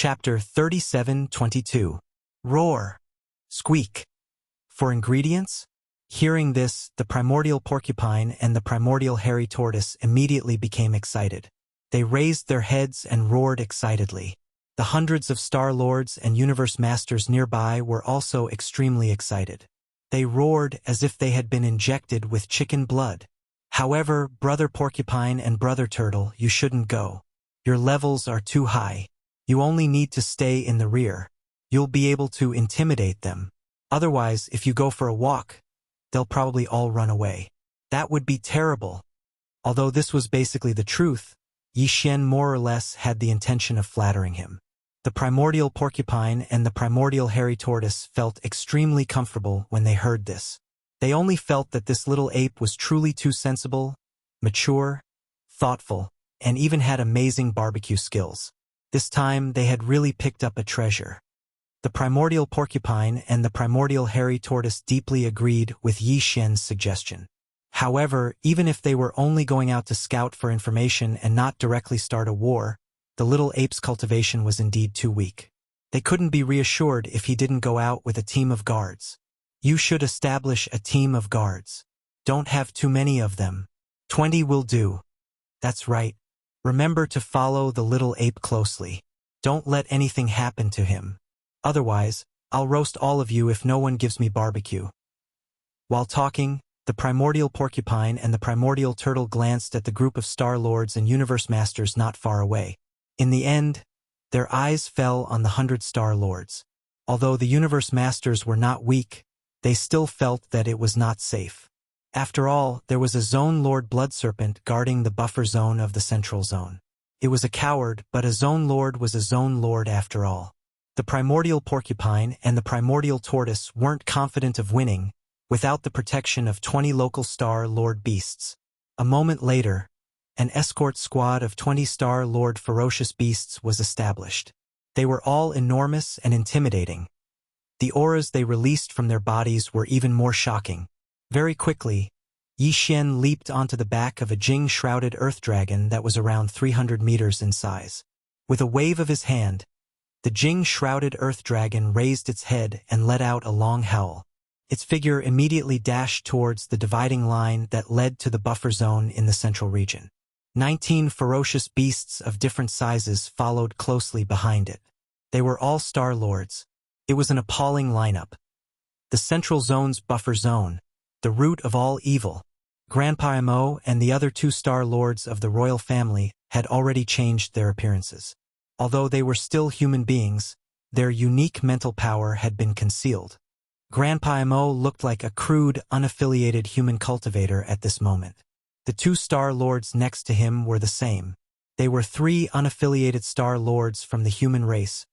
Chapter 37:22. Roar. Squeak. For ingredients? Hearing this, the primordial porcupine and the primordial hairy tortoise immediately became excited. They raised their heads and roared excitedly. The hundreds of Star Lords and Universe Masters nearby were also extremely excited. They roared as if they had been injected with chicken blood. However, Brother Porcupine and Brother Turtle, you shouldn't go. Your levels are too high. You only need to stay in the rear. You'll be able to intimidate them. Otherwise, if you go for a walk, they'll probably all run away. That would be terrible. Although this was basically the truth, Yi Xian more or less had the intention of flattering him. The primordial porcupine and the primordial hairy tortoise felt extremely comfortable when they heard this. They only felt that this little ape was truly too sensible, mature, thoughtful, and even had amazing barbecue skills. This time they had really picked up a treasure. The primordial porcupine and the primordial hairy tortoise deeply agreed with Yi Xian's suggestion. However, even if they were only going out to scout for information and not directly start a war, the little ape's cultivation was indeed too weak. They couldn't be reassured if he didn't go out with a team of guards. You should establish a team of guards. Don't have too many of them. 20 will do. That's right. Remember to follow the little ape closely. Don't let anything happen to him. Otherwise, I'll roast all of you if no one gives me barbecue. While talking, the primordial porcupine and the primordial turtle glanced at the group of Star Lords and Universe Masters not far away. In the end, their eyes fell on the 100 Star Lords. Although the Universe Masters were not weak, they still felt that it was not safe. After all, there was a Zone Lord Blood Serpent guarding the buffer zone of the Central Zone. It was a coward, but a Zone Lord was a Zone Lord after all. The primordial porcupine and the primordial tortoise weren't confident of winning without the protection of 20 local Star Lord beasts. A moment later, an escort squad of 20 Star Lord ferocious beasts was established. They were all enormous and intimidating. The auras they released from their bodies were even more shocking. Very quickly, Yi Xian leaped onto the back of a Jing-shrouded earth dragon that was around 300 meters in size. With a wave of his hand, the Jing-shrouded earth dragon raised its head and let out a long howl. Its figure immediately dashed towards the dividing line that led to the buffer zone in the central region. 19 ferocious beasts of different sizes followed closely behind it. They were all Star Lords. It was an appalling lineup. The Central Zone's buffer zone, the root of all evil. Grandpa Mo and the other 2 Star Lords of the royal family had already changed their appearances. Although they were still human beings, their unique mental power had been concealed. Grandpa Mo looked like a crude, unaffiliated human cultivator at this moment. The 2 Star Lords next to him were the same. They were 3 unaffiliated Star Lords from the human race,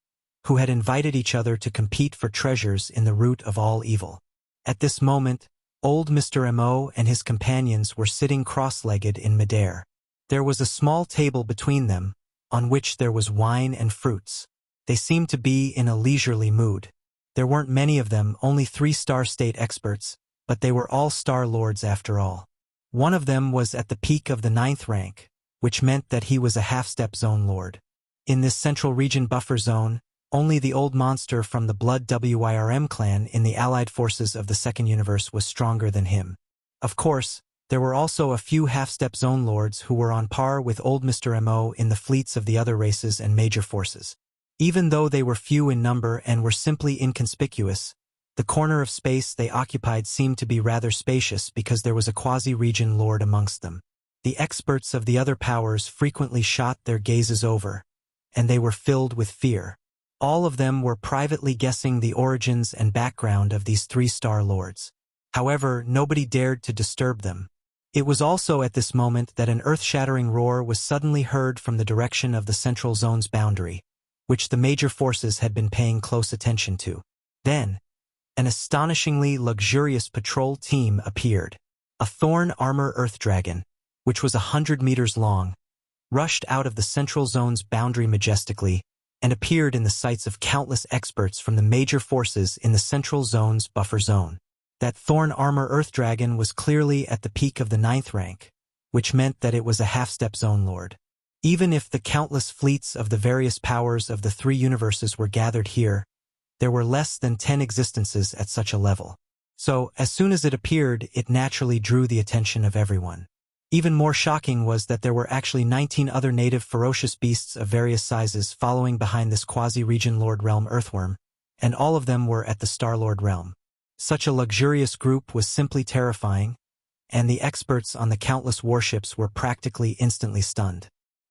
who had invited each other to compete for treasures in the root of all evil. At this moment, old Mr. Mo and his companions were sitting cross-legged in midair. There was a small table between them, on which there was wine and fruits. They seemed to be in a leisurely mood. There weren't many of them, only 3 Star State experts, but they were all Star Lords after all. One of them was at the peak of the 9th rank, which meant that he was a half-step Zone Lord. In this Central Region buffer zone, only the old monster from the Blood WYRM clan in the allied forces of the Second Universe was stronger than him. Of course, there were also a few half-step Zone Lords who were on par with old Mr. Mo in the fleets of the other races and major forces. Even though they were few in number and were simply inconspicuous, the corner of space they occupied seemed to be rather spacious because there was a quasi-region lord amongst them. The experts of the other powers frequently shot their gazes over, and they were filled with fear. All of them were privately guessing the origins and background of these 3 Star Lords. However, nobody dared to disturb them. It was also at this moment that an earth-shattering roar was suddenly heard from the direction of the Central Zone's boundary, which the major forces had been paying close attention to. Then, an astonishingly luxurious patrol team appeared. A Thorn Armor Earth Dragon, which was 100 meters long, rushed out of the Central Zone's boundary majestically and appeared in the sights of countless experts from the major forces in the Central Zone's buffer zone. That Thorn Armor Earth Dragon was clearly at the peak of the 9th rank, which meant that it was a half-step Zone Lord. Even if the countless fleets of the various powers of the three universes were gathered here, there were less than 10 existences at such a level. So, as soon as it appeared, it naturally drew the attention of everyone. Even more shocking was that there were actually 19 other native ferocious beasts of various sizes following behind this quasi-region Lord Realm Earthworm, and all of them were at the Star-Lord realm. Such a luxurious group was simply terrifying, and the experts on the countless warships were practically instantly stunned.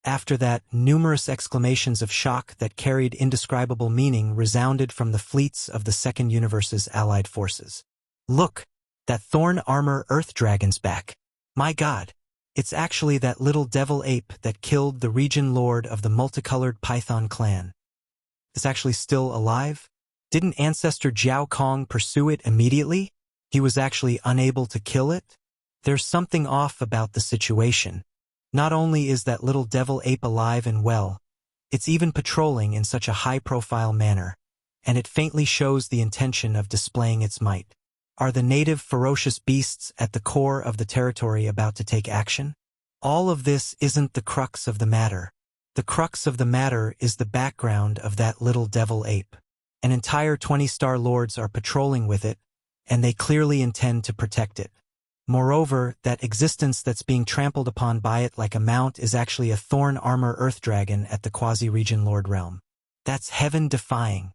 After that, numerous exclamations of shock that carried indescribable meaning resounded from the fleets of the Second Universe's allied forces. Look! That thorn armor Earth Dragon's back! My God! It's actually that little devil ape that killed the region lord of the multicolored Python clan. It's actually still alive? Didn't Ancestor Jiao Kong pursue it immediately? He was actually unable to kill it? There's something off about the situation. Not only is that little devil ape alive and well, it's even patrolling in such a high-profile manner, and it faintly shows the intention of displaying its might. Are the native ferocious beasts at the core of the territory about to take action? All of this isn't the crux of the matter. The crux of the matter is the background of that little devil ape. An entire 20 Star Lords are patrolling with it, and they clearly intend to protect it. Moreover, that existence that's being trampled upon by it like a mount is actually a thorn armor Earth Dragon at the quasi-region Lord realm. That's heaven-defying.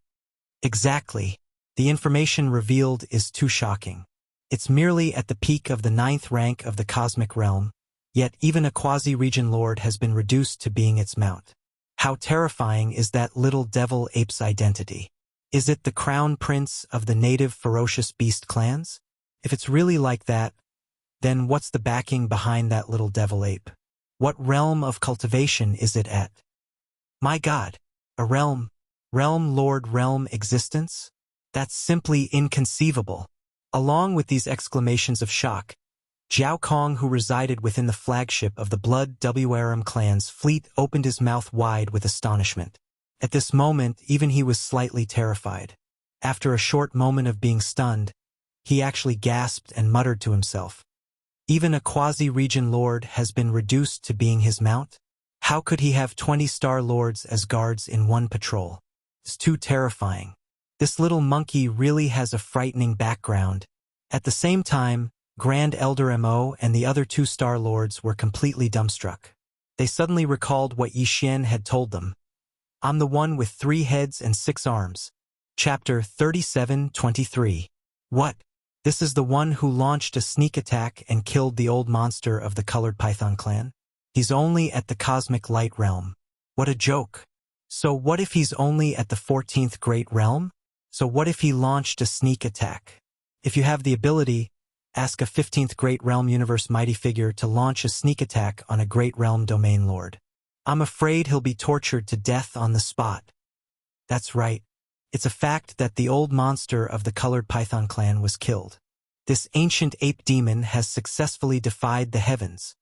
Exactly. The information revealed is too shocking. It's merely at the peak of the 9th rank of the cosmic realm, yet even a quasi-region lord has been reduced to being its mount. How terrifying is that little devil ape's identity? Is it the crown prince of the native ferocious beast clans? If it's really like that, then what's the backing behind that little devil ape? What realm of cultivation is it at? My God, a realm lord realm existence? That's simply inconceivable. Along with these exclamations of shock, Jiao Kong, who resided within the flagship of the Blood WRM clan's fleet, opened his mouth wide with astonishment. At this moment, even he was slightly terrified. After a short moment of being stunned, he actually gasped and muttered to himself. Even a quasi-region lord has been reduced to being his mount? How could he have 20 Star Lords as guards in one patrol? It's too terrifying. This little monkey really has a frightening background. At the same time, Grand Elder Mo and the other 2 Star Lords were completely dumbstruck. They suddenly recalled what Yi Xian had told them. I'm the one with 3 heads and 6 arms. Chapter 37:23. What? This is the one who launched a sneak attack and killed the old monster of the Colored Python clan? He's only at the Cosmic Light Realm. What a joke. So what if he's only at the 14th Great Realm? So what if he launched a sneak attack? If you have the ability, ask a 15th Great Realm Universe mighty figure to launch a sneak attack on a Great Realm Domain Lord. I'm afraid he'll be tortured to death on the spot. That's right. It's a fact that the old monster of the Colored Python clan was killed. This ancient ape demon has successfully defied the heavens.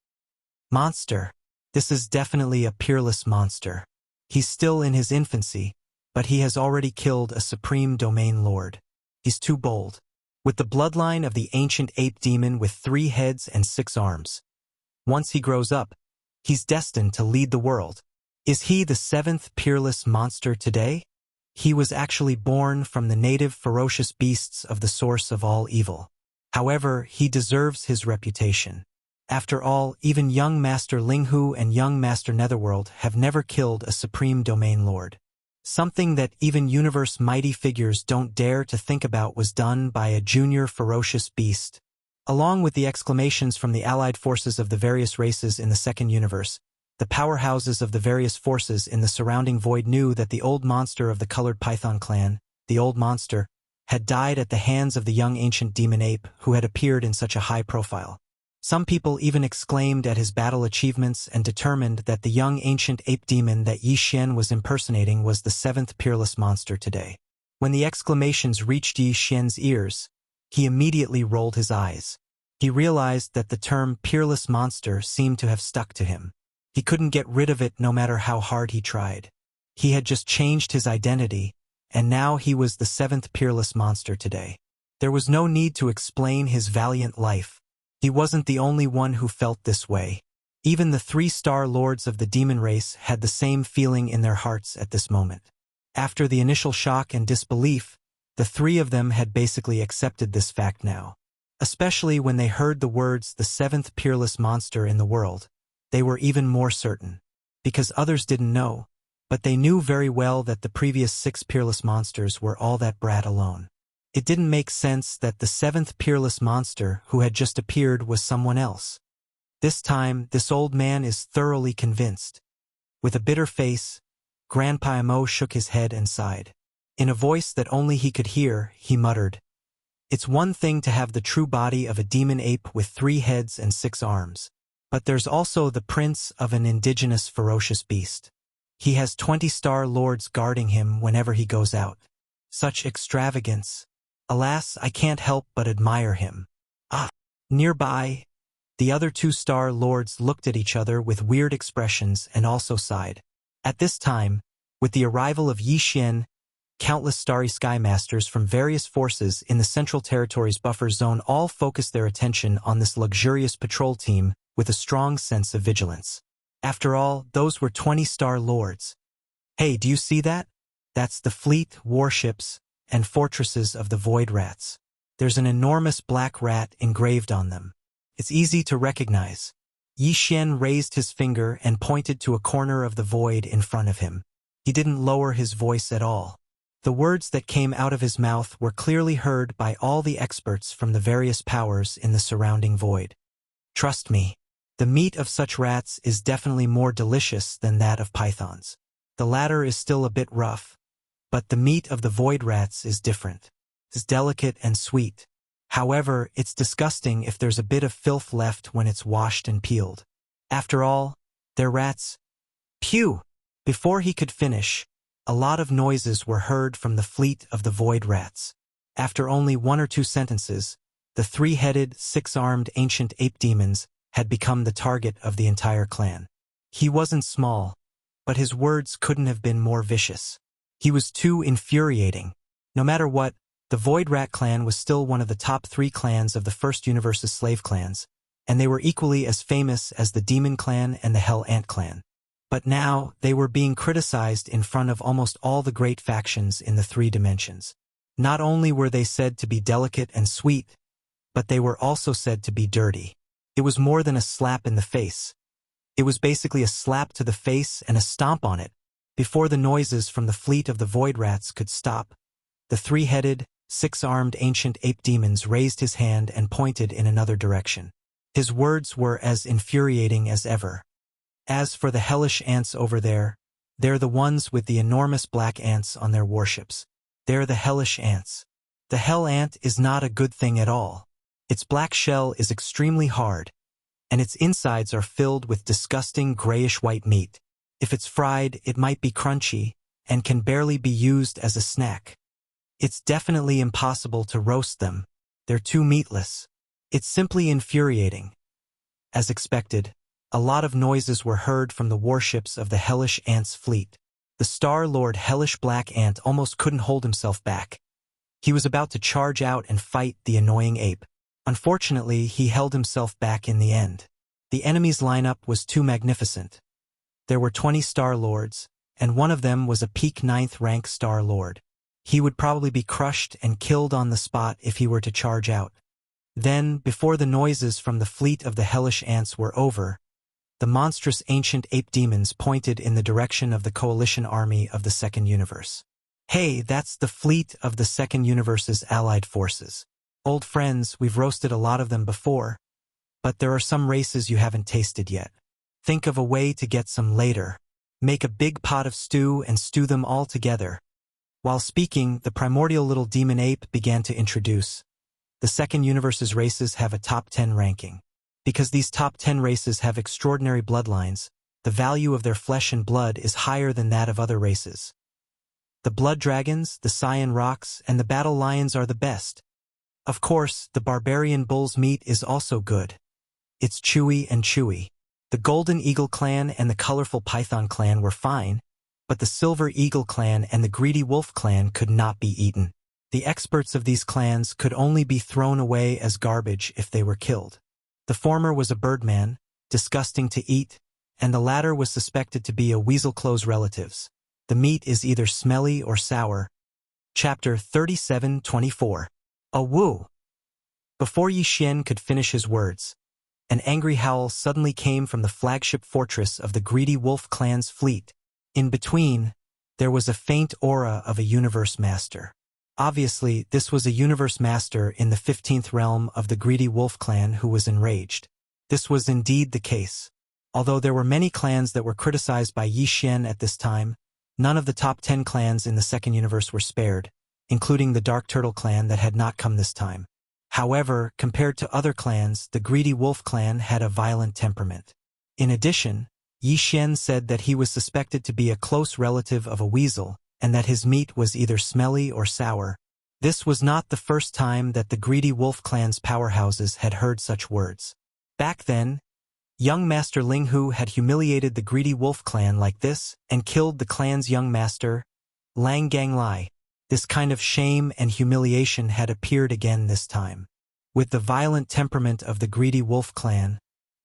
Monster. This is definitely a peerless monster. He's still in his infancy, but he has already killed a supreme domain lord. He's too bold. With the bloodline of the ancient ape demon with 3 heads and 6 arms. Once he grows up, he's destined to lead the world. Is he the 7th peerless monster today? He was actually born from the native ferocious beasts of the source of all evil. However, he deserves his reputation. After all, even young Master Linghu and young Master Netherworld have never killed a supreme domain lord. Something that even universe mighty figures don't dare to think about was done by a junior ferocious beast. Along with the exclamations from the allied forces of the various races in the second universe, the powerhouses of the various forces in the surrounding void knew that the old monster of the Colored Python clan, the old monster, had died at the hands of the young ancient demon ape who had appeared in such a high profile. Some people even exclaimed at his battle achievements and determined that the young ancient ape demon that Yi Xian was impersonating was the 7th peerless monster today. When the exclamations reached Yi Xian's ears, he immediately rolled his eyes. He realized that the term peerless monster seemed to have stuck to him. He couldn't get rid of it no matter how hard he tried. He had just changed his identity, and now he was the 7th peerless monster today. There was no need to explain his valiant life. He wasn't the only one who felt this way. Even the 3-star lords of the demon race had the same feeling in their hearts at this moment. After the initial shock and disbelief, the 3 of them had basically accepted this fact now. Especially when they heard the words "the 7th peerless monster in the world," they were even more certain. Because others didn't know, but they knew very well that the previous 6 peerless monsters were all that brat alone. It didn't make sense that the 7th peerless monster who had just appeared was someone else. This time, this old man is thoroughly convinced. With a bitter face, Grandpa Mo shook his head and sighed. In a voice that only he could hear, he muttered, "It's one thing to have the true body of a demon ape with 3 heads and 6 arms. But there's also the prince of an indigenous ferocious beast. He has 20-star lords guarding him whenever he goes out. Such extravagance. Alas, I can't help but admire him." Nearby, the other 2-star lords looked at each other with weird expressions and also sighed. At this time, with the arrival of Yi Xian, countless starry sky masters from various forces in the Central Territory's buffer zone all focused their attention on this luxurious patrol team with a strong sense of vigilance. After all, those were 20-star lords. Hey, do you see that? That's the fleet, warships, and fortresses of the Void Rats. There's an enormous black rat engraved on them. It's easy to recognize. Yi Xian raised his finger and pointed to a corner of the void in front of him. He didn't lower his voice at all. The words that came out of his mouth were clearly heard by all the experts from the various powers in the surrounding void. Trust me, the meat of such rats is definitely more delicious than that of pythons. The latter is still a bit rough, but the meat of the void rats is different. It's delicate and sweet. However, it's disgusting if there's a bit of filth left when it's washed and peeled. After all, they're rats. Pew! Before he could finish, a lot of noises were heard from the fleet of the Void Rats. After only 1 or 2 sentences, the 3-headed, 6-armed ancient ape demons had become the target of the entire clan. He wasn't small, but his words couldn't have been more vicious. He was too infuriating. No matter what, the Void Rat clan was still one of the top 3 clans of the First Universe's slave clans, and they were equally as famous as the Demon Clan and the Hell Ant clan. But now, they were being criticized in front of almost all the great factions in the 3 dimensions. Not only were they said to be delicate and sweet, but they were also said to be dirty. It was more than a slap in the face. It was basically a slap to the face and a stomp on it. Before the noises from the fleet of the Void Rats could stop, the 3-headed, 6-armed ancient ape demons raised his hand and pointed in another direction. His words were as infuriating as ever. As for the hellish ants over there, they're the ones with the enormous black ants on their warships. They're the hellish ants. The hell ant is not a good thing at all. Its black shell is extremely hard, and its insides are filled with disgusting grayish-white meat. If it's fried, it might be crunchy, and can barely be used as a snack. It's definitely impossible to roast them. They're too meatless. It's simply infuriating. As expected, a lot of noises were heard from the warships of the Hellish Ant's fleet. The Star Lord Hellish Black Ant almost couldn't hold himself back. He was about to charge out and fight the annoying ape. Unfortunately, he held himself back in the end. The enemy's lineup was too magnificent. There were 20 Star Lords, and one of them was a peak 9th rank Star Lord. He would probably be crushed and killed on the spot if he were to charge out. Then, before the noises from the fleet of the Hellish Ants were over, the monstrous ancient ape demons pointed in the direction of the coalition army of the Second Universe. Hey, that's the fleet of the Second Universe's allied forces. Old friends, we've roasted a lot of them before, but there are some races you haven't tasted yet. Think of a way to get some later. Make a big pot of stew and stew them all together. While speaking, the primordial little demon ape began to introduce. The Second Universe's races have a top 10 ranking. Because these top 10 races have extraordinary bloodlines, the value of their flesh and blood is higher than that of other races. The blood dragons, the cyan rocks, and the battle lions are the best. Of course, the barbarian bull's meat is also good. It's chewy and chewy. The golden eagle clan and the colorful python clan were fine, but the silver eagle clan and the greedy wolf clan could not be eaten. The experts of these clans could only be thrown away as garbage if they were killed. The former was a birdman, disgusting to eat, and the latter was suspected to be a weasel close relatives. The meat is either smelly or sour. Chapter 37:24. A Wu. Before Yi Xian could finish his words, an angry howl suddenly came from the flagship fortress of the greedy wolf clan's fleet. In between, there was a faint aura of a universe master. Obviously, this was a universe master in the 15th realm of the greedy wolf clan who was enraged. This was indeed the case. Although there were many clans that were criticized by Yi Xian at this time, none of the top 10 clans in the second universe were spared, including the Dark Turtle clan that had not come this time. However, compared to other clans, the greedy wolf clan had a violent temperament. In addition, Yi Xian said that he was suspected to be a close relative of a weasel, and that his meat was either smelly or sour. This was not the first time that the greedy wolf clan's powerhouses had heard such words. Back then, young Master Ling Hu had humiliated the greedy wolf clan like this and killed the clan's young master, Lang Ganglai. This kind of shame and humiliation had appeared again this time. With the violent temperament of the greedy wolf clan,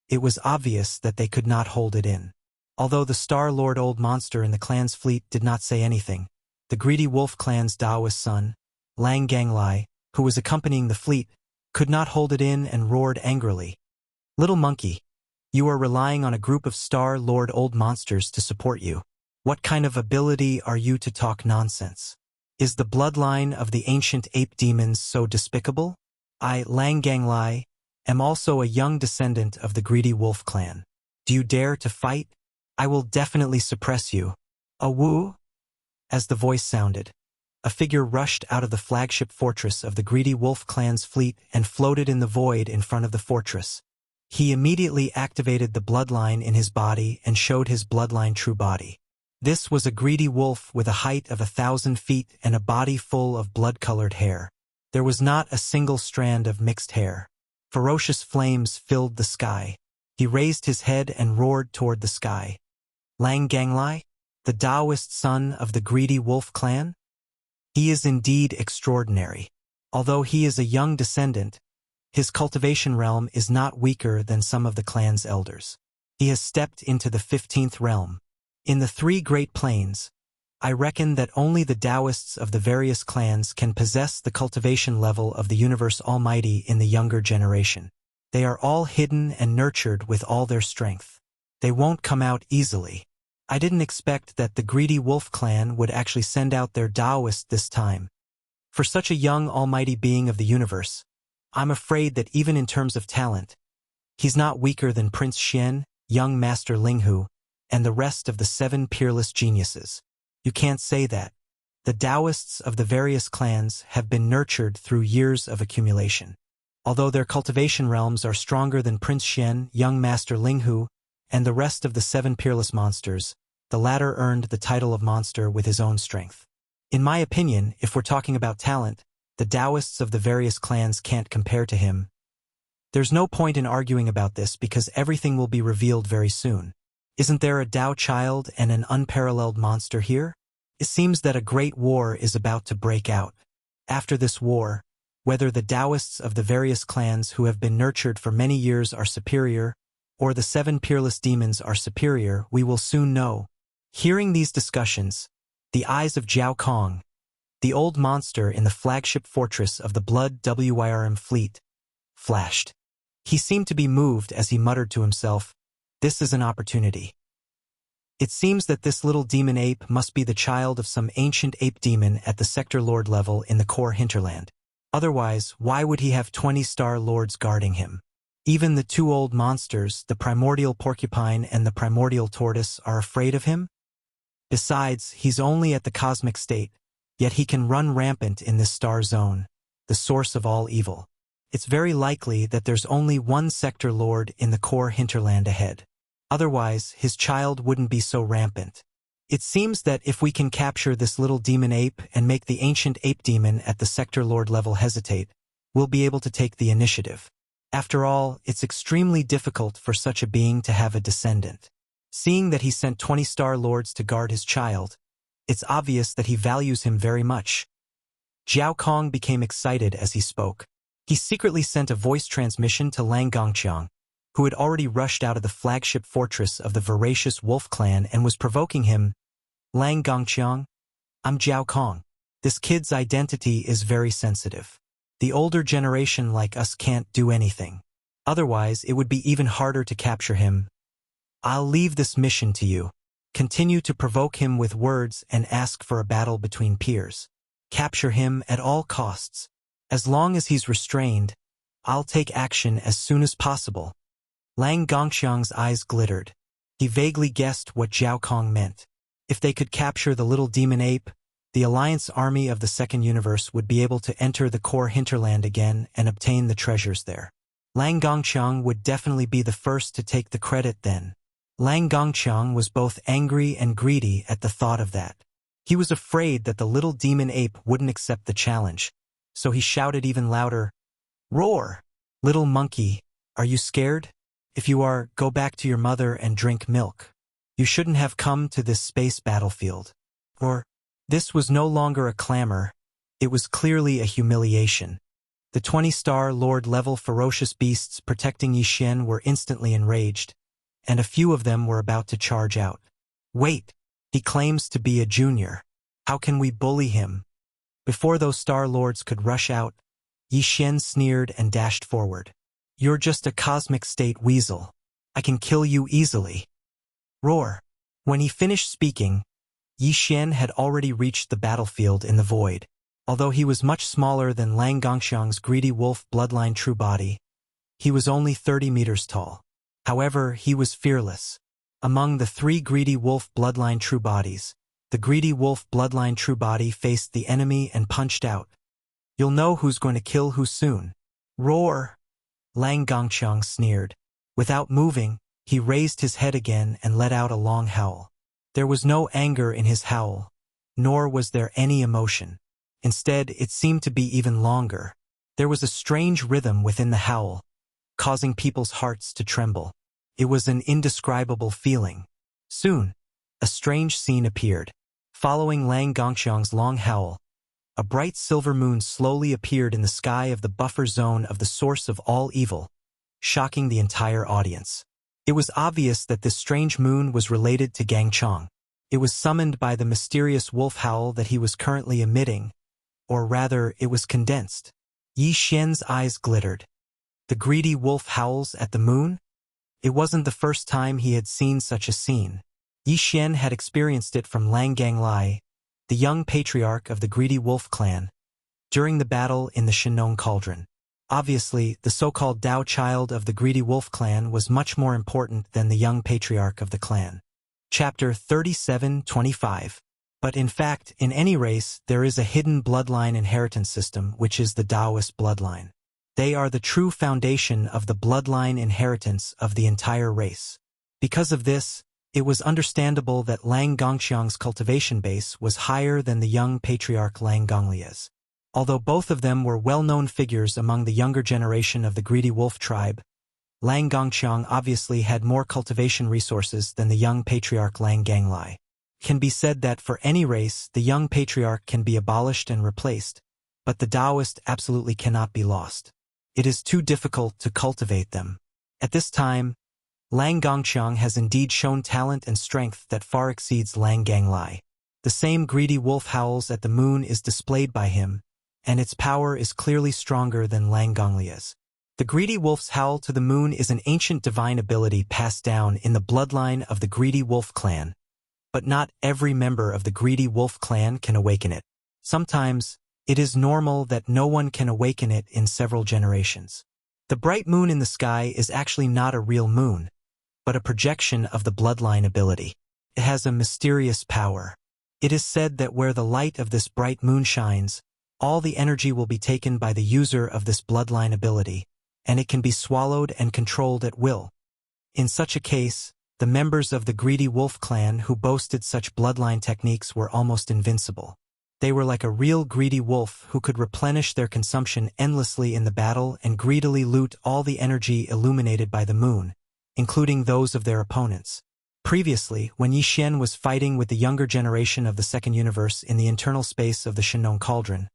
it was obvious that they could not hold it in. Although the Star-Lord Old Monster in the clan's fleet did not say anything, the greedy wolf clan's Taoist son, Lang Ganglai, who was accompanying the fleet, could not hold it in and roared angrily. "Little monkey, you are relying on a group of Star-Lord Old Monsters to support you. What kind of ability are you to talk nonsense? Is the bloodline of the ancient ape demons so despicable? I, Lang Ganglai, am also a young descendant of the greedy wolf clan. Do you dare to fight? I will definitely suppress you." "A Wu?" As the voice sounded, a figure rushed out of the flagship fortress of the greedy wolf clan's fleet and floated in the void in front of the fortress. He immediately activated the bloodline in his body and showed his bloodline true body. This was a greedy wolf with a height of 1,000 feet and a body full of blood-colored hair. There was not a single strand of mixed hair. Ferocious flames filled the sky. He raised his head and roared toward the sky. "Lang Ganglai, the Taoist son of the greedy wolf clan? He is indeed extraordinary. Although he is a young descendant, his cultivation realm is not weaker than some of the clan's elders. He has stepped into the 15th realm. In the 3 Great Plains, I reckon that only the Taoists of the various clans can possess the cultivation level of the Universe Almighty in the younger generation. They are all hidden and nurtured with all their strength. They won't come out easily. I didn't expect that the greedy wolf clan would actually send out their Taoist this time. For such a young almighty being of the universe, I'm afraid that even in terms of talent, he's not weaker than Prince Xian, young Master Ling Hu, and the rest of the 7 peerless geniuses. You can't say that. The Taoists of the various clans have been nurtured through years of accumulation. Although their cultivation realms are stronger than Prince Xian, young Master Ling Hu, and the rest of the 7 peerless monsters, the latter earned the title of monster with his own strength. In my opinion, if we're talking about talent, the Taoists of the various clans can't compare to him. There's no point in arguing about this because everything will be revealed very soon. Isn't there a Tao child and an unparalleled monster here? It seems that a great war is about to break out. After this war, whether the Taoists of the various clans who have been nurtured for many years are superior, or the 7 peerless demons are superior, we will soon know. Hearing these discussions, the eyes of Jiao Kong, the old monster in the flagship fortress of the Blood Wyrm fleet, flashed. He seemed to be moved as he muttered to himself, "This is an opportunity." It seems that this little demon ape must be the child of some ancient ape demon at the sector lord level in the core hinterland. Otherwise, why would he have 20 star lords guarding him? Even the 2 old monsters, the primordial porcupine and the primordial tortoise, are afraid of him? Besides, he's only at the cosmic state, yet he can run rampant in this star zone, the source of all evil. It's very likely that there's only one sector lord in the core hinterland ahead. Otherwise, his child wouldn't be so rampant. It seems that if we can capture this little demon ape and make the ancient ape demon at the sector lord level hesitate, we'll be able to take the initiative. After all, it's extremely difficult for such a being to have a descendant. Seeing that he sent 20 star lords to guard his child, it's obvious that he values him very much. Jiao Kong became excited as he spoke. He secretly sent a voice transmission to Lang Gongqiang. who had already rushed out of the flagship fortress of the voracious wolf clan and was provoking him. Lang Gongqiang, I'm Jiao Kong. This kid's identity is very sensitive. The older generation like us can't do anything. Otherwise, it would be even harder to capture him. I'll leave this mission to you. Continue to provoke him with words and ask for a battle between peers. Capture him at all costs. As long as he's restrained, I'll take action as soon as possible. Lang Gongqiang's eyes glittered. He vaguely guessed what Jiao Kong meant. If they could capture the little demon ape, the Alliance army of the Second Universe would be able to enter the core hinterland again and obtain the treasures there. Lang Gongqiang would definitely be the first to take the credit then. Lang Gongqiang was both angry and greedy at the thought of that. He was afraid that the little demon ape wouldn't accept the challenge, so he shouted even louder, "Roar! Little monkey, are you scared? If you are, go back to your mother and drink milk. You shouldn't have come to this space battlefield." Or, this was no longer a clamor, it was clearly a humiliation. The 20-star Lord-level ferocious beasts protecting Yixin were instantly enraged, and a few of them were about to charge out. Wait, he claims to be a junior. How can we bully him? Before those Star Lords could rush out, Yixin sneered and dashed forward. You're just a cosmic state weasel. I can kill you easily. Roar. When he finished speaking, Yixin had already reached the battlefield in the void. Although he was much smaller than Lang Gongqiang's greedy wolf bloodline true body, he was only 30 meters tall. However, he was fearless. Among the 3 greedy wolf bloodline true bodies, the greedy wolf bloodline true body faced the enemy and punched out. You'll know who's going to kill who soon. Roar! Lang Gongqiang sneered. Without moving, he raised his head again and let out a long howl. There was no anger in his howl, nor was there any emotion. Instead, it seemed to be even longer. There was a strange rhythm within the howl, causing people's hearts to tremble. It was an indescribable feeling. Soon, a strange scene appeared. Following Lang Gongqiang's long howl, a bright silver moon slowly appeared in the sky of the buffer zone of the source of all evil, shocking the entire audience. It was obvious that this strange moon was related to Gangchong. It was summoned by the mysterious wolf howl that he was currently emitting, or rather, it was condensed. Yi Xian's eyes glittered. The greedy wolf howls at the moon? It wasn't the first time he had seen such a scene. Yi Xian had experienced it from Lang Ganglai, the young patriarch of the greedy wolf clan, during the battle in the Shinong Cauldron. Obviously, the so-called Dao child of the greedy wolf clan was much more important than the young patriarch of the clan. Chapter 37:25. But in fact, in any race, there is a hidden bloodline inheritance system, which is the Taoist bloodline. They are the true foundation of the bloodline inheritance of the entire race. Because of this, it was understandable that Lang Gongqiang's cultivation base was higher than the young patriarch Lang Gonglia's. Although both of them were well-known figures among the younger generation of the greedy wolf tribe, Lang Gongqiang obviously had more cultivation resources than the young patriarch Lang Ganglai. It can be said that for any race, the young patriarch can be abolished and replaced, but the Taoist absolutely cannot be lost. It is too difficult to cultivate them. At this time, Lang Gongqiang has indeed shown talent and strength that far exceeds Lang Ganglai. The same greedy wolf howls at the moon is displayed by him, and its power is clearly stronger than Lang Gonglia's. The greedy wolf's howl to the moon is an ancient divine ability passed down in the bloodline of the greedy wolf clan, but not every member of the greedy wolf clan can awaken it. Sometimes, it is normal that no one can awaken it in several generations. The bright moon in the sky is actually not a real moon, but a projection of the bloodline ability. It has a mysterious power. It is said that where the light of this bright moon shines, all the energy will be taken by the user of this bloodline ability, and it can be swallowed and controlled at will. In such a case, the members of the greedy wolf clan who boasted such bloodline techniques were almost invincible. They were like a real greedy wolf who could replenish their consumption endlessly in the battle and greedily loot all the energy illuminated by the moon, including those of their opponents. Previously, when Yi Xian was fighting with the younger generation of the Second Universe in the internal space of the Shinong Cauldron,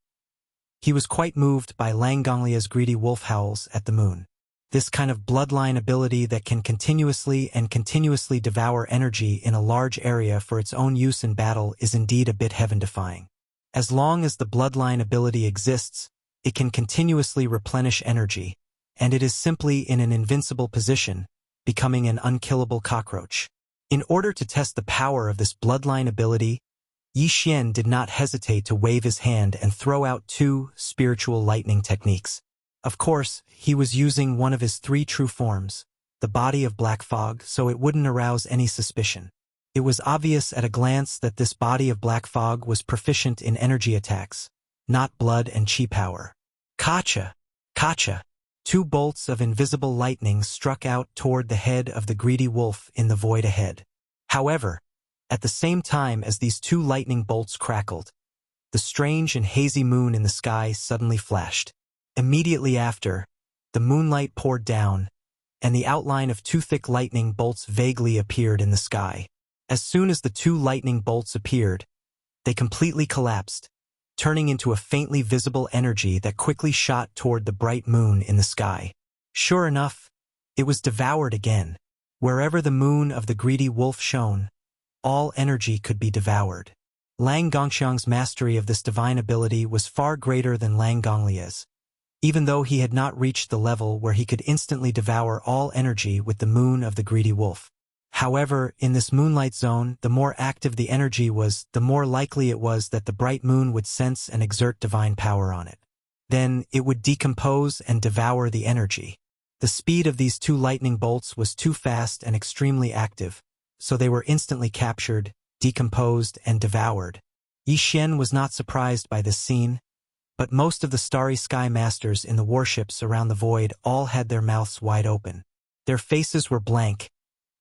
he was quite moved by Lang Gonglia's greedy wolf howls at the moon. This kind of bloodline ability that can continuously devour energy in a large area for its own use in battle is indeed a bit heaven-defying. As long as the bloodline ability exists, it can continuously replenish energy, and it is simply in an invincible position, becoming an unkillable cockroach. In order to test the power of this bloodline ability, Yi Xian did not hesitate to wave his hand and throw out 2 spiritual lightning techniques. Of course, he was using one of his 3 true forms, the body of black fog, so it wouldn't arouse any suspicion. It was obvious at a glance that this body of black fog was proficient in energy attacks, not blood and chi power. Kacha! Kacha! 2 bolts of invisible lightning struck out toward the head of the greedy wolf in the void ahead. However, at the same time as these 2 lightning bolts crackled, the strange and hazy moon in the sky suddenly flashed. Immediately after, the moonlight poured down, and the outline of 2 thick lightning bolts vaguely appeared in the sky. As soon as the 2 lightning bolts appeared, they completely collapsed, turning into a faintly visible energy that quickly shot toward the bright moon in the sky. Sure enough, it was devoured again. Wherever the moon of the greedy wolf shone, all energy could be devoured. Lang Gongxiang's mastery of this divine ability was far greater than Lang Gonglie's, even though he had not reached the level where he could instantly devour all energy with the moon of the greedy wolf. However, in this moonlight zone, the more active the energy was, the more likely it was that the bright moon would sense and exert divine power on it. Then, it would decompose and devour the energy. The speed of these 2 lightning bolts was too fast and extremely active, so they were instantly captured, decomposed, and devoured. Yi Xian was not surprised by this scene, but most of the Starry Sky Masters in the warships around the void all had their mouths wide open. Their faces were blank,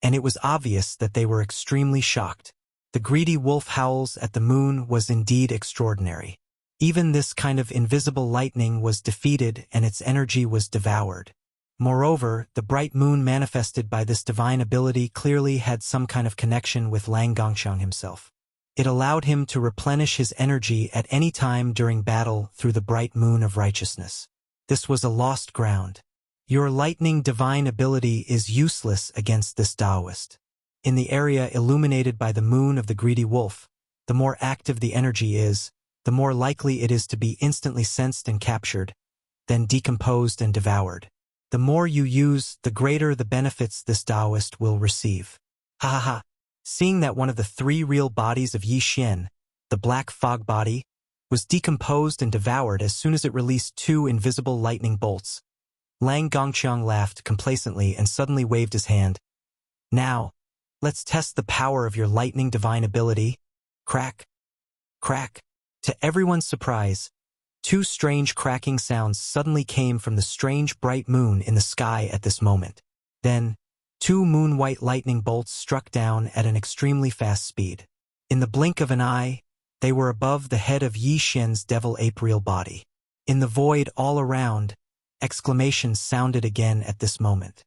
and it was obvious that they were extremely shocked. The greedy wolf howls at the moon was indeed extraordinary. Even this kind of invisible lightning was defeated and its energy was devoured. Moreover, the bright moon manifested by this divine ability clearly had some kind of connection with Lang Gongxiang himself. It allowed him to replenish his energy at any time during battle through the bright moon of righteousness. This was a lost ground. Your lightning divine ability is useless against this Taoist. In the area illuminated by the moon of the greedy wolf, the more active the energy is, the more likely it is to be instantly sensed and captured, then decomposed and devoured. The more you use, the greater the benefits this Taoist will receive. Ha ha ha! Seeing that one of the 3 real bodies of Yi Xian, the black fog body, was decomposed and devoured as soon as it released 2 invisible lightning bolts, Lang Gongxiang laughed complacently and suddenly waved his hand. Now, let's test the power of your lightning divine ability. Crack! Crack! To everyone's surprise, 2 strange cracking sounds suddenly came from the strange bright moon in the sky at this moment. Then, 2 moon-white lightning bolts struck down at an extremely fast speed. In the blink of an eye, they were above the head of Yi Xian's devil ape real body. In the void all around, exclamations sounded again at this moment.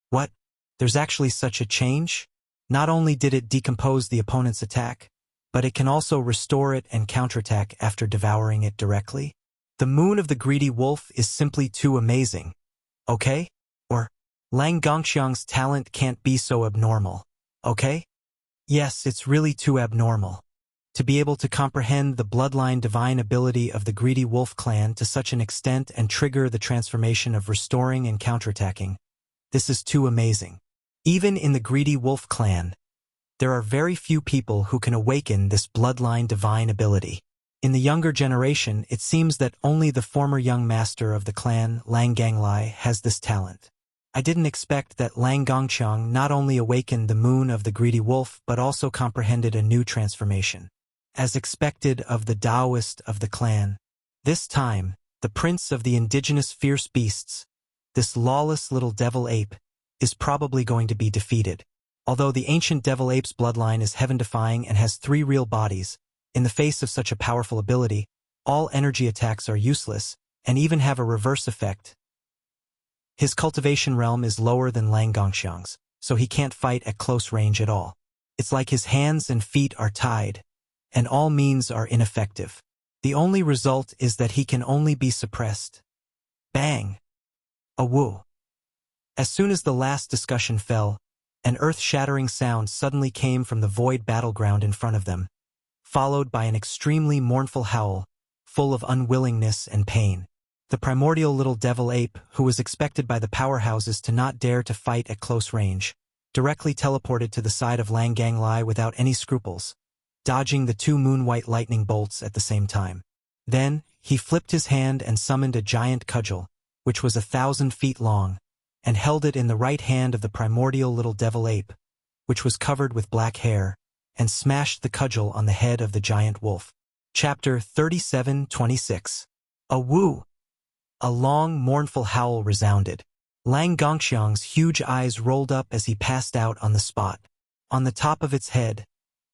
What? There's actually such a change? Not only did it decompose the opponent's attack, but it can also restore it and counterattack after devouring it directly? The moon of the greedy wolf is simply too amazing. Okay? Or, Lang Gongxiang's talent can't be so abnormal. Okay? Yes, it's really too abnormal. To be able to comprehend the bloodline divine ability of the greedy wolf clan to such an extent and trigger the transformation of restoring and counterattacking, this is too amazing. Even in the greedy wolf clan, there are very few people who can awaken this bloodline divine ability. In the younger generation, it seems that only the former young master of the clan, Lang Ganglai, has this talent. I didn't expect that Lang Gongxiang not only awakened the moon of the greedy wolf but also comprehended a new transformation. As expected of the Taoist of the clan, this time, the prince of the indigenous fierce beasts, this lawless little devil ape, is probably going to be defeated. Although the ancient devil ape's bloodline is heaven-defying and has 3 real bodies, in the face of such a powerful ability, all energy attacks are useless and even have a reverse effect. His cultivation realm is lower than Lang Gongxiang's, so he can't fight at close range at all. It's like his hands and feet are tied, and all means are ineffective. The only result is that he can only be suppressed. Bang! A woo! As soon as the last discussion fell, an earth-shattering sound suddenly came from the void battleground in front of them, followed by an extremely mournful howl, full of unwillingness and pain. The primordial little devil ape, who was expected by the powerhouses to not dare to fight at close range, directly teleported to the side of Lang Ganglai without any scruples, dodging the two moon-white lightning bolts at the same time. Then, he flipped his hand and summoned a giant cudgel, which was 1,000 feet long, and held it in the right hand of the primordial little devil ape, which was covered with black hair, and smashed the cudgel on the head of the giant wolf. Chapter 37:26. A woo! A long, mournful howl resounded. Lang Gongxiang's huge eyes rolled up as he passed out on the spot. On the top of its head,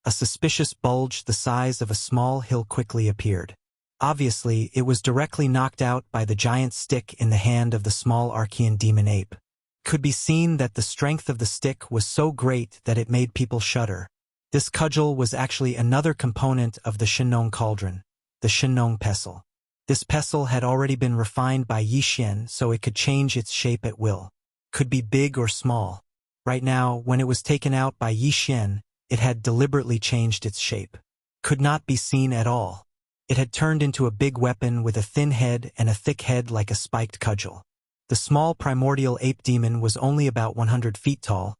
a suspicious bulge the size of a small hill quickly appeared. Obviously, it was directly knocked out by the giant stick in the hand of the small Archean demon ape. Could be seen that the strength of the stick was so great that it made people shudder. This cudgel was actually another component of the Shenong cauldron, the Shenong pestle. This pestle had already been refined by Yixin so it could change its shape at will. Could be big or small. Right now, when it was taken out by Yixin, it had deliberately changed its shape. Could not be seen at all. It had turned into a big weapon with a thin head and a thick head like a spiked cudgel. The small primordial ape demon was only about 100 feet tall,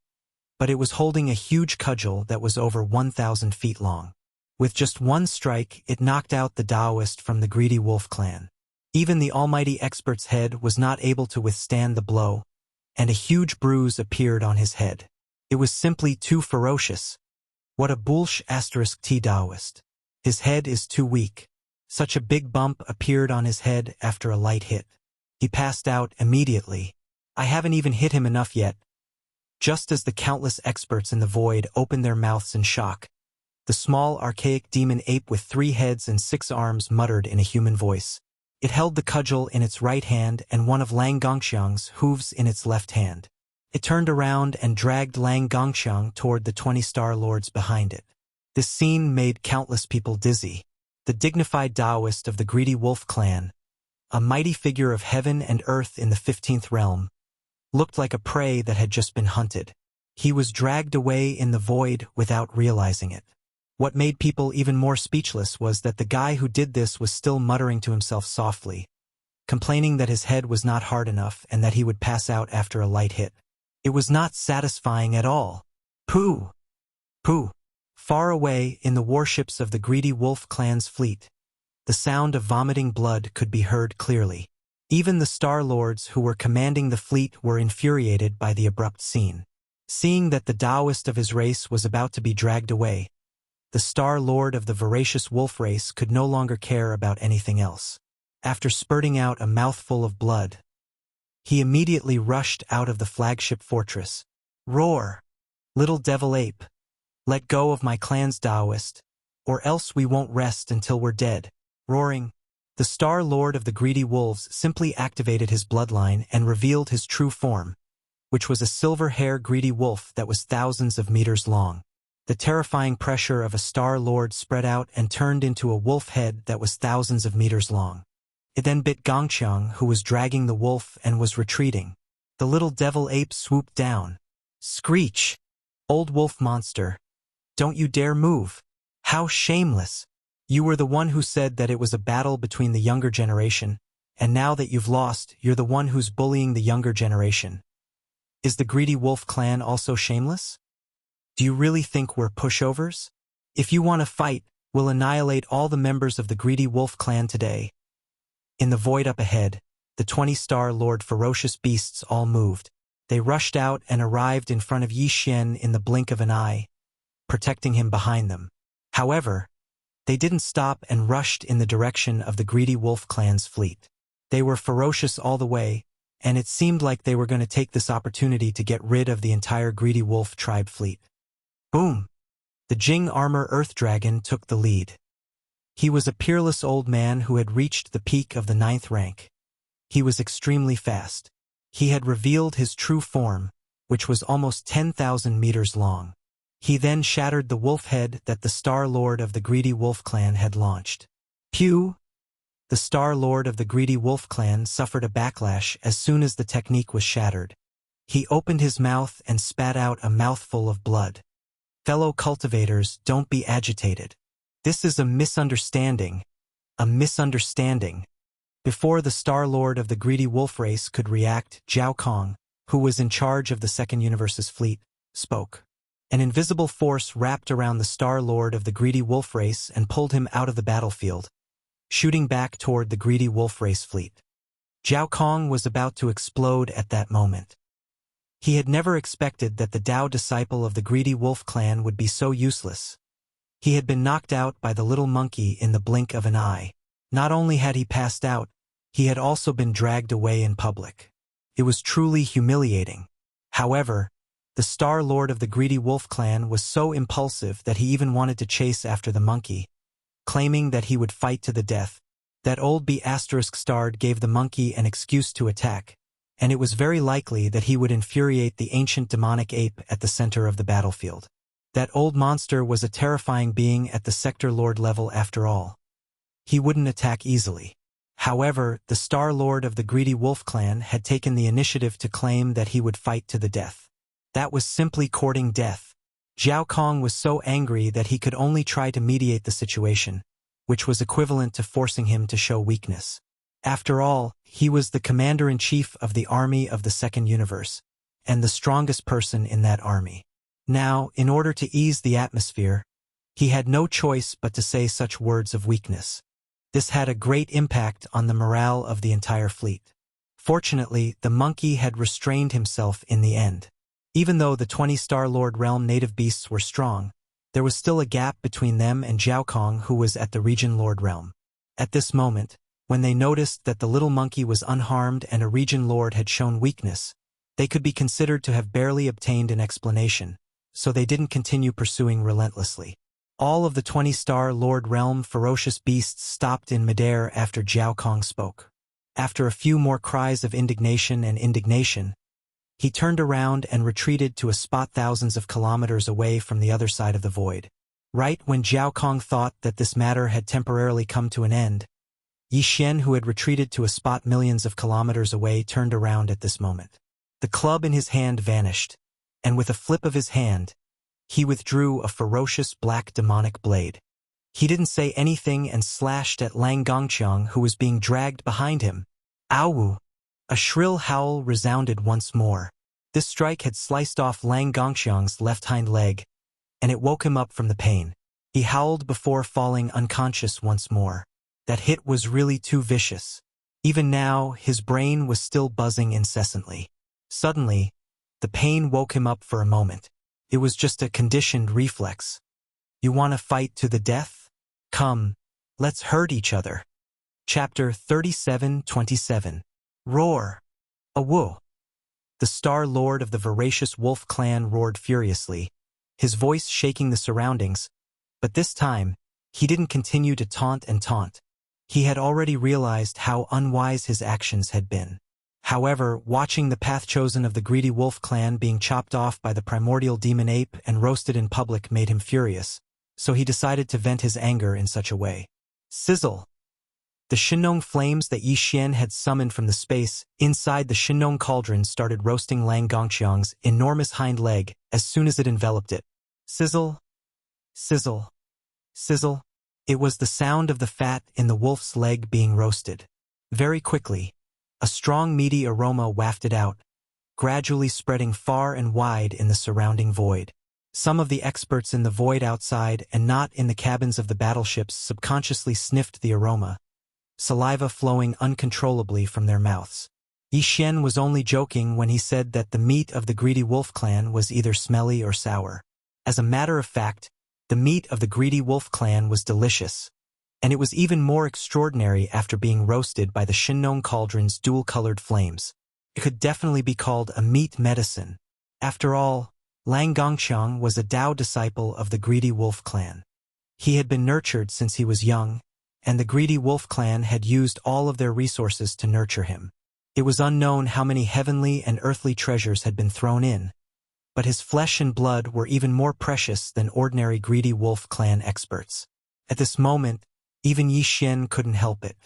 but it was holding a huge cudgel that was over 1,000 feet long. With just one strike, it knocked out the Taoist from the greedy wolf clan. Even the almighty expert's head was not able to withstand the blow, and a huge bruise appeared on his head. It was simply too ferocious. What a bullsh *T Taoist. His head is too weak. Such a big bump appeared on his head after a light hit. He passed out immediately. I haven't even hit him enough yet. Just as the countless experts in the void opened their mouths in shock, the small archaic demon ape with 3 heads and 6 arms muttered in a human voice. It held the cudgel in its right hand and one of Lang Gongxiang's hooves in its left hand. It turned around and dragged Lang Gongxiang toward the 20 Star Lords behind it. This scene made countless people dizzy. The dignified Taoist of the greedy wolf clan, a mighty figure of heaven and earth in the 15th realm, looked like a prey that had just been hunted. He was dragged away in the void without realizing it. What made people even more speechless was that the guy who did this was still muttering to himself softly, complaining that his head was not hard enough and that he would pass out after a light hit. It was not satisfying at all. Pooh! Pooh! Far away in the warships of the greedy wolf clan's fleet, the sound of vomiting blood could be heard clearly. Even the Star Lords who were commanding the fleet were infuriated by the abrupt scene. Seeing that the Taoist of his race was about to be dragged away, the Star Lord of the voracious wolf race could no longer care about anything else. After spurting out a mouthful of blood, he immediately rushed out of the flagship fortress. Roar! Little devil ape! Let go of my clan's Taoist, or else we won't rest until we're dead. Roaring, the Star Lord of the greedy wolves simply activated his bloodline and revealed his true form, which was a silver-haired greedy wolf that was thousands of meters long. The terrifying pressure of a Star Lord spread out and turned into a wolf head that was thousands of meters long. It then bit Gongxiang, who was dragging the wolf and was retreating. The little devil ape swooped down. Screech! Old wolf monster! Don't you dare move! How shameless! You were the one who said that it was a battle between the younger generation, and now that you've lost, you're the one who's bullying the younger generation. Is the greedy wolf clan also shameless? Do you really think we're pushovers? If you want to fight, we'll annihilate all the members of the greedy wolf clan today. In the void up ahead, the 20-Star Lord ferocious beasts all moved. They rushed out and arrived in front of Yixin in the blink of an eye, protecting him behind them. However, they didn't stop and rushed in the direction of the greedy wolf clan's fleet. They were ferocious all the way, and it seemed like they were going to take this opportunity to get rid of the entire greedy wolf tribe fleet. Boom! The Jing Armor Earth Dragon took the lead. He was a peerless old man who had reached the peak of the 9th rank. He was extremely fast. He had revealed his true form, which was almost 10,000 meters long. He then shattered the wolf head that the Star Lord of the greedy wolf clan had launched. Pew! The Star Lord of the greedy wolf clan suffered a backlash as soon as the technique was shattered. He opened his mouth and spat out a mouthful of blood. Fellow cultivators, don't be agitated. This is a misunderstanding. A misunderstanding. Before the Star Lord of the greedy wolf race could react, Zhao Kong, who was in charge of the Second Universe's fleet, spoke. An invisible force wrapped around the Star Lord of the greedy wolf race and pulled him out of the battlefield, shooting back toward the greedy wolf race fleet. Zhao Kong was about to explode at that moment. He had never expected that the Dao disciple of the greedy wolf clan would be so useless. He had been knocked out by the little monkey in the blink of an eye. Not only had he passed out, he had also been dragged away in public. It was truly humiliating. However, the Star Lord of the greedy wolf clan was so impulsive that he even wanted to chase after the monkey, claiming that he would fight to the death. That old B***** gave the monkey an excuse to attack, and it was very likely that he would infuriate the ancient demonic ape at the center of the battlefield. That old monster was a terrifying being at the Sector Lord level after all. He wouldn't attack easily. However, the Star Lord of the greedy wolf clan had taken the initiative to claim that he would fight to the death. That was simply courting death. Zhao Kong was so angry that he could only try to mediate the situation, which was equivalent to forcing him to show weakness. After all, he was the commander-in-chief of the army of the Second Universe, and the strongest person in that army. Now, in order to ease the atmosphere, he had no choice but to say such words of weakness. This had a great impact on the morale of the entire fleet. Fortunately, the monkey had restrained himself in the end. Even though the 20 Star Lord realm native beasts were strong, there was still a gap between them and Zhao Kong, who was at the Region Lord realm. At this moment, when they noticed that the little monkey was unharmed and a Region Lord had shown weakness, they could be considered to have barely obtained an explanation, so they didn't continue pursuing relentlessly. All of the 20 Star Lord realm ferocious beasts stopped in midair after Zhao Kong spoke. After a few more cries of indignation, he turned around and retreated to a spot thousands of kilometers away from the other side of the void. Right when Zhao Kong thought that this matter had temporarily come to an end, Yi Xian, who had retreated to a spot millions of kilometers away, turned around at this moment. The club in his hand vanished, and with a flip of his hand, he withdrew a ferocious black demonic blade. He didn't say anything and slashed at Lang Gongqiang, who was being dragged behind him. Ow! A shrill howl resounded once more. This strike had sliced off Lang Gongqiang's left hind leg, and it woke him up from the pain. He howled before falling unconscious once more. That hit was really too vicious. Even now, his brain was still buzzing incessantly. Suddenly, the pain woke him up for a moment. It was just a conditioned reflex. You want to fight to the death? Come, let's hurt each other. Chapter 37:27. Roar. A woo. The Star Lord of the voracious wolf clan roared furiously, his voice shaking the surroundings, but this time, he didn't continue to taunt and taunt. He had already realized how unwise his actions had been. However, watching the path chosen of the greedy wolf clan being chopped off by the primordial demon ape and roasted in public made him furious, so he decided to vent his anger in such a way. Sizzle! The Shinong flames that Yi Xian had summoned from the space inside the Shinong cauldron started roasting Lang Gongqiang's enormous hind leg as soon as it enveloped it. Sizzle! Sizzle! Sizzle! It was the sound of the fat in the wolf's leg being roasted. Very quickly, a strong meaty aroma wafted out, gradually spreading far and wide in the surrounding void. Some of the experts in the void outside and not in the cabins of the battleships subconsciously sniffed the aroma, saliva flowing uncontrollably from their mouths. Yi Xian was only joking when he said that the meat of the greedy wolf clan was either smelly or sour. As a matter of fact, the meat of the greedy wolf clan was delicious, and it was even more extraordinary after being roasted by the Shinong cauldron's dual-colored flames. It could definitely be called a meat medicine. After all, Lang Gongqiang was a Dao disciple of the greedy wolf clan. He had been nurtured since he was young, and the greedy wolf clan had used all of their resources to nurture him. It was unknown how many heavenly and earthly treasures had been thrown in, but his flesh and blood were even more precious than ordinary greedy wolf clan experts. At this moment, even Yi Xian couldn't help it.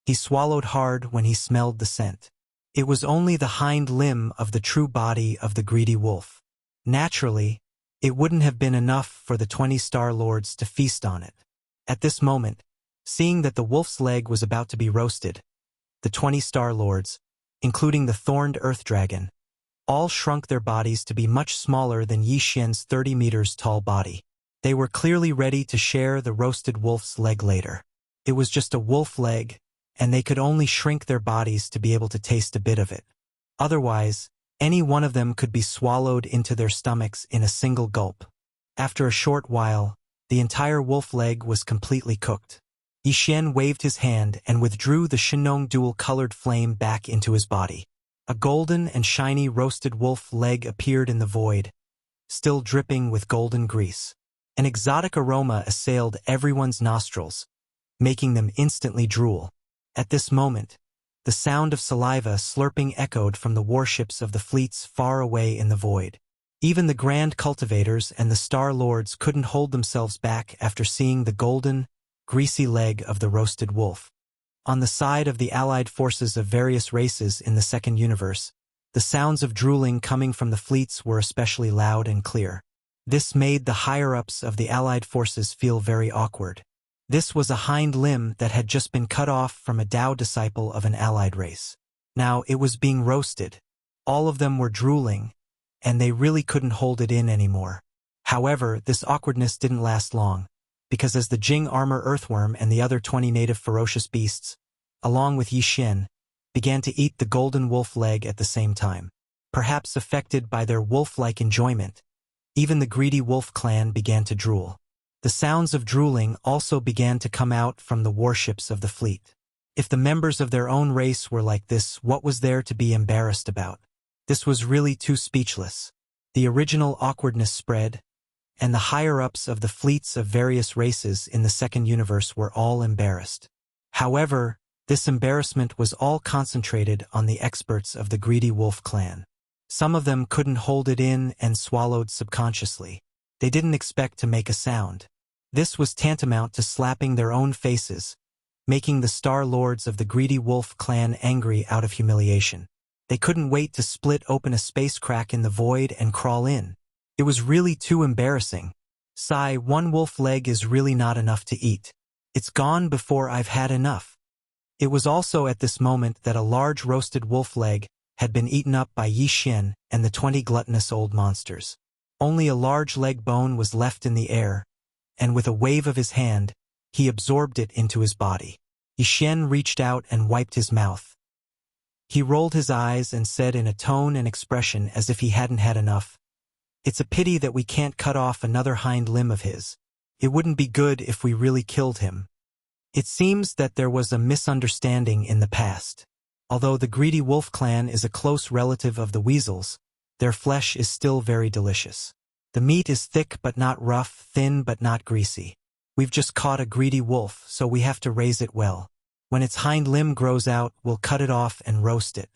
He swallowed hard when he smelled the scent. It was only the hind limb of the true body of the greedy wolf. Naturally, it wouldn't have been enough for the 20 Star Lords to feast on it. At this moment, seeing that the wolf's leg was about to be roasted, the 20 Star Lords, including the thorned earth dragon, all shrunk their bodies to be much smaller than Yi Xian's 30 meters tall body. They were clearly ready to share the roasted wolf's leg later. It was just a wolf leg, and they could only shrink their bodies to be able to taste a bit of it. Otherwise, any one of them could be swallowed into their stomachs in a single gulp. After a short while, the entire wolf leg was completely cooked. Yi Xian waved his hand and withdrew the Shenong dual-colored flame back into his body. A golden and shiny roasted wolf leg appeared in the void, still dripping with golden grease. An exotic aroma assailed everyone's nostrils, making them instantly drool. At this moment, the sound of saliva slurping echoed from the warships of the fleets far away in the void. Even the Grand Cultivators and the Star Lords couldn't hold themselves back after seeing the golden, greasy leg of the roasted wolf. On the side of the allied forces of various races in the second universe, the sounds of drooling coming from the fleets were especially loud and clear. This made the higher-ups of the allied forces feel very awkward. This was a hind limb that had just been cut off from a Dao disciple of an allied race. Now it was being roasted. All of them were drooling, and they really couldn't hold it in anymore. However, this awkwardness didn't last long, because as the Jing armor earthworm and the other 20 native ferocious beasts, along with Yi Xian, began to eat the golden wolf leg at the same time. Perhaps affected by their wolf-like enjoyment, even the greedy wolf clan began to drool. The sounds of drooling also began to come out from the warships of the fleet. If the members of their own race were like this, what was there to be embarrassed about? This was really too speechless. The original awkwardness spread, and the higher-ups of the fleets of various races in the second universe were all embarrassed. However, this embarrassment was all concentrated on the experts of the greedy wolf clan. Some of them couldn't hold it in and swallowed subconsciously. They didn't expect to make a sound. This was tantamount to slapping their own faces, making the Star Lords of the greedy wolf clan angry out of humiliation. They couldn't wait to split open a space crack in the void and crawl in. It was really too embarrassing. Sigh, one wolf leg is really not enough to eat. It's gone before I've had enough. It was also at this moment that a large roasted wolf leg had been eaten up by Yi Xian and the 20 gluttonous old monsters. Only a large leg bone was left in the air, and with a wave of his hand, he absorbed it into his body. Yi Xian reached out and wiped his mouth. He rolled his eyes and said in a tone and expression as if he hadn't had enough, "It's a pity that we can't cut off another hind limb of his. It wouldn't be good if we really killed him." It seems that there was a misunderstanding in the past. Although the greedy wolf clan is a close relative of the weasels, their flesh is still very delicious. The meat is thick but not rough, thin but not greasy. We've just caught a greedy wolf, so we have to raise it well. When its hind limb grows out, we'll cut it off and roast it.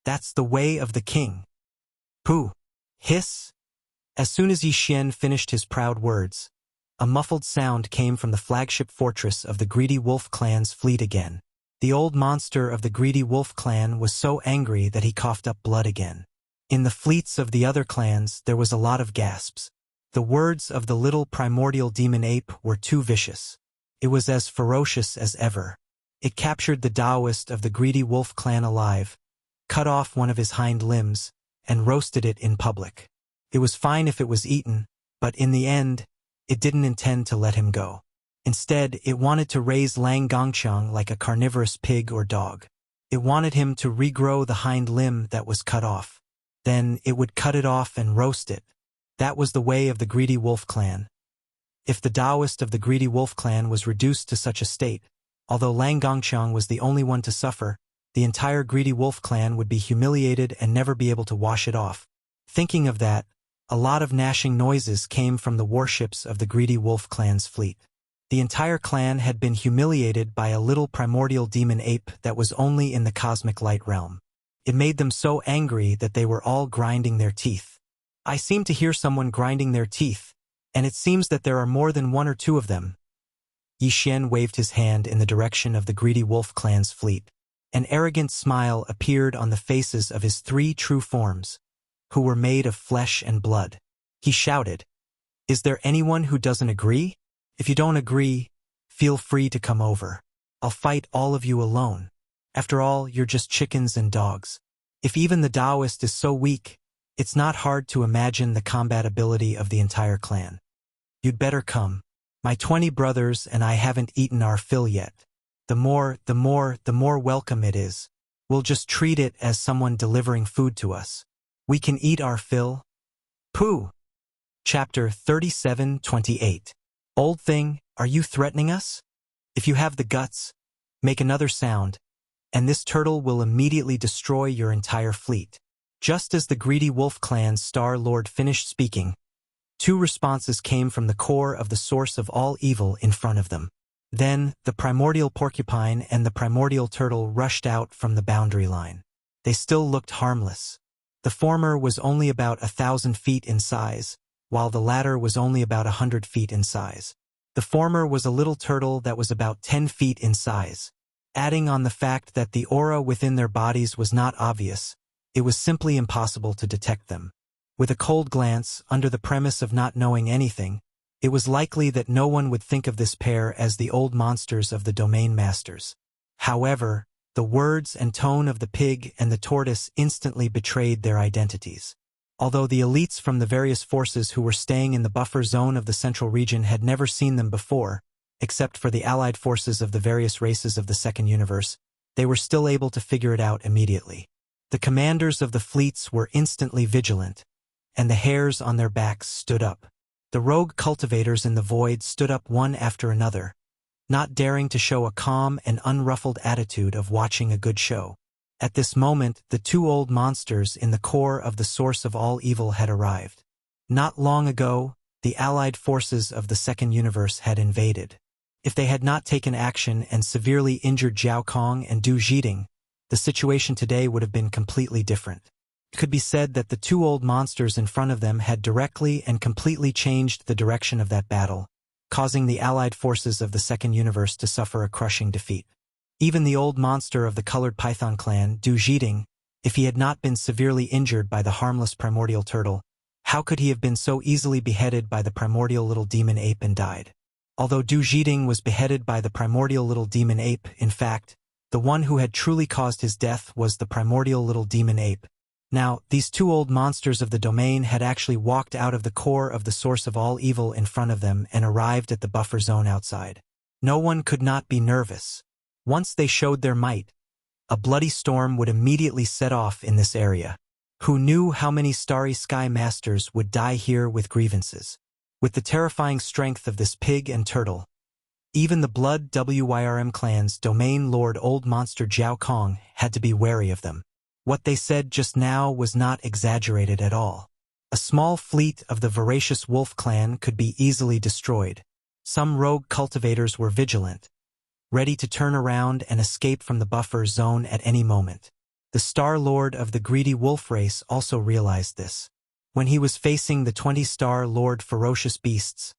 That's the way of the king. Pooh! Hiss! As soon as Yi Xian finished his proud words, a muffled sound came from the flagship fortress of the greedy wolf clan's fleet again. The old monster of the greedy wolf clan was so angry that he coughed up blood again. In the fleets of the other clans, there was a lot of gasps. The words of the little primordial demon ape were too vicious. It was as ferocious as ever. It captured the Taoist of the greedy wolf clan alive, cut off one of his hind limbs, and roasted it in public. It was fine if it was eaten, but in the end, it didn't intend to let him go. Instead, it wanted to raise Lang Gongqiang like a carnivorous pig or dog. It wanted him to regrow the hind limb that was cut off. Then it would cut it off and roast it. That was the way of the greedy wolf clan. If the Taoist of the greedy wolf clan was reduced to such a state, although Lang Gongqiang was the only one to suffer, the entire greedy wolf clan would be humiliated and never be able to wash it off. Thinking of that, a lot of gnashing noises came from the warships of the greedy wolf clan's fleet. The entire clan had been humiliated by a little primordial demon ape that was only in the cosmic light realm. It made them so angry that they were all grinding their teeth. I seem to hear someone grinding their teeth, and it seems that there are more than one or two of them. Yi Xian waved his hand in the direction of the greedy wolf clan's fleet. An arrogant smile appeared on the faces of his three true forms, who were made of flesh and blood. He shouted, "Is there anyone who doesn't agree? If you don't agree, feel free to come over. I'll fight all of you alone. After all, you're just chickens and dogs." If even the Taoist is so weak, it's not hard to imagine the combat ability of the entire clan. "You'd better come. My 20 brothers and I haven't eaten our fill yet. The more welcome it is. We'll just treat it as someone delivering food to us. We can eat our fill." Pooh! Chapter 37:28. Old thing, are you threatening us? If you have the guts, make another sound, and this turtle will immediately destroy your entire fleet. Just as the greedy wolf clan's Star Lord finished speaking, two responses came from the core of the source of all evil in front of them. Then, the primordial porcupine and the primordial turtle rushed out from the boundary line. They still looked harmless. The former was only about 1,000 feet in size, while the latter was only about 100 feet in size. The former was a little turtle that was about 10 feet in size. Adding on the fact that the aura within their bodies was not obvious, it was simply impossible to detect them. With a cold glance, under the premise of not knowing anything, it was likely that no one would think of this pair as the old monsters of the domain masters. However, the words and tone of the pig and the tortoise instantly betrayed their identities. Although the elites from the various forces who were staying in the buffer zone of the central region had never seen them before, except for the allied forces of the various races of the second universe, they were still able to figure it out immediately. The commanders of the fleets were instantly vigilant, and the hairs on their backs stood up. The rogue cultivators in the void stood up one after another, not daring to show a calm and unruffled attitude of watching a good show. At this moment, the two old monsters in the core of the source of all evil had arrived. Not long ago, the allied forces of the second universe had invaded. If they had not taken action and severely injured Zhao Kong and Du Zhiding, the situation today would have been completely different. It could be said that the two old monsters in front of them had directly and completely changed the direction of that battle, causing the allied forces of the second universe to suffer a crushing defeat. Even the old monster of the colored python clan, Du Zhiding, if he had not been severely injured by the harmless primordial turtle, how could he have been so easily beheaded by the primordial little demon ape and died? Although Du Zhiding was beheaded by the primordial little demon ape, in fact, the one who had truly caused his death was the primordial little demon ape. Now, these two old monsters of the domain had actually walked out of the core of the source of all evil in front of them and arrived at the buffer zone outside. No one could not be nervous. Once they showed their might, a bloody storm would immediately set off in this area. Who knew how many Starry Sky Masters would die here with grievances? With the terrifying strength of this pig and turtle, even the Blood Wyrm clan's domain lord Old Monster Zhao Kong had to be wary of them. What they said just now was not exaggerated at all. A small fleet of the voracious wolf clan could be easily destroyed. Some rogue cultivators were vigilant, ready to turn around and escape from the buffer zone at any moment. The Star Lord of the greedy wolf race also realized this. When he was facing the 20-star Lord ferocious beasts,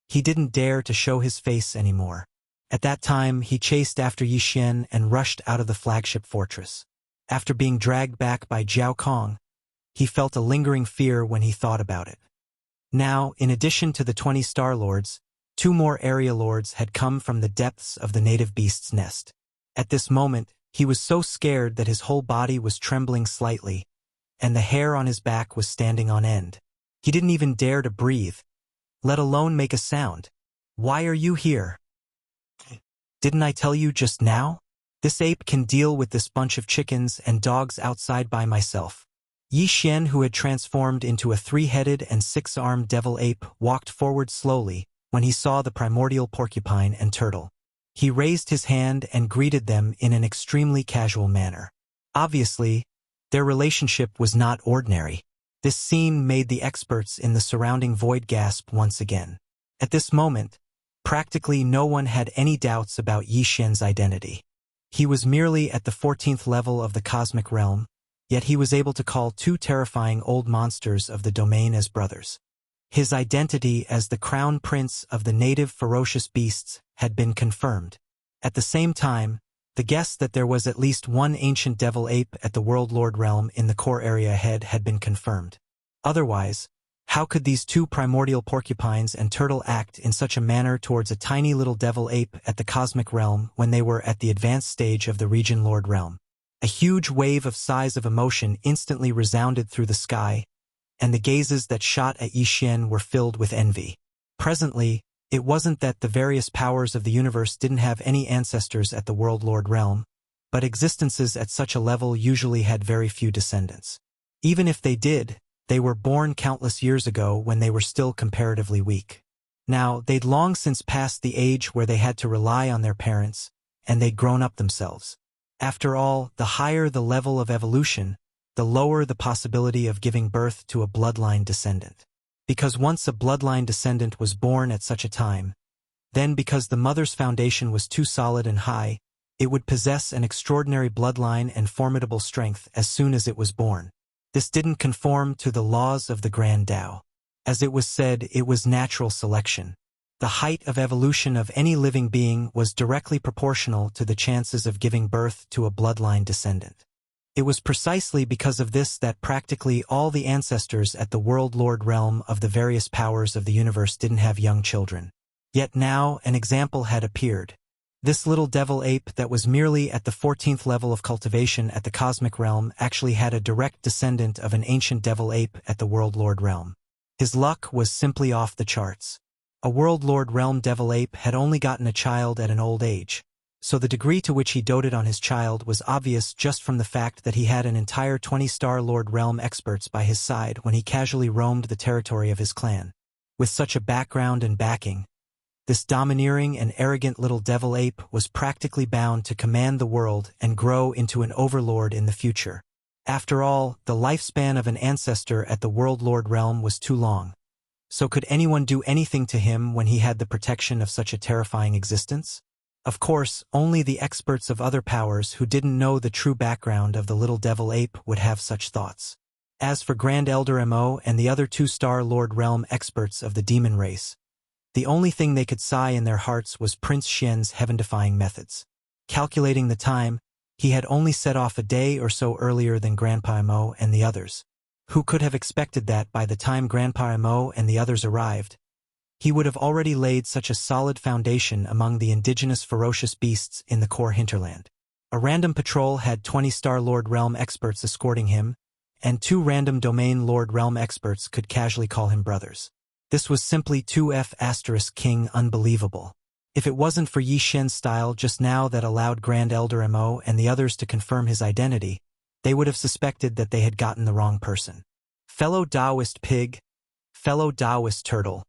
he didn't dare to show his face anymore. At that time, he chased after Yi Xian and rushed out of the flagship fortress. After being dragged back by Zhao Kong, he felt a lingering fear when he thought about it. Now, in addition to the 20 Star Lords, 2 more area lords had come from the depths of the native beast's nest. At this moment, he was so scared that his whole body was trembling slightly, and the hair on his back was standing on end. He didn't even dare to breathe, let alone make a sound. "Why are you here? Didn't I tell you just now? This ape can deal with this bunch of chickens and dogs outside by myself." Yi Xian, who had transformed into a 3-headed and 6-armed devil ape, walked forward slowly when he saw the primordial porcupine and turtle. He raised his hand and greeted them in an extremely casual manner. Obviously, their relationship was not ordinary. This scene made the experts in the surrounding void gasp once again. At this moment, practically no one had any doubts about Yi Xian's identity. He was merely at the 14th level of the cosmic realm, yet he was able to call 2 terrifying old monsters of the domain as brothers. His identity as the crown prince of the native ferocious beasts had been confirmed. At the same time, The guess that there was at least one ancient devil ape at the World Lord realm in the core area ahead had been confirmed. Otherwise, how could these two primordial porcupines and turtle act in such a manner towards a tiny little devil ape at the cosmic realm when they were at the advanced stage of the region Lord realm? A huge wave of sighs of emotion instantly resounded through the sky, and the gazes that shot at Yi Xian were filled with envy. Presently, it wasn't that the various powers of the universe didn't have any ancestors at the World Lord realm, but existences at such a level usually had very few descendants. Even if they did, they were born countless years ago when they were still comparatively weak. Now, they'd long since passed the age where they had to rely on their parents, and they'd grown up themselves. After all, the higher the level of evolution, the lower the possibility of giving birth to a bloodline descendant. Because once a bloodline descendant was born at such a time, then because the mother's foundation was too solid and high, it would possess an extraordinary bloodline and formidable strength as soon as it was born. This didn't conform to the laws of the Grand Tao. As it was said, it was natural selection. The height of evolution of any living being was directly proportional to the chances of giving birth to a bloodline descendant. It was precisely because of this that practically all the ancestors at the World Lord realm of the various powers of the universe didn't have young children. Yet now an example had appeared. This little devil ape that was merely at the 14th level of cultivation at the cosmic realm actually had a direct descendant of an ancient devil ape at the World Lord realm. His luck was simply off the charts. A World Lord realm devil ape had only gotten a child at an old age, so the degree to which he doted on his child was obvious just from the fact that he had an entire 20-star Lord realm experts by his side when he casually roamed the territory of his clan. With such a background and backing, this domineering and arrogant little devil ape was practically bound to command the world and grow into an overlord in the future. After all, the lifespan of an ancestor at the World Lord realm was too long. So could anyone do anything to him when he had the protection of such a terrifying existence? Of course, only the experts of other powers who didn't know the true background of the little devil ape would have such thoughts. As for Grand Elder Mo and the other 2-star Lord realm experts of the demon race, the only thing they could sigh in their hearts was Prince Xian's heaven-defying methods. Calculating the time, he had only set off a day or so earlier than Grandpa Mo and the others. Who could have expected that by the time Grandpa Mo and the others arrived, he would have already laid such a solid foundation among the indigenous ferocious beasts in the core hinterland. A random patrol had 20-star Lord Realm experts escorting him, and 2 random domain Lord Realm experts could casually call him brothers. This was simply 2F** King unbelievable. If it wasn't for Yi Xian's style just now that allowed Grand Elder Mo and the others to confirm his identity, they would have suspected that they had gotten the wrong person. Fellow Taoist pig, fellow Taoist turtle,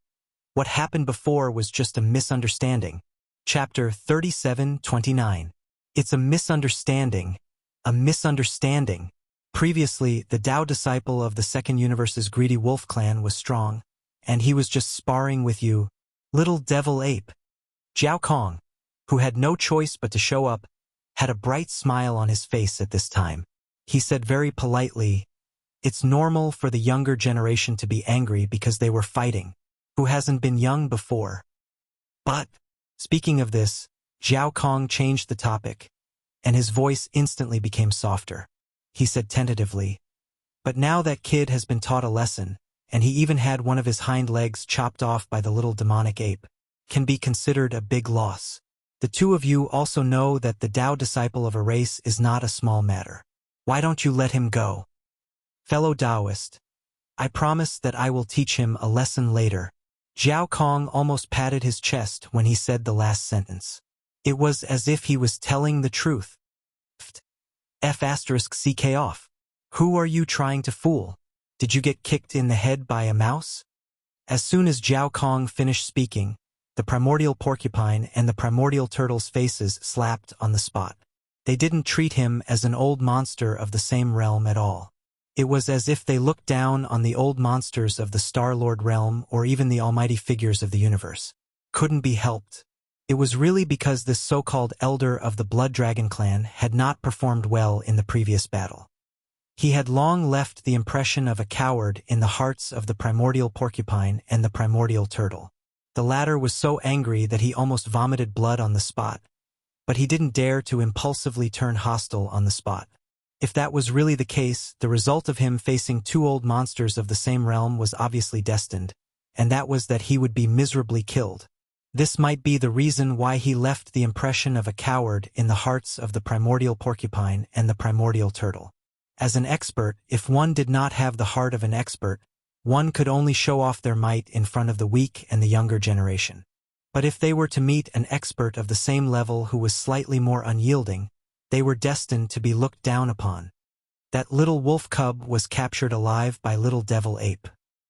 what happened before was just a misunderstanding. Chapter 37:29. It's a misunderstanding. A misunderstanding. Previously, the Tao disciple of the Second Universe's greedy wolf clan was strong, and he was just sparring with you, little devil ape. Zhao Kong, who had no choice but to show up, had a bright smile on his face at this time. He said very politely, "It's normal for the younger generation to be angry because they were fighting. Who hasn't been young before?" But, speaking of this, Zhao Kong changed the topic, and his voice instantly became softer. He said tentatively, "But now that kid has been taught a lesson, and he even had one of his hind legs chopped off by the little demonic ape, can be considered a big loss. The two of you also know that the Tao disciple of a race is not a small matter. Why don't you let him go? Fellow Taoist, I promise that I will teach him a lesson later." Zhao Kong almost patted his chest when he said the last sentence. It was as if he was telling the truth. F***ck off. Who are you trying to fool? Did you get kicked in the head by a mouse? As soon as Zhao Kong finished speaking, the primordial porcupine and the primordial turtle's faces slapped on the spot. They didn't treat him as an old monster of the same realm at all. It was as if they looked down on the old monsters of the Star-Lord realm or even the almighty figures of the universe. Couldn't be helped. It was really because this so-called elder of the Blood Dragon clan had not performed well in the previous battle. He had long left the impression of a coward in the hearts of the primordial porcupine and the primordial turtle. The latter was so angry that he almost vomited blood on the spot, but he didn't dare to impulsively turn hostile on the spot. If that was really the case, the result of him facing two old monsters of the same realm was obviously destined, and that was that he would be miserably killed. This might be the reason why he left the impression of a coward in the hearts of the primordial porcupine and the primordial turtle. As an expert, if one did not have the heart of an expert, one could only show off their might in front of the weak and the younger generation. But if they were to meet an expert of the same level who was slightly more unyielding, they were destined to be looked down upon. That little wolf cub was captured alive by little devil ape.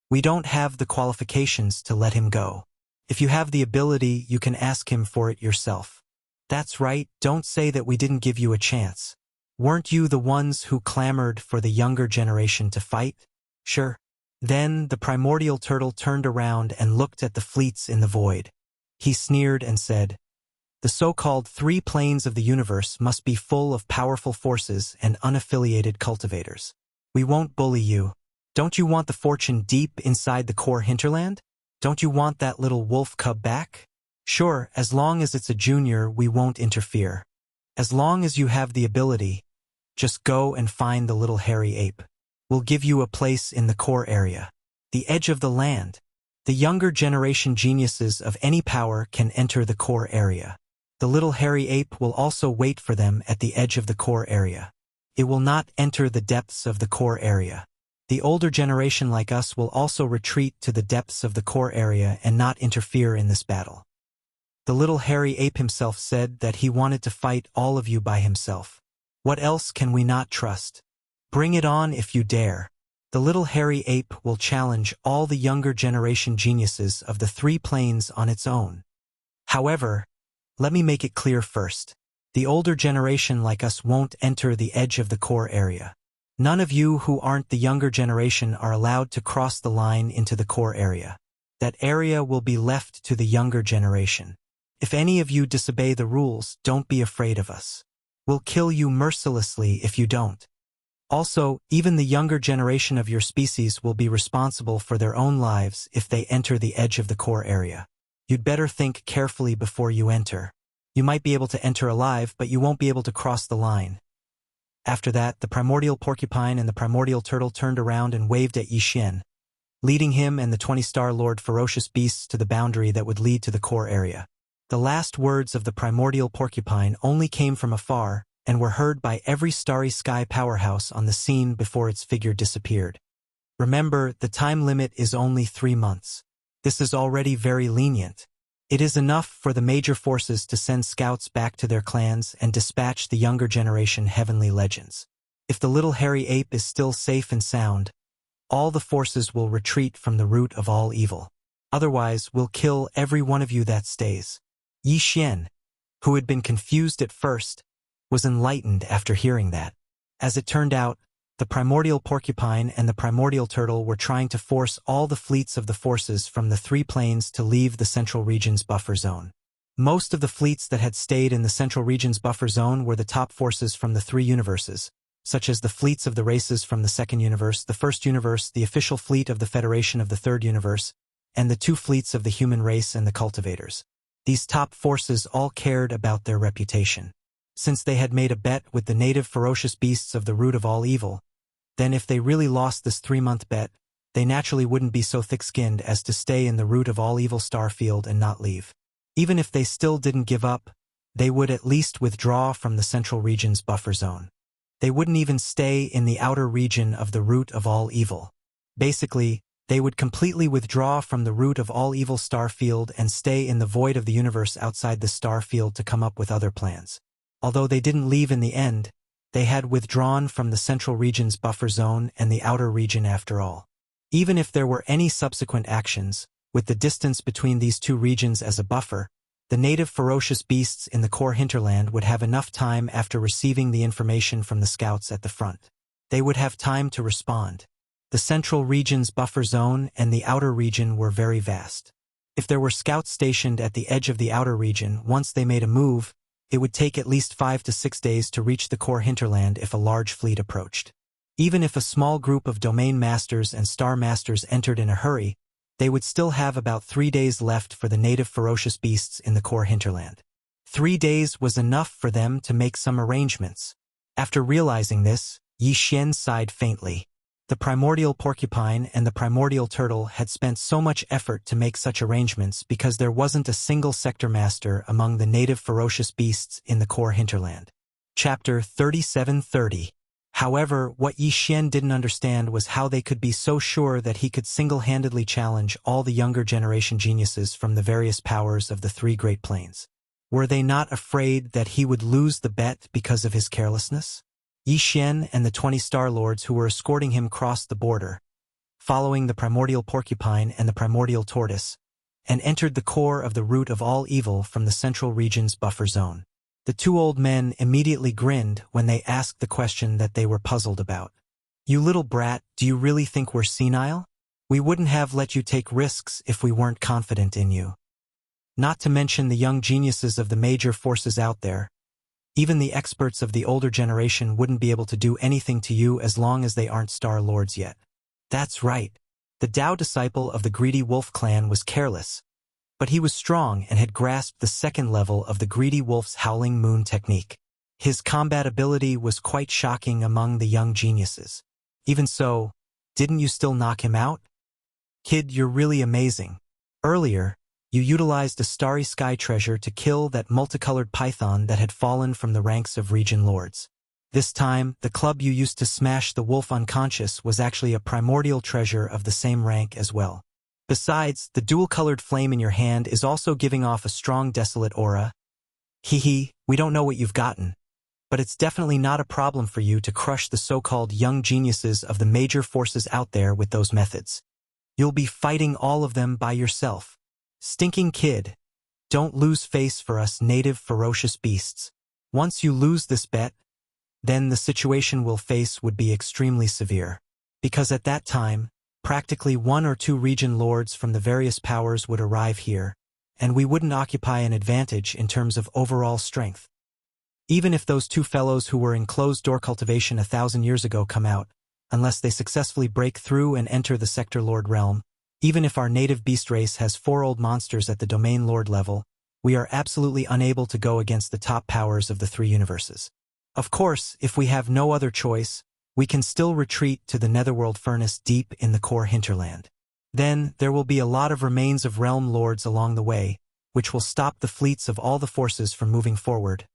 We don't have the qualifications to let him go. If you have the ability, you can ask him for it yourself. That's right, don't say that we didn't give you a chance. Weren't you the ones who clamored for the younger generation to fight? Sure. Then the primordial turtle turned around and looked at the fleets in the void. He sneered and said, "The so-called three planes of the universe must be full of powerful forces and unaffiliated cultivators. We won't bully you. Don't you want the fortune deep inside the core hinterland? Don't you want that little wolf cub back? Sure, as long as it's a junior, we won't interfere. As long as you have the ability, just go and find the little hairy ape. We'll give you a place in the core area, the edge of the land. The younger generation geniuses of any power can enter the core area. The little hairy ape will also wait for them at the edge of the core area. It will not enter the depths of the core area. The older generation like us will also retreat to the depths of the core area and not interfere in this battle." The little hairy ape himself said that he wanted to fight all of you by himself. What else can we not trust? Bring it on if you dare. The little hairy ape will challenge all the younger generation geniuses of the three planes on its own. However, let me make it clear first. The older generation like us won't enter the edge of the core area. None of you who aren't the younger generation are allowed to cross the line into the core area. That area will be left to the younger generation. If any of you disobey the rules, don't be afraid of us. We'll kill you mercilessly if you don't. Also, even the younger generation of your species will be responsible for their own lives if they enter the edge of the core area. You'd better think carefully before you enter. You might be able to enter alive, but you won't be able to cross the line. After that, the primordial porcupine and the primordial turtle turned around and waved at Wuxia, leading him and the 20-star Lord ferocious beasts to the boundary that would lead to the core area. The last words of the primordial porcupine only came from afar and were heard by every starry sky powerhouse on the scene before its figure disappeared. Remember, the time limit is only 3 months. This is already very lenient. It is enough for the major forces to send scouts back to their clans and dispatch the younger generation heavenly legends. If the little hairy ape is still safe and sound, all the forces will retreat from the root of all evil. Otherwise, we'll kill every one of you that stays. Wuxia, who had been confused at first, was enlightened after hearing that. As it turned out, the primordial porcupine and the primordial turtle were trying to force all the fleets of the forces from the three planes to leave the central region's buffer zone. Most of the fleets that had stayed in the central region's buffer zone were the top forces from the three universes, such as the fleets of the races from the second universe, the first universe, the official fleet of the Federation of the third universe, and the 2 fleets of the human race and the cultivators. These top forces all cared about their reputation. Since they had made a bet with the native ferocious beasts of the root of all evil, then if they really lost this 3-month bet, they naturally wouldn't be so thick-skinned as to stay in the root of all evil starfield and not leave. Even if they still didn't give up, they would at least withdraw from the central region's buffer zone. They wouldn't even stay in the outer region of the root of all evil. Basically, they would completely withdraw from the root of all evil starfield and stay in the void of the universe outside the starfield to come up with other plans. Although they didn't leave in the end, they had withdrawn from the central region's buffer zone and the outer region after all. Even if there were any subsequent actions, with the distance between these 2 regions as a buffer, the native ferocious beasts in the core hinterland would have enough time after receiving the information from the scouts at the front. They would have time to respond. The central region's buffer zone and the outer region were very vast. If there were scouts stationed at the edge of the outer region, once they made a move, it would take at least 5 to 6 days to reach the core hinterland if a large fleet approached. Even if a small group of domain masters and star masters entered in a hurry, they would still have about 3 days left for the native ferocious beasts in the core hinterland. 3 days was enough for them to make some arrangements. After realizing this, Yi Xian sighed faintly. The primordial porcupine and the primordial turtle had spent so much effort to make such arrangements because there wasn't a single sector master among the native ferocious beasts in the core hinterland. Chapter 3730. However, what Yi Xian didn't understand was how they could be so sure that he could single-handedly challenge all the younger generation geniuses from the various powers of the 3 Great Plains. Were they not afraid that he would lose the bet because of his carelessness? Yi Xian and the 20 Star Lords who were escorting him crossed the border, following the primordial porcupine and the primordial tortoise, and entered the core of the root of all evil from the central region's buffer zone. The 2 old men immediately grinned when they asked the question that they were puzzled about. "You little brat, do you really think we're senile? We wouldn't have let you take risks if we weren't confident in you. Not to mention the young geniuses of the major forces out there. Even the experts of the older generation wouldn't be able to do anything to you as long as they aren't Star Lords yet." That's right. The Tao disciple of the Greedy Wolf clan was careless, but he was strong and had grasped the 2nd level of the Greedy Wolf's Howling Moon technique. His combat ability was quite shocking among the young geniuses. Even so, didn't you still knock him out? Kid, you're really amazing. Earlier, you utilized a starry sky treasure to kill that multicolored python that had fallen from the ranks of region lords. This time, the club you used to smash the wolf unconscious was actually a primordial treasure of the same rank as well. Besides, the dual-colored flame in your hand is also giving off a strong desolate aura. Hee, we don't know what you've gotten, but it's definitely not a problem for you to crush the so-called young geniuses of the major forces out there with those methods. You'll be fighting all of them by yourself. Stinking kid, don't lose face for us native ferocious beasts. Once you lose this bet, then the situation we'll face would be extremely severe. Because at that time, practically 1 or 2 region lords from the various powers would arrive here, and we wouldn't occupy an advantage in terms of overall strength. Even if those 2 fellows who were in closed-door cultivation 1,000 years ago come out, unless they successfully break through and enter the Sector Lord realm, even if our native beast race has 4 old monsters at the Domain Lord level, we are absolutely unable to go against the top powers of the 3 universes. Of course, if we have no other choice, we can still retreat to the Netherworld Furnace deep in the core hinterland. Then, there will be a lot of remains of realm lords along the way, which will stop the fleets of all the forces from moving forward.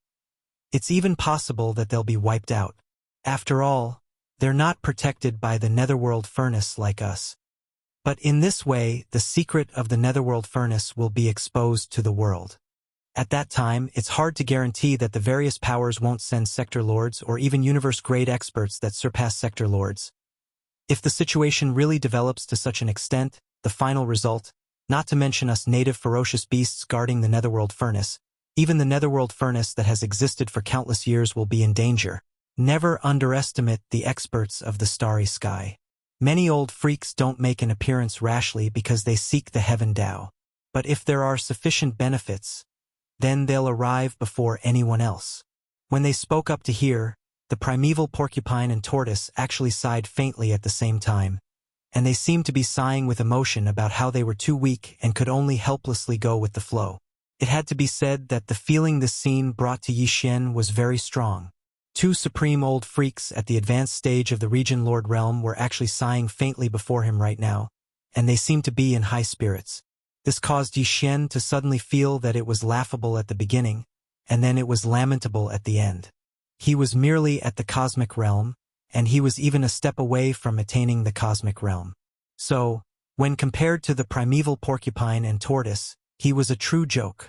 It's even possible that they'll be wiped out. After all, they're not protected by the Netherworld Furnace like us. But in this way, the secret of the Netherworld Furnace will be exposed to the world. At that time, it's hard to guarantee that the various powers won't send Sector Lords or even universe-grade experts that surpass Sector Lords. If the situation really develops to such an extent, the final result, not to mention us native ferocious beasts guarding the Netherworld Furnace, even the Netherworld Furnace that has existed for countless years will be in danger. Never underestimate the experts of the starry sky. Many old freaks don't make an appearance rashly because they seek the heaven Tao. But if there are sufficient benefits, then they'll arrive before anyone else. When they spoke up to hear, the primeval porcupine and tortoise actually sighed faintly at the same time, and they seemed to be sighing with emotion about how they were too weak and could only helplessly go with the flow. It had to be said that the feeling this scene brought to Yi Xian was very strong. 2 supreme old freaks at the advanced stage of the Region Lord realm were actually sighing faintly before him right now, and they seemed to be in high spirits. This caused Yi Xian to suddenly feel that it was laughable at the beginning, and then it was lamentable at the end. He was merely at the cosmic realm, and he was even a step away from attaining the cosmic realm. So, when compared to the primeval porcupine and tortoise, he was a true joke.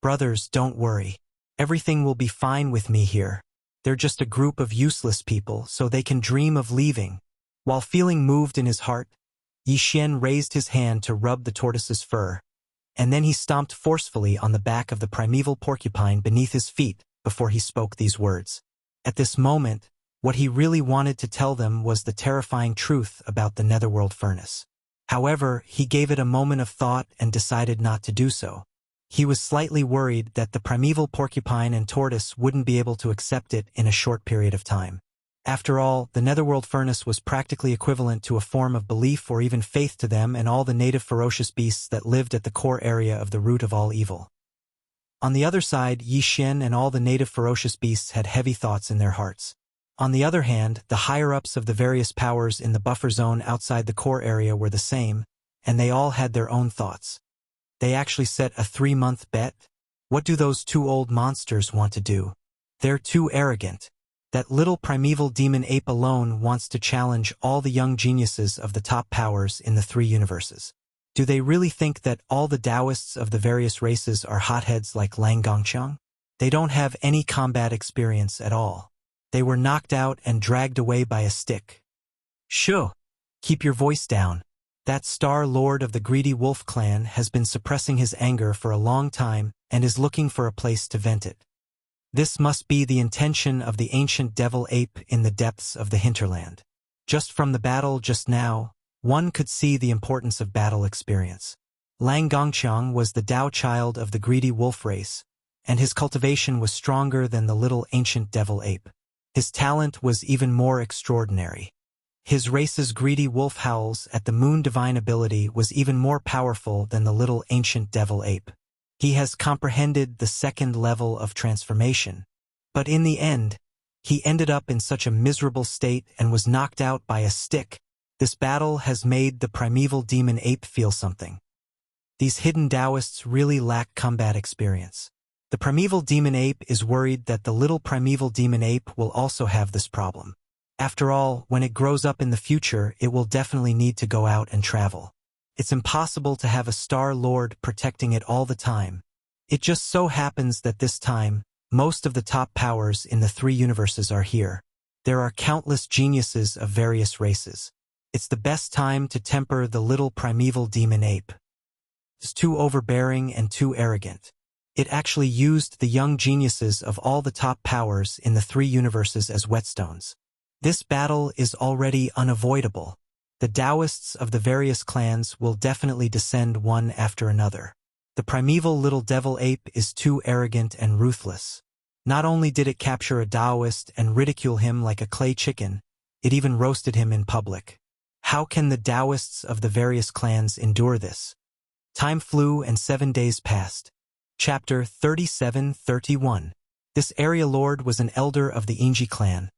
Brothers, don't worry. Everything will be fine with me here. They're just a group of useless people, so they can dream of leaving. While feeling moved in his heart, Yi Xian raised his hand to rub the tortoise's fur, and then he stomped forcefully on the back of the primeval porcupine beneath his feet before he spoke these words. At this moment, what he really wanted to tell them was the terrifying truth about the Netherworld Furnace. However, he gave it a moment of thought and decided not to do so. He was slightly worried that the primeval porcupine and tortoise wouldn't be able to accept it in a short period of time. After all, the Netherworld Furnace was practically equivalent to a form of belief or even faith to them and all the native ferocious beasts that lived at the core area of the root of all evil. On the other side, Yi Xin and all the native ferocious beasts had heavy thoughts in their hearts. On the other hand, the higher-ups of the various powers in the buffer zone outside the core area were the same, and they all had their own thoughts. They actually set a 3-month bet? What do those two old monsters want to do? They're too arrogant. That little primeval demon ape alone wants to challenge all the young geniuses of the top powers in the 3 universes. Do they really think that all the Taoists of the various races are hotheads like Lang Gongqiang? They don't have any combat experience at all. They were knocked out and dragged away by a stick. Shoo! Keep your voice down. That Star Lord of the Greedy Wolf clan has been suppressing his anger for a long time and is looking for a place to vent it. This must be the intention of the ancient devil ape in the depths of the hinterland. Just from the battle just now, one could see the importance of battle experience. Lang Gongqiang was the Tao child of the greedy wolf race, and his cultivation was stronger than the little ancient devil ape. His talent was even more extraordinary. His race's greedy wolf howls at the moon divine ability was even more powerful than the little ancient devil ape. He has comprehended the 2nd level of transformation. But in the end, he ended up in such a miserable state and was knocked out by a stick. This battle has made the primeval demon ape feel something. These hidden Taoists really lack combat experience. The primeval demon ape is worried that the little primeval demon ape will also have this problem. After all, when it grows up in the future, it will definitely need to go out and travel. It's impossible to have a Star Lord protecting it all the time. It just so happens that this time, most of the top powers in the 3 universes are here. There are countless geniuses of various races. It's the best time to temper the little primeval demon ape. It's too overbearing and too arrogant. It actually used the young geniuses of all the top powers in the 3 universes as whetstones. This battle is already unavoidable. The Taoists of the various clans will definitely descend one after another. The primeval little devil ape is too arrogant and ruthless. Not only did it capture a Taoist and ridicule him like a clay chicken, it even roasted him in public. How can the Taoists of the various clans endure this? Time flew and 7 days passed. Chapter 37-31. This area lord was an elder of the Yingji clan,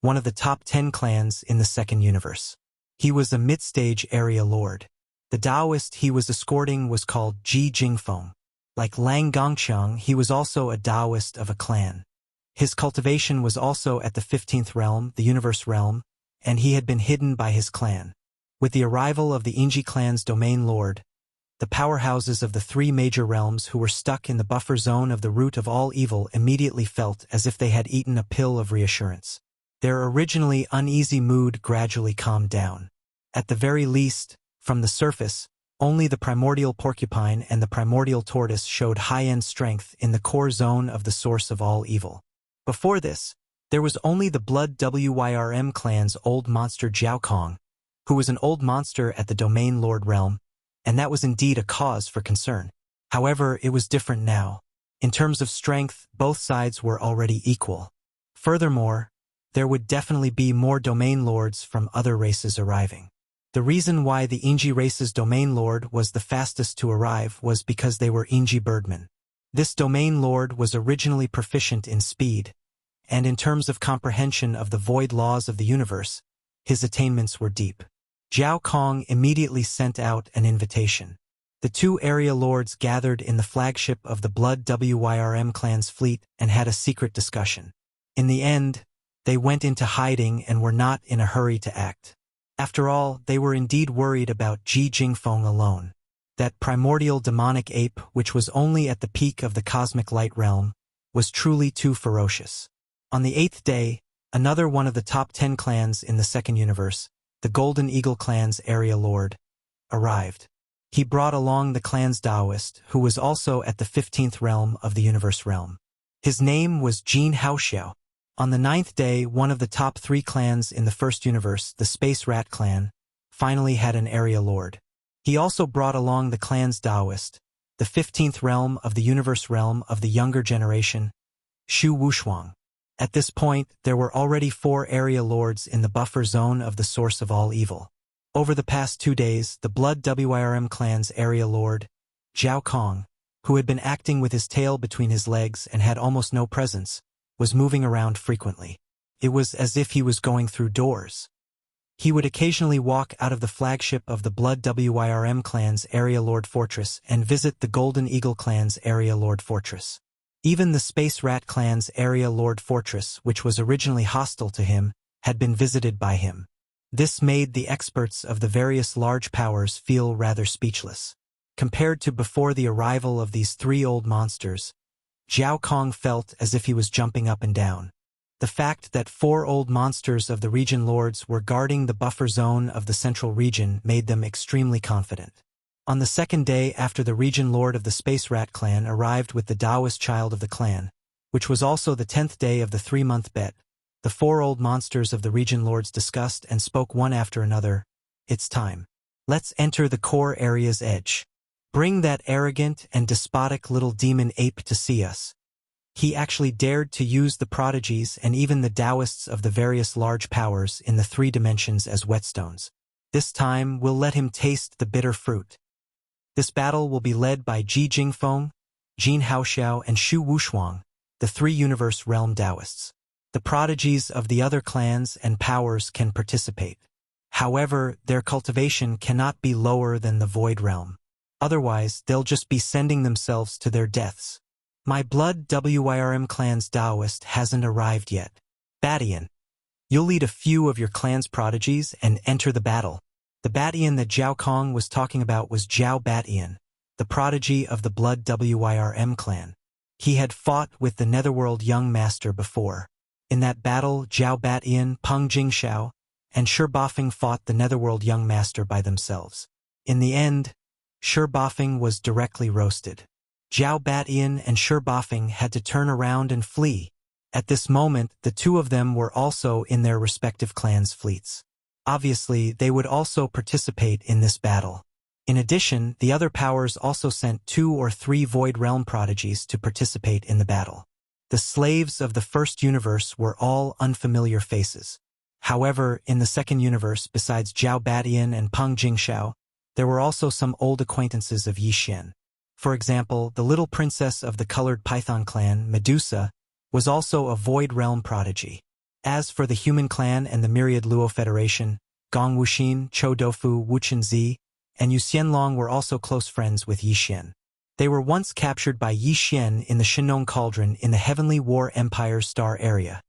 one of the top 10 clans in the 2nd universe. He was a mid-stage area lord. The Taoist he was escorting was called Ji Jingfeng. Like Lang Gongqiang, he was also a Taoist of a clan. His cultivation was also at the 15th realm, the universe realm, and he had been hidden by his clan. With the arrival of the Yingji clan's domain lord, the powerhouses of the 3 major realms who were stuck in the buffer zone of the root of all evil immediately felt as if they had eaten a pill of reassurance. Their originally uneasy mood gradually calmed down. At the very least, from the surface, only the primordial porcupine and the primordial tortoise showed high-end strength in the core zone of the source of all evil. Before this, there was only the Blood Wyrm clan's old monster Jiao Kong, who was an old monster at the domain lord realm, and that was indeed a cause for concern. However, it was different now. In terms of strength, both sides were already equal. Furthermore, there would definitely be more domain lords from other races arriving. The reason why the Yingji race's domain lord was the fastest to arrive was because they were Yingji birdmen. This domain lord was originally proficient in speed, and in terms of comprehension of the void laws of the universe, his attainments were deep. Jiao Kong immediately sent out an invitation. The 2 area lords gathered in the flagship of the Blood Wyrm clan's fleet and had a secret discussion. In the end, they went into hiding and were not in a hurry to act. After all, they were indeed worried about Ji Jingfeng alone. That primordial demonic ape, which was only at the peak of the cosmic light realm, was truly too ferocious. On the 8th day, another one of the top 10 clans in the 2nd universe, the Golden Eagle clan's area lord, arrived. He brought along the clan's Taoist, who was also at the 15th realm of the universe realm. His name was Jin Haoxiao. On the 9th day, one of the top 3 clans in the 1st universe, the Space Rat clan, finally had an area lord. He also brought along the clan's Taoist, the 15th realm of the universe realm of the younger generation, Shu Wushuang. At this point, there were already 4 area lords in the buffer zone of the source of all evil. Over the past 2 days, the Blood Wyrm clan's area lord, Jiao Kong, who had been acting with his tail between his legs and had almost no presence, was moving around frequently. It was as if he was going through doors. He would occasionally walk out of the flagship of the Blood Wyrm clan's Area Lord Fortress and visit the Golden Eagle clan's Area Lord Fortress. Even the Space Rat clan's Area Lord Fortress, which was originally hostile to him, had been visited by him. This made the experts of the various large powers feel rather speechless. Compared to before the arrival of these three old monsters, Zhao Kong felt as if he was jumping up and down. The fact that 4 old monsters of the region lords were guarding the buffer zone of the central region made them extremely confident. On the second day after the region lord of the Space Rat clan arrived with the Taoist child of the clan, which was also the 10th day of the 3-month bet, the 4 old monsters of the region lords discussed and spoke one after another. It's time. Let's enter the core area's edge. Bring that arrogant and despotic little demon ape to see us. He actually dared to use the prodigies and even the Taoists of the various large powers in the 3 dimensions as whetstones. This time we'll let him taste the bitter fruit. This battle will be led by Ji Jingfeng, Jin Haoxiao, and Shu Wushuang, the 3 universe realm Taoists. The prodigies of the other clans and powers can participate. However, their cultivation cannot be lower than the Void Realm. Otherwise, they'll just be sending themselves to their deaths. My Blood Wyrm clan's Taoist hasn't arrived yet. Batian. You'll lead a few of your clan's prodigies and enter the battle. The Batian that Zhao Kong was talking about was Zhao Batian, the prodigy of the Blood Wyrm clan. He had fought with the Netherworld Young Master before. In that battle, Zhao Batian, Peng Jingxiao, and Shi Bafeng fought the Netherworld Young Master by themselves. In the end, Shi Bafeng was directly roasted. Zhao Batian and Shi Bafeng had to turn around and flee. At this moment, the 2 of them were also in their respective clans' fleets. Obviously, they would also participate in this battle. In addition, the other powers also sent 2 or 3 Void Realm prodigies to participate in the battle. The slaves of the first universe were all unfamiliar faces. However, in the second universe, besides Zhao Batian and Peng Jingxiao, there were also some old acquaintances of Yi Xian. For example, the little princess of the Colored Python clan, Medusa, was also a Void Realm prodigy. As for the Human clan and the Myriad Luo Federation, Gong Wuxin, Chou Doufu, Wu Chenzi, and Yu Xianlong were also close friends with Yi Xian. They were once captured by Yi Xian in the Shinong Cauldron in the Heavenly War Empire's Star Area,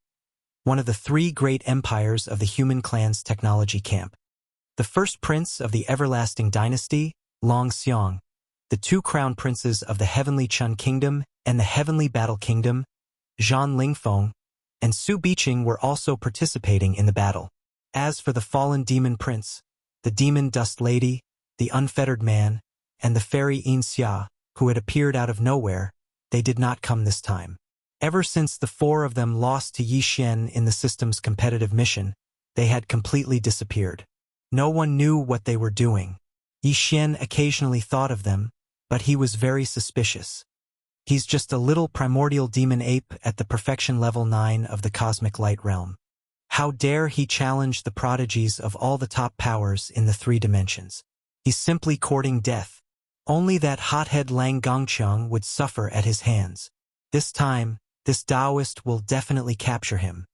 one of the 3 great empires of the Human clan's technology camp. The first prince of the Everlasting Dynasty, Long Xiong, the 2 crown princes of the Heavenly Chun Kingdom and the Heavenly Battle Kingdom, Zhan Lingfeng, and Su Biqing were also participating in the battle. As for the fallen demon prince, the demon dust lady, the unfettered man, and the fairy Yin Xia, who had appeared out of nowhere, they did not come this time. Ever since the 4 of them lost to Yi Xian in the system's competitive mission, they had completely disappeared. No one knew what they were doing. Yi Xian occasionally thought of them, but he was very suspicious. He's just a little primordial demon ape at the perfection level 9 of the cosmic light realm. How dare he challenge the prodigies of all the top powers in the 3 dimensions? He's simply courting death. Only that hothead Lang Gongqiang would suffer at his hands. This time, this Taoist will definitely capture him.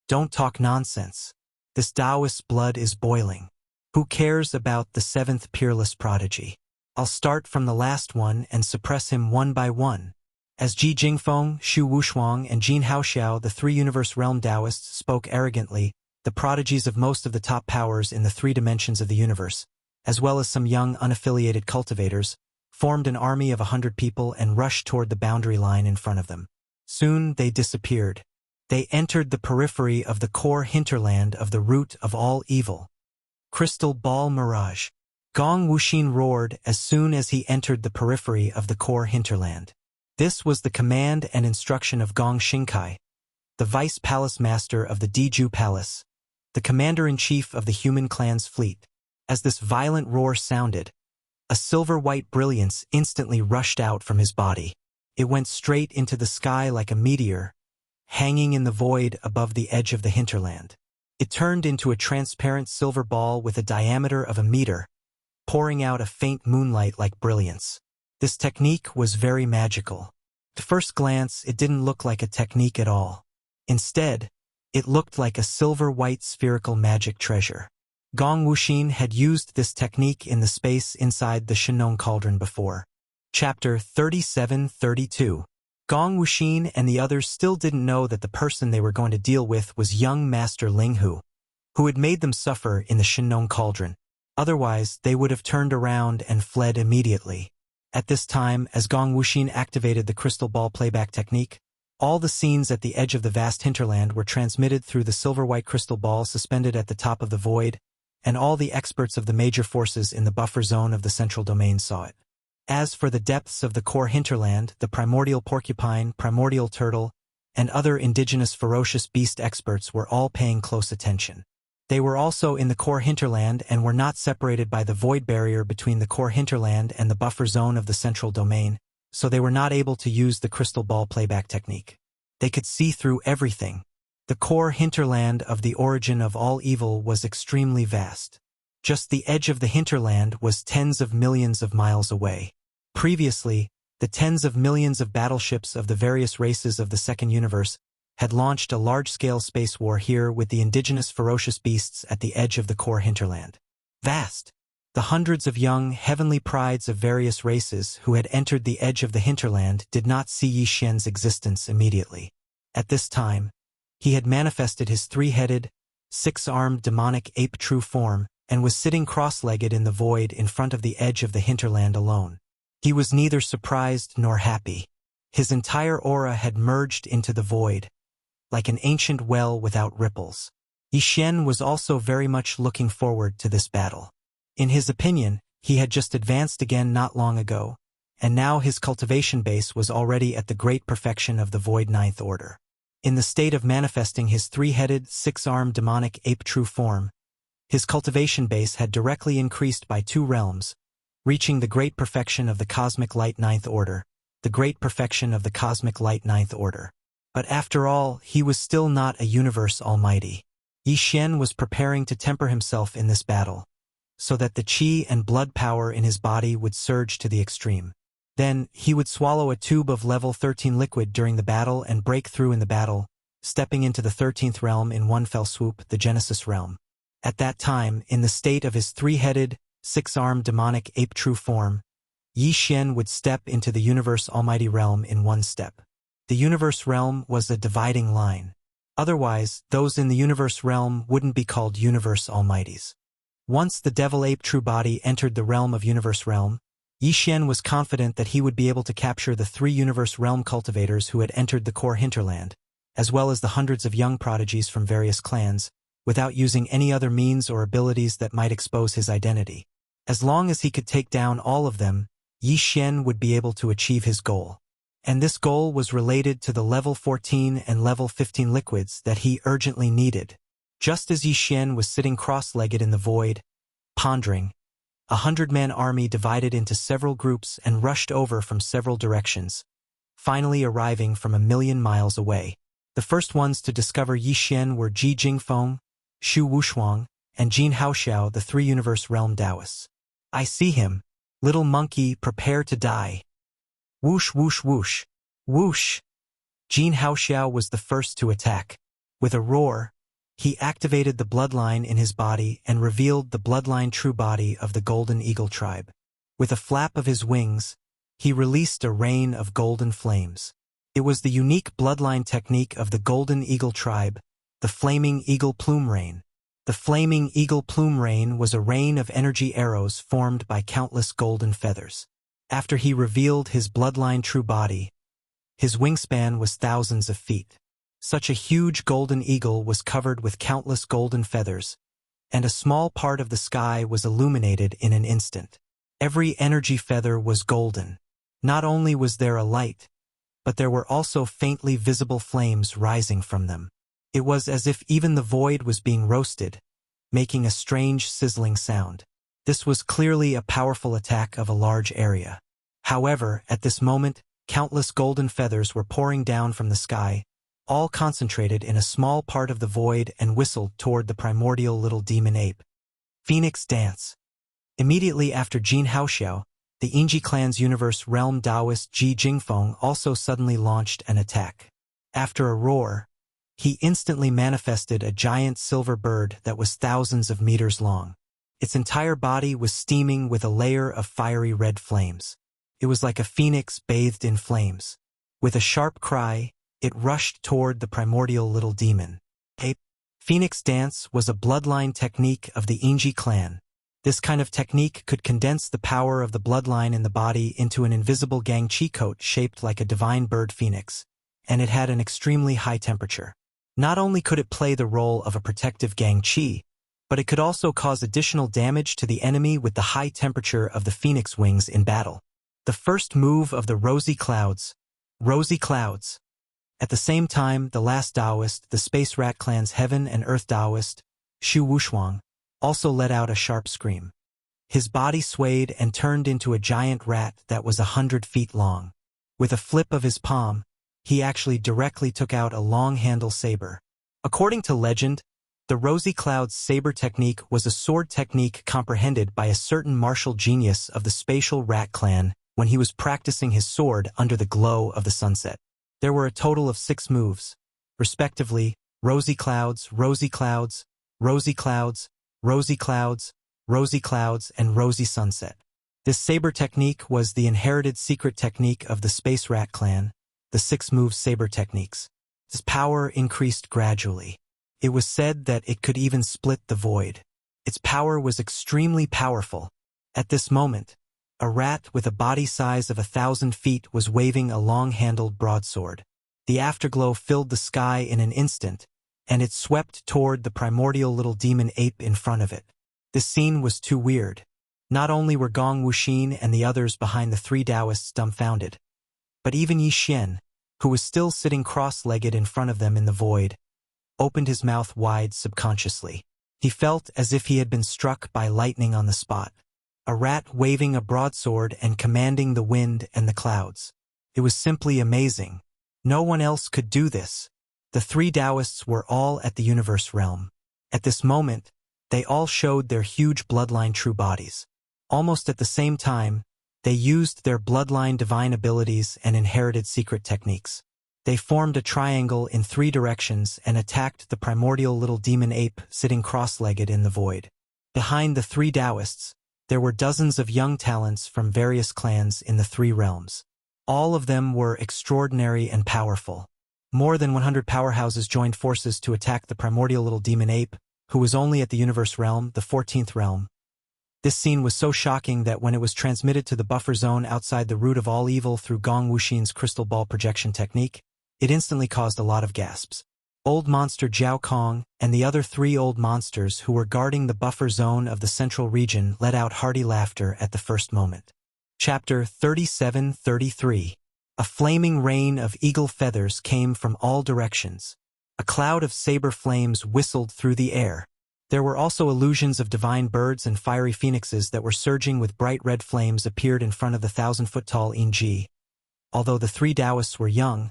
Don't talk nonsense. This Taoist's blood is boiling. Who cares about the 7th peerless prodigy? I'll start from the last one and suppress him one by one. As Ji Jingfeng, Shu Wushuang, and Jin Haoxiao, the 3 universe realm Taoists, spoke arrogantly, the prodigies of most of the top powers in the 3 dimensions of the universe, as well as some young unaffiliated cultivators, formed an army of 100 people and rushed toward the boundary line in front of them. Soon they disappeared. They entered the periphery of the core hinterland of the root of all evil. Crystal Ball Mirage. Gong Wuxin roared as soon as he entered the periphery of the core hinterland. This was the command and instruction of Gong Xingkai, the vice palace master of the Diju Palace, the commander-in-chief of the Human clan's fleet. As this violent roar sounded, a silver-white brilliance instantly rushed out from his body. It went straight into the sky like a meteor, hanging in the void above the edge of the hinterland. It turned into a transparent silver ball with a diameter of a meter, pouring out a faint moonlight-like brilliance. This technique was very magical. At first glance, it didn't look like a technique at all. Instead, it looked like a silver-white spherical magic treasure. Gong Wuxin had used this technique in the space inside the Shenong Cauldron before. Chapter 37-32. Gong Wuxin and the others still didn't know that the person they were going to deal with was young Master Ling Hu, who had made them suffer in the Shenong Cauldron. Otherwise, they would have turned around and fled immediately. At this time, as Gong Wuxin activated the crystal ball playback technique, all the scenes at the edge of the vast hinterland were transmitted through the silver-white crystal ball suspended at the top of the void, and all the experts of the major forces in the buffer zone of the central domain saw it. As for the depths of the core hinterland, the primordial porcupine, primordial turtle, and other indigenous ferocious beast experts were all paying close attention. They were also in the core hinterland and were not separated by the void barrier between the core hinterland and the buffer zone of the central domain, so they were not able to use the crystal ball playback technique. They could see through everything. The core hinterland of the origin of all evil was extremely vast. Just the edge of the hinterland was tens of millions of miles away. Previously, the tens of millions of battleships of the various races of the second universe had launched a large-scale space war here with the indigenous ferocious beasts at the edge of the core hinterland. Vast! The hundreds of young, heavenly prides of various races who had entered the edge of the hinterland did not see Yi Xian's existence immediately. At this time, he had manifested his three-headed, six-armed demonic ape true form and was sitting cross-legged in the void in front of the edge of the hinterland alone. He was neither surprised nor happy. His entire aura had merged into the void, like an ancient well without ripples. Yi Xian was also very much looking forward to this battle. In his opinion, he had just advanced again not long ago, and now his cultivation base was already at the great perfection of the void ninth order. In the state of manifesting his three-headed, six-armed demonic ape true form, his cultivation base had directly increased by 2 realms, reaching the great perfection of the cosmic light ninth order, the great perfection of the cosmic light ninth order. But after all, he was still not a universe almighty. Yi Xian was preparing to temper himself in this battle, so that the qi and blood power in his body would surge to the extreme. Then, he would swallow a tube of level 13 liquid during the battle and break through in the battle, stepping into the 13th realm in one fell swoop, the Genesis realm. At that time, in the state of his three-headed, six-armed demonic ape true form, Yi Xian would step into the universe almighty realm in one step. The universe realm was a dividing line. Otherwise, those in the universe realm wouldn't be called universe almighties. Once the devil ape true body entered the realm of universe realm, Yi Xian was confident that he would be able to capture the 3 universe realm cultivators who had entered the core hinterland, as well as the hundreds of young prodigies from various clans, without using any other means or abilities that might expose his identity. As long as he could take down all of them, Yi Xian would be able to achieve his goal. And this goal was related to the level 14 and level 15 liquids that he urgently needed. Just as Yi Xian was sitting cross-legged in the void, pondering, 100-man army divided into several groups and rushed over from several directions, finally arriving from 1,000,000 miles away. The first ones to discover Yi Xian were Ji Jingfeng, Xu Wushuang, and Jin Haoxiao, the 3 universe realm Taoists. I see him. Little monkey, prepare to die. Whoosh, whoosh, whoosh. Whoosh! Jin Haoxiao was the first to attack. With a roar, he activated the bloodline in his body and revealed the bloodline true body of the Golden Eagle tribe. With a flap of his wings, he released a rain of golden flames. It was the unique bloodline technique of the Golden Eagle tribe, the Flaming Eagle Plume Rain. The Flaming Eagle Plume Rain was a rain of energy arrows formed by countless golden feathers. After he revealed his bloodline true body, his wingspan was thousands of feet. Such a huge golden eagle was covered with countless golden feathers, and a small part of the sky was illuminated in an instant. Every energy feather was golden. Not only was there a light, but there were also faintly visible flames rising from them. It was as if even the void was being roasted, making a strange sizzling sound. This was clearly a powerful attack of a large area. However, at this moment, countless golden feathers were pouring down from the sky, all concentrated in a small part of the void and whistled toward the primordial little demon ape. Phoenix Dance. Immediately after Jin Haoxiao, the Yingji clan's universe realm Taoist Ji Jingfeng also suddenly launched an attack. After a roar, he instantly manifested a giant silver bird that was thousands of meters long. Its entire body was steaming with a layer of fiery red flames. It was like a phoenix bathed in flames. With a sharp cry, it rushed toward the primordial little demon. A phoenix dance was a bloodline technique of the Yingji clan. This kind of technique could condense the power of the bloodline in the body into an invisible gangchi coat shaped like a divine bird phoenix, and it had an extremely high temperature. Not only could it play the role of a protective gangchi, but it could also cause additional damage to the enemy with the high temperature of the phoenix wings in battle. The first move of the Rosy Clouds. Rosy Clouds. At the same time, the last Taoist, the Space Rat clan's Heaven and Earth Taoist, Shu Wushuang, also let out a sharp scream. His body swayed and turned into a giant rat that was 100 feet long. With a flip of his palm, he actually directly took out a long-handle saber. According to legend, the Rosy Cloud's saber technique was a sword technique comprehended by a certain martial genius of the Spatial Rat clan when he was practicing his sword under the glow of the sunset. There were a total of 6 moves, respectively, Rosy Clouds, Rosy Clouds, Rosy Clouds, Rosy Clouds, Rosy Clouds, and Rosy Sunset. This saber technique was the inherited secret technique of the Space Rat clan, the 6-move saber techniques. Its power increased gradually. It was said that it could even split the void. Its power was extremely powerful. At this moment, a rat with a body size of 1,000 feet was waving a long-handled broadsword. The afterglow filled the sky in an instant, and it swept toward the primordial little demon ape in front of it. This scene was too weird. Not only were Gong Wuxin and the others behind the 3 Taoists dumbfounded, but even Yi Xian, who was still sitting cross-legged in front of them in the void, opened his mouth wide subconsciously. He felt as if he had been struck by lightning on the spot. A rat waving a broadsword and commanding the wind and the clouds. It was simply amazing. No one else could do this. The 3 Taoists were all at the universe realm. At this moment, they all showed their huge bloodline true bodies. Almost at the same time, they used their bloodline divine abilities and inherited secret techniques. They formed a triangle in 3 directions and attacked the primordial little demon ape sitting cross-legged in the void. Behind the 3 Taoists, there were dozens of young talents from various clans in the 3 realms. All of them were extraordinary and powerful. More than 100 powerhouses joined forces to attack the primordial little demon ape, who was only at the universe realm, the 14th realm. This scene was so shocking that when it was transmitted to the buffer zone outside the root of all evil through Gong Wuxin's crystal ball projection technique, it instantly caused a lot of gasps. Old monster Jiao Kong and the other 3 old monsters who were guarding the buffer zone of the central region let out hearty laughter at the first moment. Chapter 37-33. A flaming rain of eagle feathers came from all directions. A cloud of saber flames whistled through the air. There were also illusions of divine birds and fiery phoenixes that were surging with bright red flames appeared in front of the 1,000-foot-tall Yingji. Although the 3 Taoists were young,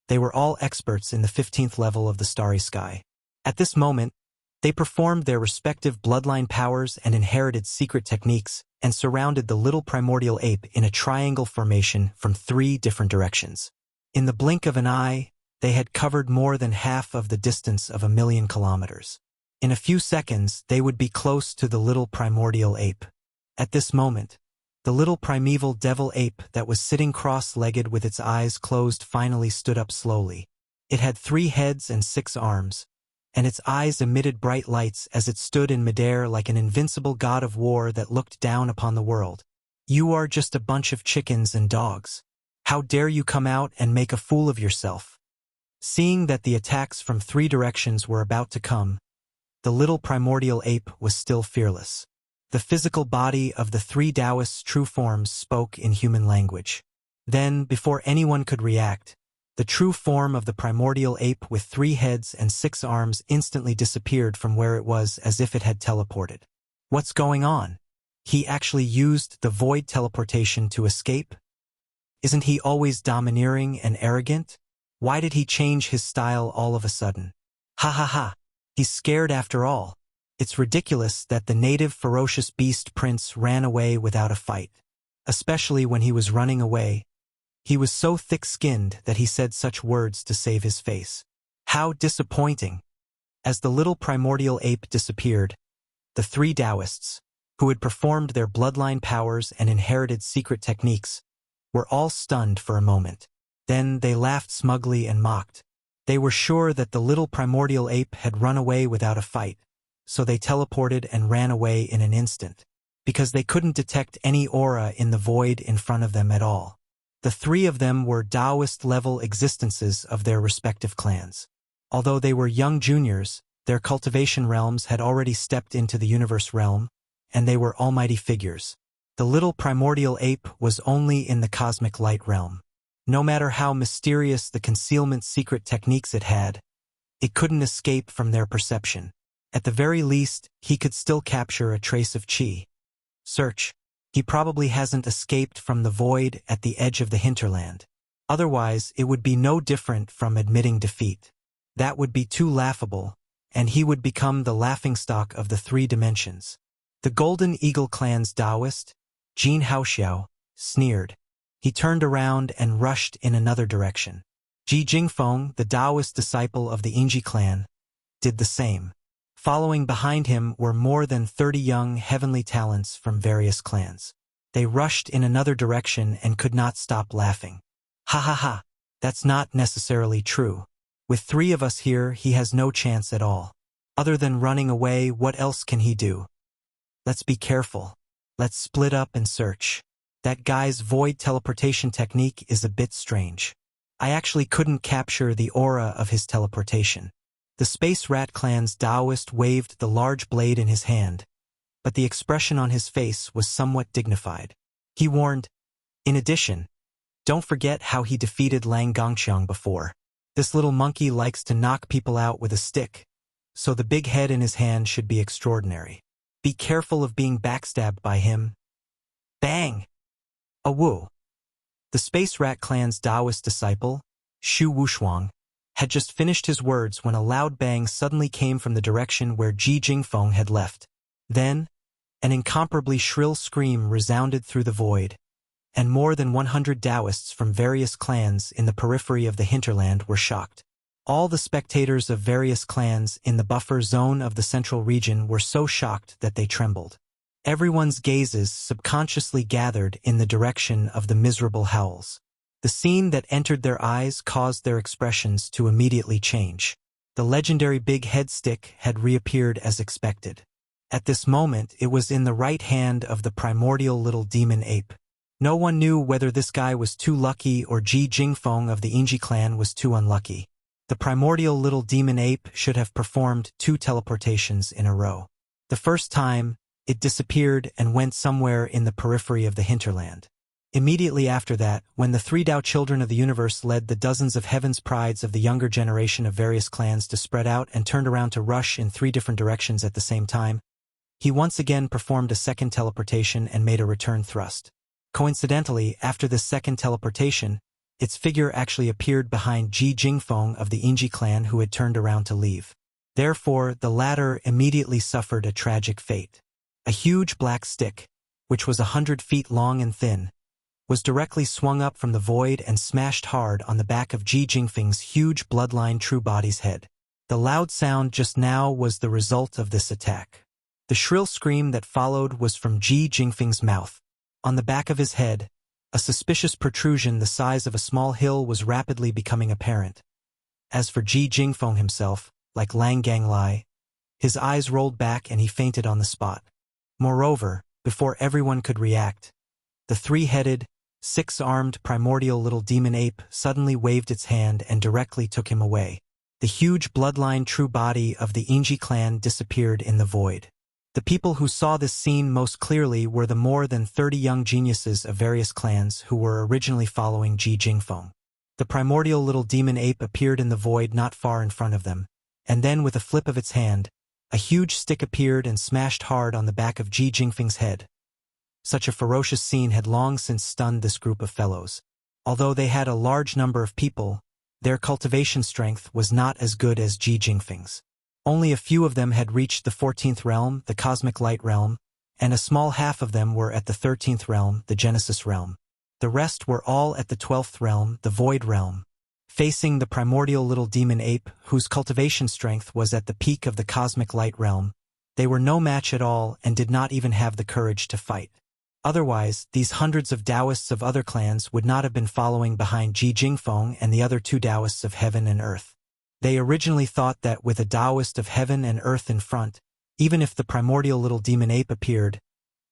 they were all experts in the 15th level of the starry sky. At this moment, they performed their respective bloodline powers and inherited secret techniques and surrounded the little primordial ape in a triangle formation from 3 different directions. In the blink of an eye, they had covered more than half of the distance of 1,000,000 kilometers. In a few seconds, they would be close to the little primordial ape. At this moment, the little primeval devil ape that was sitting cross-legged with its eyes closed finally stood up slowly. It had 3 heads and 6 arms, and its eyes emitted bright lights as it stood in midair like an invincible god of war that looked down upon the world. "You are just a bunch of chickens and dogs. How dare you come out and make a fool of yourself?" Seeing that the attacks from 3 directions were about to come, the little primordial ape was still fearless. The physical body of the 3 Taoists' true forms spoke in human language. Then, before anyone could react, the true form of the primordial ape with 3 heads and 6 arms instantly disappeared from where it was as if it had teleported. What's going on? He actually used the void teleportation to escape? Isn't he always domineering and arrogant? Why did he change his style all of a sudden? Ha ha ha! He's scared after all. It's ridiculous that the native ferocious beast prince ran away without a fight. especially when he was running away. He was so thick-skinned that he said such words to save his face. How disappointing! As the little primordial ape disappeared, the three Taoists, who had performed their bloodline powers and inherited secret techniques, were all stunned for a moment. Then they laughed smugly and mocked. They were sure that the little primordial ape had run away without a fight, so they teleported and ran away in an instant, because they couldn't detect any aura in the void in front of them at all. The three of them were Taoist-level existences of their respective clans. Although they were young juniors, their cultivation realms had already stepped into the universe realm, and they were almighty figures. The little primordial ape was only in the cosmic light realm. No matter how mysterious the concealment secret techniques it had, it couldn't escape from their perception. At the very least, he could still capture a trace of chi. Search. He probably hasn't escaped from the void at the edge of the hinterland. Otherwise, it would be no different from admitting defeat. That would be too laughable, and he would become the laughingstock of the three dimensions. The Golden Eagle clan's Taoist, Jin Haoxiao, sneered. He turned around and rushed in another direction. Ji Jingfeng, the Taoist disciple of the Yingji clan, did the same. Following behind him were more than 30 young heavenly talents from various clans. They rushed in another direction and could not stop laughing. Ha ha ha, that's not necessarily true. With three of us here, he has no chance at all. Other than running away, what else can he do? Let's be careful. Let's split up and search. That guy's void teleportation technique is a bit strange. I actually couldn't capture the aura of his teleportation. The Space Rat clan's Taoist waved the large blade in his hand, but the expression on his face was somewhat dignified. He warned, in addition, don't forget how he defeated Lang Gongxiang before. This little monkey likes to knock people out with a stick, so the big head in his hand should be extraordinary. Be careful of being backstabbed by him. Bang! A woo! The Space Rat clan's Taoist disciple, Shu Wushuang, had just finished his words when a loud bang suddenly came from the direction where Ji Jingfeng had left. Then, an incomparably shrill scream resounded through the void, and more than 100 Taoists from various clans in the periphery of the hinterland were shocked. All the spectators of various clans in the buffer zone of the central region were so shocked that they trembled. Everyone's gazes subconsciously gathered in the direction of the miserable howls. The scene that entered their eyes caused their expressions to immediately change. The legendary big head stick had reappeared as expected. At this moment, it was in the right hand of the primordial little demon ape. No one knew whether this guy was too lucky or Ji Jingfeng of the Yingji clan was too unlucky. The primordial little demon ape should have performed 2 teleportations in a row. The first time, it disappeared and went somewhere in the periphery of the hinterland. Immediately after that, when the 3 Tao children of the universe led the dozens of heaven's prides of the younger generation of various clans to spread out and turned around to rush in 3 different directions at the same time, he once again performed a second teleportation and made a return thrust. Coincidentally, after this second teleportation, its figure actually appeared behind Ji Jingfeng of the Yingji clan who had turned around to leave. Therefore, the latter immediately suffered a tragic fate. A huge black stick, which was 100 feet long and thin, was directly swung up from the void and smashed hard on the back of Ji Jingfeng's huge bloodline true body's head. The loud sound just now was the result of this attack. The shrill scream that followed was from Ji Jingfeng's mouth. On the back of his head, a suspicious protrusion the size of a small hill was rapidly becoming apparent. As for Ji Jingfeng himself, like Lang Ganglai, his eyes rolled back and he fainted on the spot. Moreover, before everyone could react, the 3-headed, 6-armed primordial little demon ape suddenly waved its hand and directly took him away. The huge bloodline true body of the Yingji clan disappeared in the void. The people who saw this scene most clearly were the more than 30 young geniuses of various clans who were originally following Ji Jingfeng. The primordial little demon ape appeared in the void not far in front of them, and then with a flip of its hand, a huge stick appeared and smashed hard on the back of Ji Jingfeng's head. Such a ferocious scene had long since stunned this group of fellows. Although they had a large number of people, their cultivation strength was not as good as Ji Jingfeng's. Only a few of them had reached the 14th realm, the cosmic light realm, and a small half of them were at the 13th realm, the Genesis realm. The rest were all at the 12th realm, the Void realm. Facing the primordial little demon ape, whose cultivation strength was at the peak of the cosmic light realm, they were no match at all and did not even have the courage to fight. Otherwise, these hundreds of Taoists of other clans would not have been following behind Ji Jingfeng and the other two Taoists of heaven and earth. They originally thought that with a Taoist of heaven and earth in front, even if the primordial little demon ape appeared,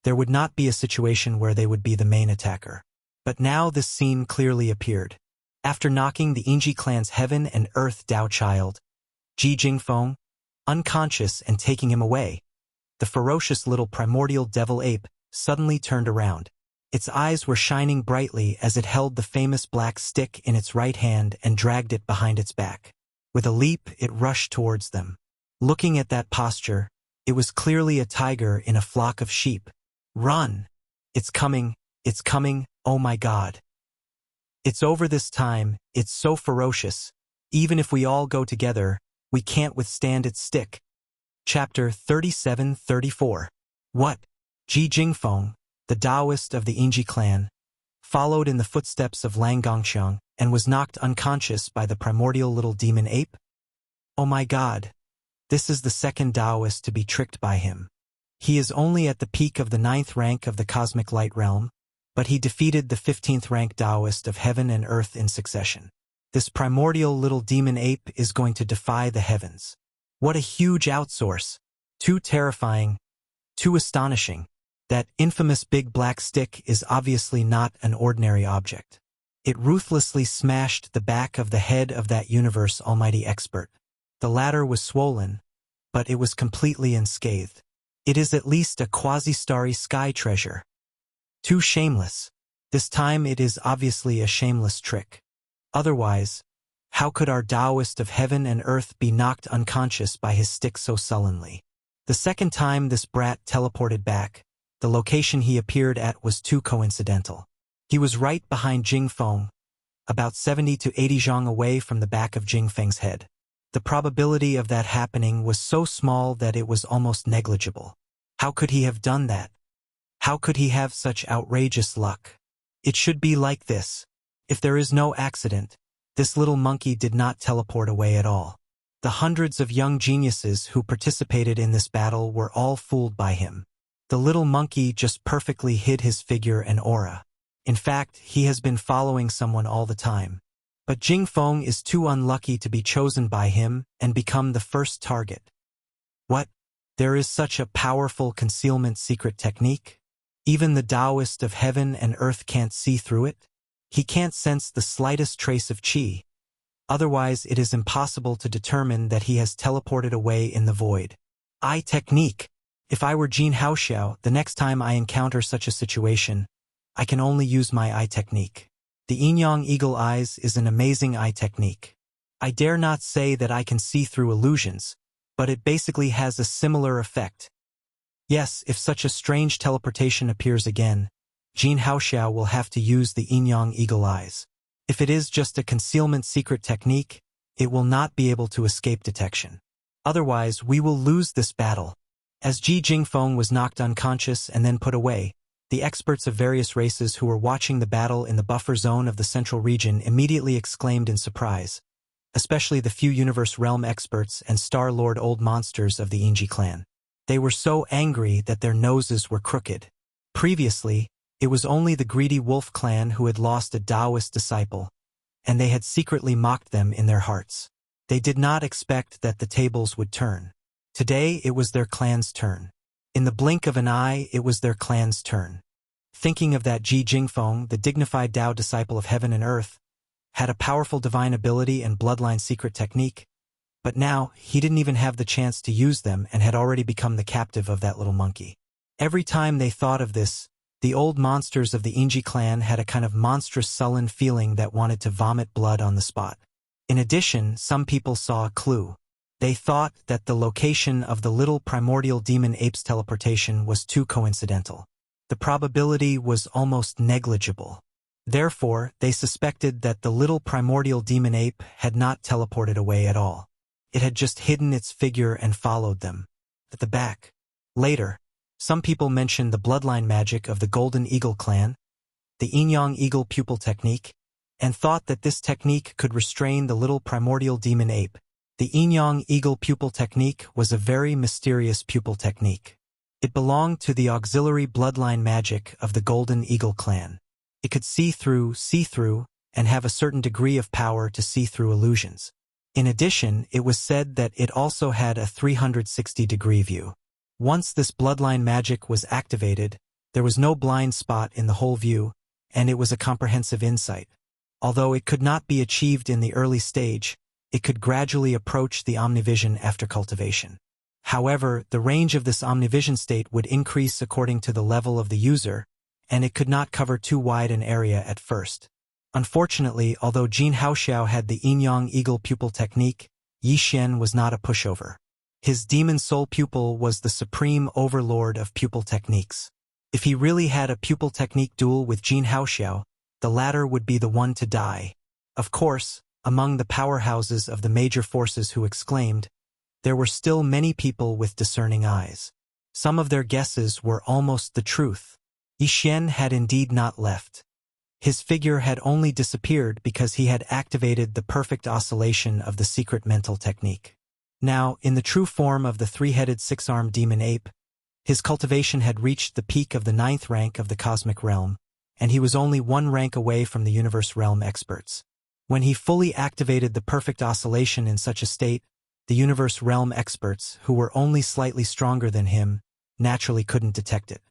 there would not be a situation where they would be the main attacker. But now this scene clearly appeared. After knocking the Yingji clan's heaven and earth Tao child, Ji Jingfeng, unconscious and taking him away, the ferocious little primordial devil ape suddenly turned around. Its eyes were shining brightly as it held the famous black stick in its right hand and dragged it behind its back. With a leap, it rushed towards them. Looking at that posture, it was clearly a tiger in a flock of sheep. Run! It's coming, oh my God. It's over this time, it's so ferocious. Even if we all go together, we can't withstand its stick. Chapter 37-34. What? Ji Jingfeng, the Taoist of the Yingji clan, followed in the footsteps of Lang Gongxiang and was knocked unconscious by the primordial little demon ape? Oh my God! This is the second Taoist to be tricked by him. He is only at the peak of the 9th rank of the cosmic light realm, but he defeated the 15th rank Taoist of heaven and earth in succession. This primordial little demon ape is going to defy the heavens. What a huge outsource! Too terrifying, too astonishing. That infamous big black stick is obviously not an ordinary object. It ruthlessly smashed the back of the head of that universe almighty expert. The latter was swollen, but it was completely unscathed. It is at least a quasi-starry sky treasure. Too shameless. This time it is obviously a shameless trick. Otherwise, how could our Taoist of heaven and earth be knocked unconscious by his stick so sullenly? The second time this brat teleported back, the location he appeared at was too coincidental. He was right behind Jingfeng, about 70 to 80 zhang away from the back of Jingfeng's head. The probability of that happening was so small that it was almost negligible. How could he have done that? How could he have such outrageous luck? It should be like this. If there is no accident, this little monkey did not teleport away at all. The hundreds of young geniuses who participated in this battle were all fooled by him. The little monkey just perfectly hid his figure and aura. In fact, he has been following someone all the time. But Jingfeng is too unlucky to be chosen by him and become the first target. What? There is such a powerful concealment secret technique? Even the Taoist of heaven and earth can't see through it? He can't sense the slightest trace of qi. Otherwise, it is impossible to determine that he has teleported away in the void. Eye technique. If I were Jin Haoxiao, the next time I encounter such a situation, I can only use my eye technique. The yin-yang eagle eyes is an amazing eye technique. I dare not say that I can see through illusions, but it basically has a similar effect. Yes, if such a strange teleportation appears again, Jin Haoxiao will have to use the yin-yang eagle eyes. If it is just a concealment secret technique, it will not be able to escape detection. Otherwise, we will lose this battle. As Ji Jingfeng was knocked unconscious and then put away, the experts of various races who were watching the battle in the buffer zone of the central region immediately exclaimed in surprise, especially the few Universe Realm experts and Star Lord old monsters of the Yingji clan. They were so angry that their noses were crooked. Previously, it was only the greedy wolf clan who had lost a Taoist disciple, and they had secretly mocked them in their hearts. They did not expect that the tables would turn. Today it was their clan's turn. In the blink of an eye, it was their clan's turn. Thinking of that, Ji Jingfeng, the dignified Tao disciple of heaven and earth, had a powerful divine ability and bloodline secret technique, but now he didn't even have the chance to use them and had already become the captive of that little monkey. Every time they thought of this, the old monsters of the Yingji clan had a kind of monstrous sullen feeling that wanted to vomit blood on the spot. In addition, some people saw a clue. They thought that the location of the little primordial demon ape's teleportation was too coincidental. The probability was almost negligible. Therefore, they suspected that the little primordial demon ape had not teleported away at all. It had just hidden its figure and followed them. At the back. Later, Some people mention the bloodline magic of the Golden Eagle clan, the Yin-Yang Eagle pupil technique, and thought that this technique could restrain the little primordial demon ape. The Yin-Yang Eagle pupil technique was a very mysterious pupil technique. It belonged to the auxiliary bloodline magic of the Golden Eagle clan. It could see through, and have a certain degree of power to see through illusions. In addition, it was said that it also had a 360-degree view. Once this bloodline magic was activated, there was no blind spot in the whole view, and it was a comprehensive insight. Although it could not be achieved in the early stage, it could gradually approach the omnivision after cultivation. However, the range of this omnivision state would increase according to the level of the user, and it could not cover too wide an area at first. Unfortunately, although Jin Haoxiao had the Yin-Yang Eagle pupil technique, Yi Xian was not a pushover. His demon soul pupil was the supreme overlord of pupil techniques. If he really had a pupil technique duel with Jin Haoxiao, the latter would be the one to die. Of course, among the powerhouses of the major forces who exclaimed, there were still many people with discerning eyes. Some of their guesses were almost the truth. Yi Xian had indeed not left. His figure had only disappeared because he had activated the perfect oscillation of the secret mental technique. Now, in the true form of the three-headed six-armed demon ape, his cultivation had reached the peak of the 9th rank of the cosmic realm, and he was only 1 rank away from the universe realm experts. When he fully activated the perfect oscillation in such a state, the universe realm experts, who were only slightly stronger than him, naturally couldn't detect it.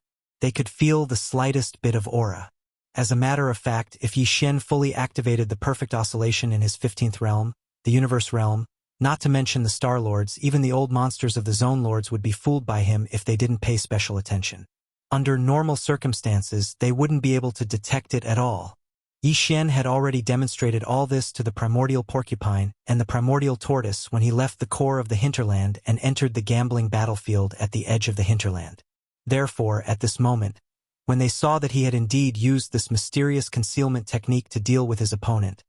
They could feel the slightest bit of aura. As a matter of fact, if Yi Xian fully activated the perfect oscillation in his 15th realm, the universe realm, not to mention the Star Lords, even the old monsters of the Zone Lords would be fooled by him if they didn't pay special attention. Under normal circumstances, they wouldn't be able to detect it at all. Yi Xian had already demonstrated all this to the primordial porcupine and the primordial tortoise when he left the core of the hinterland and entered the gambling battlefield at the edge of the hinterland. Therefore, at this moment, when they saw that he had indeed used this mysterious concealment technique to deal with his opponent,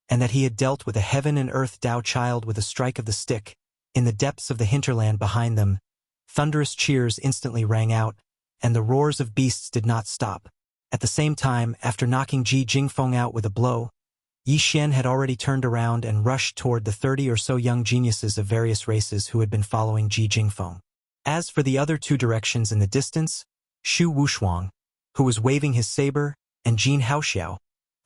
and that he had dealt with a heaven and earth Tao child with a strike of the stick, in the depths of the hinterland behind them, thunderous cheers instantly rang out, and the roars of beasts did not stop. At the same time, after knocking Ji Jingfeng out with a blow, Yi Xian had already turned around and rushed toward the 30 or so young geniuses of various races who had been following Ji Jingfeng. As for the other 2 directions in the distance, Shu Wushuang, who was waving his saber, and Jin Haoxiao,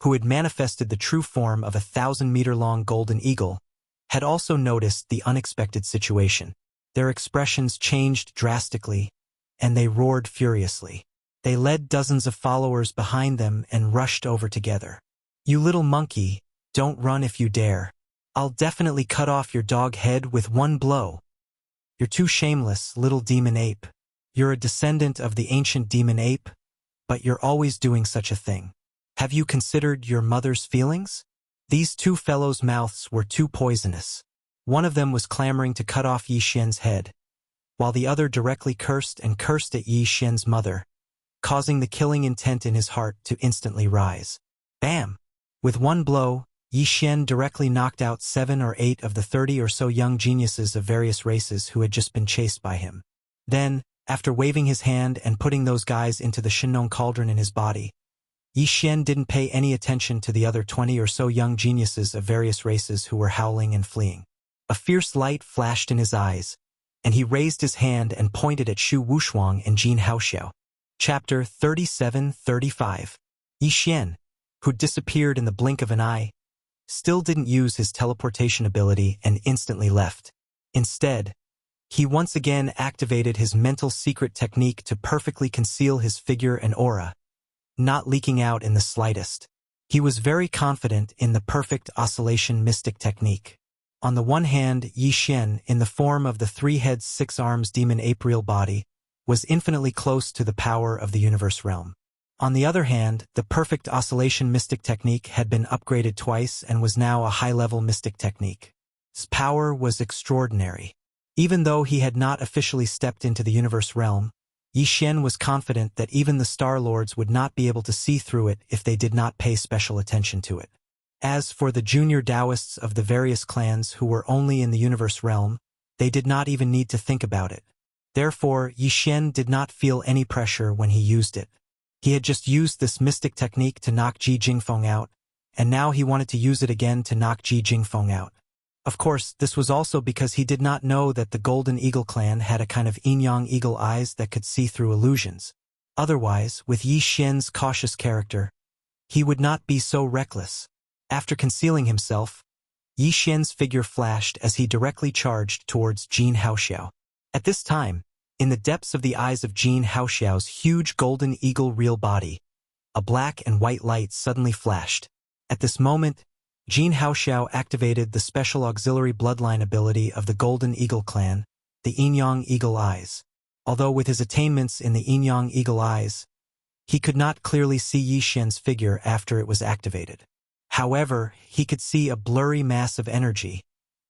who had manifested the true form of a 1,000-meter-long golden eagle, had also noticed the unexpected situation. Their expressions changed drastically, and they roared furiously. They led dozens of followers behind them and rushed over together. "You little monkey, don't run if you dare. I'll definitely cut off your dog head with 1 blow. You're too shameless, little demon ape. You're a descendant of the ancient demon ape, but you're always doing such a thing. Have you considered your mother's feelings?" These 2 fellows' mouths were too poisonous. One of them was clamoring to cut off Yi Xian's head, while the other directly cursed at Yi Xian's mother, causing the killing intent in his heart to instantly rise. Bam! With 1 blow, Yi Xian directly knocked out 7 or 8 of the 30 or so young geniuses of various races who had just been chased by him. Then, after waving his hand and putting those guys into the Shinong cauldron in his body, Yi Xian didn't pay any attention to the other 20 or so young geniuses of various races who were howling and fleeing. A fierce light flashed in his eyes, and he raised his hand and pointed at Shu Wushuang and Jin Haoxiao. Chapter 37-35. Yi Xian, who disappeared in the blink of an eye, still didn't use his teleportation ability and instantly left. Instead, he once again activated his mental secret technique to perfectly conceal his figure and aura, not leaking out in the slightest. He was very confident in the perfect oscillation mystic technique. On the one hand, Yi Xian, in the form of the 3 heads 6 arms demon ape real body, was infinitely close to the power of the universe realm. On the other hand, the perfect oscillation mystic technique had been upgraded twice and was now a high-level mystic technique. Its power was extraordinary. Even though he had not officially stepped into the universe realm, Yi Xian was confident that even the Star Lords would not be able to see through it if they did not pay special attention to it. As for the junior Taoists of the various clans who were only in the universe realm, they did not even need to think about it. Therefore, Yi Xian did not feel any pressure when he used it. He had just used this mystic technique to knock Ji Jingfeng out, and now he wanted to use it again to knock Ji Jingfeng out. Of course, this was also because he did not know that the Golden Eagle clan had a kind of yin-yang eagle eyes that could see through illusions. Otherwise, with Yi Xian's cautious character, he would not be so reckless. After concealing himself, Yi Xian's figure flashed as he directly charged towards Jin Haoxiao. At this time, in the depths of the eyes of Jin Haoxiao's huge golden eagle real body, a black and white light suddenly flashed. At this moment, Jin Haoxiao activated the special auxiliary bloodline ability of the Golden Eagle clan, the Yin-Yang Eagle Eyes. Although with his attainments in the Yin-Yang Eagle Eyes, he could not clearly see Yi Xian's figure after it was activated. However, he could see a blurry mass of energy,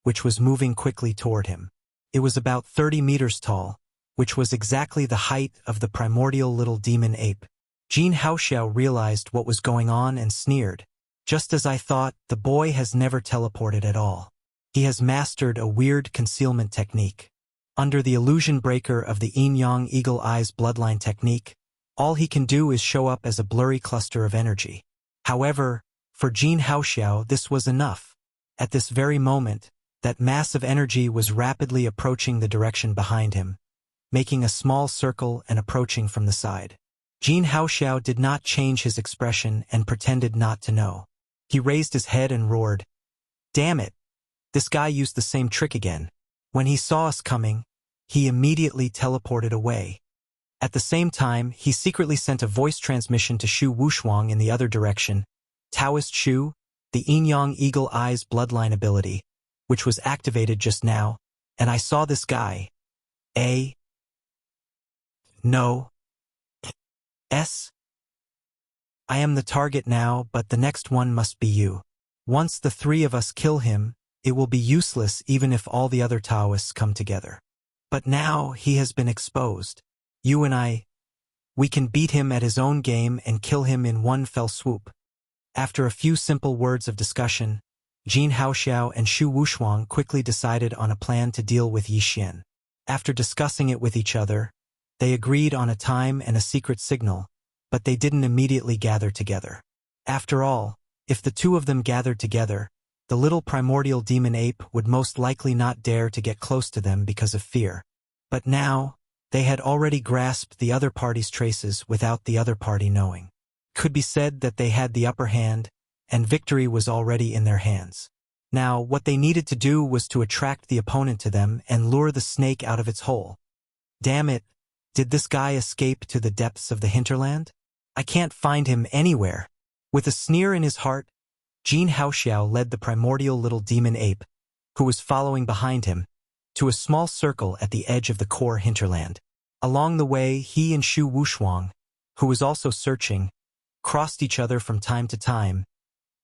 which was moving quickly toward him. It was about 30 meters tall, which was exactly the height of the primordial little demon ape. Jin Haoxiao realized what was going on and sneered. Just as I thought, the boy has never teleported at all. He has mastered a weird concealment technique. Under the illusion breaker of the Yin-Yang Eagle Eyes bloodline technique, all he can do is show up as a blurry cluster of energy. However, for Jin Haoxiao this was enough. At this very moment, that mass of energy was rapidly approaching the direction behind him, making a small circle and approaching from the side. Jin Haoxiao did not change his expression and pretended not to know. He raised his head and roared, "Damn it! This guy used the same trick again." When he saw us coming, he immediately teleported away. At the same time, he secretly sent a voice transmission to Shu Wushuang in the other direction, Taoist Shu, the Yin-Yang Eagle Eyes bloodline ability, which was activated just now, and I saw this guy. No. I am the target now, but the next one must be you. Once the three of us kill him, it will be useless even if all the other Taoists come together. But now he has been exposed. You and we can beat him at his own game and kill him in one fell swoop. After a few simple words of discussion, Jin Haoxiao and Shu Wushuang quickly decided on a plan to deal with Yi Xian. After discussing it with each other, they agreed on a time and a secret signal, but they didn't immediately gather together. After all, if the two of them gathered together, the little primordial demon ape would most likely not dare to get close to them because of fear. But now, they had already grasped the other party's traces without the other party knowing. It could be said that they had the upper hand, and victory was already in their hands. Now, what they needed to do was to attract the opponent to them and lure the snake out of its hole. Damn it, did this guy escape to the depths of the hinterland? I can't find him anywhere. With a sneer in his heart, Jin Haoxiao led the primordial little demon ape, who was following behind him, to a small circle at the edge of the core hinterland. Along the way, he and Shu Wushuang, who was also searching, crossed each other from time to time,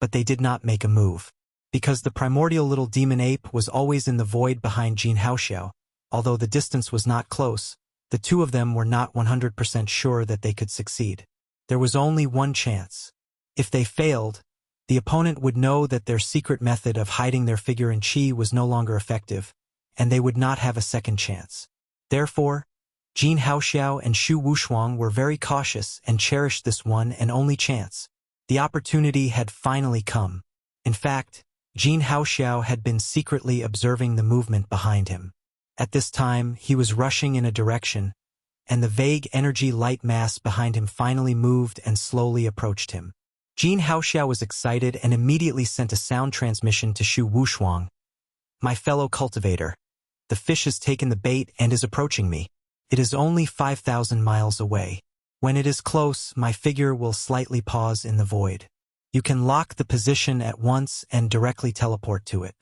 but they did not make a move. Because the primordial little demon ape was always in the void behind Jin Haoxiao, although the distance was not close, the two of them were not 100% sure that they could succeed. There was only one chance. If they failed, the opponent would know that their secret method of hiding their figure in qi was no longer effective, and they would not have a second chance. Therefore, Jin Haoxiao and Shu Wushuang were very cautious and cherished this one and only chance. The opportunity had finally come. In fact, Jin Haoxiao had been secretly observing the movement behind him. At this time, he was rushing in a direction, and the vague energy light mass behind him finally moved and slowly approached him. Jin Haoxiao was excited and immediately sent a sound transmission to Shu Wushuang. "My fellow cultivator, the fish has taken the bait and is approaching me. It is only 5,000 miles away. When it is close, my figure will slightly pause in the void. You can lock the position at once and directly teleport to it.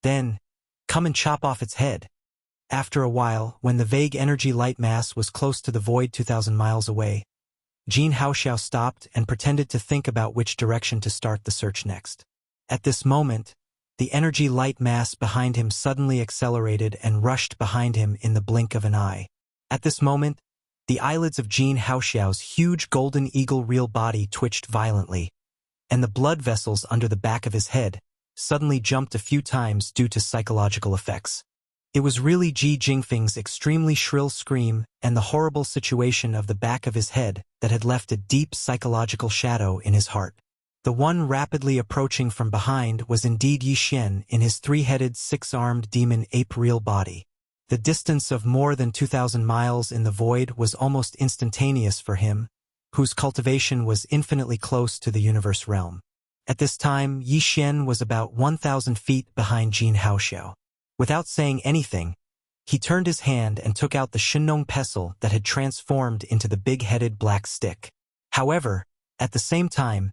Then, come and chop off its head." After a while, when the vague energy light mass was close to the void 2,000 miles away, Jin Haoxiao stopped and pretended to think about which direction to start the search next. At this moment, the energy light mass behind him suddenly accelerated and rushed behind him in the blink of an eye. At this moment, the eyelids of Jin Haoxiao's huge golden eagle real body twitched violently, and the blood vessels under the back of his head suddenly jumped a few times due to psychological effects. It was really Ji Jingfeng's extremely shrill scream and the horrible situation of the back of his head that had left a deep psychological shadow in his heart. The one rapidly approaching from behind was indeed Yi Xian in his three-headed, six-armed demon ape real body. The distance of more than 2,000 miles in the void was almost instantaneous for him, whose cultivation was infinitely close to the universe realm. At this time, Yi Xian was about 1,000 feet behind Jin Haoxiao. Without saying anything, he turned his hand and took out the Shinong pestle that had transformed into the big-headed black stick. However, at the same time,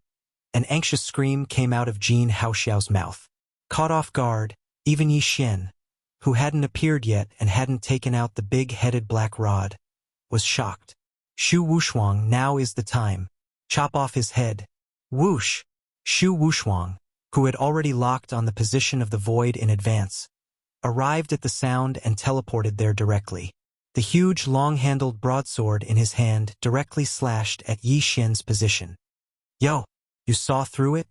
an anxious scream came out of Jin Haoxiao's mouth. Caught off guard, even Yi Xian, who hadn't appeared yet and hadn't taken out the big-headed black rod, was shocked. Shu Wushuang, now is the time. Chop off his head. Whoosh! Shu Wushuang, who had already locked on the position of the void in advance, arrived at the sound and teleported there directly. The huge long-handled broadsword in his hand directly slashed at Yi Xian's position. Yo! You saw through it?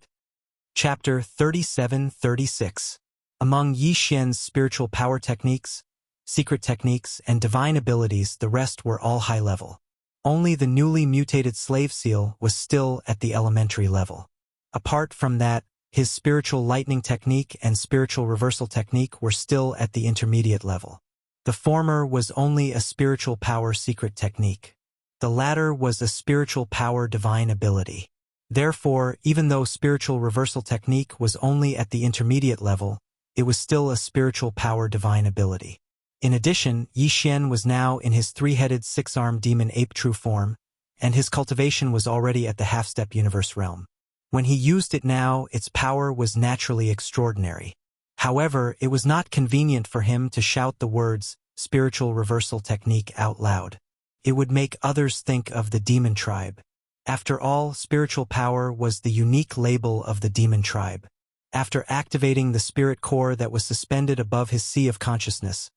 Chapter 37-36. Among Yi Xian's spiritual power techniques, secret techniques, and divine abilities, the rest were all high level. Only the newly mutated slave seal was still at the elementary level. Apart from that, his spiritual lightning technique and spiritual reversal technique were still at the intermediate level. The former was only a spiritual power secret technique. The latter was a spiritual power divine ability. Therefore, even though spiritual reversal technique was only at the intermediate level, it was still a spiritual power divine ability. In addition, Yi Xian was now in his three-headed six-armed demon ape true form, and his cultivation was already at the half-step universe realm. When he used it now, its power was naturally extraordinary. However, it was not convenient for him to shout the words, spiritual reversal technique, out loud. It would make others think of the demon tribe. After all, spiritual power was the unique label of the demon tribe. After activating the spirit core that was suspended above his sea of consciousness,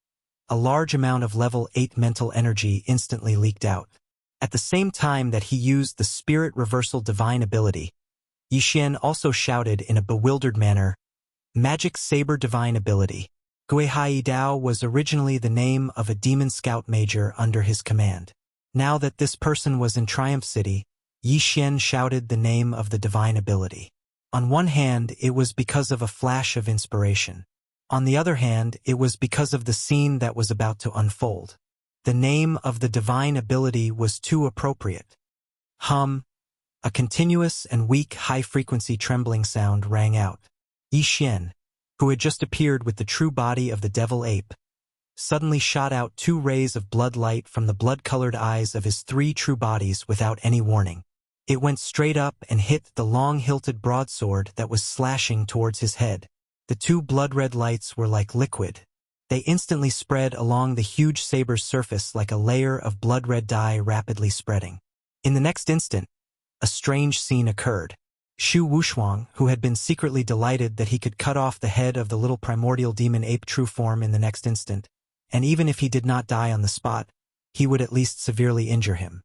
a large amount of level 8 mental energy instantly leaked out. At the same time that he used the spirit reversal divine ability, Yi Xian also shouted in a bewildered manner, Magic Saber Divine Ability. Gui Hai Dao was originally the name of a demon scout major under his command. Now that this person was in Triumph City, Yi Xian shouted the name of the divine ability. On one hand, it was because of a flash of inspiration. On the other hand, it was because of the scene that was about to unfold. The name of the divine ability was too appropriate. Hum. A continuous and weak high-frequency trembling sound rang out. Yi Xian, who had just appeared with the true body of the devil ape, suddenly shot out 2 rays of blood light from the blood-colored eyes of his 3 true bodies without any warning. It went straight up and hit the long-hilted broadsword that was slashing towards his head. The 2 blood-red lights were like liquid. They instantly spread along the huge saber's surface like a layer of blood-red dye rapidly spreading. In the next instant, a strange scene occurred. Shu Wushuang, who had been secretly delighted that he could cut off the head of the little primordial demon ape true form in the next instant, and even if he did not die on the spot, he would at least severely injure him.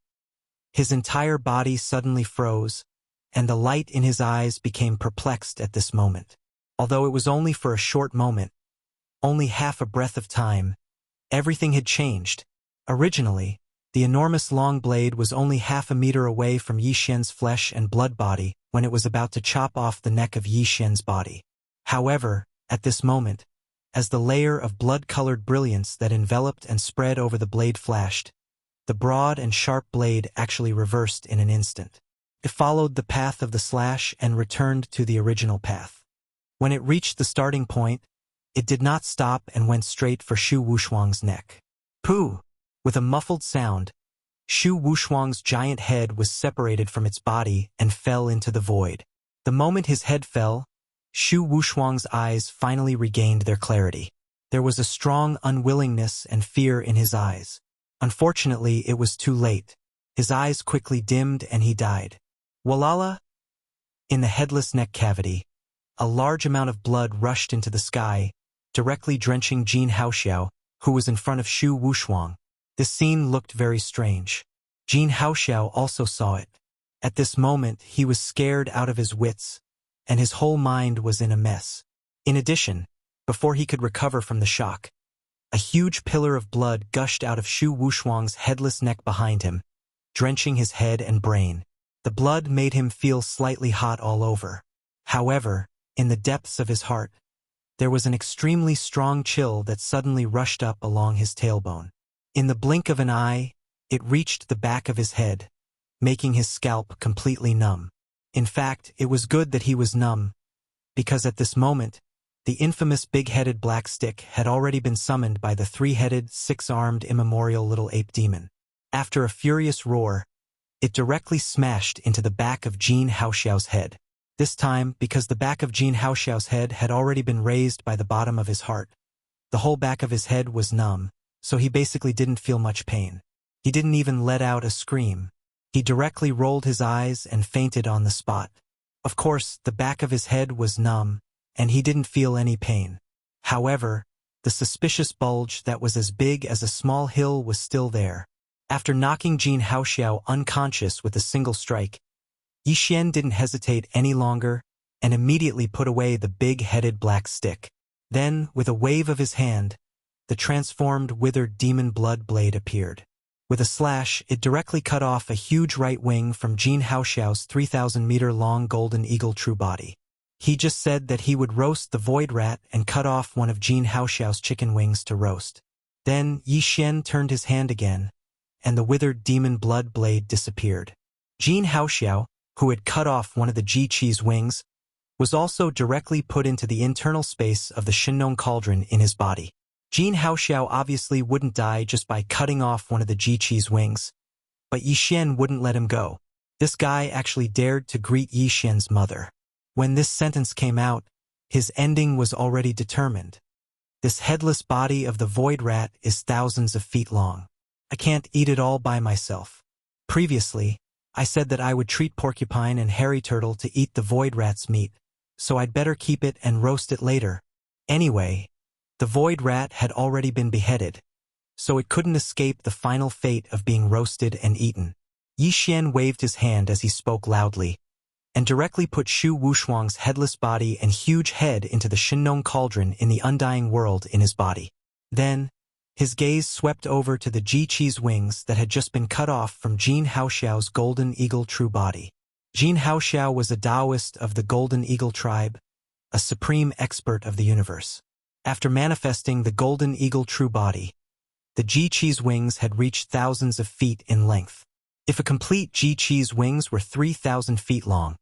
His entire body suddenly froze, and the light in his eyes became perplexed at this moment. Although it was only for a short moment, only half a breath of time, everything had changed. Originally, the enormous long blade was only half a meter away from Yi Xian's flesh and blood body when it was about to chop off the neck of Yi Xian's body. However, at this moment, as the layer of blood-colored brilliance that enveloped and spread over the blade flashed, the broad and sharp blade actually reversed in an instant. It followed the path of the slash and returned to the original path. When it reached the starting point, it did not stop and went straight for Shu Wushuang's neck. Pooh! With a muffled sound, Shu Wushuang's giant head was separated from its body and fell into the void. The moment his head fell, Shu Wushuang's eyes finally regained their clarity. There was a strong unwillingness and fear in his eyes. Unfortunately, it was too late. His eyes quickly dimmed and he died. Walala! In the headless neck cavity, a large amount of blood rushed into the sky, directly drenching Jin Haoxiao, who was in front of Shu Wushuang. This scene looked very strange. Jin Haoxiao also saw it. At this moment, he was scared out of his wits, and his whole mind was in a mess. In addition, before he could recover from the shock, A huge pillar of blood gushed out of Shu Wushuang's headless neck behind him, drenching his head and brain. The blood made him feel slightly hot all over. However, in the depths of his heart, there was an extremely strong chill that suddenly rushed up along his tailbone. In the blink of an eye, it reached the back of his head, making his scalp completely numb. In fact, it was good that he was numb, because at this moment, the infamous big-headed black stick had already been summoned by the three-headed, six-armed immemorial little ape demon. After a furious roar, it directly smashed into the back of Jin Haoxiao's head. This time, because the back of Jin Haoxiao's head had already been raised by the bottom of his heart, the whole back of his head was numb, so he basically didn't feel much pain. He didn't even let out a scream. He directly rolled his eyes and fainted on the spot. Of course, the back of his head was numb, and he didn't feel any pain. However, the suspicious bulge that was as big as a small hill was still there. After knocking Jin Haoxiao unconscious with a single strike, Yi Xian didn't hesitate any longer and immediately put away the big-headed black stick. Then, with a wave of his hand, the transformed withered demon blood blade appeared. With a slash, it directly cut off a huge right wing from Jin Haoxiao's 3,000-meter-long golden eagle true body. He just said that he would roast the void rat and cut off one of Jin Haoxiao's chicken wings to roast. Then Yi Xian turned his hand again, and the withered demon blood blade disappeared. Jin Haoxiao, who had cut off one of the Ji Qi's wings, was also directly put into the internal space of the Shinnong cauldron in his body. Jin Haoxiao obviously wouldn't die just by cutting off one of the Ji Qi's wings, but Yi Xian wouldn't let him go. This guy actually dared to greet Yi Xian's mother. When this sentence came out, his ending was already determined. This headless body of the void rat is thousands of feet long. I can't eat it all by myself. Previously, I said that I would treat Porcupine and Hairy Turtle to eat the void rat's meat, so I'd better keep it and roast it later. Anyway, the void rat had already been beheaded, so it couldn't escape the final fate of being roasted and eaten. Yi Xian waved his hand as he spoke loudly, and directly put Shu Wushuang's headless body and huge head into the Shinnong cauldron in the undying world in his body. Then, his gaze swept over to the Ji Qi's wings that had just been cut off from Jin Haoxiao's golden eagle true body. Jin Haoxiao was a Taoist of the golden eagle tribe, a supreme expert of the universe. After manifesting the golden eagle true body, the Ji Qi's wings had reached thousands of feet in length. If a complete Ji Qi's wings were 3,000 feet long,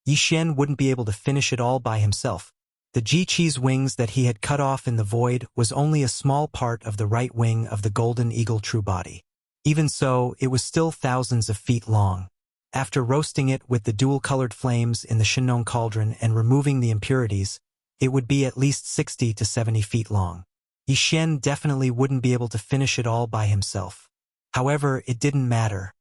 Yi Xian wouldn't be able to finish it all by himself. The Ji Qi's wings that he had cut off in the void was only a small part of the right wing of the golden eagle true body. Even so, it was still thousands of feet long. After roasting it with the dual-colored flames in the Shinnong cauldron and removing the impurities, it would be at least 60 to 70 feet long. Yi Xian definitely wouldn't be able to finish it all by himself. However, it didn't matter.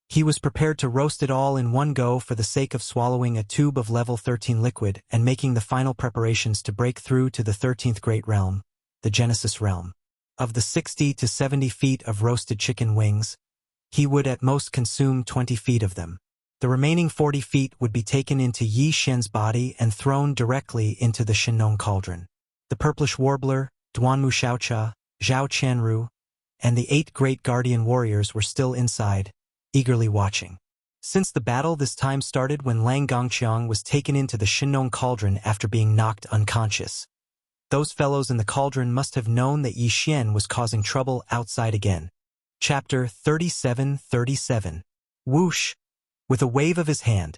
He was prepared to roast it all in one go for the sake of swallowing a tube of level 13 liquid and making the final preparations to break through to the 13th Great Realm, the Genesis Realm. Of the 60 to 70 feet of roasted chicken wings, he would at most consume 20 feet of them. The remaining 40 feet would be taken into Yi Xian's body and thrown directly into the Shinnong cauldron. The purplish warbler, Duanmu Xiaocha, Zhao Qianru, and the 8 great guardian warriors were still inside, eagerly watching. Since the battle this time started when Lang Gongqiang was taken into the Shinnong cauldron after being knocked unconscious. Those fellows in the cauldron must have known that Yi Xian was causing trouble outside again. Chapter 37:37. Whoosh! With a wave of his hand,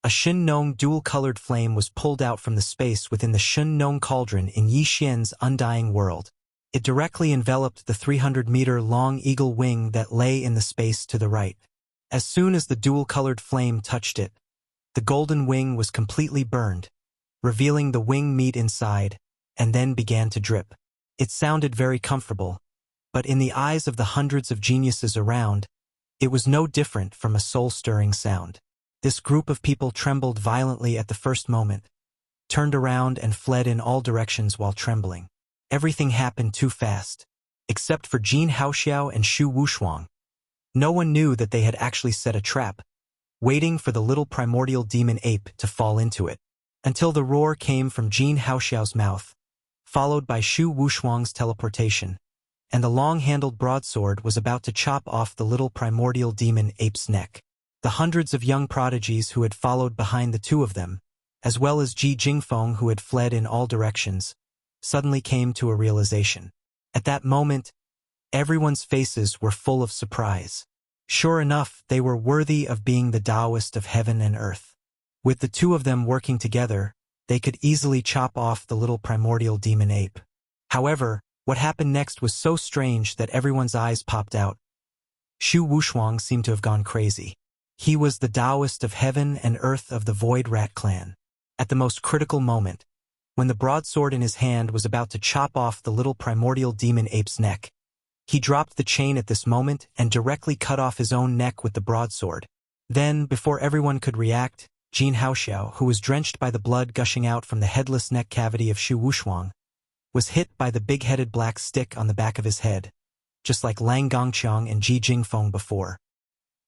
a Shinnong dual-colored flame was pulled out from the space within the Shinnong cauldron in Yi Xian's undying world. It directly enveloped the 300-meter-long eagle wing that lay in the space to the right. As soon as the dual-colored flame touched it, the golden wing was completely burned, revealing the wing meat inside, and then began to drip. It sounded very comfortable, but in the eyes of the hundreds of geniuses around, it was no different from a soul-stirring sound. This group of people trembled violently at the first moment, turned around and fled in all directions while trembling. Everything happened too fast, except for Jin Haoxiao and Shu Wushuang. No one knew that they had actually set a trap, waiting for the little primordial demon ape to fall into it, until the roar came from Jin Haoxiao's mouth, followed by Shu Wushuang's teleportation. and the long-handled broadsword was about to chop off the little primordial demon ape's neck. The hundreds of young prodigies who had followed behind the two of them, as well as Ji Jingfeng who had fled in all directions, suddenly came to a realization. At that moment, everyone's faces were full of surprise. Sure enough, they were worthy of being the Taoist of heaven and earth. With the two of them working together, they could easily chop off the little primordial demon ape. However, what happened next was so strange that everyone's eyes popped out. Shu Wushuang seemed to have gone crazy. He was the Taoist of heaven and earth of the Void Rat clan. At the most critical moment, when the broadsword in his hand was about to chop off the little primordial demon ape's neck, he dropped the chain at this moment and directly cut off his own neck with the broadsword. Then, before everyone could react, Jin Haoxiao, who was drenched by the blood gushing out from the headless neck cavity of Shu Wushuang, was hit by the big-headed black stick on the back of his head, just like Lang Gongqiang and Ji Jingfeng before.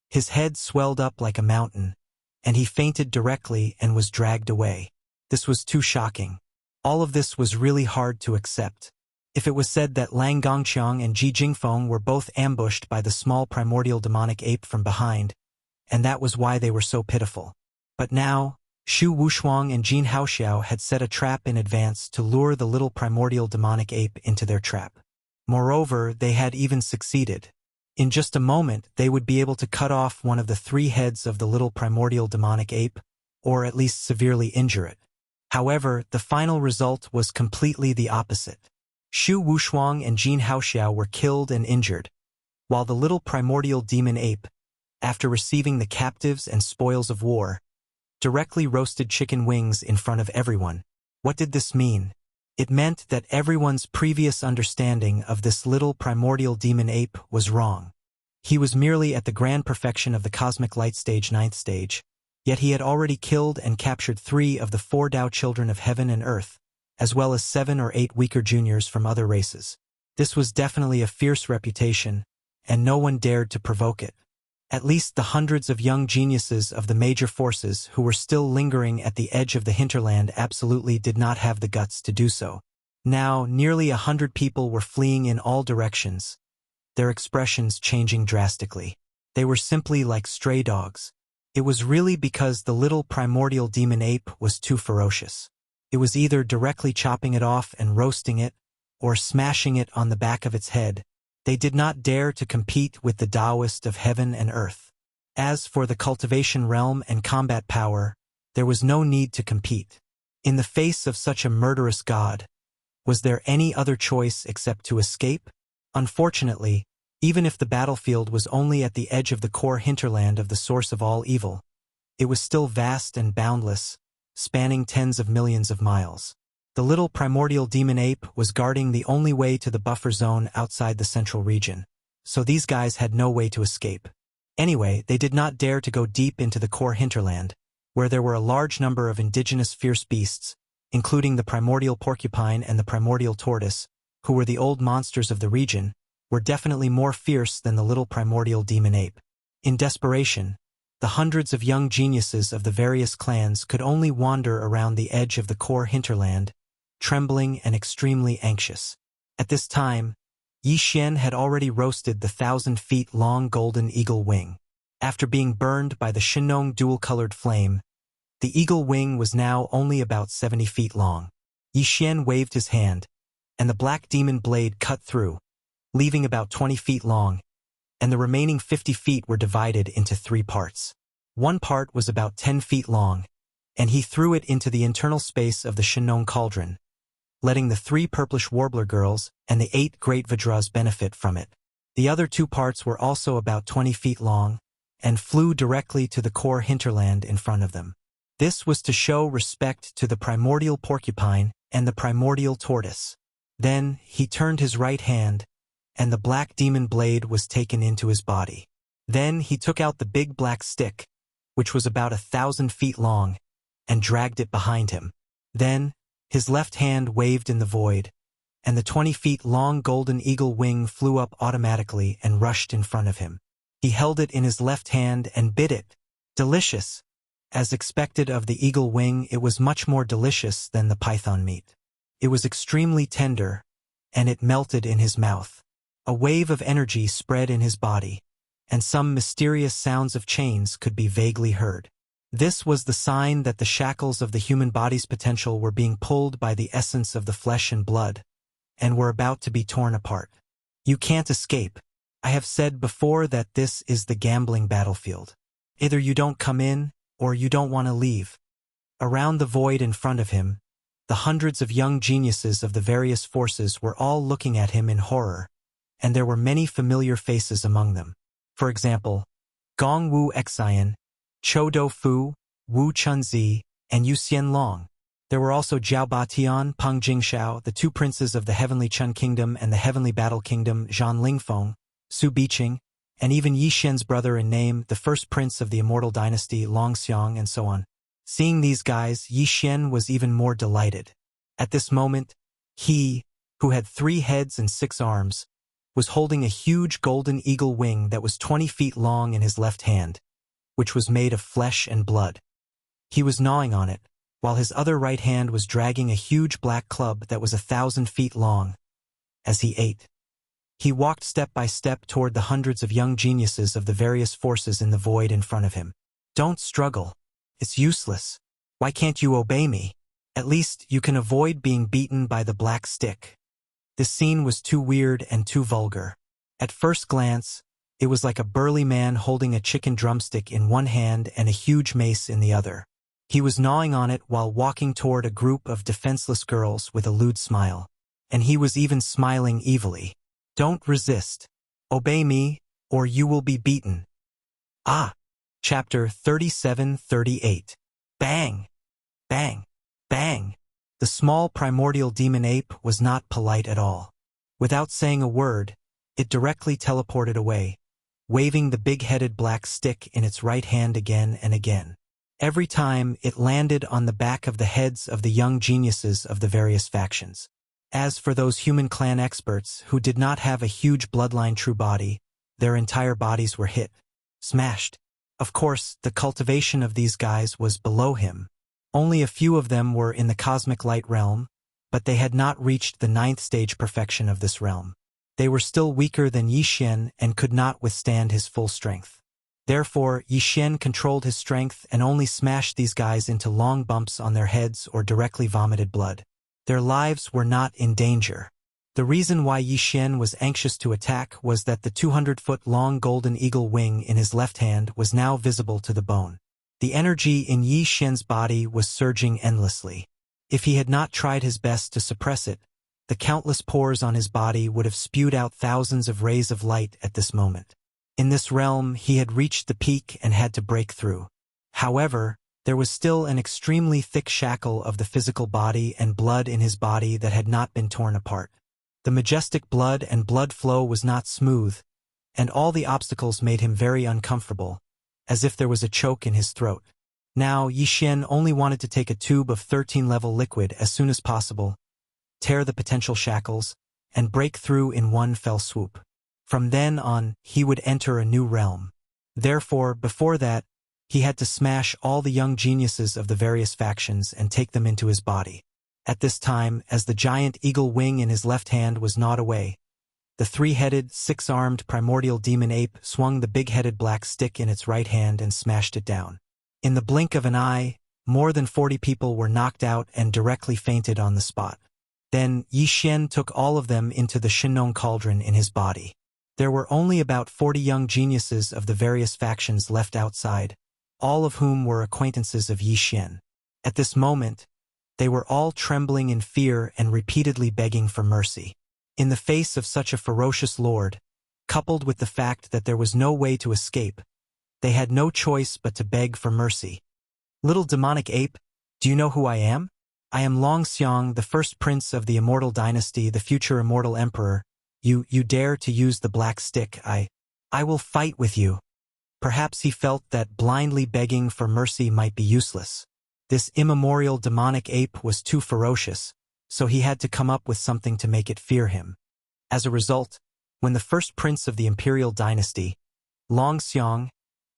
His head swelled up like a mountain, and he fainted directly and was dragged away. This was too shocking. All of this was really hard to accept. If it was said that Lang Gongqiang and Ji Jingfeng were both ambushed by the small primordial demonic ape from behind, and that was why they were so pitiful. But now, Shu Wushuang and Jin Haoxiao had set a trap in advance to lure the little primordial demonic ape into their trap. Moreover, they had even succeeded. In just a moment, they would be able to cut off one of the 3 heads of the little primordial demonic ape, or at least severely injure it. However, the final result was completely the opposite. Shu Wushuang and Jin Haoxiao were killed and injured, while the little primordial demon ape, after receiving the captives and spoils of war, directly roasted chicken wings in front of everyone. What did this mean? It meant that everyone's previous understanding of this little primordial demon ape was wrong. He was merely at the grand perfection of the cosmic light stage 9th stage, yet he had already killed and captured 3 of the 4 Tao children of heaven and earth, as well as 7 or 8 weaker juniors from other races. This was definitely a fierce reputation, and no one dared to provoke it. At least the hundreds of young geniuses of the major forces who were still lingering at the edge of the hinterland absolutely did not have the guts to do so. Now, nearly 100 people were fleeing in all directions, their expressions changing drastically. They were simply like stray dogs. It was really because the little primordial demon ape was too ferocious. It was either directly chopping it off and roasting it, or smashing it on the back of its head. They did not dare to compete with the Taoist of heaven and earth. As for the cultivation realm and combat power, there was no need to compete. In the face of such a murderous god, was there any other choice except to escape? Unfortunately, even if the battlefield was only at the edge of the core hinterland of the source of all evil, it was still vast and boundless, spanning tens of millions of miles. The little primordial demon ape was guarding the only way to the buffer zone outside the central region, so these guys had no way to escape. Anyway, they did not dare to go deep into the core hinterland, where there were a large number of indigenous fierce beasts, including the primordial porcupine and the primordial tortoise, who were the old monsters of the region, were definitely more fierce than the little primordial demon ape. In desperation, the hundreds of young geniuses of the various clans could only wander around the edge of the core hinterland, trembling and extremely anxious. At this time, Yi Xian had already roasted the 1,000-feet-long golden eagle wing. After being burned by the Shinong dual-colored flame, the eagle wing was now only about 70 feet long. Yi Xian waved his hand, and the black demon blade cut through, leaving about 20 feet long, and the remaining 50 feet were divided into 3 parts. One part was about 10 feet long, and he threw it into the internal space of the Shinong cauldron, letting the 3 purplish warbler girls and the 8 great Vajras benefit from it. The other 2 parts were also about 20 feet long, and flew directly to the core hinterland in front of them. This was to show respect to the primordial porcupine and the primordial tortoise. Then, he turned his right hand, and the black demon blade was taken into his body. Then he took out the big black stick, which was about 1,000 feet long, and dragged it behind him. Then, his left hand waved in the void, and the 20-feet-long golden eagle wing flew up automatically and rushed in front of him. He held it in his left hand and bit it. Delicious. As expected of the eagle wing, it was much more delicious than the python meat. It was extremely tender, and it melted in his mouth. A wave of energy spread in his body, and some mysterious sounds of chains could be vaguely heard. This was the sign that the shackles of the human body's potential were being pulled by the essence of the flesh and blood, and were about to be torn apart. You can't escape. I have said before that this is the gambling battlefield. Either you don't come in, or you don't want to leave. Around the void in front of him, the hundreds of young geniuses of the various forces were all looking at him in horror, and there were many familiar faces among them. For example, Gong Wu Xian, Chou Do Fu, Wu Chunzi, and Yu Xianlong. There were also Zhao Batian, Peng Jingshao, the two princes of the Heavenly Chun Kingdom and the Heavenly Battle Kingdom, Zhan Lingfeng, Su Biqing, and even Yi Xian's brother in name, the first prince of the Immortal Dynasty, Long Xiong, and so on. Seeing these guys, Yi Xian was even more delighted. At this moment, he, who had 3 heads and 6 arms, was holding a huge golden eagle wing that was 20 feet long in his left hand, which was made of flesh and blood. He was gnawing on it, while his other right hand was dragging a huge black club that was 1,000 feet long. As he ate, he walked step by step toward the hundreds of young geniuses of the various forces in the void in front of him. Don't struggle. It's useless. Why can't you obey me? At least you can avoid being beaten by the black stick. This scene was too weird and too vulgar. At first glance, it was like a burly man holding a chicken drumstick in one hand and a huge mace in the other. He was gnawing on it while walking toward a group of defenseless girls with a lewd smile. And he was even smiling evilly. Don't resist. Obey me, or you will be beaten. Ah! Chapter 37-38. Bang! Bang! Bang! The small primordial demon ape was not polite at all. Without saying a word, it directly teleported away, waving the big-headed black stick in its right hand again and again. Every time it landed on the back of the heads of the young geniuses of the various factions. As for those human clan experts who did not have a huge bloodline true body, their entire bodies were hit, smashed. Of course, the cultivation of these guys was below him. Only a few of them were in the cosmic light realm, but they had not reached the 9th stage perfection of this realm. They were still weaker than Yi Xian and could not withstand his full strength. Therefore, Yi Xian controlled his strength and only smashed these guys into long bumps on their heads or directly vomited blood. Their lives were not in danger. The reason why Yi Xian was anxious to attack was that the 200-foot-long golden eagle wing in his left hand was now visible to the bone. The energy in Yi Xian's body was surging endlessly. If he had not tried his best to suppress it, the countless pores on his body would have spewed out thousands of rays of light at this moment. In this realm, he had reached the peak and had to break through. However, there was still an extremely thick shackle of the physical body and blood in his body that had not been torn apart. The majestic blood and blood flow was not smooth, and all the obstacles made him very uncomfortable, as if there was a choke in his throat. Now, Yi Xian only wanted to take a tube of 13-level liquid as soon as possible, tear the potential shackles, and break through in one fell swoop. From then on, he would enter a new realm. Therefore, before that, he had to smash all the young geniuses of the various factions and take them into his body. At this time, as the giant eagle wing in his left hand was gnawed away, the 3-headed, 6-armed primordial demon ape swung the big-headed black stick in its right hand and smashed it down. In the blink of an eye, more than 40 people were knocked out and directly fainted on the spot. Then Yi Xian took all of them into the Shinnong cauldron in his body. There were only about 40 young geniuses of the various factions left outside, all of whom were acquaintances of Yi Xian. At this moment, they were all trembling in fear and repeatedly begging for mercy. In the face of such a ferocious lord, coupled with the fact that there was no way to escape, they had no choice but to beg for mercy. Little demonic ape, do you know who I am? I am Long Xiong, the first prince of the Immortal Dynasty, the future immortal emperor. You dare to use the black stick. I will fight with you. Perhaps he felt that blindly begging for mercy might be useless. This immemorial demonic ape was too ferocious, so he had to come up with something to make it fear him. As a result, when the first prince of the imperial dynasty, Long Xiong,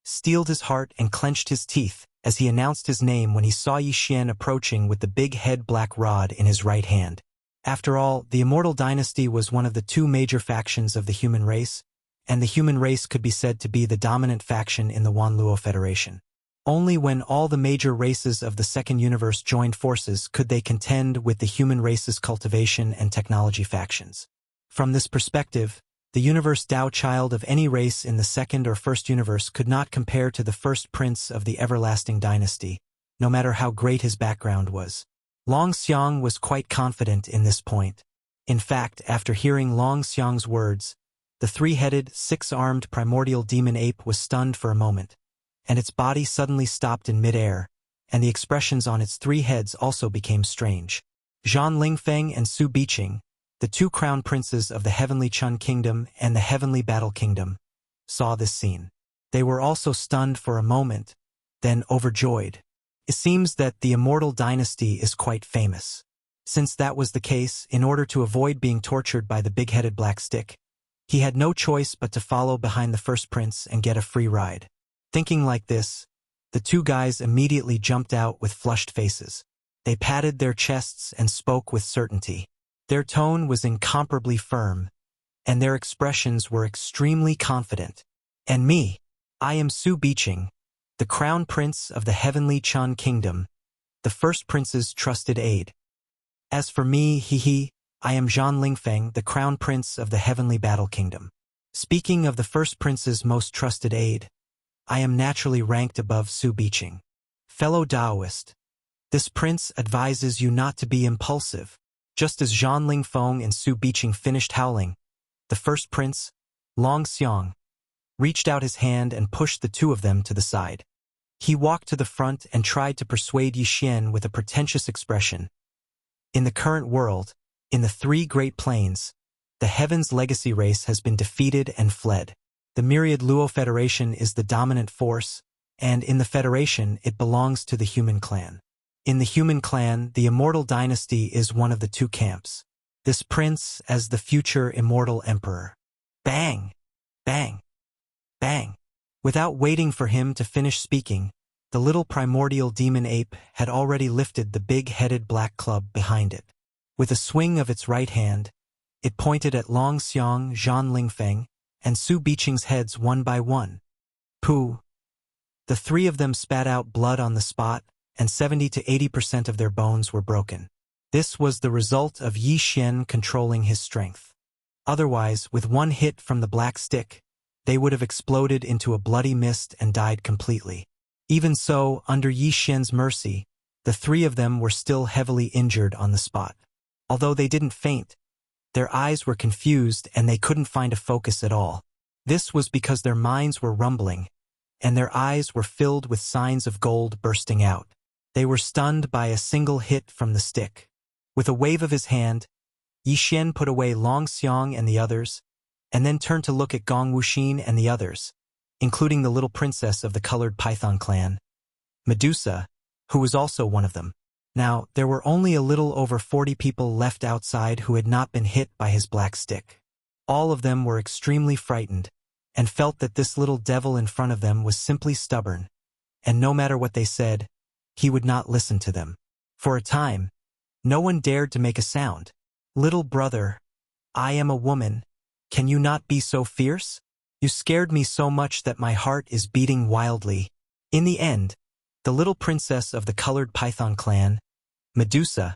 steeled his heart and clenched his teeth as he announced his name when he saw Yi Xian approaching with the big head black rod in his right hand. After all, the Immortal Dynasty was one of the two major factions of the human race, and the human race could be said to be the dominant faction in the Wanluo Federation. Only when all the major races of the Second Universe joined forces could they contend with the human race's cultivation and technology factions. From this perspective, the universe Tao child of any race in the Second or First Universe could not compare to the first prince of the everlasting dynasty, no matter how great his background was. Long Xiang was quite confident in this point. In fact, after hearing Long Xiang's words, the three-headed, six-armed primordial demon ape was stunned for a moment, and its body suddenly stopped in mid-air, and the expressions on its three heads also became strange. Zhan Lingfeng and Su Biqing, the two crown princes of the Heavenly Chun Kingdom and the Heavenly Battle Kingdom, saw this scene. They were also stunned for a moment, then overjoyed. It seems that the Immortal Dynasty is quite famous. Since that was the case, in order to avoid being tortured by the big-headed black stick, he had no choice but to follow behind the first prince and get a free ride. Thinking like this, the two guys immediately jumped out with flushed faces. They patted their chests and spoke with certainty. Their tone was incomparably firm, and their expressions were extremely confident. And me, I am Su Biqing, the crown prince of the Heavenly Chun Kingdom, the first prince's trusted aide. As for me, I am Zhan Lingfeng, the crown prince of the Heavenly Battle Kingdom. Speaking of the first prince's most trusted aide, I am naturally ranked above Su Biqing. Fellow Taoist, this prince advises you not to be impulsive. Just as Zhan Lingfeng and Su Biqing finished howling, the first prince, Long Xiang, reached out his hand and pushed the two of them to the side. He walked to the front and tried to persuade Yixian with a pretentious expression. In the current world, in the three Great Plains, the Heaven's legacy race has been defeated and fled. The myriad Luo Federation is the dominant force, and in the Federation it belongs to the human clan. In the human clan, the Immortal Dynasty is one of the two camps. This prince as the future immortal emperor. Bang! Bang! Bang! Without waiting for him to finish speaking, the little primordial demon ape had already lifted the big-headed black club behind it. With a swing of its right hand, it pointed at Long Xiang, Zhan Lingfeng, and Su Biqing's heads one by one. Pooh! The three of them spat out blood on the spot, and 70 to 80% of their bones were broken. This was the result of Yixian controlling his strength. Otherwise, with one hit from the black stick, they would have exploded into a bloody mist and died completely. Even so, under Yixian's mercy, the three of them were still heavily injured on the spot. Although they didn't faint, their eyes were confused and they couldn't find a focus at all. This was because their minds were rumbling, and their eyes were filled with signs of gold bursting out. They were stunned by a single hit from the stick. With a wave of his hand, Yixian put away Long Xiang and the others, and then turned to look at Gong Wuxin and the others, including the little princess of the colored python clan, Medusa, who was also one of them. Now, there were only a little over 40 people left outside who had not been hit by his black stick. All of them were extremely frightened, and felt that this little devil in front of them was simply stubborn, and no matter what they said, he would not listen to them. For a time, no one dared to make a sound. Little brother, I am a woman. Can you not be so fierce? You scared me so much that my heart is beating wildly. In the end, the little princess of the colored python clan, Medusa,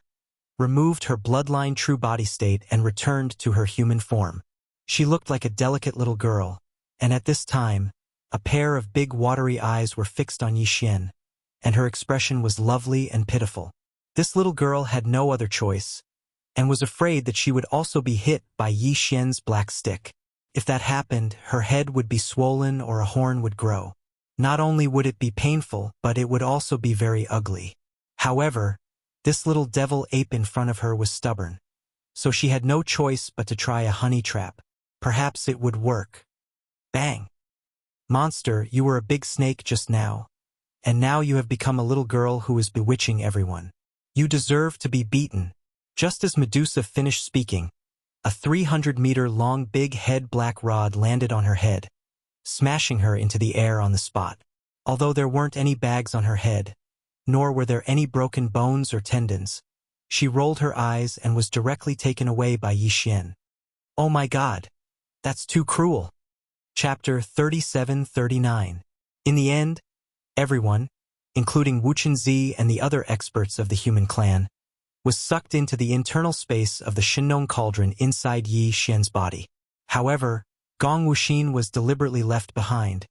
removed her bloodline true body state and returned to her human form. She looked like a delicate little girl, and at this time, a pair of big watery eyes were fixed on Yixian, and her expression was lovely and pitiful. This little girl had no other choice, and was afraid that she would also be hit by Yixian's black stick. If that happened, her head would be swollen or a horn would grow. Not only would it be painful, but it would also be very ugly. However, this little devil ape in front of her was stubborn, so she had no choice but to try a honey trap. Perhaps it would work. Bang! Monster, you were a big snake just now, and now you have become a little girl who is bewitching everyone. You deserve to be beaten. Just as Medusa finished speaking, a 300-meter-long big-head black rod landed on her head, smashing her into the air on the spot. Although there weren't any bags on her head, nor were there any broken bones or tendons, She rolled her eyes and was directly taken away by Yi Xian. Oh my God! That's too cruel. Chapter 37-39. In the end, everyone, including Wu Chunzi and the other experts of the human clan, was sucked into the internal space of the Shinong cauldron inside Yi Xian's body. However, Gong Wuxin was deliberately left behind,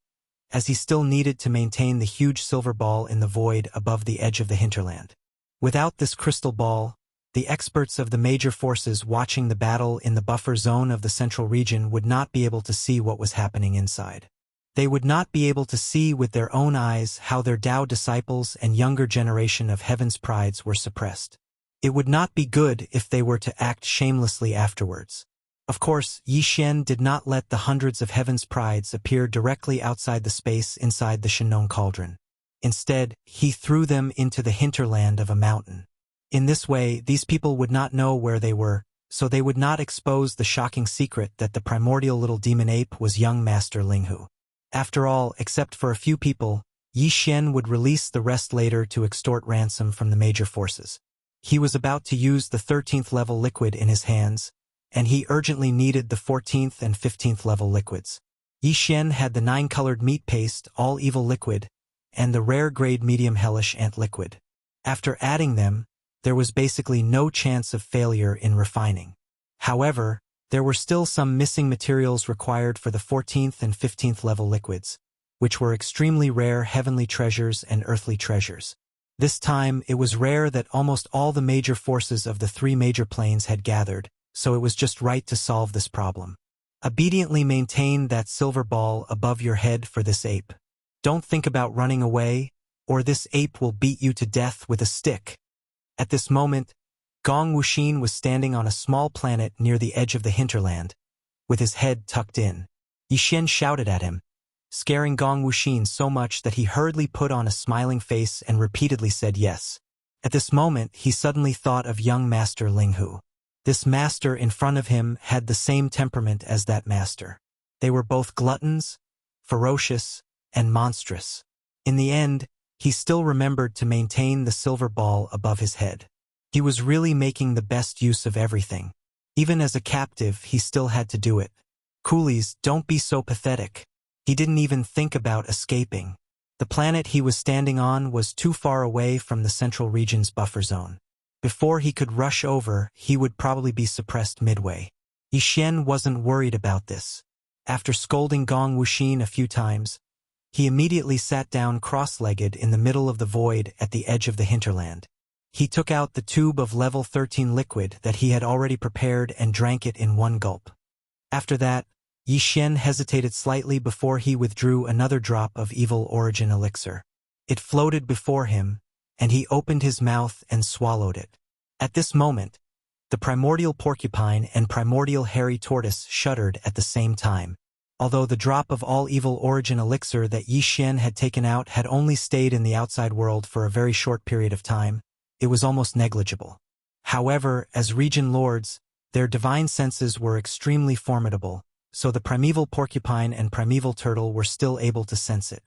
as he still needed to maintain the huge silver ball in the void above the edge of the hinterland. Without this crystal ball, the experts of the major forces watching the battle in the buffer zone of the central region would not be able to see what was happening inside. They would not be able to see with their own eyes how their Tao disciples and younger generation of Heaven's prides were suppressed. It would not be good if they were to act shamelessly afterwards. Of course, Yi Xian did not let the hundreds of Heaven's prides appear directly outside the space inside the Shinong cauldron. Instead, he threw them into the hinterland of a mountain. In this way, these people would not know where they were, so they would not expose the shocking secret that the primordial little demon ape was young Master Linghu. After all, except for a few people, Yi Xian would release the rest later to extort ransom from the major forces. He was about to use the 13th level liquid in his hands, and he urgently needed the 14th and 15th level liquids. Yi Xian had the 9-colored meat paste, all evil liquid, and the rare grade medium hellish ant liquid. After adding them, there was basically no chance of failure in refining. However, there were still some missing materials required for the 14th and 15th level liquids, which were extremely rare heavenly treasures and earthly treasures. This time, it was rare that almost all the major forces of the 3 major planes had gathered, so it was just right to solve this problem. Obediently maintain that silver ball above your head for this ape. Don't think about running away, or this ape will beat you to death with a stick. At this moment, Gong Wuxin was standing on a small planet near the edge of the hinterland, with his head tucked in. Yi Xian shouted at him, scaring Gong Wuxin so much that he hurriedly put on a smiling face and repeatedly said yes. At this moment, he suddenly thought of young Master Linghu. This master in front of him had the same temperament as that master. They were both gluttons, ferocious, and monstrous. In the end, he still remembered to maintain the silver ball above his head. He was really making the best use of everything. Even as a captive, he still had to do it. Coolies, don't be so pathetic. He didn't even think about escaping. The planet he was standing on was too far away from the central region's buffer zone. Before he could rush over, he would probably be suppressed midway. Yi Xian wasn't worried about this. After scolding Gong Wuxin a few times, he immediately sat down cross-legged in the middle of the void at the edge of the hinterland. He took out the tube of level 13 liquid that he had already prepared and drank it in one gulp. After that, Yi Xian hesitated slightly before he withdrew another drop of evil origin elixir. It floated before him, and he opened his mouth and swallowed it. At this moment, the primordial porcupine and primordial hairy tortoise shuddered at the same time. Although the drop of all evil origin elixir that Yi Xian had taken out had only stayed in the outside world for a very short period of time, it was almost negligible. However, as region lords, their divine senses were extremely formidable, so the primeval porcupine and primeval turtle were still able to sense it.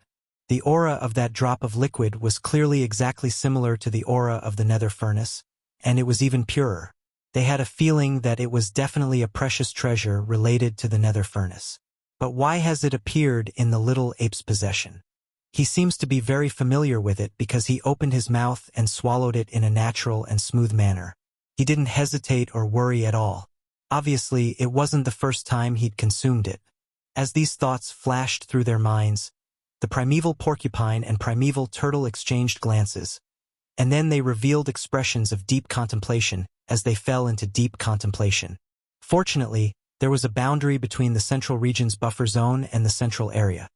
The aura of that drop of liquid was clearly exactly similar to the aura of the nether furnace, and it was even purer. They had a feeling that it was definitely a precious treasure related to the nether furnace. But why has it appeared in the little ape's possession? He seems to be very familiar with it because he opened his mouth and swallowed it in a natural and smooth manner. He didn't hesitate or worry at all. Obviously, it wasn't the first time he'd consumed it. As these thoughts flashed through their minds, the primeval porcupine and primeval turtle exchanged glances, and then they revealed expressions of deep contemplation as they fell into deep contemplation. Fortunately, there was a boundary between the central region's buffer zone and the central area,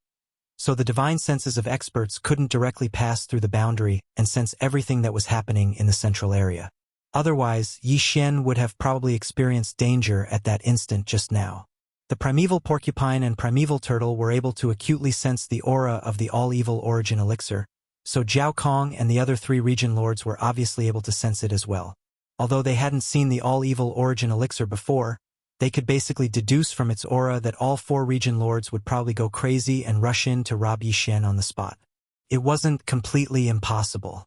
so the divine senses of experts couldn't directly pass through the boundary and sense everything that was happening in the central area. Otherwise, Yi Xian would have probably experienced danger at that instant just now. The primeval porcupine and primeval turtle were able to acutely sense the aura of the all-evil origin elixir, so Zhao Kong and the other 3 region lords were obviously able to sense it as well. Although they hadn't seen the all-evil origin elixir before, they could basically deduce from its aura that all 4 region lords would probably go crazy and rush in to rob Yi Xian on the spot. It wasn't completely impossible.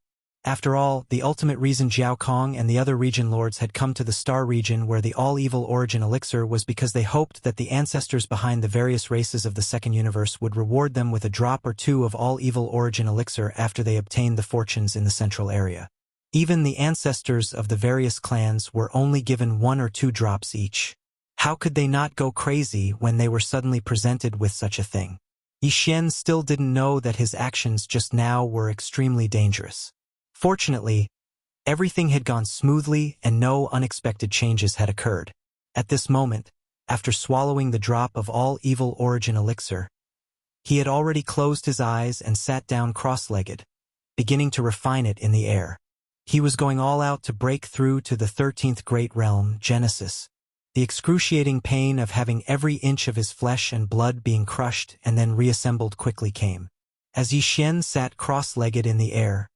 After all, the ultimate reason Jiao Kong and the other region lords had come to the Star region where the all-evil origin elixir was because they hoped that the ancestors behind the various races of the second universe would reward them with a drop or two of all-evil origin elixir after they obtained the fortunes in the central area. Even the ancestors of the various clans were only given 1 or 2 drops each. How could they not go crazy when they were suddenly presented with such a thing? Yi Xian still didn't know that his actions just now were extremely dangerous. Fortunately, everything had gone smoothly and no unexpected changes had occurred. At this moment, after swallowing the drop of all-evil origin elixir, he had already closed his eyes and sat down cross-legged, beginning to refine it in the air. He was going all out to break through to the 13th great realm, Genesis. The excruciating pain of having every inch of his flesh and blood being crushed and then reassembled quickly came. As Yi Xian sat cross-legged in the air,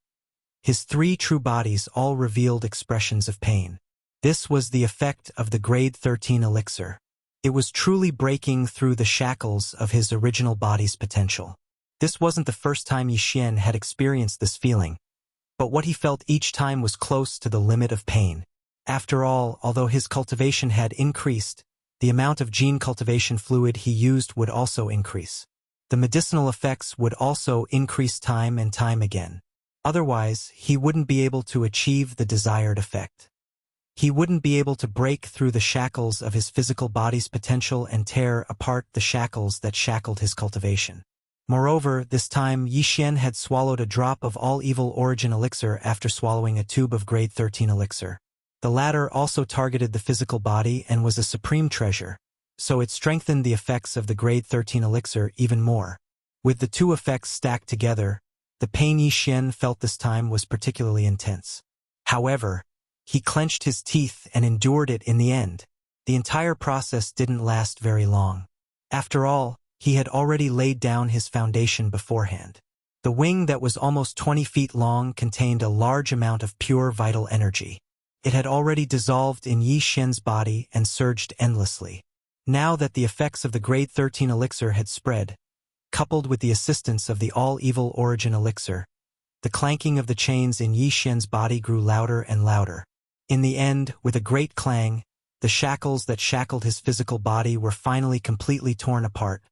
his 3 true bodies all revealed expressions of pain. This was the effect of the grade 13 elixir. It was truly breaking through the shackles of his original body's potential. This wasn't the first time Yi Xian had experienced this feeling, but what he felt each time was close to the limit of pain. After all, although his cultivation had increased, the amount of gene cultivation fluid he used would also increase. The medicinal effects would also increase time and time again. Otherwise, he wouldn't be able to achieve the desired effect. He wouldn't be able to break through the shackles of his physical body's potential and tear apart the shackles that shackled his cultivation. Moreover, this time Yi Xian had swallowed a drop of all-evil origin elixir after swallowing a tube of grade 13 elixir. The latter also targeted the physical body and was a supreme treasure, so it strengthened the effects of the grade 13 elixir even more. With the 2 effects stacked together, the pain Yi Xian felt this time was particularly intense. However, he clenched his teeth and endured it in the end. The entire process didn't last very long. After all, he had already laid down his foundation beforehand. The wing that was almost 20 feet long contained a large amount of pure vital energy. It had already dissolved in Yi Xian's body and surged endlessly. Now that the effects of the grade 13 elixir had spread, coupled with the assistance of the all-evil origin elixir, the clanking of the chains in Yi Xian's body grew louder and louder. In the end, with a great clang, the shackles that shackled his physical body were finally completely torn apart,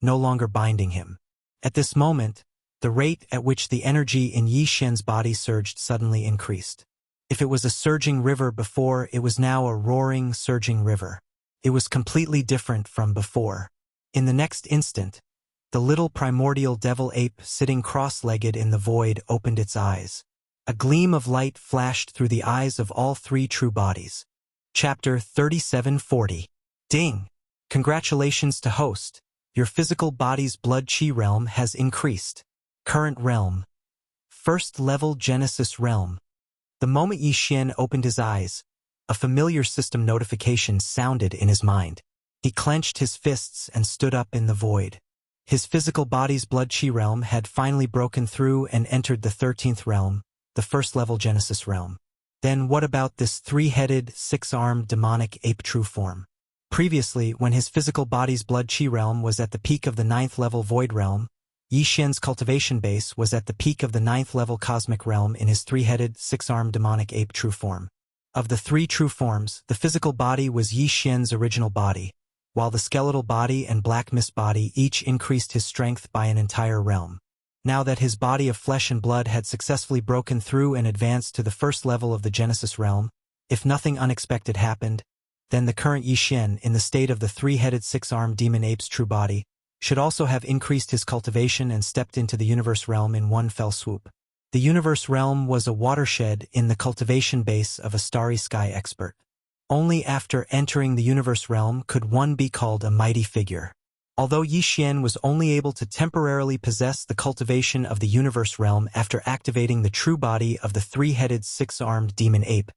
no longer binding him. At this moment, the rate at which the energy in Yi Xian's body surged suddenly increased. If it was a surging river before, it was now a roaring, surging river. It was completely different from before. In the next instant, the little primordial devil ape sitting cross-legged in the void opened its eyes. A gleam of light flashed through the eyes of all 3 true bodies. Chapter 3740. Ding! Congratulations to host. Your physical body's blood chi realm has increased. Current realm. First level Genesis realm. The moment Yi Xian opened his eyes, a familiar system notification sounded in his mind. He clenched his fists and stood up in the void. His physical body's blood chi realm had finally broken through and entered the 13th realm, the first-level Genesis realm. Then what about this 3-headed, 6-armed demonic ape true form? Previously, when his physical body's blood chi realm was at the peak of the 9th-level void realm, Yi Xian's cultivation base was at the peak of the 9th-level cosmic realm in his 3-headed, 6-armed demonic ape true form. Of the 3 true forms, the physical body was Yi Xian's original body, while the skeletal body and black mist body each increased his strength by an entire realm. Now that his body of flesh and blood had successfully broken through and advanced to the first level of the Genesis realm, if nothing unexpected happened, then the current Yi Xian, in the state of the 3-headed 6-armed demon ape's true body, should also have increased his cultivation and stepped into the universe realm in one fell swoop. The universe realm was a watershed in the cultivation base of a starry sky expert. Only after entering the universe realm could one be called a mighty figure. Although Yi Xian was only able to temporarily possess the cultivation of the universe realm after activating the true body of the 3-headed 6-armed demon ape,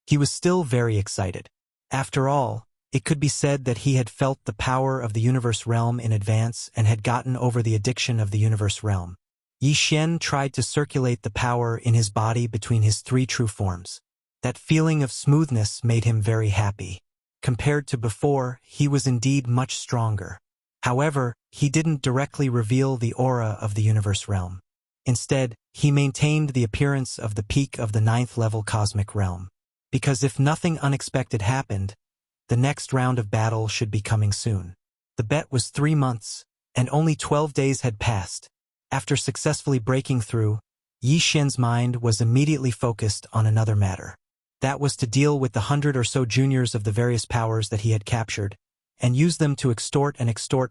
he was still very excited. After all, it could be said that he had felt the power of the universe realm in advance and had gotten over the addiction of the universe realm. Yi Xian tried to circulate the power in his body between his 3 true forms. That feeling of smoothness made him very happy. Compared to before, he was indeed much stronger. However, he didn't directly reveal the aura of the universe realm. Instead, he maintained the appearance of the peak of the 9th-level cosmic realm. Because if nothing unexpected happened, the next round of battle should be coming soon. The bet was 3 months, and only 12 days had passed. After successfully breaking through, Yi Xian's mind was immediately focused on another matter. That was to deal with the 100 or so juniors of the various powers that he had captured, and use them to extort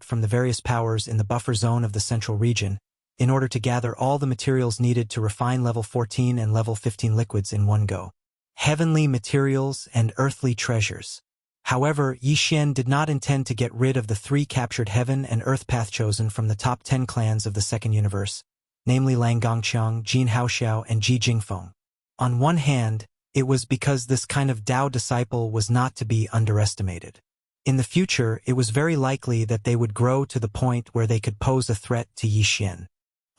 from the various powers in the buffer zone of the central region, in order to gather all the materials needed to refine level 14 and level 15 liquids in one go. Heavenly materials and earthly treasures. However, Yi Xian did not intend to get rid of the 3 captured heaven and earth path chosen from the top 10 clans of the second universe, namely Lang Gongqiang, Jin Haoxiao, and Ji Jingfeng. On one hand, it was because this kind of Tao disciple was not to be underestimated. In the future, it was very likely that they would grow to the point where they could pose a threat to Yi Xian.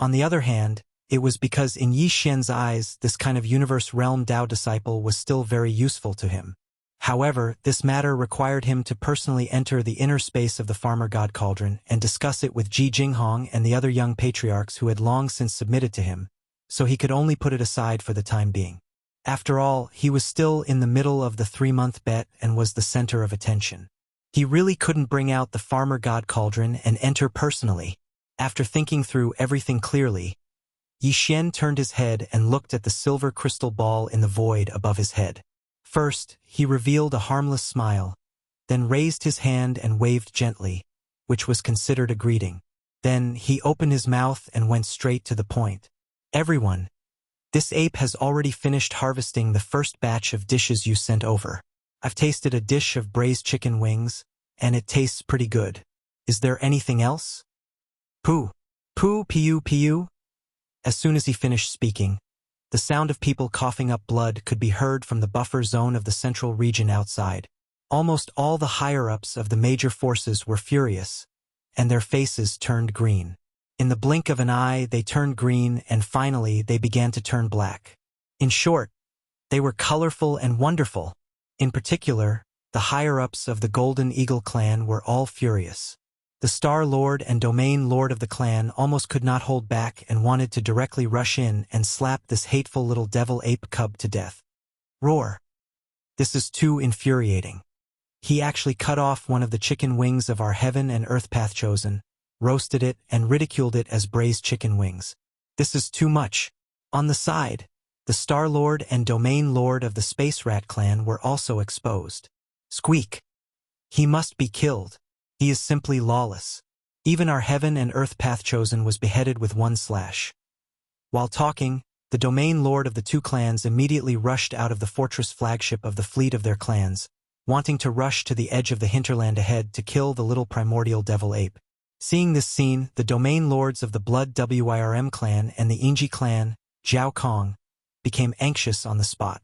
On the other hand, it was because in Yi Xian's eyes, this kind of universe realm Tao disciple was still very useful to him. However, this matter required him to personally enter the inner space of the Farmer God Cauldron and discuss it with Ji Jinghong and the other young patriarchs who had long since submitted to him, so he could only put it aside for the time being. After all, he was still in the middle of the 3-month bet and was the center of attention. He really couldn't bring out the Farmer God Cauldron and enter personally. After thinking through everything clearly, Yi Xian turned his head and looked at the silver crystal ball in the void above his head. First, he revealed a harmless smile, then raised his hand and waved gently, which was considered a greeting. Then he opened his mouth and went straight to the point. Everyone, this ape has already finished harvesting the first batch of dishes you sent over. I've tasted a dish of braised chicken wings, and it tastes pretty good. Is there anything else? Poo. Poo, piu, piu. As soon as he finished speaking, the sound of people coughing up blood could be heard from the buffer zone of the central region outside. Almost all the higher-ups of the major forces were furious, and their faces turned green. In the blink of an eye, they turned green, and finally they began to turn black. In short, they were colorful and wonderful. In particular, the higher-ups of the Golden Eagle clan were all furious. The Star Lord and Domain Lord of the clan almost could not hold back and wanted to directly rush in and slap this hateful little devil ape cub to death. Roar. This is too infuriating. He actually cut off one of the chicken wings of our heaven and earth path chosen, roasted it, and ridiculed it as braised chicken wings. This is too much. On the side, the Star Lord and Domain Lord of the Space Rat clan were also exposed. Squeak. He must be killed. He is simply lawless. Even our heaven and earth path chosen was beheaded with one slash. While talking, the Domain Lord of the 2 clans immediately rushed out of the fortress flagship of the fleet of their clans, wanting to rush to the edge of the hinterland ahead to kill the little primordial devil ape. Seeing this scene, the Domain Lords of the Blood Wirm clan and the Inji clan, Zhao Kong, became anxious on the spot.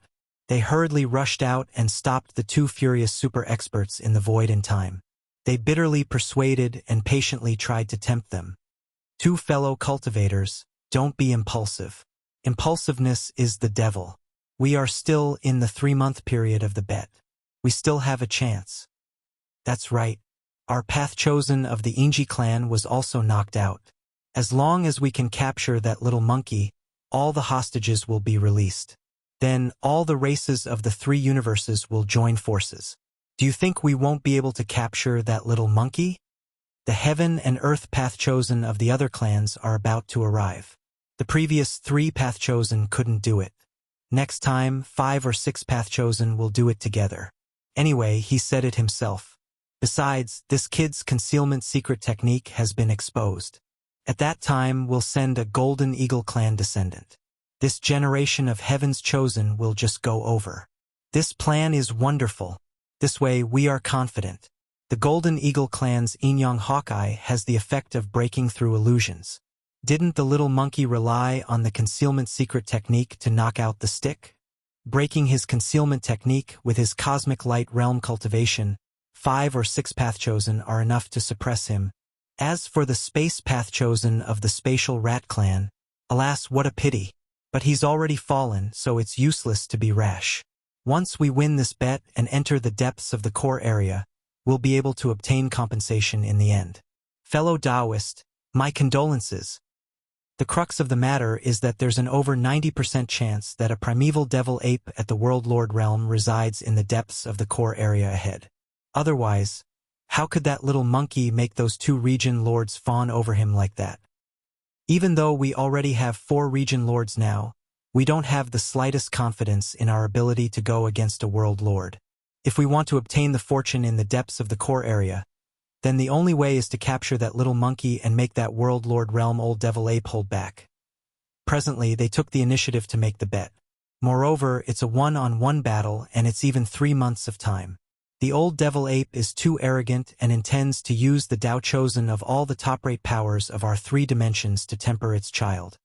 They hurriedly rushed out and stopped the 2 furious super experts in the void in time. They bitterly persuaded and patiently tried to tempt them. 2 fellow cultivators, don't be impulsive. Impulsiveness is the devil. We are still in the 3-month period of the bet. We still have a chance. That's right. Our path chosen of the Inji clan was also knocked out. As long as we can capture that little monkey, all the hostages will be released. Then all the races of the 3 universes will join forces. Do you think we won't be able to capture that little monkey? The heaven and earth path chosen of the other clans are about to arrive. The previous 3 path chosen couldn't do it. Next time, 5 or 6 path chosen will do it together. Anyway, he said it himself. Besides, this kid's concealment secret technique has been exposed. At that time, we'll send a Golden Eagle clan descendant. This generation of heaven's chosen will just go over. This plan is wonderful. This way, we are confident. The Golden Eagle clan's Inyang Hawkeye has the effect of breaking through illusions. Didn't the little monkey rely on the concealment secret technique to knock out the stick? Breaking his concealment technique with his cosmic light realm cultivation, 5 or 6 path chosen are enough to suppress him. As for the space path chosen of the Spatial Rat clan, alas, what a pity. But he's already fallen, so it's useless to be rash. Once we win this bet and enter the depths of the core area, we'll be able to obtain compensation in the end. Fellow Taoist, my condolences. The crux of the matter is that there's an over 90% chance that a primeval devil ape at the World Lord realm resides in the depths of the core area ahead. Otherwise, how could that little monkey make those 2 region lords fawn over him like that? Even though we already have 4 region lords now, we don't have the slightest confidence in our ability to go against a world lord. If we want to obtain the fortune in the depths of the core area, then the only way is to capture that little monkey and make that world lord realm old devil ape hold back. Presently, they took the initiative to make the bet. Moreover, it's a one-on-one battle, and it's even 3 months of time. The old devil ape is too arrogant and intends to use the Tao chosen of all the top-rate powers of our 3 dimensions to temper its child.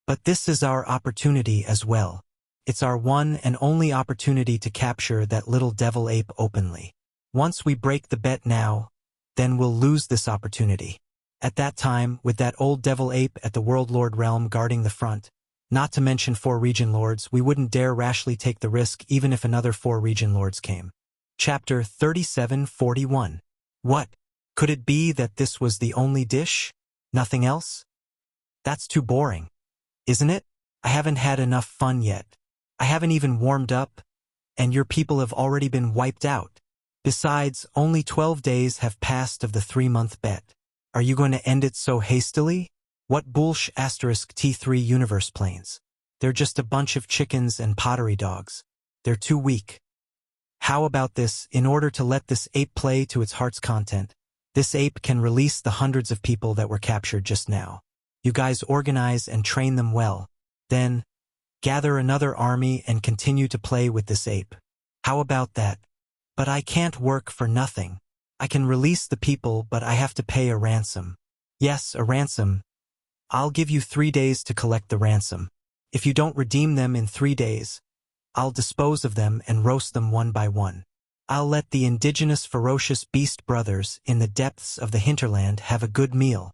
But this is our opportunity as well. It's our one and only opportunity to capture that little devil ape openly. Once we break the bet now, then we'll lose this opportunity. At that time, with that old devil ape at the World Lord realm guarding the front, not to mention 4 region lords, we wouldn't dare rashly take the risk even if another 4 region lords came. Chapter 3741. What? Could it be that this was the only dish? Nothing else? That's too boring, isn't it? I haven't had enough fun yet. I haven't even warmed up, and your people have already been wiped out. Besides, only 12 days have passed of the 3-month bet. Are you going to end it so hastily? What bullsh *T3 universe planes? They're just a bunch of chickens and pottery dogs. They're too weak. How about this? In order to let this ape play to its heart's content, this ape can release the hundreds of people that were captured just now. You guys organize and train them well. Then, gather another army and continue to play with this ape. How about that? But I can't work for nothing. I can release the people, but I have to pay a ransom. Yes, a ransom. I'll give you 3 days to collect the ransom. If you don't redeem them in 3 days, I'll dispose of them and roast them one by one. I'll let the indigenous ferocious beast brothers in the depths of the hinterland have a good meal.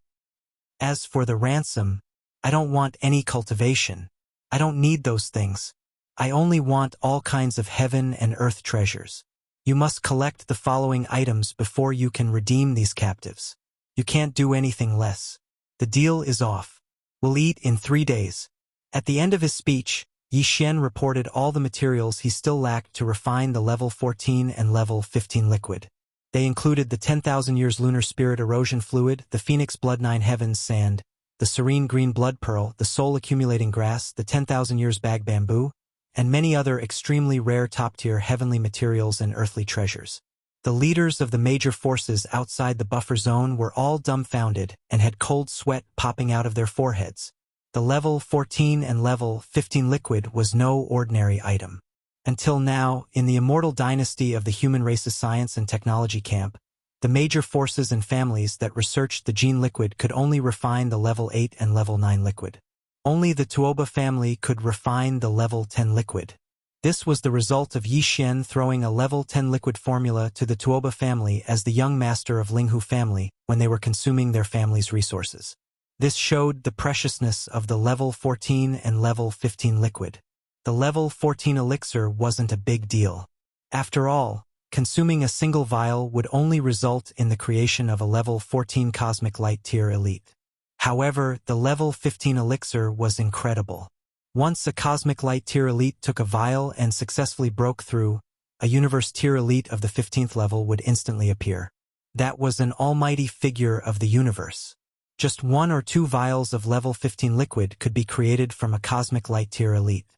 As for the ransom, I don't want any cultivation. I don't need those things. I only want all kinds of heaven and earth treasures. You must collect the following items before you can redeem these captives. You can't do anything less. The deal is off. We'll eat in 3 days. At the end of his speech, Yi Xian reported all the materials he still lacked to refine the level 14 and level 15 liquid. They included the 10,000 years lunar spirit erosion fluid, the phoenix blood 9 heavens sand, the serene green blood pearl, the soul accumulating grass, the 10,000 years bag bamboo, and many other extremely rare top-tier heavenly materials and earthly treasures. The leaders of the major forces outside the buffer zone were all dumbfounded and had cold sweat popping out of their foreheads. The level 14 and level 15 liquid was no ordinary item. Until now, in the immortal dynasty of the human race's science and technology camp, the major forces and families that researched the gene liquid could only refine the level 8 and level 9 liquid. Only the Tuoba family could refine the level 10 liquid. This was the result of Yi Xian throwing a level 10 liquid formula to the Tuoba family as the young master of Linghu family when they were consuming their family's resources. This showed the preciousness of the level 14 and level 15 liquid. The level 14 elixir wasn't a big deal. After all, consuming a single vial would only result in the creation of a level 14 cosmic light tier elite. However, the level 15 elixir was incredible. Once a cosmic light tier elite took a vial and successfully broke through, a universe tier elite of the 15th level would instantly appear. That was an almighty figure of the universe. Just 1 or 2 vials of level 15 liquid could be created from a cosmic light tier elite.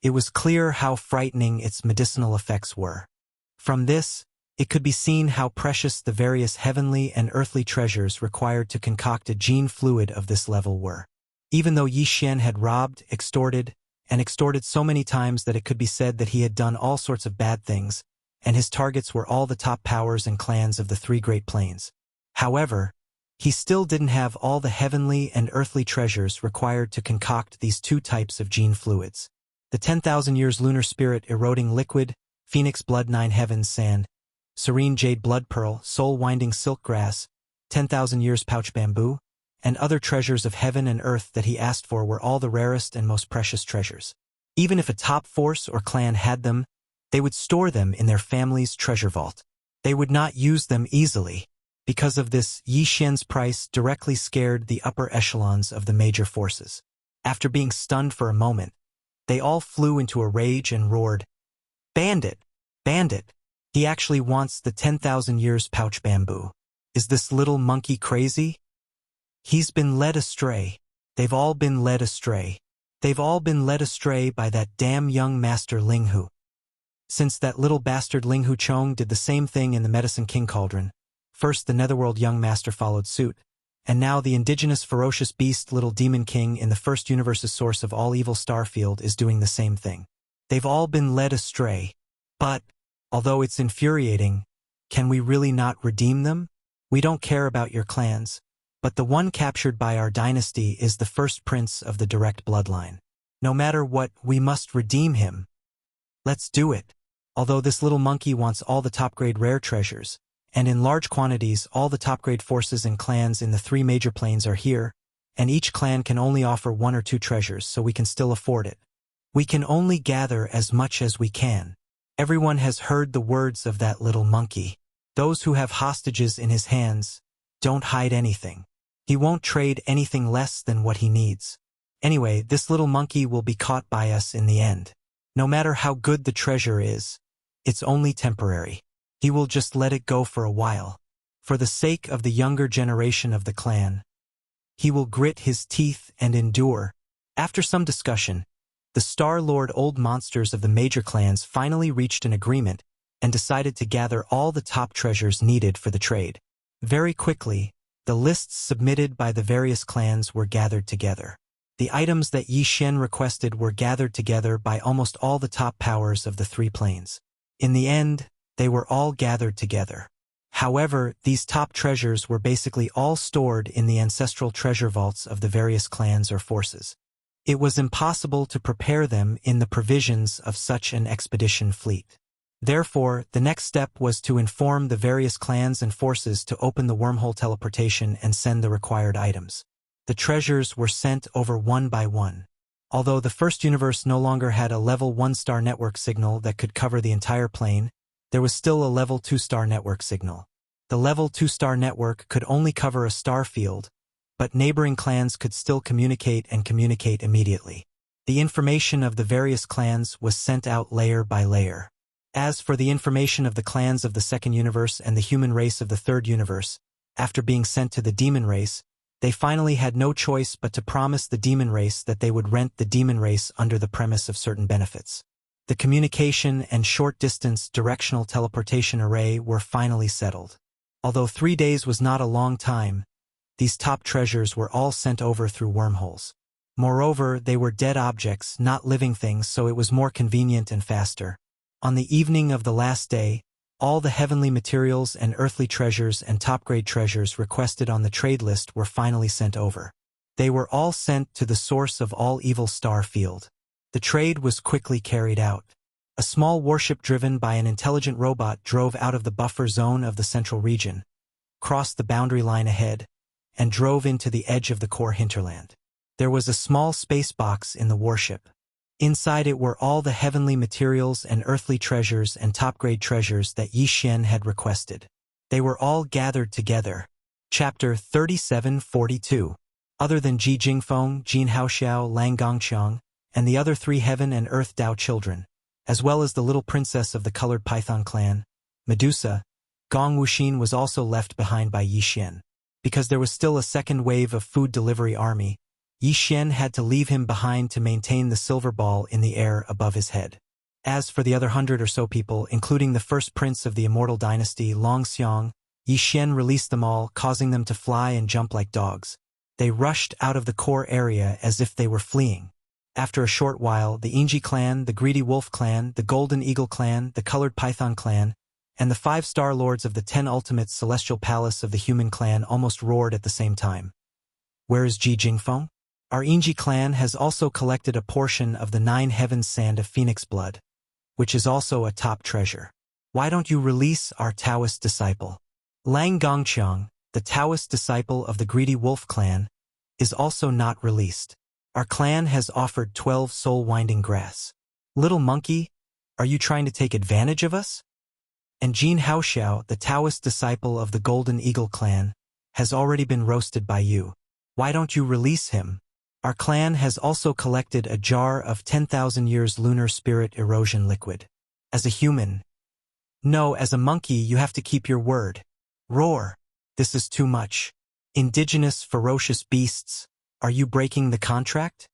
It was clear how frightening its medicinal effects were. From this, it could be seen how precious the various heavenly and earthly treasures required to concoct a gene fluid of this level were. Even though Yi Xian had robbed, extorted so many times that it could be said that he had done all sorts of bad things, and his targets were all the top powers and clans of the 3 Great Plains. However, he still didn't have all the heavenly and earthly treasures required to concoct these 2 types of gene fluids. The 10,000 years lunar spirit eroding liquid, phoenix blood 9 heavens sand, serene jade blood pearl, soul winding silk grass, 10,000 years pouch bamboo, and other treasures of heaven and earth that he asked for were all the rarest and most precious treasures. Even if a top force or clan had them, they would store them in their family's treasure vault. They would not use them easily. Because of this, Yi Xian's price directly scared the upper echelons of the major forces. After being stunned for a moment, they all flew into a rage and roared, "Bandit! Bandit! He actually wants the 10,000 years pouch bamboo. Is this little monkey crazy? He's been led astray. They've all been led astray. They've all been led astray by that damn young master Linghu." Since that little bastard Linghu Chong did the same thing in the Medicine King Cauldron, first the Netherworld young master followed suit, and now the indigenous ferocious beast Little Demon King in the first universe's source of all evil Starfield is doing the same thing. They've all been led astray. But, although it's infuriating, can we really not redeem them? We don't care about your clans, but the one captured by our dynasty is the first prince of the direct bloodline. No matter what, we must redeem him. Let's do it. Although this little monkey wants all the top-grade rare treasures, and in large quantities all the top-grade forces and clans in the 3 major planes are here, and each clan can only offer 1 or 2 treasures, so we can still afford it. We can only gather as much as we can. Everyone has heard the words of that little monkey. Those who have hostages in his hands don't hide anything. He won't trade anything less than what he needs. Anyway, this little monkey will be caught by us in the end. No matter how good the treasure is, it's only temporary. He will just let it go for a while. For the sake of the younger generation of the clan, he will grit his teeth and endure. After some discussion, the Star-Lord old monsters of the major clans finally reached an agreement and decided to gather all the top treasures needed for the trade. Very quickly, the lists submitted by the various clans were gathered together. The items that Yi Xian requested were gathered together by almost all the top powers of the 3 planes. In the end, they were all gathered together. However, these top treasures were basically all stored in the ancestral treasure vaults of the various clans or forces. It was impossible to prepare them in the provisions of such an expedition fleet. Therefore, the next step was to inform the various clans and forces to open the wormhole teleportation and send the required items. The treasures were sent over one by one. Although the first universe no longer had a level 1-star network signal that could cover the entire plane, there was still a level 2-star network signal. The level 2-star network could only cover a star field, but neighboring clans could still communicate and communicate immediately. The information of the various clans was sent out layer by layer. As for the information of the clans of the second universe and the human race of the third universe, after being sent to the demon race, they finally had no choice but to promise the demon race that they would rent the demon race under the premise of certain benefits. The communication and short-distance directional teleportation array were finally settled. Although 3 days was not a long time, these top treasures were all sent over through wormholes. Moreover, they were dead objects, not living things, so it was more convenient and faster. On the evening of the last day, all the heavenly materials and earthly treasures and top-grade treasures requested on the trade list were finally sent over. They were all sent to the source of all evil star field. The trade was quickly carried out. A small warship driven by an intelligent robot drove out of the buffer zone of the central region, crossed the boundary line ahead, and drove into the edge of the core hinterland. There was a small space box in the warship. Inside it were all the heavenly materials and earthly treasures and top-grade treasures that Yi Xian had requested. They were all gathered together. Chapter 3742. Other than Ji Jingfeng, Jin Haoxiao, Lang Gongqiang, and the other 3 heaven and earth Dao children, as well as the little princess of the colored python clan, Medusa, Gong Wuxin was also left behind by Yi Xian. Because there was still a second wave of food delivery army, Yi Xian had to leave him behind to maintain the silver ball in the air above his head. As for the other 100 or so people, including the first prince of the immortal dynasty, Long Xiang, Yi Xian released them all, causing them to fly and jump like dogs. They rushed out of the core area as if they were fleeing. After a short while, the Inji clan, the Greedy Wolf clan, the Golden Eagle clan, the Colored Python clan, and the 5 Star Lords of the 10 Ultimate Celestial Palace of the Human clan almost roared at the same time. Where is Ji Jingfeng? Our Inji clan has also collected a portion of the 9 heavens sand of phoenix blood, which is also a top treasure. Why don't you release our Taoist disciple? Lang Gongqiang, the Taoist disciple of the Greedy Wolf clan, is also not released. Our clan has offered 12 soul-winding grass. Little monkey, are you trying to take advantage of us? And Jin Haoxiao, the Taoist disciple of the Golden Eagle clan, has already been roasted by you. Why don't you release him? Our clan has also collected a jar of 10,000 years lunar spirit erosion liquid. As a human, no, as a monkey you have to keep your word. Roar. This is too much. Indigenous ferocious beasts, are you breaking the contract?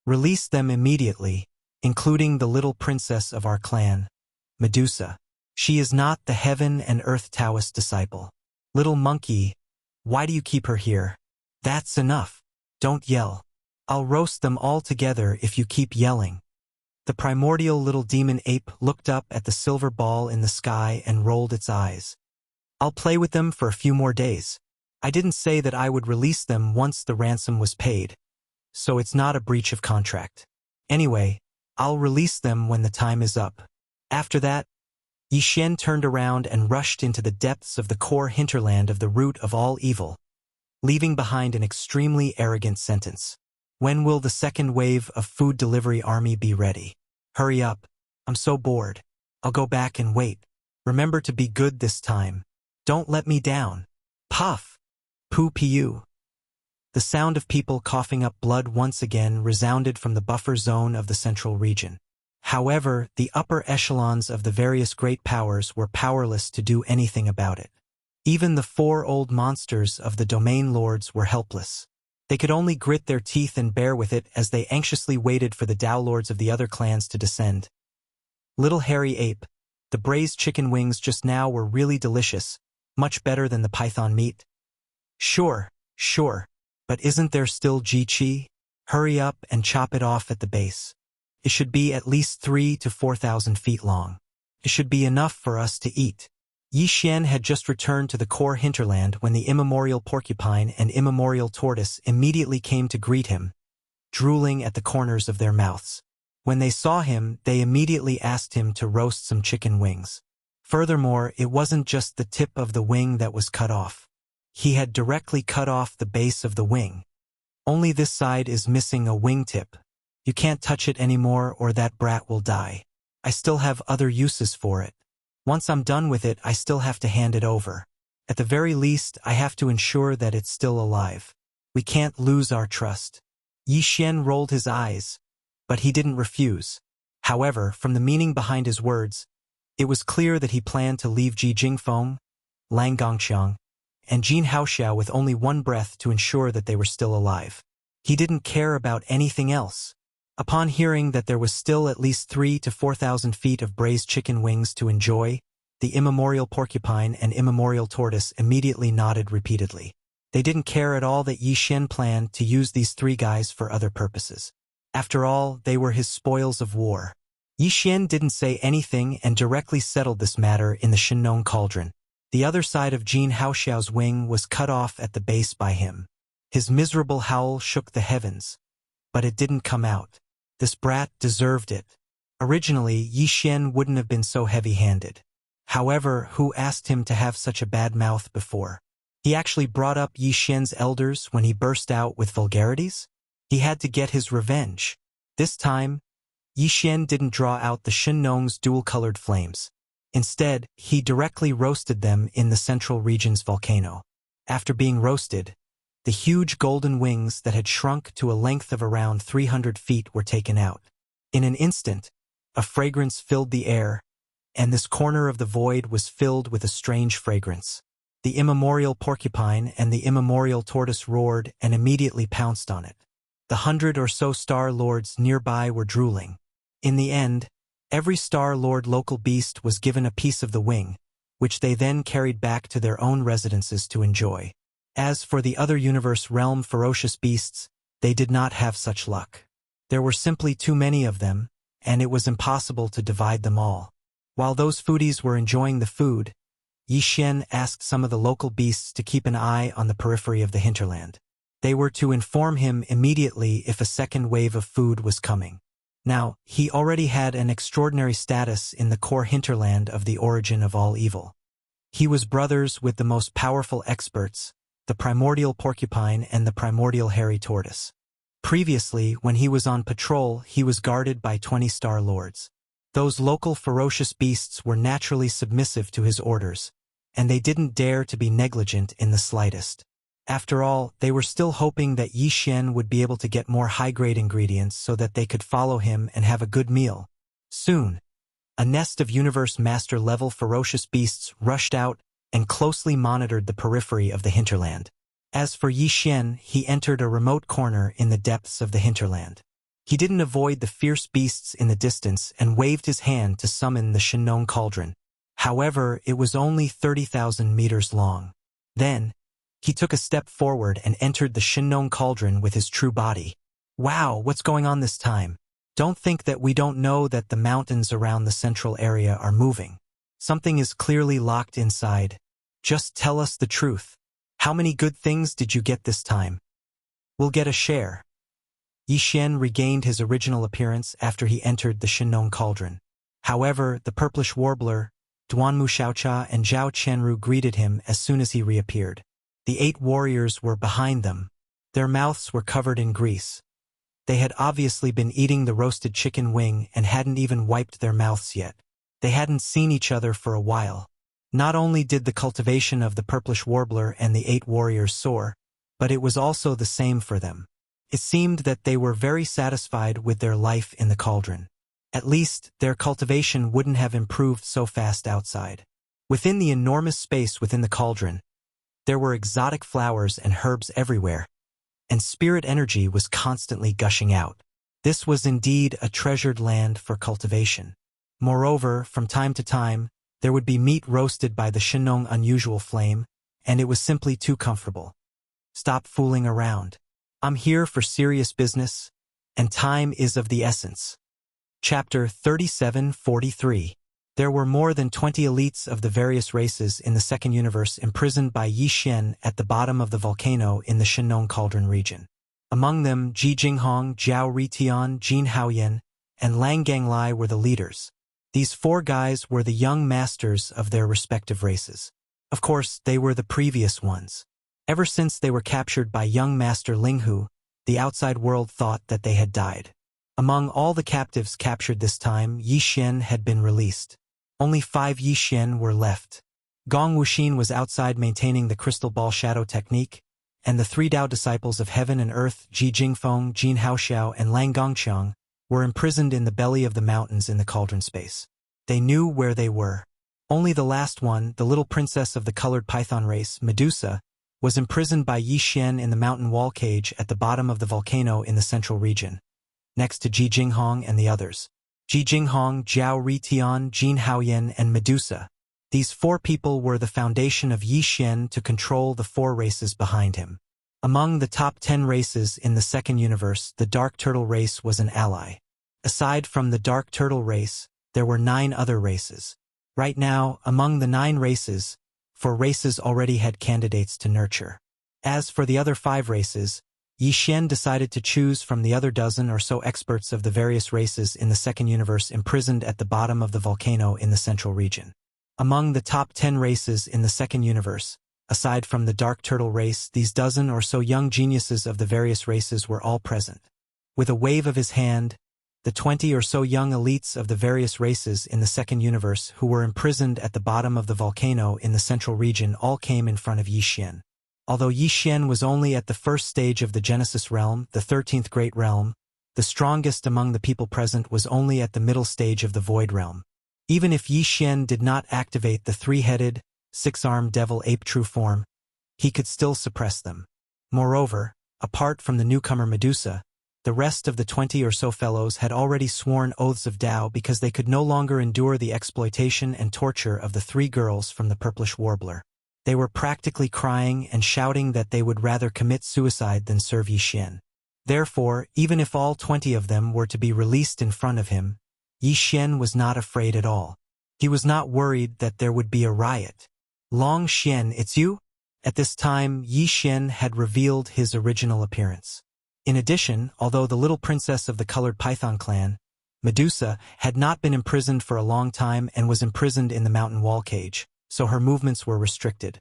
Release them immediately, including the little princess of our clan, Medusa. She is not the heaven and earth Taoist disciple. Little monkey, why do you keep her here? That's enough. Don't yell. I'll roast them all together if you keep yelling. The primordial little demon ape looked up at the silver ball in the sky and rolled its eyes. I'll play with them for a few more days. I didn't say that I would release them once the ransom was paid, so it's not a breach of contract. Anyway, I'll release them when the time is up. After that, Yi Xian turned around and rushed into the depths of the core hinterland of the root of all evil, leaving behind an extremely arrogant sentence. When will the second wave of food delivery army be ready? Hurry up. I'm so bored. I'll go back and wait. Remember to be good this time. Don't let me down. Puff. Poo-pee-you. The sound of people coughing up blood once again resounded from the buffer zone of the central region. However, the upper echelons of the various great powers were powerless to do anything about it. Even the 4 old monsters of the domain lords were helpless. They could only grit their teeth and bear with it as they anxiously waited for the Tao lords of the other clans to descend. Little hairy ape, the braised chicken wings just now were really delicious, much better than the python meat. Sure, but isn't there still Ji-Chi? Hurry up and chop it off at the base. It should be at least 3,000 to 4,000 feet long. It should be enough for us to eat. Yi Xian had just returned to the core hinterland when the immemorial porcupine and immemorial tortoise immediately came to greet him, drooling at the corners of their mouths. When they saw him, they immediately asked him to roast some chicken wings. Furthermore, it wasn't just the tip of the wing that was cut off. He had directly cut off the base of the wing. Only this side is missing a wingtip. You can't touch it anymore or that brat will die. I still have other uses for it. Once I'm done with it, I still have to hand it over. At the very least, I have to ensure that it's still alive. We can't lose our trust. Yi Xian rolled his eyes, but he didn't refuse. However, from the meaning behind his words, it was clear that he planned to leave Ji Jingfeng, Lang Gongxiang, and Jin Haoxiao with only one breath to ensure that they were still alive. He didn't care about anything else. Upon hearing that there was still at least 3,000 to 4,000 feet of braised chicken wings to enjoy, the immemorial porcupine and immemorial tortoise immediately nodded repeatedly. They didn't care at all that Yi Xian planned to use these 3 guys for other purposes. After all, they were his spoils of war. Yi Xian didn't say anything and directly settled this matter in the Shinnong cauldron. The other side of Jin Haoxiao's wing was cut off at the base by him. His miserable howl shook the heavens, but it didn't come out. This brat deserved it. Originally, Yi Xian wouldn't have been so heavy-handed. However, who asked him to have such a bad mouth before? He actually brought up Yi Xian's elders when he burst out with vulgarities? He had to get his revenge. This time, Yi Xian didn't draw out the Shinnong's dual-colored flames. Instead, he directly roasted them in the central region's volcano. After being roasted, the huge golden wings that had shrunk to a length of around 300 feet were taken out. In an instant, a fragrance filled the air, and this corner of the void was filled with a strange fragrance. The immemorial porcupine and the immemorial tortoise roared and immediately pounced on it. The 100 or so Star Lords nearby were drooling. In the end, every Star Lord local beast was given a piece of the wing, which they then carried back to their own residences to enjoy. As for the other universe realm ferocious beasts, they did not have such luck. There were simply too many of them, and it was impossible to divide them all. While those foodies were enjoying the food, Yi Xian asked some of the local beasts to keep an eye on the periphery of the hinterland. They were to inform him immediately if a second wave of food was coming. Now, he already had an extraordinary status in the core hinterland of the origin of all evil. He was brothers with the most powerful experts, the primordial porcupine and the primordial hairy tortoise. Previously, when he was on patrol, he was guarded by 20 Star Lords. Those local ferocious beasts were naturally submissive to his orders, and they didn't dare to be negligent in the slightest. After all, they were still hoping that Yi Xian would be able to get more high-grade ingredients so that they could follow him and have a good meal. Soon, a nest of Universe Master-level ferocious beasts rushed out and closely monitored the periphery of the hinterland. As for Yi Xian, he entered a remote corner in the depths of the hinterland. He didn't avoid the fierce beasts in the distance and waved his hand to summon the Shenong cauldron. However, it was only 30,000 meters long. Then, he took a step forward and entered the Shenong cauldron with his true body. Wow, what's going on this time? Don't think that we don't know that the mountains around the central area are moving. Something is clearly locked inside. Just tell us the truth. How many good things did you get this time? We'll get a share. Yi Xian regained his original appearance after he entered the Shenong cauldron. However, the purplish warbler, Duanmu Xiaocha and Zhao Qianru greeted him as soon as he reappeared. The 8 warriors were behind them. Their mouths were covered in grease. They had obviously been eating the roasted chicken wing and hadn't even wiped their mouths yet. They hadn't seen each other for a while. Not only did the cultivation of the purplish warbler and the 8 warriors soar, but it was also the same for them. It seemed that they were very satisfied with their life in the cauldron. At least, their cultivation wouldn't have improved so fast outside. Within the enormous space within the cauldron, there were exotic flowers and herbs everywhere, and spirit energy was constantly gushing out. This was indeed a treasured land for cultivation. Moreover, from time to time, there would be meat roasted by the Shenong unusual flame, and it was simply too comfortable. Stop fooling around. I'm here for serious business, and time is of the essence. Chapter 3743. There were more than 20 elites of the various races in the second universe imprisoned by Yi Xian at the bottom of the volcano in the Shenong Cauldron region. Among them, Ji Jinghong, Zhao Ritian, Jin Haoyan, and Lang Ganglai were the leaders. These 4 guys were the young masters of their respective races. Of course, they were the previous ones. Ever since they were captured by young Master Linghu, the outside world thought that they had died. Among all the captives captured this time, Yi Xian had been released. Only 5 Yi Xian were left. Gong Wuxin was outside maintaining the crystal ball shadow technique, and the 3 Dao disciples of heaven and earth, Ji Jingfeng, Jin Haoxiao, and Lang Gongqiang, were imprisoned in the belly of the mountains in the cauldron space. They knew where they were. Only the last one, the little princess of the colored python race, Medusa, was imprisoned by Yi Xian in the mountain wall cage at the bottom of the volcano in the central region, next to Ji Jinghong and the others. Ji Jinghong, Zhao Ritian, Jin Haoyan, and Medusa. These 4 people were the foundation of Yi Xian to control the 4 races behind him. Among the top 10 races in the second universe, the Dark Turtle race was an ally. Aside from the Dark Turtle race, there were 9 other races. Right now, among the 9 races, 4 races already had candidates to nurture. As for the other 5 races, Yi Xian decided to choose from the other dozen or so experts of the various races in the second universe imprisoned at the bottom of the volcano in the central region. Among the top 10 races in the second universe, aside from the Dark Turtle race, these dozen or so young geniuses of the various races were all present. With a wave of his hand, the 20 or so young elites of the various races in the second universe who were imprisoned at the bottom of the volcano in the central region all came in front of Yi Xian. Although Yi Xian was only at the first stage of the Genesis realm, the 13th Great Realm, the strongest among the people present was only at the middle stage of the Void Realm. Even if Yi Xian did not activate the 3-headed, 6-armed devil ape true form, he could still suppress them. Moreover, apart from the newcomer Medusa, the rest of the 20 or so fellows had already sworn oaths of Tao because they could no longer endure the exploitation and torture of the 3 girls from the purplish warbler. They were practically crying and shouting that they would rather commit suicide than serve Yi Xian. Therefore, even if all 20 of them were to be released in front of him, Yi Xian was not afraid at all. He was not worried that there would be a riot. Long Xian, it's you? At this time, Yi Xian had revealed his original appearance. In addition, although the little princess of the colored python clan, Medusa, had not been imprisoned for a long time and was imprisoned in the mountain wall cage, so her movements were restricted.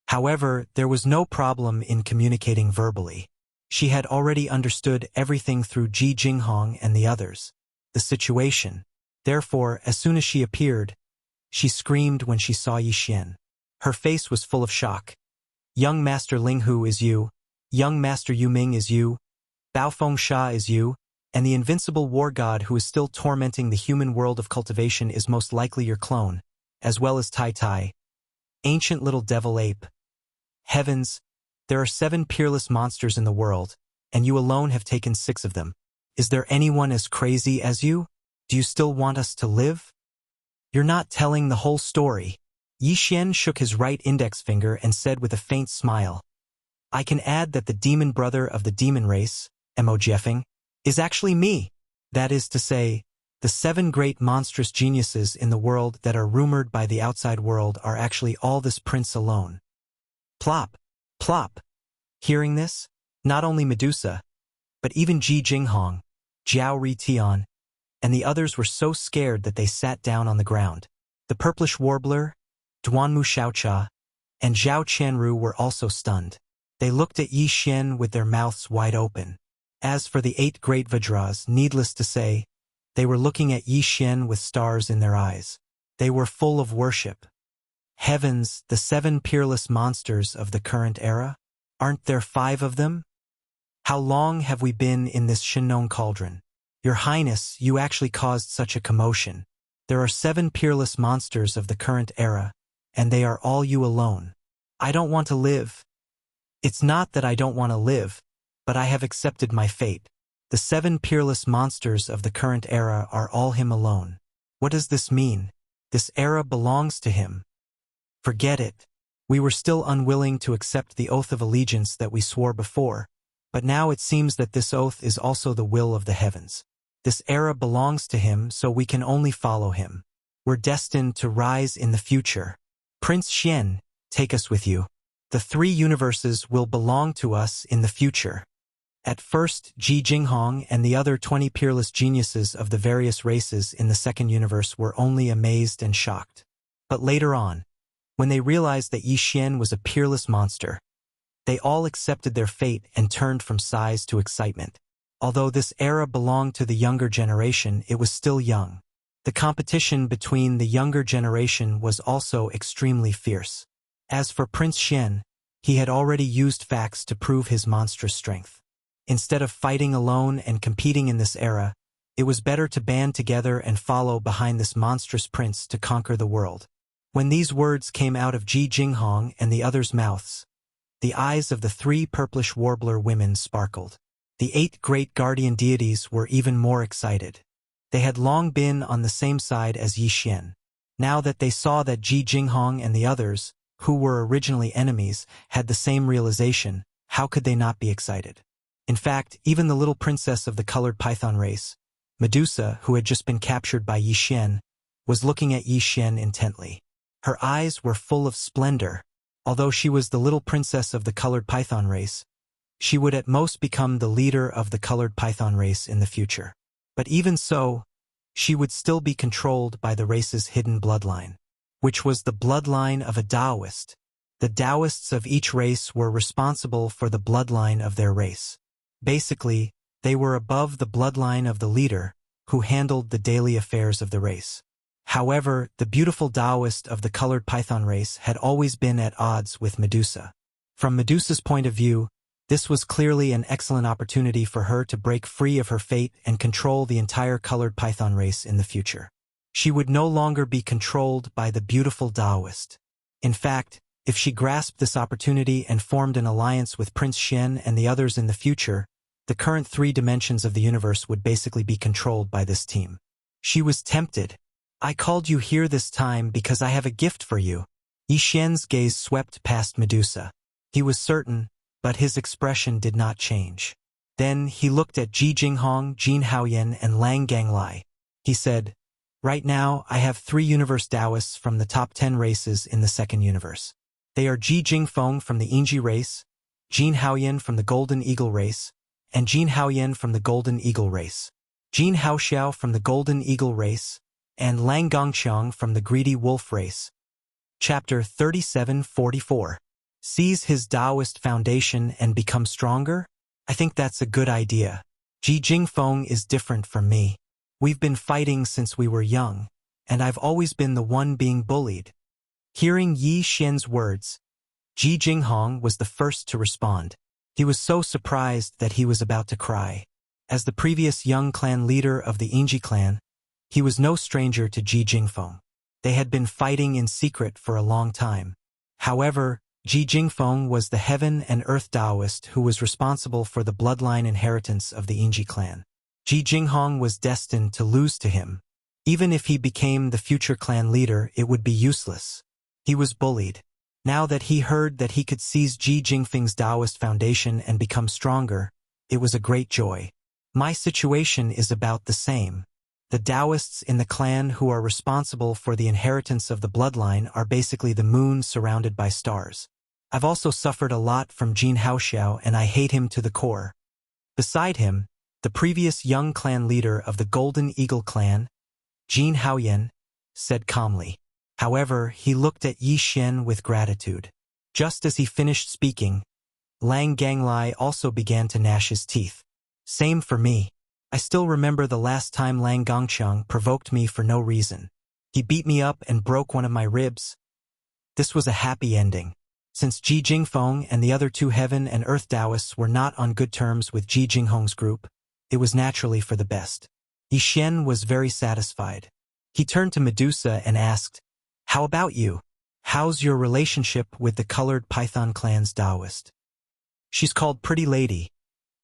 However, there was no problem in communicating verbally. She had already understood everything through Ji Jinghong and the others. The situation. Therefore, as soon as she appeared, she screamed when she saw Yi Xian. Her face was full of shock. Young Master Linghu is you, Young Master Yuming is you, Baofeng Sha is you, and the invincible war god who is still tormenting the human world of cultivation is most likely your clone, as well as Tai Tai. Ancient little devil ape. Heavens, there are 7 peerless monsters in the world, and you alone have taken 6 of them. Is there anyone as crazy as you? Do you still want us to live? You're not telling the whole story. Yi Xian shook his right index finger and said with a faint smile, I can add that the demon brother of the demon race, Mo Jeffing, is actually me. That is to say, the 7 great monstrous geniuses in the world that are rumored by the outside world are actually all this prince alone. Plop, plop. Hearing this, not only Medusa, but even Ji Jinghong, Jiao Ri Tian, and the others were so scared that they sat down on the ground. The purplish warbler, Duanmu Xiaocha, and Zhao Qianru were also stunned. They looked at Yi Xian with their mouths wide open. As for the 8 great Vajras, needless to say, they were looking at Yi Xian with stars in their eyes. They were full of worship. Heavens, the 7 peerless monsters of the current era? Aren't there 5 of them? How long have we been in this Shinnon cauldron? Your Highness, you actually caused such a commotion. There are 7 peerless monsters of the current era, and they are all you alone. I don't want to live. It's not that I don't want to live, but I have accepted my fate. The 7 peerless monsters of the current era are all him alone. What does this mean? This era belongs to him. Forget it. We were still unwilling to accept the oath of allegiance that we swore before, but now it seems that this oath is also the will of the heavens. This era belongs to him, so we can only follow him. We're destined to rise in the future. Prince Xian, take us with you. The 3 universes will belong to us in the future. At first, Ji Jinghong and the other 20 peerless geniuses of the various races in the second universe were only amazed and shocked. But later on, when they realized that Yi Xian was a peerless monster, they all accepted their fate and turned from size to excitement. Although this era belonged to the younger generation, it was still young. The competition between the younger generation was also extremely fierce. As for Prince Xian, he had already used facts to prove his monstrous strength. Instead of fighting alone and competing in this era, it was better to band together and follow behind this monstrous prince to conquer the world. When these words came out of Ji Jinghong and the others' mouths, the eyes of the 3 purplish warbler women sparkled. The 8 great guardian deities were even more excited. They had long been on the same side as Yi Xian. Now that they saw that Ji Jinghong and the others, who were originally enemies, had the same realization, how could they not be excited? In fact, even the little princess of the colored python race, Medusa, who had just been captured by Yi Xian, was looking at Yi Xian intently. Her eyes were full of splendor. Although she was the little princess of the colored python race, she would at most become the leader of the colored python race in the future. But even so, she would still be controlled by the race's hidden bloodline, which was the bloodline of a Taoist. The Taoists of each race were responsible for the bloodline of their race. Basically, they were above the bloodline of the leader, who handled the daily affairs of the race. However, the beautiful Taoist of the colored python race had always been at odds with Medusa. From Medusa's point of view, this was clearly an excellent opportunity for her to break free of her fate and control the entire colored python race in the future. She would no longer be controlled by the beautiful Taoist. In fact, if she grasped this opportunity and formed an alliance with Prince Xian and the others in the future, the current 3 dimensions of the universe would basically be controlled by this team. She was tempted. I called you here this time because I have a gift for you. Yi Xian's gaze swept past Medusa. He was certain, but his expression did not change. Then he looked at Ji Jinghong, Jin Haoyan, and Lang Ganglai. He said, right now I have 3 universe Taoists from the top 10 races in the second universe. They are Ji Jingfeng from the Yingji race, Jin Haoyan from the Golden Eagle race, and Jin Haoyan from the Golden Eagle race. Jin Haoxiao from the Golden Eagle race, and Lang Gongqiang from the Greedy Wolf race. Chapter 3744. Seize his Taoist foundation and become stronger? I think that's a good idea. Ji Jingfeng is different from me. We've been fighting since we were young, and I've always been the one being bullied. Hearing Yi Xian's words, Ji Jinghong was the first to respond. He was so surprised that he was about to cry. As the previous young clan leader of the Yingji clan, he was no stranger to Ji Jingfeng. They had been fighting in secret for a long time. However, Ji Jingfeng was the heaven and earth Taoist who was responsible for the bloodline inheritance of the Yingji clan. Ji Jinghong was destined to lose to him. Even if he became the future clan leader, it would be useless. He was bullied. Now that he heard that he could seize Ji Jingfeng's Taoist foundation and become stronger, it was a great joy. My situation is about the same. The Taoists in the clan who are responsible for the inheritance of the bloodline are basically the moon surrounded by stars. I've also suffered a lot from Jin Haoxiao and I hate him to the core. Beside him, the previous young clan leader of the Golden Eagle clan, Jin Haoyan, said calmly. However, he looked at Yi Xian with gratitude. Just as he finished speaking, Lang Ganglai also began to gnash his teeth. Same for me. I still remember the last time Lang Gongqiang provoked me for no reason. He beat me up and broke one of my ribs. This was a happy ending. Since Ji Jingfeng and the other two heaven and earth Taoists were not on good terms with Ji Jinghong's group, it was naturally for the best. Yi Xian was very satisfied. He turned to Medusa and asked, "How about you? How's your relationship with the colored Python clan's Taoist?" "She's called Pretty Lady,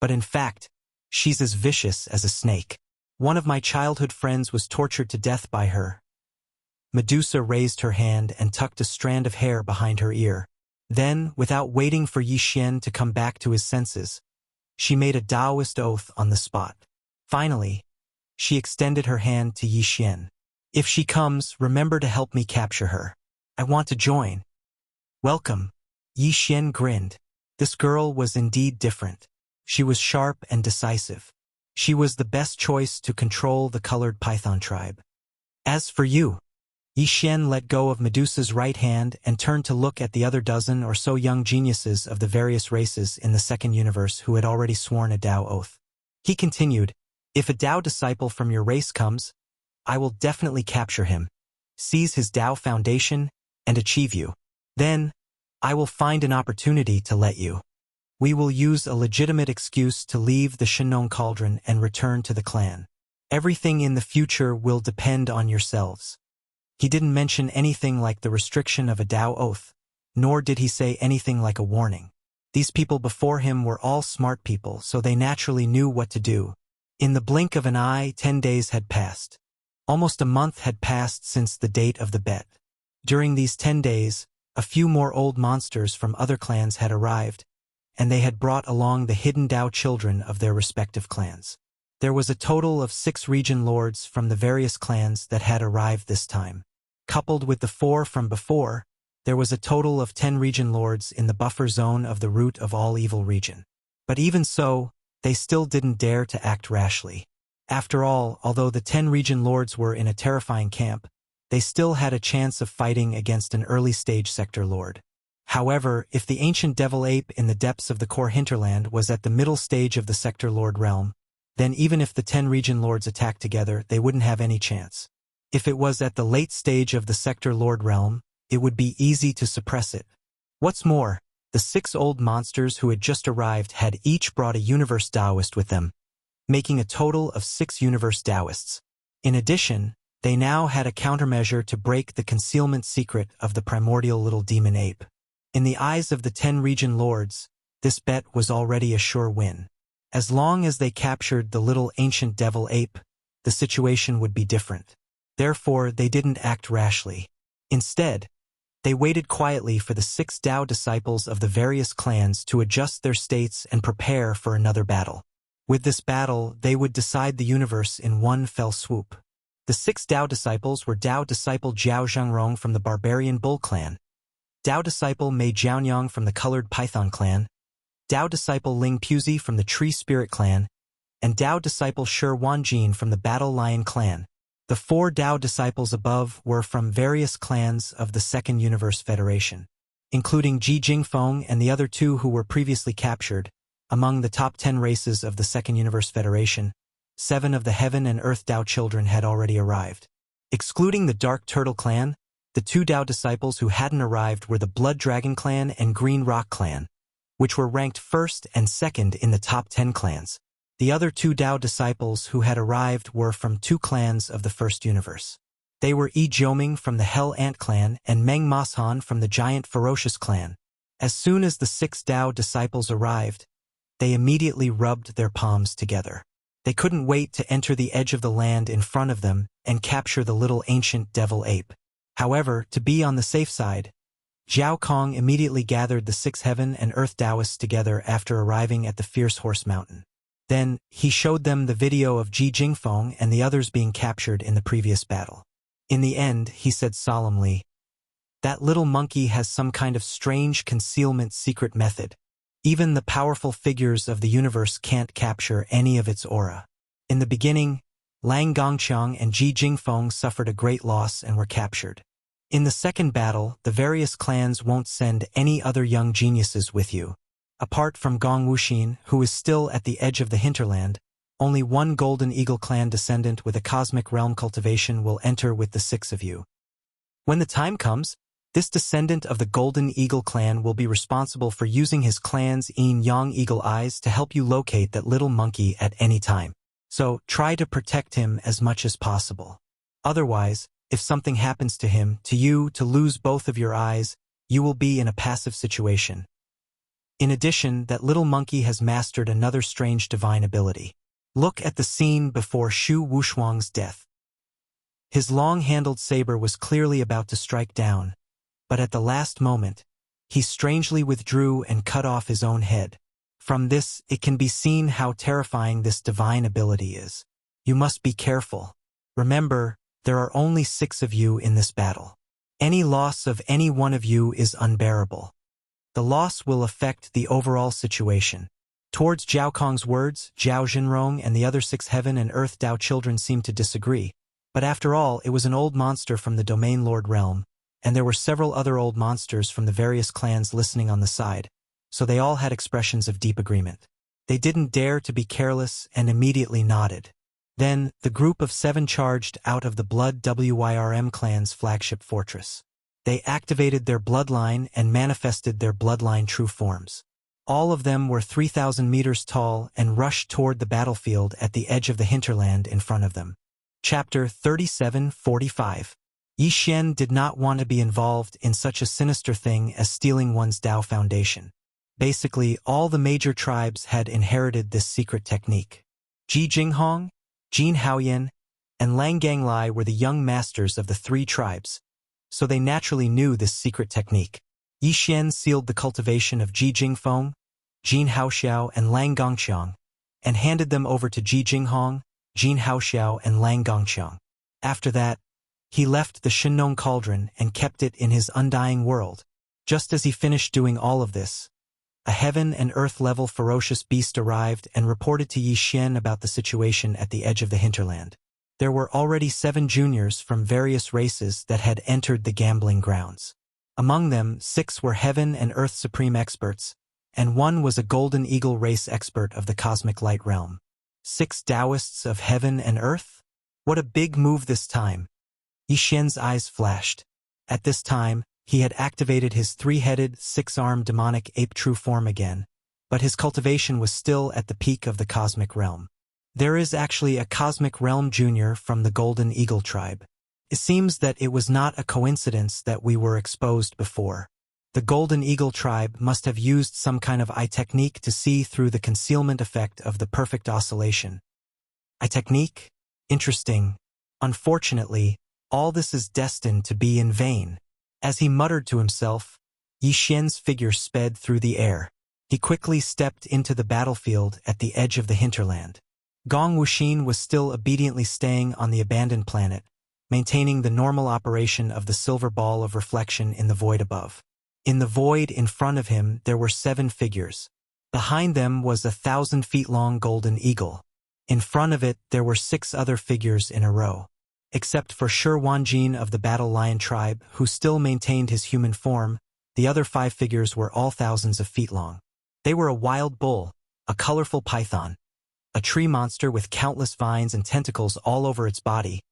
but in fact, she's as vicious as a snake. One of my childhood friends was tortured to death by her." Medusa raised her hand and tucked a strand of hair behind her ear. Then, without waiting for Yi Xian to come back to his senses, she made a Taoist oath on the spot. Finally, she extended her hand to Yi Xian. "If she comes, remember to help me capture her. I want to join." "Welcome." Yi Xian grinned. This girl was indeed different. She was sharp and decisive. She was the best choice to control the colored python tribe. "As for you," Yi Xian let go of Medusa's right hand and turned to look at the other dozen or so young geniuses of the various races in the second universe who had already sworn a Tao oath. He continued, "If a Tao disciple from your race comes, I will definitely capture him, seize his Tao foundation, and achieve you. Then, I will find an opportunity to let you. We will use a legitimate excuse to leave the Shenong Cauldron and return to the clan. Everything in the future will depend on yourselves." He didn't mention anything like the restriction of a Tao oath, nor did he say anything like a warning. These people before him were all smart people, so they naturally knew what to do. In the blink of an eye, 10 days had passed. Almost a month had passed since the date of the bet. During these 10 days, a few more old monsters from other clans had arrived, and they had brought along the hidden Tao children of their respective clans. There was a total of 6 region lords from the various clans that had arrived this time. Coupled with the 4 from before, there was a total of 10 region lords in the buffer zone of the root of all evil region. But even so, they still didn't dare to act rashly. After all, although the 10 region lords were in a terrifying camp, they still had a chance of fighting against an early-stage sector lord. However, if the ancient devil ape in the depths of the core hinterland was at the middle stage of the sector lord realm, then even if the 10 region lords attacked together, they wouldn't have any chance. If it was at the late stage of the sector lord realm, it would be easy to suppress it. What's more, the 6 old monsters who had just arrived had each brought a universe Taoist with them, making a total of 6 universe Taoists. In addition, they now had a countermeasure to break the concealment secret of the primordial little demon ape. In the eyes of the 10 region lords, this bet was already a sure win. As long as they captured the little ancient devil ape, the situation would be different. Therefore, they didn't act rashly. Instead, they waited quietly for the 6 Tao disciples of the various clans to adjust their states and prepare for another battle. With this battle, they would decide the universe in one fell swoop. The 6 Tao disciples were Tao disciple Jiao Zhengrong from the Barbarian Bull clan, Tao disciple Mei Jianyang from the Colored Python clan, Tao disciple Ling Puzi from the Tree Spirit clan, and Tao disciple Shi Wanjin from the Battle Lion clan. The 4 Tao disciples above were from various clans of the Second Universe Federation, including Ji Jingfeng and the other 2 who were previously captured. Among the top 10 races of the Second Universe Federation, 7 of the Heaven and Earth Tao children had already arrived. Excluding the Dark Turtle clan, The two Dao disciples who hadn't arrived were the Blood Dragon clan and Green Rock clan, which were ranked first and second in the top 10 clans. The other two Dao disciples who had arrived were from two clans of the first universe. They were Yi Jioming from the Hell Ant clan and Meng Mashan from the Giant Ferocious clan. As soon as the 6 Dao disciples arrived, they immediately rubbed their palms together. They couldn't wait to enter the edge of the land in front of them and capture the little ancient devil ape. However, to be on the safe side, Zhao Kong immediately gathered the 6 heaven and earth Taoists together after arriving at the Fierce Horse Mountain. Then, he showed them the video of Ji Jingfeng and the others being captured in the previous battle. In the end, he said solemnly, "That little monkey has some kind of strange concealment secret method. Even the powerful figures of the universe can't capture any of its aura." In the beginning, Lang Gongqiang and Ji Jingfeng suffered a great loss and were captured. In the second battle, the various clans won't send any other young geniuses with you. Apart from Gong Wuxin, who is still at the edge of the hinterland, only one Golden Eagle clan descendant with a cosmic realm cultivation will enter with the 6 of you. When the time comes, this descendant of the Golden Eagle clan will be responsible for using his clan's yin-yang eagle eyes to help you locate that little monkey at any time. So, try to protect him as much as possible. Otherwise, if something happens to him, to you, to lose both of your eyes, you will be in a passive situation. In addition, that little monkey has mastered another strange divine ability. Look at the scene before Shu Wushuang's death. His long-handled saber was clearly about to strike down, but at the last moment, he strangely withdrew and cut off his own head. From this, it can be seen how terrifying this divine ability is. You must be careful. Remember, there are only 6 of you in this battle. Any loss of any one of you is unbearable. The loss will affect the overall situation. Towards Zhao Kong's words, Zhao Jinrong and the other 6 heaven and earth Dao children seemed to disagree. But after all, it was an old monster from the Domain Lord realm, and there were several other old monsters from the various clans listening on the side, so they all had expressions of deep agreement. They didn't dare to be careless and immediately nodded. Then, the group of 7 charged out of the Blood Wyrm clan's flagship fortress. They activated their bloodline and manifested their bloodline true forms. All of them were 3,000 meters tall and rushed toward the battlefield at the edge of the hinterland in front of them. Chapter 37:45. Yi Xian did not want to be involved in such a sinister thing as stealing one's Dao foundation. Basically, all the major tribes had inherited this secret technique. Ji Jinghong, Jin Haoyan, and Lang Ganglai were the young masters of the 3 tribes, so they naturally knew this secret technique. Yi Xian sealed the cultivation of Ji Jingfeng, Jin Haoxiao, and Lang Gongqiang, and handed them over to Ji Jinghong, Jin Haoxiao, and Lang Gongqiang. After that, he left the Shinong cauldron and kept it in his undying world. Just as he finished doing all of this, a heaven and earth level ferocious beast arrived and reported to Yi Xian about the situation at the edge of the hinterland. There were already 7 juniors from various races that had entered the gambling grounds. Among them, 6 were Heaven and Earth Supreme experts, and 1 was a Golden Eagle race expert of the Cosmic Light realm. 6 Taoists of Heaven and Earth? What a big move this time! Yi Xian's eyes flashed. At this time, he had activated his 3-headed, 6-armed demonic ape true form again, but his cultivation was still at the peak of the Cosmic Realm. There is actually a Cosmic Realm Junior from the Golden Eagle tribe. It seems that it was not a coincidence that we were exposed before. The Golden Eagle tribe must have used some kind of eye technique to see through the concealment effect of the perfect oscillation. Eye technique? Interesting. Unfortunately, all this is destined to be in vain. As he muttered to himself, Yi Xian's figure sped through the air. He quickly stepped into the battlefield at the edge of the hinterland. Gong Wuxin was still obediently staying on the abandoned planet, maintaining the normal operation of the silver ball of reflection in the void above. In the void in front of him there were 7 figures. Behind them was a 1,000-feet-long golden eagle. In front of it there were 6 other figures in a row. Except for Shi Wanjin of the Battle Lion tribe, who still maintained his human form, the other 5 figures were all thousands of feet long. They were a wild bull, a colorful python, a tree monster with countless vines and tentacles all over its body,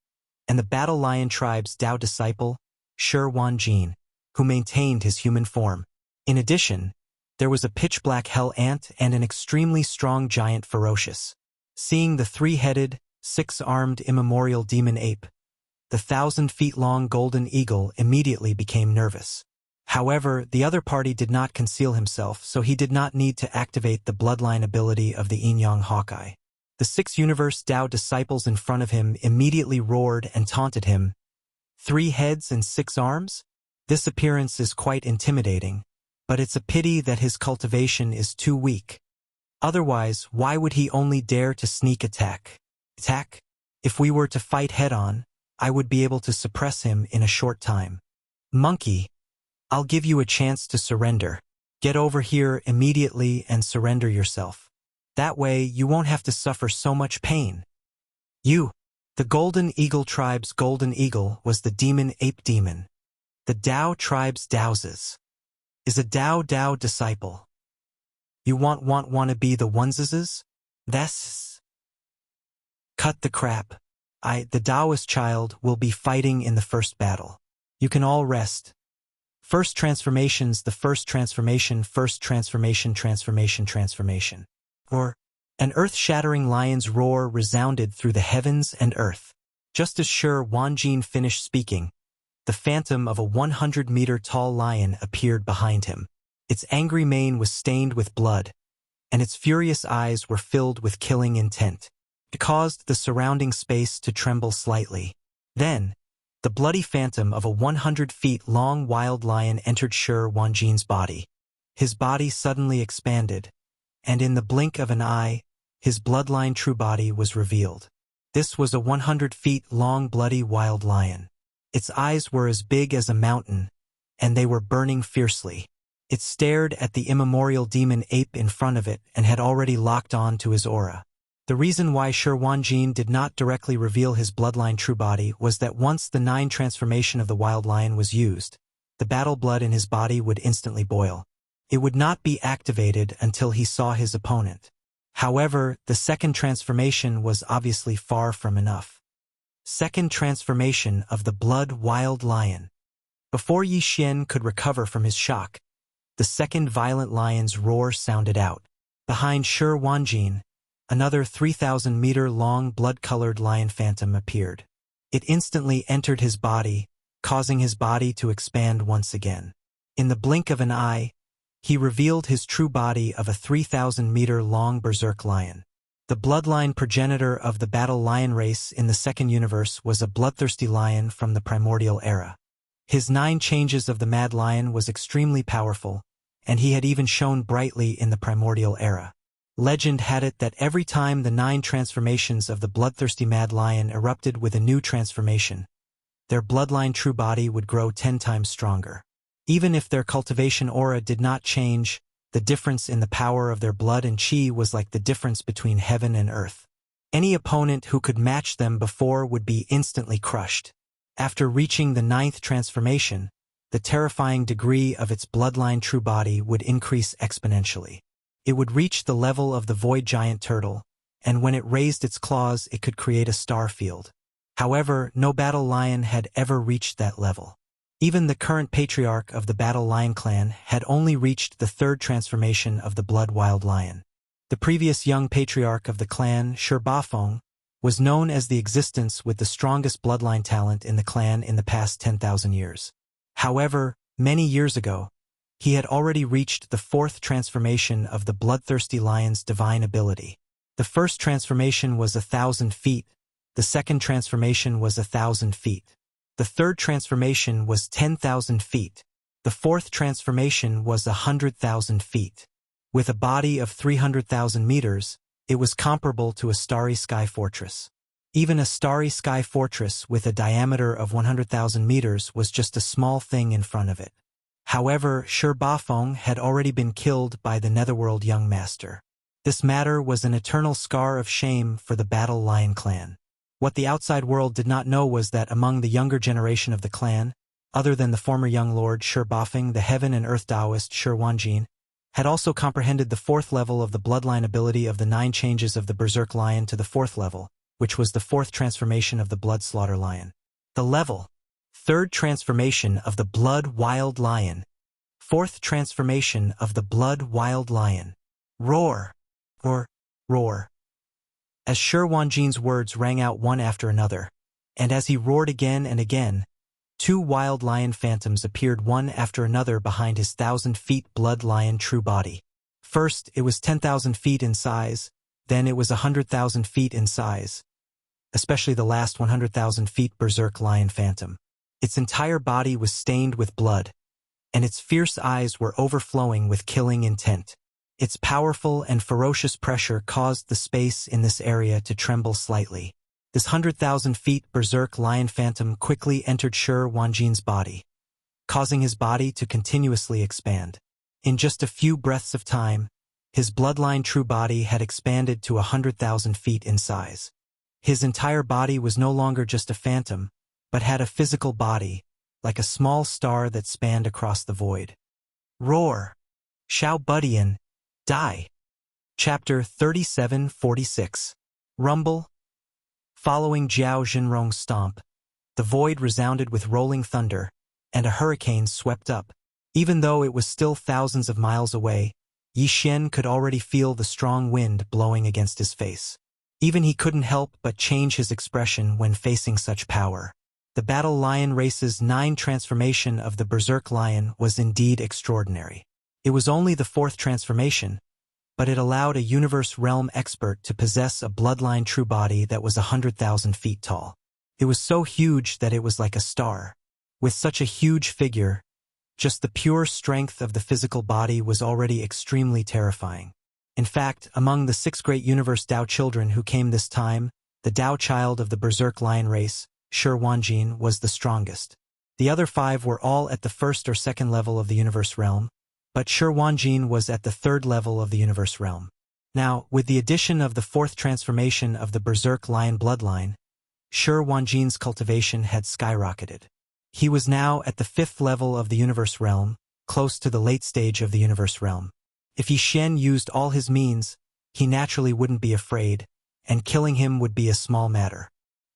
and the Battle Lion tribe's Dao disciple, Shi Wanjin, who maintained his human form. In addition, there was a pitch-black hell ant and an extremely strong giant ferocious. Seeing the three-headed, six-armed immemorial demon ape, the 1,000-feet-long golden eagle immediately became nervous. However, the other party did not conceal himself, so he did not need to activate the bloodline ability of the Yin-Yang Hawkeye. The 6 Universe Tao disciples in front of him immediately roared and taunted him. 3 heads and 6 arms? This appearance is quite intimidating, but it's a pity that his cultivation is too weak. Otherwise, why would he only dare to sneak attack? If we were to fight head-on, I would be able to suppress him in a short time. Monkey, I'll give you a chance to surrender. Get over here immediately and surrender yourself. That way, you won't have to suffer so much pain. You. The Golden Eagle tribe's Golden Eagle was the demon ape demon. The Dao tribe's Daozes is a Dao disciple. You wanna be the oneses? That's... Cut the crap. The Taoist child, will be fighting in the first battle. You can all rest. First transformations, the first transformation, transformation. Or, an earth-shattering lion's roar resounded through the heavens and earth. Just as Shi Wanjin finished speaking, the phantom of a 100-meter-tall lion appeared behind him. Its angry mane was stained with blood, and its furious eyes were filled with killing intent. It caused the surrounding space to tremble slightly. Then, the bloody phantom of a 100-feet-long wild lion entered Shi Wanjin's body. His body suddenly expanded, and in the blink of an eye, his bloodline true body was revealed. This was a 100-feet-long bloody wild lion. Its eyes were as big as a mountain, and they were burning fiercely. It stared at the immemorial demon ape in front of it and had already locked on to his aura. The reason why Shi Wanjin did not directly reveal his bloodline true body was that once the 9 transformation of the wild lion was used, the battle blood in his body would instantly boil. It would not be activated until he saw his opponent. However, the second transformation was obviously far from enough. Second transformation of the blood wild lion. Before Yi Xian could recover from his shock, the second violent lion's roar sounded out. Behind Shi Wanjin, another 3,000-meter-long blood-colored lion phantom appeared. It instantly entered his body, causing his body to expand once again. In the blink of an eye, he revealed his true body of a 3,000-meter-long berserk lion. The bloodline progenitor of the battle lion race in the second universe was a bloodthirsty lion from the primordial era. His 9 changes of the mad lion was extremely powerful, and he had even shone brightly in the primordial era. Legend had it that every time the 9 transformations of the bloodthirsty mad lion erupted with a new transformation, their bloodline true body would grow 10 times stronger. Even if their cultivation aura did not change, the difference in the power of their blood and chi was like the difference between heaven and earth. Any opponent who could match them before would be instantly crushed. After reaching the 9th transformation, the terrifying degree of its bloodline true body would increase exponentially. It would reach the level of the void giant turtle, and when it raised its claws it could create a star field. However, no battle lion had ever reached that level. Even the current patriarch of the Battle Lion clan had only reached the 3rd transformation of the Blood Wild Lion. The previous young patriarch of the clan, Shi Bafeng, was known as the existence with the strongest bloodline talent in the clan in the past 10,000 years. However, many years ago, he had already reached the 4th transformation of the bloodthirsty lion's divine ability. The first transformation was 1,000 feet, the second transformation was 1,000 feet. The 3rd transformation was 10,000 feet. The 4th transformation was 100,000 feet. With a body of 300,000 meters, it was comparable to a starry sky fortress. Even a starry sky fortress with a diameter of 100,000 meters was just a small thing in front of it. However, Shi Bafeng had already been killed by the Netherworld Young Master. This matter was an eternal scar of shame for the Battle Lion clan. What the outside world did not know was that among the younger generation of the clan, other than the former young lord Shi Bafeng, the heaven and earth Taoist Shi Wanjin, had also comprehended the 4th level of the bloodline ability of the 9 changes of the berserk lion to the 4th level, which was the 4th transformation of the blood slaughter lion. The level Third transformation of the Blood Wild Lion. Fourth transformation of the Blood Wild Lion. Roar, or roar. As Shi Wanjin's words rang out one after another, and as he roared again and again, two wild lion phantoms appeared one after another behind his 1,000 feet blood lion true body. First, it was 10,000 feet in size, then it was 100,000 feet in size, especially the last 100,000 feet berserk lion phantom. Its entire body was stained with blood, and its fierce eyes were overflowing with killing intent. Its powerful and ferocious pressure caused the space in this area to tremble slightly. This 100,000 feet berserk lion phantom quickly entered Shi Wanjin's body, causing his body to continuously expand. In just a few breaths of time, his bloodline true body had expanded to 100,000 feet in size. His entire body was no longer just a phantom, but had a physical body, like a small star that spanned across the void. Roar! Xiao Budian! Die! Chapter 3746. Rumble. Following Jiao Jinrong's stomp, the void resounded with rolling thunder, and a hurricane swept up. Even though it was still thousands of miles away, Yi Xian could already feel the strong wind blowing against his face. Even he couldn't help but change his expression when facing such power. The Battle Lion race's 9 transformation of the Berserk Lion was indeed extraordinary. It was only the 4th transformation, but it allowed a universe realm expert to possess a bloodline true body that was 100,000 feet tall. It was so huge that it was like a star. With such a huge figure, just the pure strength of the physical body was already extremely terrifying. In fact, among the 6 great universe Dao children who came this time, the Dao child of the Berserk Lion race, Shi Wanjin, was the strongest. The other 5 were all at the 1st or 2nd level of the universe realm, but Shi Wanjin was at the 3rd level of the universe realm. Now, with the addition of the 4th transformation of the Berserk Lion bloodline, Shi Wanjin's cultivation had skyrocketed. He was now at the 5th level of the universe realm, close to the late stage of the universe realm. If Yi Xian used all his means, he naturally wouldn't be afraid, and killing him would be a small matter.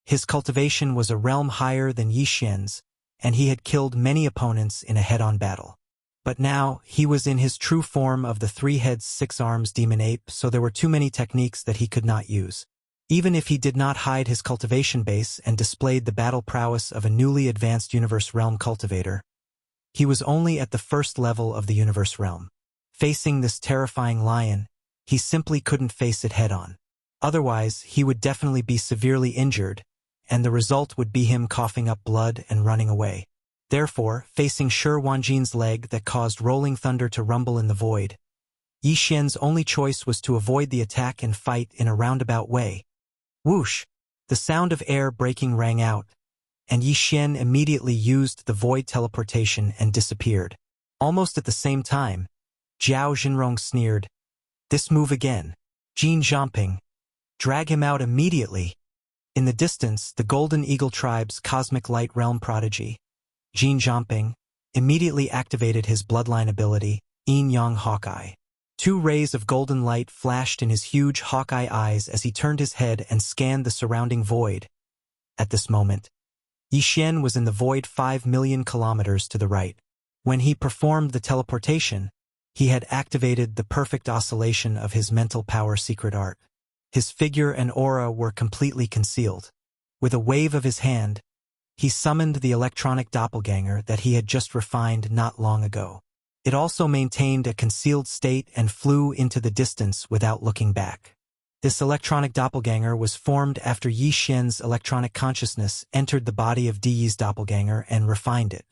His cultivation was a realm higher than Yi Xian's, and he had killed many opponents in a head-on battle. But now, he was in his true form of the 3 heads 6 arms demon ape, so there were too many techniques that he could not use. Even if he did not hide his cultivation base and displayed the battle prowess of a newly advanced universe realm cultivator, he was only at the 1st level of the universe realm. Facing this terrifying lion, he simply couldn't face it head-on. Otherwise, he would definitely be severely injured, and the result would be him coughing up blood and running away. Therefore, facing Shi Wanjin's leg that caused rolling thunder to rumble in the void, Yi Xian's only choice was to avoid the attack and fight in a roundabout way. Whoosh! The sound of air breaking rang out, and Yi Xian immediately used the void teleportation and disappeared. Almost at the same time, Jiao Jinrong sneered, "This move again. Jin Zhamping. Drag him out immediately." In the distance, the Golden Eagle tribe's cosmic light realm prodigy, Jin Zhamping, immediately activated his bloodline ability, Yin Yang Hawkeye. 2 rays of golden light flashed in his huge hawkeye eyes as he turned his head and scanned the surrounding void. At this moment, Yi Xian was in the void 5 million kilometers to the right. When he performed the teleportation, he had activated the perfect oscillation of his mental power secret art. His figure and aura were completely concealed. With a wave of his hand, he summoned the electronic doppelganger that he had just refined not long ago. It also maintained a concealed state and flew into the distance without looking back. This electronic doppelganger was formed after Yi Xian's electronic consciousness entered the body of Di Yi's doppelganger and refined it.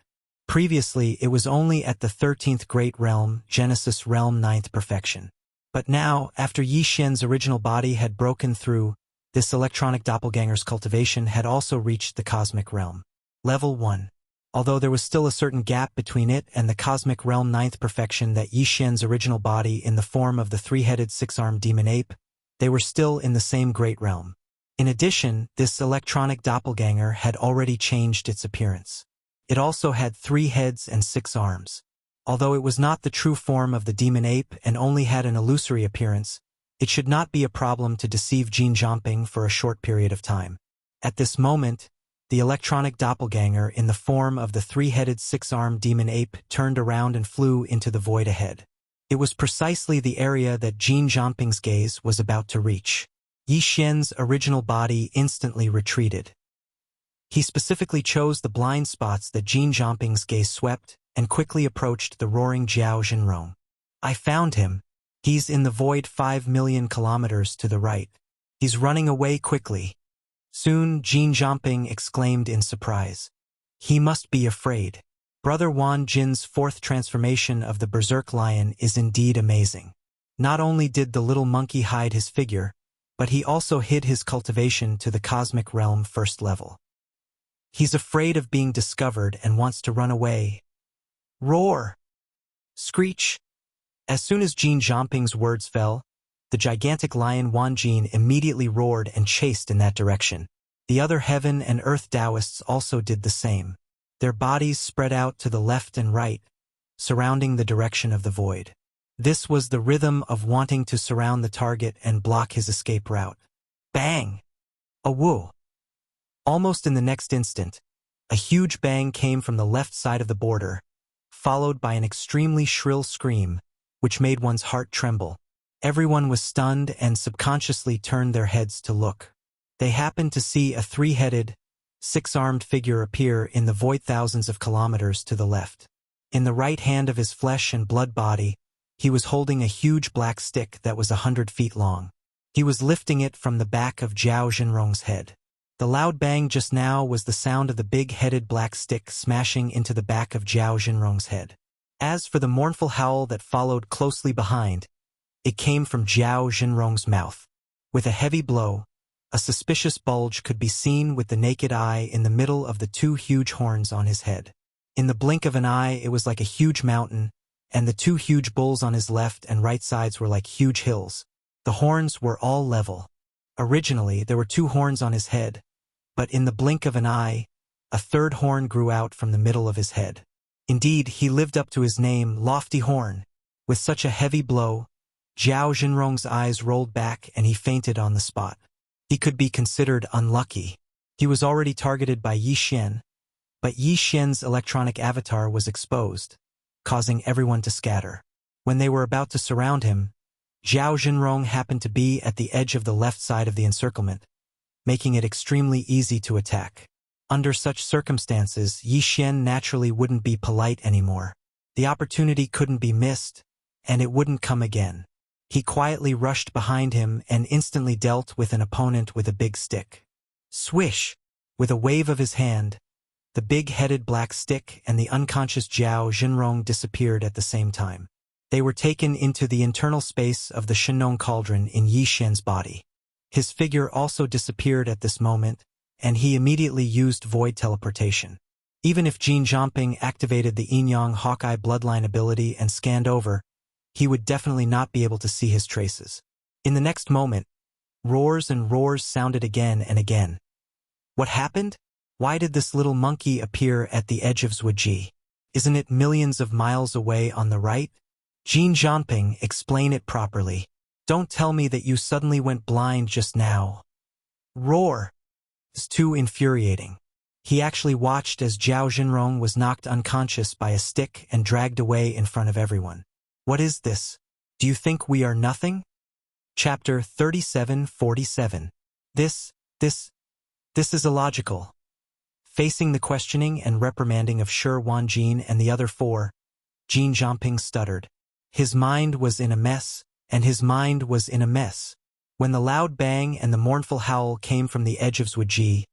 Previously, it was only at the 13th Great Realm, Genesis Realm 9th Perfection. But now, after Yi Xian's original body had broken through, this electronic doppelganger's cultivation had also reached the Cosmic Realm. Level 1. Although there was still a certain gap between it and the Cosmic Realm 9th Perfection that Yi Xian's original body in the form of the 3-headed 6-armed demon ape, they were still in the same Great Realm. In addition, this electronic doppelganger had already changed its appearance. It also had 3 heads and 6 arms. Although it was not the true form of the demon ape and only had an illusory appearance, it should not be a problem to deceive Jin Zhamping for a short period of time. At this moment, The electronic doppelganger in the form of the three-headed six-armed demon ape turned around and flew into the void ahead. It was precisely the area that Jin Zhangping's gaze was about to reach. Yi Xian's original body instantly retreated. He specifically chose the blind spots that Jin Zhangping's gaze swept and quickly approached the roaring Jiao Zhenrong. I found him. He's in the void 5 million kilometers to the right. He's running away quickly. Soon, Jin Zhangping exclaimed in surprise. He must be afraid. Brother Wan Jin's fourth transformation of the Berserk Lion is indeed amazing. Not only did the little monkey hide his figure, but he also hid his cultivation to the cosmic realm first level. He's afraid of being discovered and wants to run away. Roar! Screech! As soon as Jin Zhangping's words fell, the gigantic lion Wan Jin immediately roared and chased in that direction. The other heaven and earth Taoists also did the same. Their bodies spread out to the left and right, surrounding the direction of the void. This was the rhythm of wanting to surround the target and block his escape route. Bang! A woo! Almost in the next instant, a huge bang came from the left side of the border, followed by an extremely shrill scream, which made one's heart tremble. Everyone was stunned and subconsciously turned their heads to look. They happened to see a three-headed, six-armed figure appear in the void thousands of kilometers to the left. In the right hand of his flesh and blood body, he was holding a huge black stick that was 100 feet long. He was lifting it from the back of Jiao Zhenrong's head. The loud bang just now was the sound of the big-headed black stick smashing into the back of Jiao Zhenrong's head. As for the mournful howl that followed closely behind, it came from Jiao Zhenrong's mouth. With a heavy blow, a suspicious bulge could be seen with the naked eye in the middle of the two huge horns on his head. In the blink of an eye, it was like a huge mountain, and the two huge bulls on his left and right sides were like huge hills. The horns were all level. Originally, there were two horns on his head, but in the blink of an eye, a third horn grew out from the middle of his head. Indeed, he lived up to his name, Lofty Horn. With such a heavy blow, Jiao Zhenrong's eyes rolled back and he fainted on the spot. He could be considered unlucky. He was already targeted by Yi Xian, but Yi Xian's electronic avatar was exposed, causing everyone to scatter. When they were about to surround him, Jiao Zhenrong happened to be at the edge of the left side of the encirclement, making it extremely easy to attack. Under such circumstances, Yi Xian naturally wouldn't be polite anymore. The opportunity couldn't be missed, and it wouldn't come again. He quietly rushed behind him and instantly dealt with an opponent with a big stick. Swish! With a wave of his hand, the big-headed black stick and the unconscious Jiao Zhenrong disappeared at the same time. They were taken into the internal space of the Shenong cauldron in Yi Xian's body. His figure also disappeared at this moment, and he immediately used void teleportation. Even if Jin Zhangping activated the Yin-Yang Hawkeye bloodline ability and scanned over, he would definitely not be able to see his traces. In the next moment, roars and roars sounded again and again. What happened? Why did this little monkey appear at the edge of Zhuji? Isn't it millions of miles away on the right? Jin Zhangping, explain it properly. Don't tell me that you suddenly went blind just now. Roar! It's too infuriating. He actually watched as Jiao Zhenrong was knocked unconscious by a stick and dragged away in front of everyone. What is this? Do you think we are nothing? Chapter 37:47. This is illogical. Facing the questioning and reprimanding of Shi Wanjin and the other four, Jin Zhangping stuttered. His mind was in a mess, and his mind was in a mess. When the loud bang and the mournful howl came from the edge of Zhuji,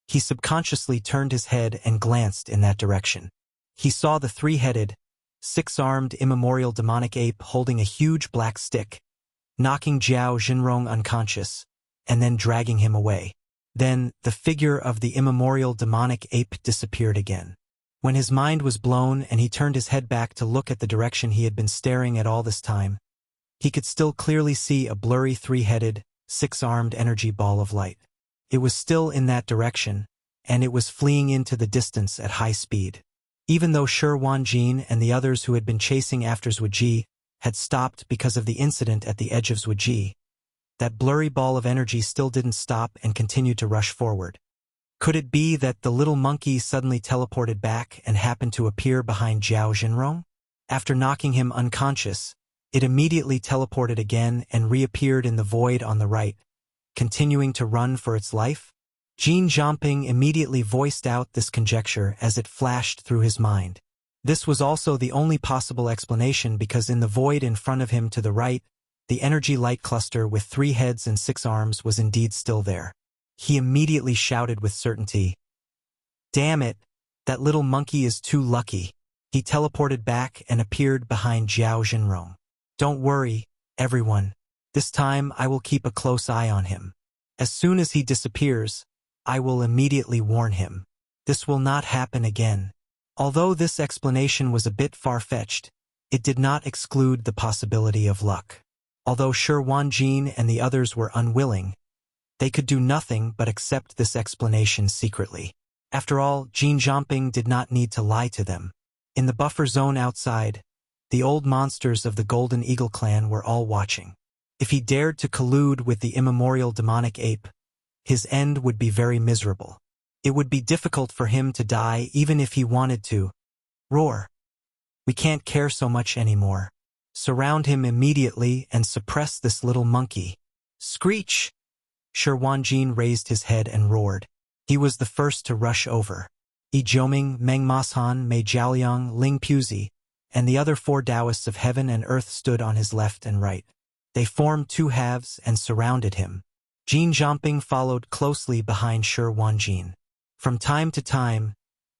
he subconsciously turned his head and glanced in that direction. He saw the three-headed, six-armed immemorial demonic ape holding a huge black stick, knocking Jiao Zhenrong unconscious, and then dragging him away. Then, the figure of the immemorial demonic ape disappeared again. When his mind was blown and he turned his head back to look at the direction he had been staring at all this time, he could still clearly see a blurry three-headed, six-armed energy ball of light. It was still in that direction, and it was fleeing into the distance at high speed. Even though Shi Wanjin and the others who had been chasing after Zhuji had stopped because of the incident at the edge of Zhuji, that blurry ball of energy still didn't stop and continued to rush forward. Could it be that the little monkey suddenly teleported back and happened to appear behind Zhao Jinrong? After knocking him unconscious, it immediately teleported again and reappeared in the void on the right, continuing to run for its life? Jin Jiangping immediately voiced out this conjecture as it flashed through his mind. This was also the only possible explanation because in the void in front of him to the right, the energy light cluster with 3 heads and 6 arms was indeed still there. He immediately shouted with certainty, "Damn it, that little monkey is too lucky." He teleported back and appeared behind Zhao Jinrong. "Don't worry, everyone. This time I will keep a close eye on him. As soon as he disappears, I will immediately warn him. This will not happen again." Although this explanation was a bit far-fetched, it did not exclude the possibility of luck. Although Shi Wanjin and the others were unwilling, they could do nothing but accept this explanation secretly. After all, Jin Jiangping did not need to lie to them. In the buffer zone outside, the old monsters of the Golden Eagle clan were all watching. If he dared to collude with the immemorial demonic ape, his end would be very miserable. It would be difficult for him to die even if he wanted to. Roar. We can't care so much anymore. Surround him immediately and suppress this little monkey. Screech! Shi Wanjin raised his head and roared. He was the first to rush over. Yi Jiuming, Meng Mashan, Mei Jiaoliang, Ling Puzi, and the other 4 Taoists of heaven and earth stood on his left and right. They formed 2 halves and surrounded him. Jin Jiangping followed closely behind Shi Wanjin. From time to time,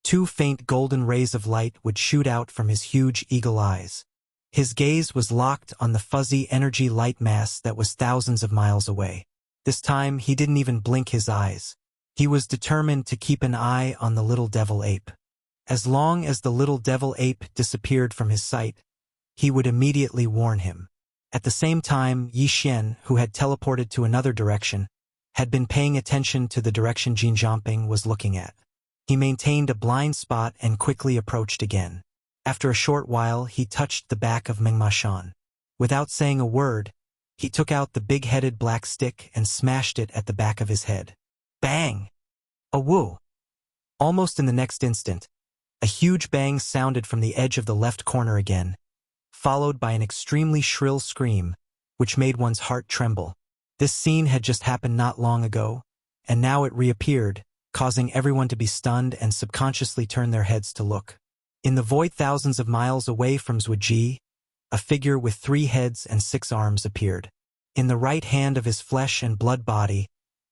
2 faint golden rays of light would shoot out from his huge eagle eyes. His gaze was locked on the fuzzy energy light mass that was thousands of miles away. This time, he didn't even blink his eyes. He was determined to keep an eye on the little devil ape. As long as the little devil ape disappeared from his sight, he would immediately warn him. At the same time, Yi Xian, who had teleported to another direction, had been paying attention to the direction Jin Jiangping was looking at. He maintained a blind spot and quickly approached again. After a short while, he touched the back of Meng Mashan. Without saying a word, he took out the big-headed black stick and smashed it at the back of his head. Bang! A woo! Almost in the next instant, a huge bang sounded from the edge of the left corner again, followed by an extremely shrill scream, which made one's heart tremble. This scene had just happened not long ago, and now it reappeared, causing everyone to be stunned and subconsciously turn their heads to look. In the void thousands of miles away from Zuoji, a figure with 3 heads and 6 arms appeared. In the right hand of his flesh and blood body,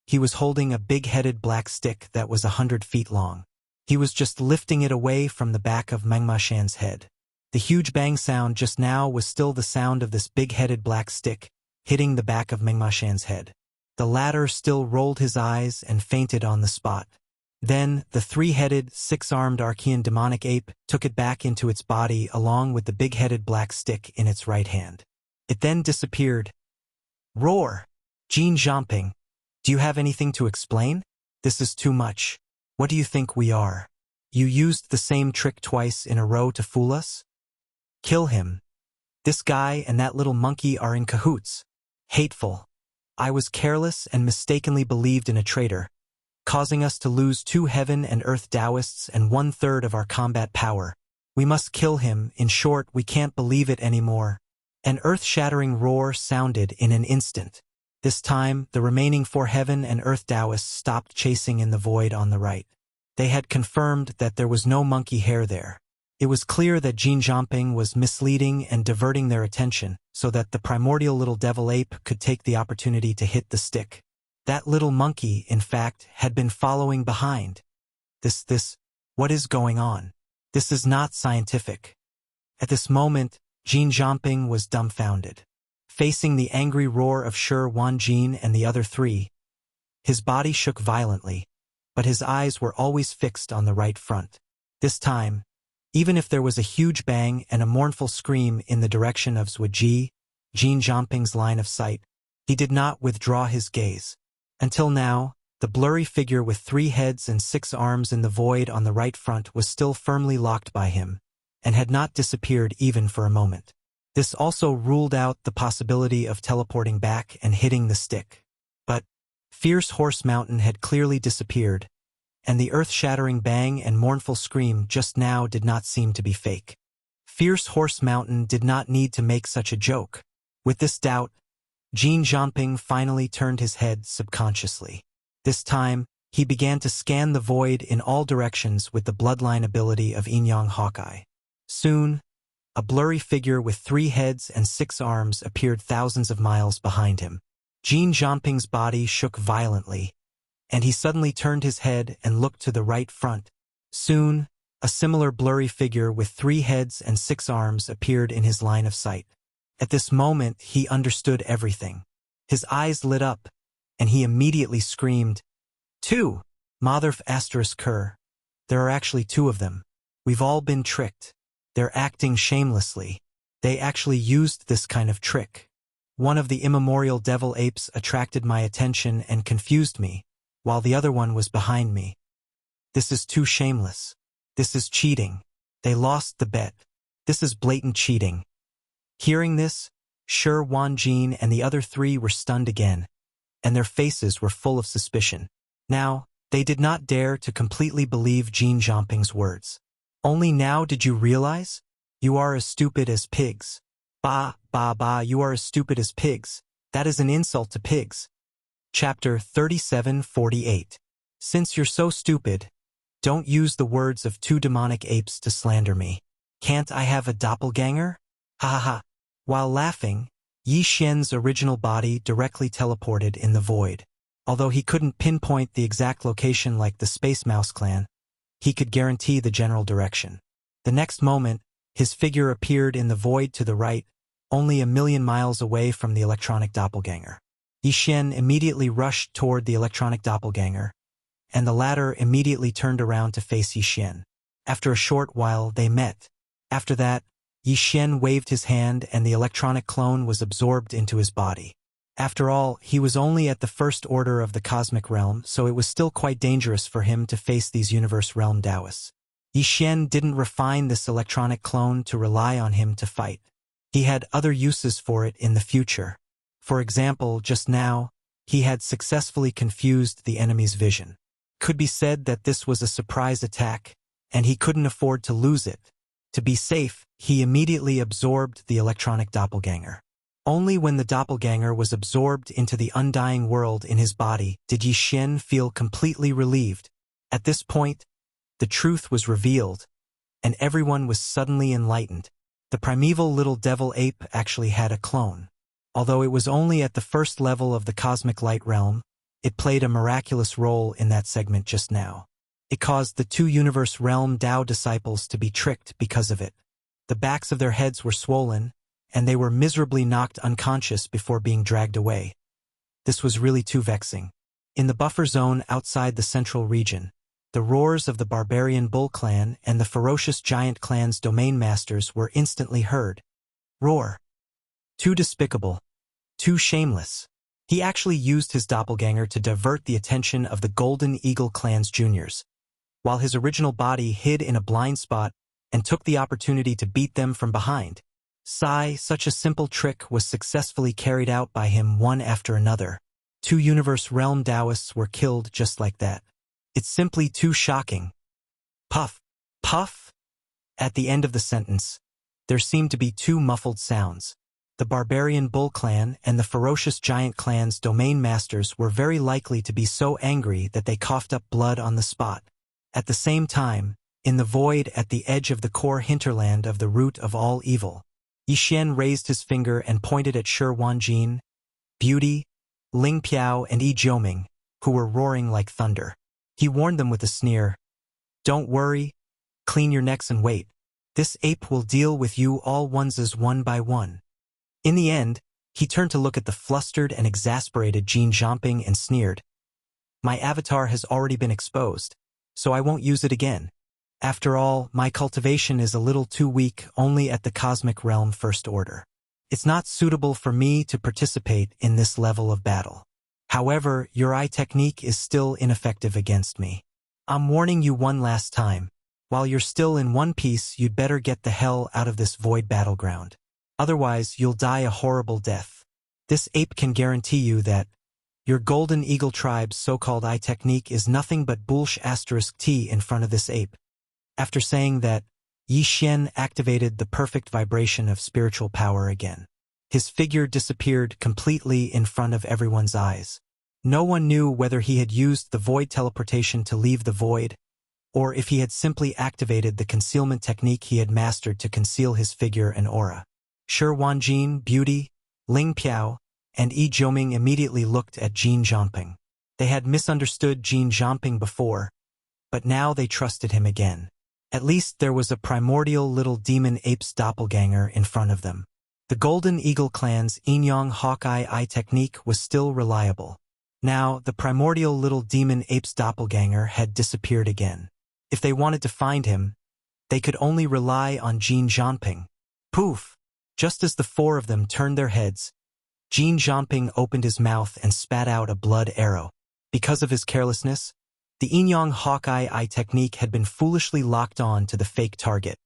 he was holding a big-headed black stick that was 100 feet long. He was just lifting it away from the back of Meng Mashan's head. The huge bang sound just now was still the sound of this big-headed black stick hitting the back of Meng Mashan's head. The latter still rolled his eyes and fainted on the spot. Then, the 3-headed, 6-armed Archean demonic ape took it back into its body along with the big-headed black stick in its right hand. It then disappeared. Roar! Jin Jiangping, do you have anything to explain? This is too much. What do you think we are? You used the same trick twice in a row to fool us? Kill him. This guy and that little monkey are in cahoots. Hateful. I was careless and mistakenly believed in a traitor, causing us to lose 2 heaven and earth Taoists and 1/3 of our combat power. We must kill him. In short, we can't believe it anymore. An earth-shattering roar sounded in an instant. This time, the remaining 4 heaven and earth Taoists stopped chasing in the void on the right. They had confirmed that there was no monkey hair there. It was clear that Jin Jiangping was misleading and diverting their attention so that the primordial little devil ape could take the opportunity to hit the stick. That little monkey, in fact, had been following behind. What is going on? This is not scientific. At this moment, Jin Jiangping was dumbfounded. Facing the angry roar of Shi Wanjin and the other 3, his body shook violently, but his eyes were always fixed on the right front. This time, even if there was a huge bang and a mournful scream in the direction of Zuoji, Jin Jiangping's line of sight, he did not withdraw his gaze. Until now, the blurry figure with 3 heads and 6 arms in the void on the right front was still firmly locked by him, and had not disappeared even for a moment. This also ruled out the possibility of teleporting back and hitting the stick. But Fierce Horse Mountain had clearly disappeared, and the earth-shattering bang and mournful scream just now did not seem to be fake. Fierce Horse Mountain did not need to make such a joke. With this doubt, Jin Zhangping finally turned his head subconsciously. This time, he began to scan the void in all directions with the bloodline ability of Yin-Yang Hawkeye. Soon, a blurry figure with 3 heads and 6 arms appeared thousands of miles behind him. Jin Zhangping's body shook violently, and he suddenly turned his head and looked to the right front. Soon, a similar blurry figure with 3 heads and 6 arms appeared in his line of sight. At this moment, he understood everything. His eyes lit up, and he immediately screamed, "Two! Mother asterisk cur. There are actually 2 of them. We've all been tricked. They're acting shamelessly. They actually used this kind of trick. One of the immemorial devil apes attracted my attention and confused me, while the other one was behind me. This is too shameless. This is cheating. They lost the bet. This is blatant cheating." Hearing this, Shi Wanjin and the other 3 were stunned again, and their faces were full of suspicion. Now, they did not dare to completely believe Jin Zhangping's words. "Only now did you realize? You are as stupid as pigs. Bah, bah, bah, you are as stupid as pigs. That is an insult to pigs." Chapter 37:48. Since you're so stupid, don't use the words of 2 demonic apes to slander me. Can't I have a doppelganger? Ha ha ha. While laughing, Yi Xian's original body directly teleported in the void. Although he couldn't pinpoint the exact location like the Space Mouse clan, he could guarantee the general direction. The next moment, his figure appeared in the void to the right, only 1,000,000 miles away from the electronic doppelganger. Yi Xian immediately rushed toward the electronic doppelganger, and the latter immediately turned around to face Yi Xian. After a short while, they met. After that, Yi Xian waved his hand and the electronic clone was absorbed into his body. After all, he was only at the first order of the cosmic realm, so it was still quite dangerous for him to face these universe realm Taoists. Yi Xian didn't refine this electronic clone to rely on him to fight. He had other uses for it in the future. For example, just now, he had successfully confused the enemy's vision. Could be said that this was a surprise attack, and he couldn't afford to lose it. To be safe, he immediately absorbed the electronic doppelganger. Only when the doppelganger was absorbed into the undying world in his body did Yi Xian feel completely relieved. At this point, the truth was revealed, and everyone was suddenly enlightened. The primeval little devil ape actually had a clone. Although it was only at the first level of the cosmic light realm, it played a miraculous role in that segment just now. It caused the 2 universe realm Tao disciples to be tricked because of it. The backs of their heads were swollen, and they were miserably knocked unconscious before being dragged away. This was really too vexing. In the buffer zone outside the central region, the roars of the barbarian bull clan and the ferocious giant clan's domain masters were instantly heard. Roar. Too despicable. Too shameless. He actually used his doppelganger to divert the attention of the Golden Eagle clan's juniors, while his original body hid in a blind spot and took the opportunity to beat them from behind. Such a simple trick was successfully carried out by him one after another. 2 universe realm Taoists were killed just like that. It's simply too shocking. Puff, puff. At the end of the sentence, there seemed to be 2 muffled sounds. The barbarian bull clan and the ferocious giant clan's domain masters were very likely to be so angry that they coughed up blood on the spot. At the same time, in the void at the edge of the core hinterland of the root of all evil, Yi Xian raised his finger and pointed at Shi Wanjin, Beauty, Ling Piao and Yi Jiuming, who were roaring like thunder. He warned them with a sneer, "Don't worry, clean your necks and wait. This ape will deal with you all oneses one by one." In the end, he turned to look at the flustered and exasperated Jin Zhangping and sneered, "My avatar has already been exposed, so I won't use it again. After all, my cultivation is a little too weak only at the cosmic realm first order. It's not suitable for me to participate in this level of battle. However, your eye technique is still ineffective against me. I'm warning you one last time. While you're still in one piece, you'd better get the hell out of this void battleground. Otherwise, you'll die a horrible death. This ape can guarantee you that Your Golden Eagle tribe's so-called eye technique is nothing but *T in front of this ape. After saying that, Yi Xian activated the perfect vibration of spiritual power again. His figure disappeared completely in front of everyone's eyes. No one knew whether he had used the void teleportation to leave the void, or if he had simply activated the concealment technique he had mastered to conceal his figure and aura. Shi Wanjin, Beauty, Ling Piao, and Yi Jiuming immediately looked at Jin Zhangping. They had misunderstood Jin Zhangping before, but now they trusted him again. At least there was a primordial little demon ape's doppelganger in front of them. The Golden Eagle clan's Yin-Yang Hawkeye eye technique was still reliable. Now, the primordial little demon ape's doppelganger had disappeared again. If they wanted to find him, they could only rely on Jin Zhangping. Poof! Just as the four of them turned their heads, Jin Zhangping opened his mouth and spat out a blood arrow. Because of his carelessness, the Yin-Yang Hawkeye eye technique had been foolishly locked on to the fake target,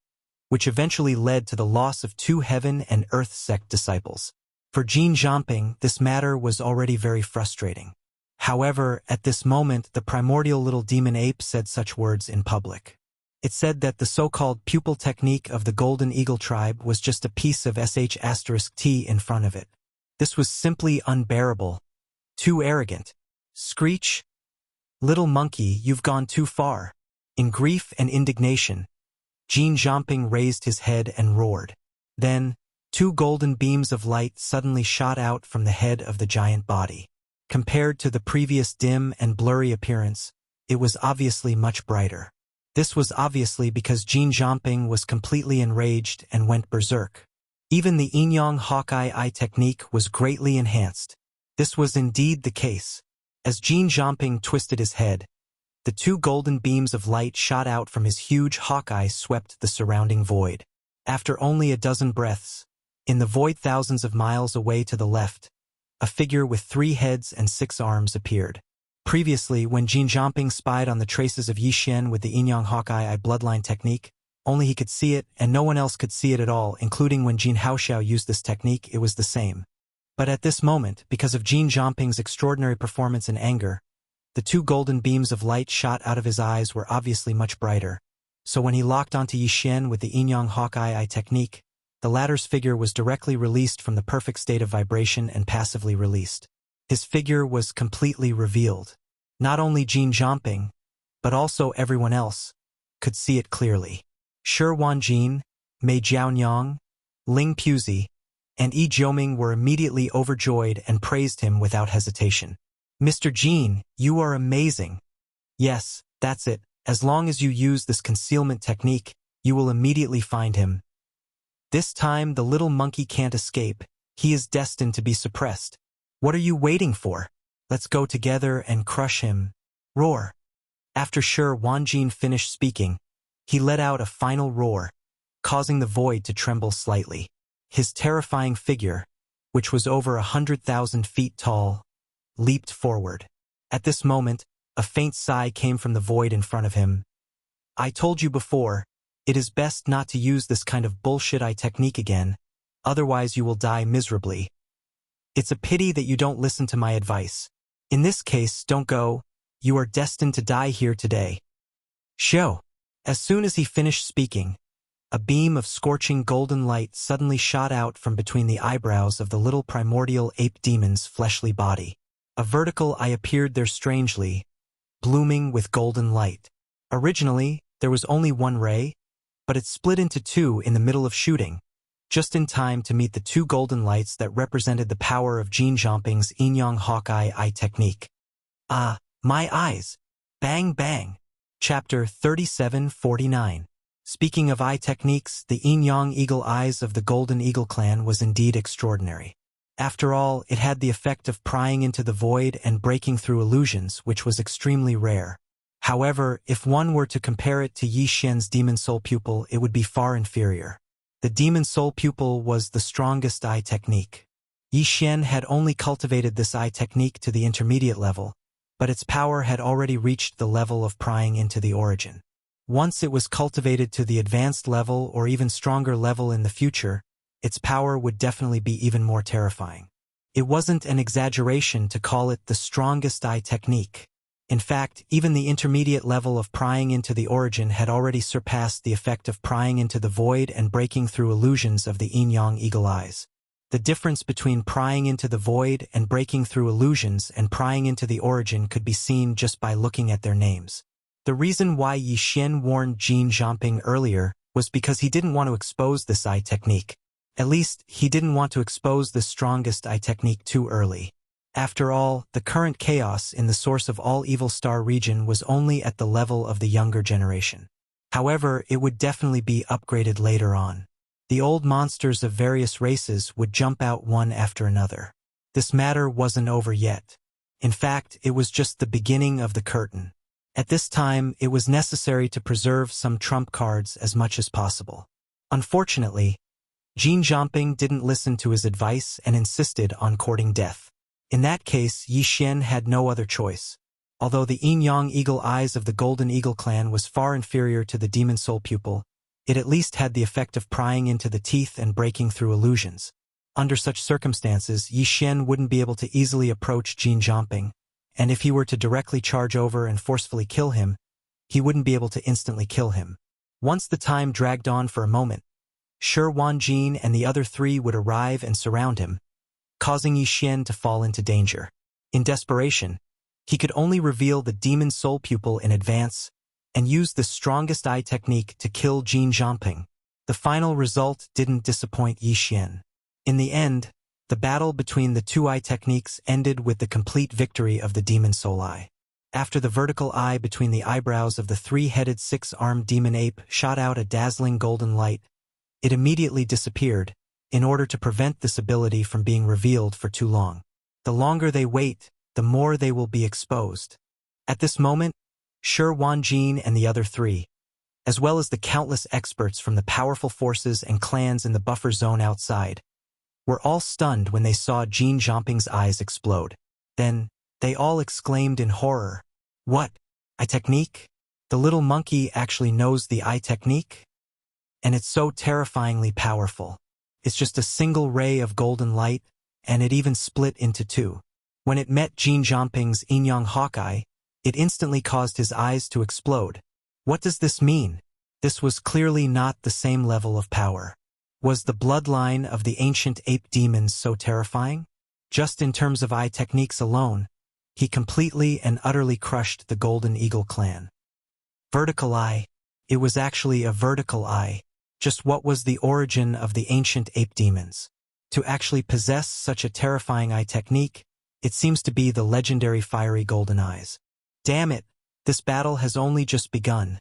which eventually led to the loss of 2 Heaven and Earth sect disciples. For Jin Zhangping, this matter was already very frustrating. However, at this moment, the primordial little demon ape said such words in public. It said that the so-called pupil technique of the Golden Eagle tribe was just a piece of *T in front of it. This was simply unbearable. Too arrogant. Screech! Little monkey, you've gone too far. In grief and indignation, Jin Zhangping raised his head and roared. Then, 2 golden beams of light suddenly shot out from the head of the giant body. Compared to the previous dim and blurry appearance, it was obviously much brighter. This was obviously because Jin Zhangping was completely enraged and went berserk. Even the Yin-Yang Hawkeye eye technique was greatly enhanced. This was indeed the case. As Jin Zhangping twisted his head, the 2 golden beams of light shot out from his huge hawkeye swept the surrounding void. After only a dozen breaths, in the void thousands of miles away to the left, a figure with 3 heads and 6 arms appeared. Previously, when Jin Zhangping spied on the traces of Yi Xian with the Yin-Yang Hawkeye eye bloodline technique, only he could see it and no one else could see it at all, including when Jin Haoxiao used this technique, it was the same. But at this moment, because of Jin Zhangping's extraordinary performance and anger, the 2 golden beams of light shot out of his eyes were obviously much brighter. So when he locked onto Yi Xian with the Yin-Yang Hawkeye eye technique, the latter's figure was directly released from the perfect state of vibration and passively released. His figure was completely revealed. Not only Jin Zhangping, but also everyone else, could see it clearly. Shi Wanjin, Mei Jiaonyang, Ling Puzi, and Yi Jiuming were immediately overjoyed and praised him without hesitation. Mr. Jin, you are amazing. Yes, that's it. As long as you use this concealment technique, you will immediately find him. This time the little monkey can't escape. He is destined to be suppressed. What are you waiting for? Let's go together and crush him. Roar. After Shi Wanjin finished speaking, he let out a final roar, causing the void to tremble slightly. His terrifying figure, which was over 100,000 feet tall, leaped forward. At this moment, a faint sigh came from the void in front of him. I told you before, it is best not to use this kind of bullshit eye technique again, otherwise you will die miserably. It's a pity that you don't listen to my advice. In this case, don't go. You are destined to die here today. Show. As soon as he finished speaking, a beam of scorching golden light suddenly shot out from between the eyebrows of the little primordial ape demon's fleshly body. A vertical eye appeared there strangely, blooming with golden light. Originally, there was only 1 ray, but it split into 2 in the middle of shooting, just in time to meet the 2 golden lights that represented the power of Jin Zhangping's Yin-Yang Hawkeye eye technique. Ah, my eyes! Bang bang! Chapter 3749. Speaking of eye techniques, the Yin-Yang Eagle eyes of the Golden Eagle clan was indeed extraordinary. After all, it had the effect of prying into the void and breaking through illusions, which was extremely rare. However, if one were to compare it to Yi Xian's Demon Soul Pupil, it would be far inferior. The Demon Soul Pupil was the strongest eye technique. Yi Xian had only cultivated this eye technique to the intermediate level, but its power had already reached the level of prying into the origin. Once it was cultivated to the advanced level or even stronger level in the future, its power would definitely be even more terrifying. It wasn't an exaggeration to call it the strongest eye technique. In fact, even the intermediate level of prying into the origin had already surpassed the effect of prying into the void and breaking through illusions of the yin-yang eagle eyes. The difference between prying into the void and breaking through illusions and prying into the origin could be seen just by looking at their names. The reason why Yi Xian warned Jin Zhangping earlier was because he didn't want to expose this eye technique. At least, he didn't want to expose the strongest eye technique too early. After all, the current chaos in the source of all Evil Star region was only at the level of the younger generation. However, it would definitely be upgraded later on. The old monsters of various races would jump out one after another. This matter wasn't over yet. In fact, it was just the beginning of the curtain. At this time, it was necessary to preserve some trump cards as much as possible. Unfortunately, Jin Zhangping didn't listen to his advice and insisted on courting death. In that case, Yi Xian had no other choice. Although the yin-yang eagle eyes of the Golden Eagle clan was far inferior to the demon soul pupil, it at least had the effect of prying into the teeth and breaking through illusions. Under such circumstances, Yi Xian wouldn't be able to easily approach Jin Zhangping, and if he were to directly charge over and forcefully kill him, he wouldn't be able to instantly kill him. Once the time dragged on for a moment, Shi Wanjin and the other three would arrive and surround him, causing Yi Xian to fall into danger. In desperation, he could only reveal the demon soul pupil in advance and use the strongest eye technique to kill Jin Zhangping. The final result didn't disappoint Yi Xian. In the end, the battle between the two eye techniques ended with the complete victory of the demon soul eye. After the vertical eye between the eyebrows of the three-headed six-armed demon ape shot out a dazzling golden light, it immediately disappeared, in order to prevent this ability from being revealed for too long. The longer they wait, the more they will be exposed. At this moment, Shi Wanjin and the other three, as well as the countless experts from the powerful forces and clans in the buffer zone outside, were all stunned when they saw Jin Zhangping's eyes explode. Then, they all exclaimed in horror, "What? Eye technique? The little monkey actually knows the eye technique? And it's so terrifyingly powerful. It's just a single ray of golden light, and it even split into two." When it met Jin Zhangping's yin-yang hawkeye, it instantly caused his eyes to explode. What does this mean? This was clearly not the same level of power. Was the bloodline of the ancient ape demons so terrifying? Just in terms of eye techniques alone, he completely and utterly crushed the Golden Eagle clan. Vertical eye. It was actually a vertical eye. Just what was the origin of the ancient ape demons? To actually possess such a terrifying eye technique, it seems to be the legendary fiery golden eyes. Damn it, this battle has only just begun,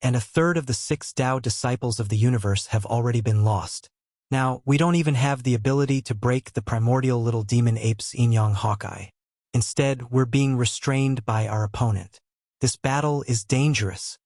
and a third of the 6 Tao disciples of the universe have already been lost. Now, we don't even have the ability to break the primordial little demon ape's yin-yang hawkeye. Instead, we're being restrained by our opponent. This battle is dangerous.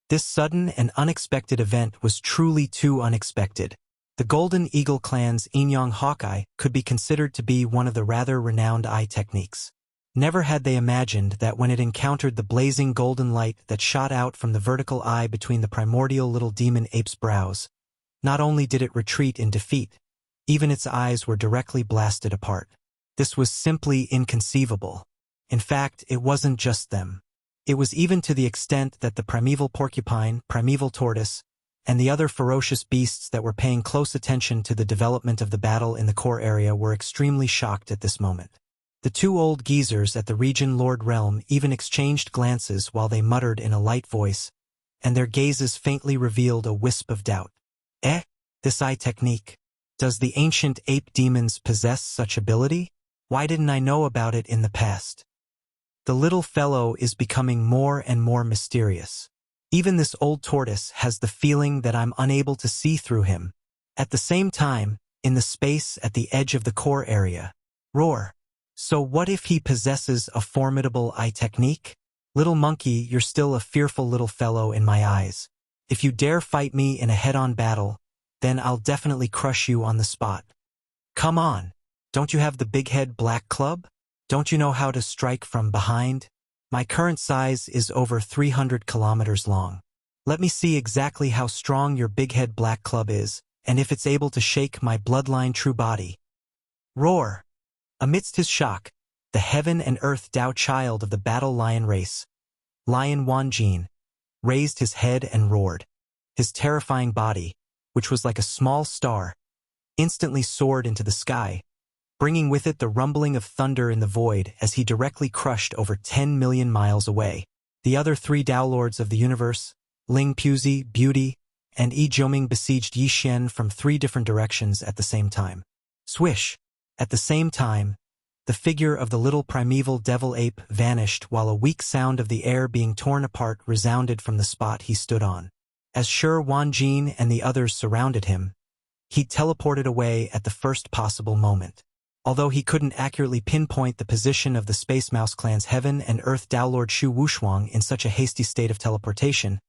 This sudden and unexpected event was truly too unexpected. The Golden Eagle clan's yin-yang hawkeye could be considered to be one of the rather renowned eye techniques. Never had they imagined that when it encountered the blazing golden light that shot out from the vertical eye between the primordial little demon ape's brows, not only did it retreat in defeat, even its eyes were directly blasted apart. This was simply inconceivable. In fact, it wasn't just them. It was even to the extent that the primeval porcupine, primeval tortoise, and the other ferocious beasts that were paying close attention to the development of the battle in the core area were extremely shocked at this moment. The 2 old geezers at the Region Lord Realm even exchanged glances while they muttered in a light voice, and their gazes faintly revealed a wisp of doubt. This eye technique. Does the ancient ape demons possess such ability? Why didn't I know about it in the past? The little fellow is becoming more and more mysterious. Even this old tortoise has the feeling that I'm unable to see through him. At the same time, in the space at the edge of the core area, roar. So what if he possesses a formidable eye technique? Little monkey, you're still a fearful little fellow in my eyes. If you dare fight me in a head-on battle, then I'll definitely crush you on the spot. Come on. Don't you have the big head black club? Don't you know how to strike from behind? My current size is over 300 kilometers long. Let me see exactly how strong your big head black club is, and if it's able to shake my bloodline true body. Roar. Amidst his shock, the heaven and earth Tao child of the battle lion race, Lion Wanjin, raised his head and roared. His terrifying body, which was like a small star, instantly soared into the sky, bringing with it the rumbling of thunder in the void as he directly crushed over 10 million miles away. The other three Tao lords of the universe, Ling Puzi, Beauty, and Yi Jiuming, besieged Yi Xian from 3 different directions at the same time. Swish! At the same time, the figure of the little primeval devil ape vanished while a weak sound of the air being torn apart resounded from the spot he stood on. As Shi Wanjin and the others surrounded him, he teleported away at the first possible moment. Although he couldn't accurately pinpoint the position of the Space Mouse clan's heaven and earth Tao Lord Shu Wushuang in such a hasty state of teleportation,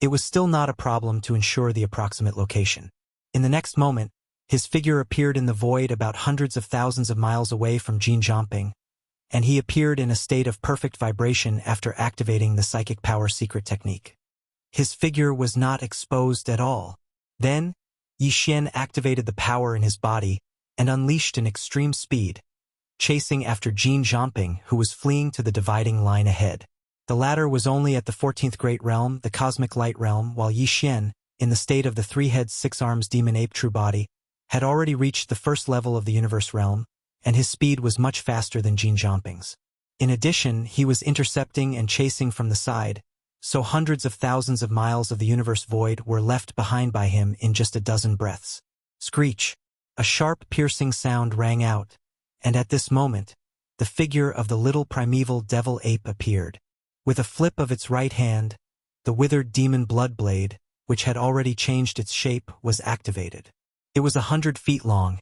it was still not a problem to ensure the approximate location. In the next moment, his figure appeared in the void about hundreds of thousands of miles away from Jin Jiangping, and he appeared in a state of perfect vibration after activating the psychic power secret technique. His figure was not exposed at all. Then, Yi Xian activated the power in his body and unleashed an extreme speed, chasing after Jin Jiangping, who was fleeing to the dividing line ahead. The latter was only at the 14th Great Realm, the Cosmic Light Realm, while Yi Xian, in the state of the 3-head 6-arms demon ape true body, had already reached the first level of the universe realm, and his speed was much faster than Jin Jiangping's. In addition, he was intercepting and chasing from the side, so hundreds of thousands of miles of the universe void were left behind by him in just a dozen breaths. Screech! A sharp, piercing sound rang out, and at this moment, the figure of the little primeval devil ape appeared. With a flip of its right hand, the withered demon blood blade, which had already changed its shape, was activated. It was 100 feet long,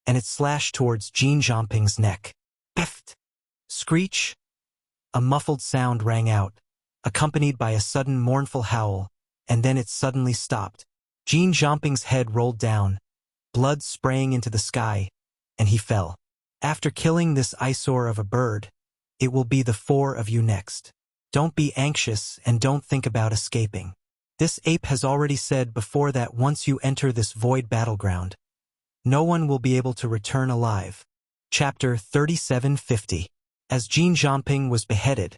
and it slashed towards Jin Jiangping's neck. Peft! Screech! A muffled sound rang out, accompanied by a sudden mournful howl, and then it suddenly stopped. Jin Jiangping's head rolled down, blood spraying into the sky, and he fell. After killing this eyesore of a bird, it will be the 4 of you next. Don't be anxious and don't think about escaping. This ape has already said before that once you enter this void battleground, no one will be able to return alive. Chapter 3750. As Jin Jiangping was beheaded,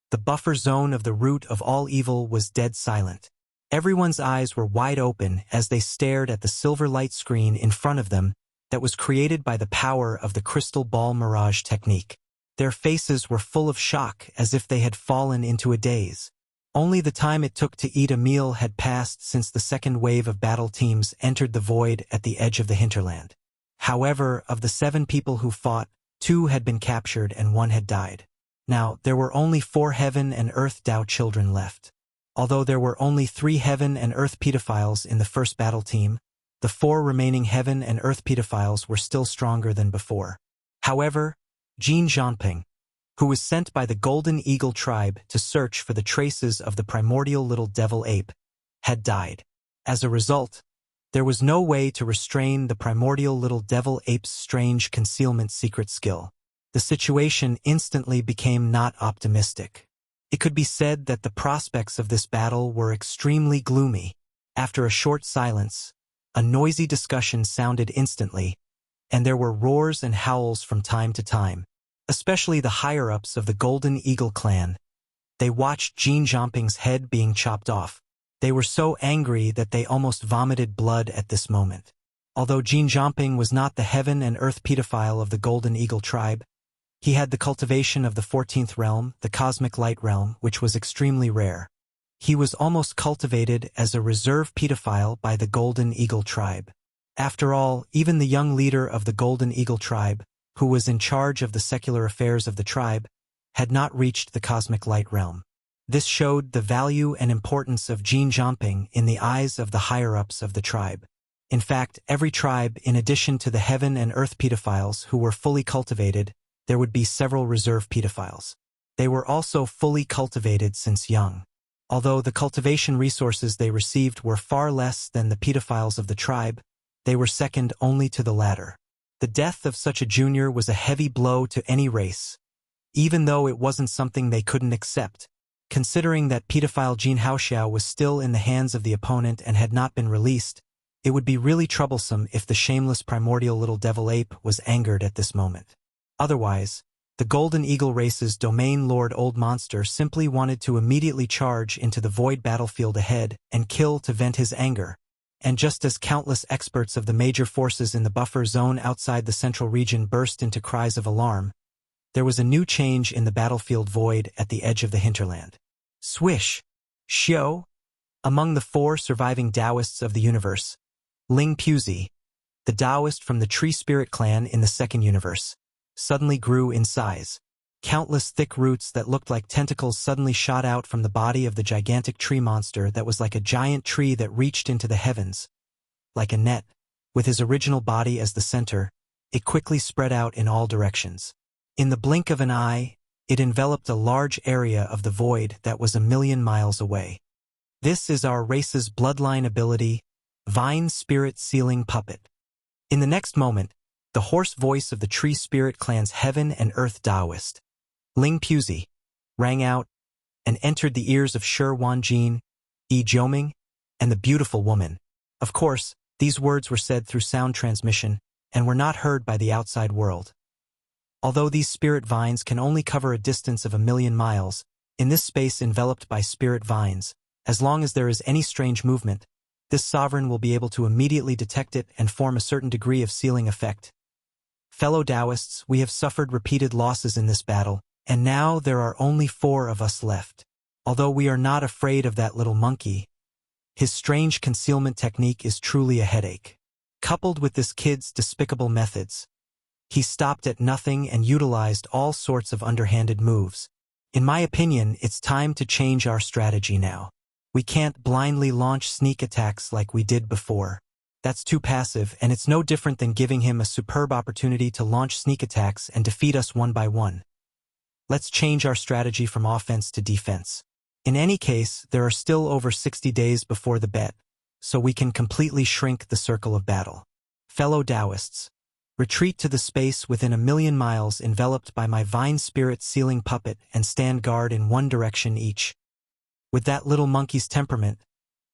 the buffer zone of the root of all evil was dead silent. Everyone's eyes were wide open as they stared at the silver light screen in front of them that was created by the power of the crystal ball mirage technique. Their faces were full of shock as if they had fallen into a daze. Only the time it took to eat a meal had passed since the second wave of battle teams entered the void at the edge of the hinterland. However, of the 7 people who fought, 2 had been captured and 1 had died. Now, there were only 4 heaven and earth Tao children left. Although there were only 3 heaven and earth pedophiles in the first battle team, the 4 remaining heaven and earth pedophiles were still stronger than before. However, Jin Jiangping, who was sent by the Golden Eagle tribe to search for the traces of the primordial little devil ape, had died. As a result, there was no way to restrain the primordial little devil ape's strange concealment secret skill. The situation instantly became not optimistic. It could be said that the prospects of this battle were extremely gloomy. After a short silence, a noisy discussion sounded instantly, and there were roars and howls from time to time. Especially the higher-ups of the Golden Eagle clan. They watched Jin Jiangping's head being chopped off. They were so angry that they almost vomited blood at this moment. Although Jin Jiangping was not the heaven and earth pedophile of the Golden Eagle tribe, he had the cultivation of the 14th realm, the Cosmic Light realm, which was extremely rare. He was almost cultivated as a reserve pedophile by the Golden Eagle tribe. After all, even the young leader of the Golden Eagle tribe, who was in charge of the secular affairs of the tribe, had not reached the Cosmic Light realm. This showed the value and importance of Jin Jiangping in the eyes of the higher-ups of the tribe. In fact, every tribe, in addition to the heaven and earth pedophiles who were fully cultivated, there would be several reserve pedophiles. They were also fully cultivated since young. Although the cultivation resources they received were far less than the pedophiles of the tribe, they were second only to the latter. The death of such a junior was a heavy blow to any race, even though it wasn't something they couldn't accept. Considering that pedophile Jin Haoxiao was still in the hands of the opponent and had not been released, it would be really troublesome if the shameless primordial little devil ape was angered at this moment. Otherwise, the Golden Eagle race's domain lord Old Monster simply wanted to immediately charge into the void battlefield ahead and kill to vent his anger. And just as countless experts of the major forces in the buffer zone outside the central region burst into cries of alarm, there was a new change in the battlefield void at the edge of the hinterland. Swish! Xiao! Among the 4 surviving Taoists of the universe, Ling Puzi, the Taoist from the Tree Spirit clan in the second universe, suddenly grew in size. Countless thick roots that looked like tentacles suddenly shot out from the body of the gigantic tree monster that was like a giant tree that reached into the heavens. Like a net, with his original body as the center, it quickly spread out in all directions. In the blink of an eye, it enveloped a large area of the void that was 1,000,000 miles away. This is our race's bloodline ability, Vine Spirit Sealing Puppet. In the next moment, the hoarse voice of the Tree Spirit clan's Heaven and Earth Taoist, Ling Puzi, rang out and entered the ears of Shi Wanjin, Yi Jiuming, and the beautiful woman. Of course, these words were said through sound transmission and were not heard by the outside world. Although these spirit vines can only cover a distance of 1,000,000 miles, in this space enveloped by spirit vines, as long as there is any strange movement, this sovereign will be able to immediately detect it and form a certain degree of sealing effect. Fellow Taoists, we have suffered repeated losses in this battle, and now there are only 4 of us left. Although we are not afraid of that little monkey, his strange concealment technique is truly a headache. Coupled with this kid's despicable methods, he stopped at nothing and utilized all sorts of underhanded moves. In my opinion, it's time to change our strategy now. We can't blindly launch sneak attacks like we did before. That's too passive, and it's no different than giving him a superb opportunity to launch sneak attacks and defeat us one by one. Let's change our strategy from offense to defense. In any case, there are still over 60 days before the bet, so we can completely shrink the circle of battle. Fellow Taoists, retreat to the space within 1,000,000 miles enveloped by my Vine Spirit Sealing Puppet and stand guard in one direction each. With that little monkey's temperament,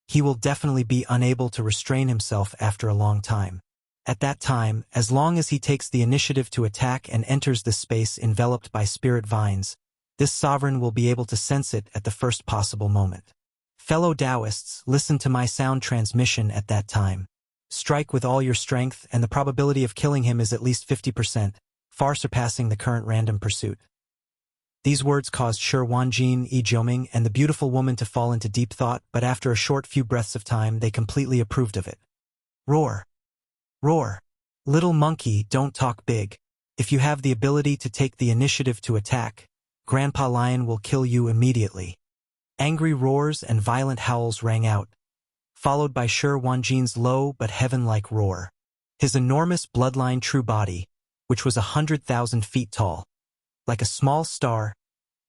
he will definitely be unable to restrain himself after a long time. At that time, as long as he takes the initiative to attack and enters the space enveloped by spirit vines, this sovereign will be able to sense it at the first possible moment. Fellow Taoists, listen to my sound transmission at that time. Strike with all your strength, and the probability of killing him is at least 50%, far surpassing the current random pursuit. These words caused Shi Wanjin, Yi Jiuming, and the beautiful woman to fall into deep thought, but after a short few breaths of time, they completely approved of it. Roar! Roar! Little monkey, don't talk big. If you have the ability to take the initiative to attack, Grandpa Lion will kill you immediately. Angry roars and violent howls rang out, followed by Shi Wanjin's low but heaven-like roar. His enormous bloodline true body, which was 100,000 feet tall, like a small star,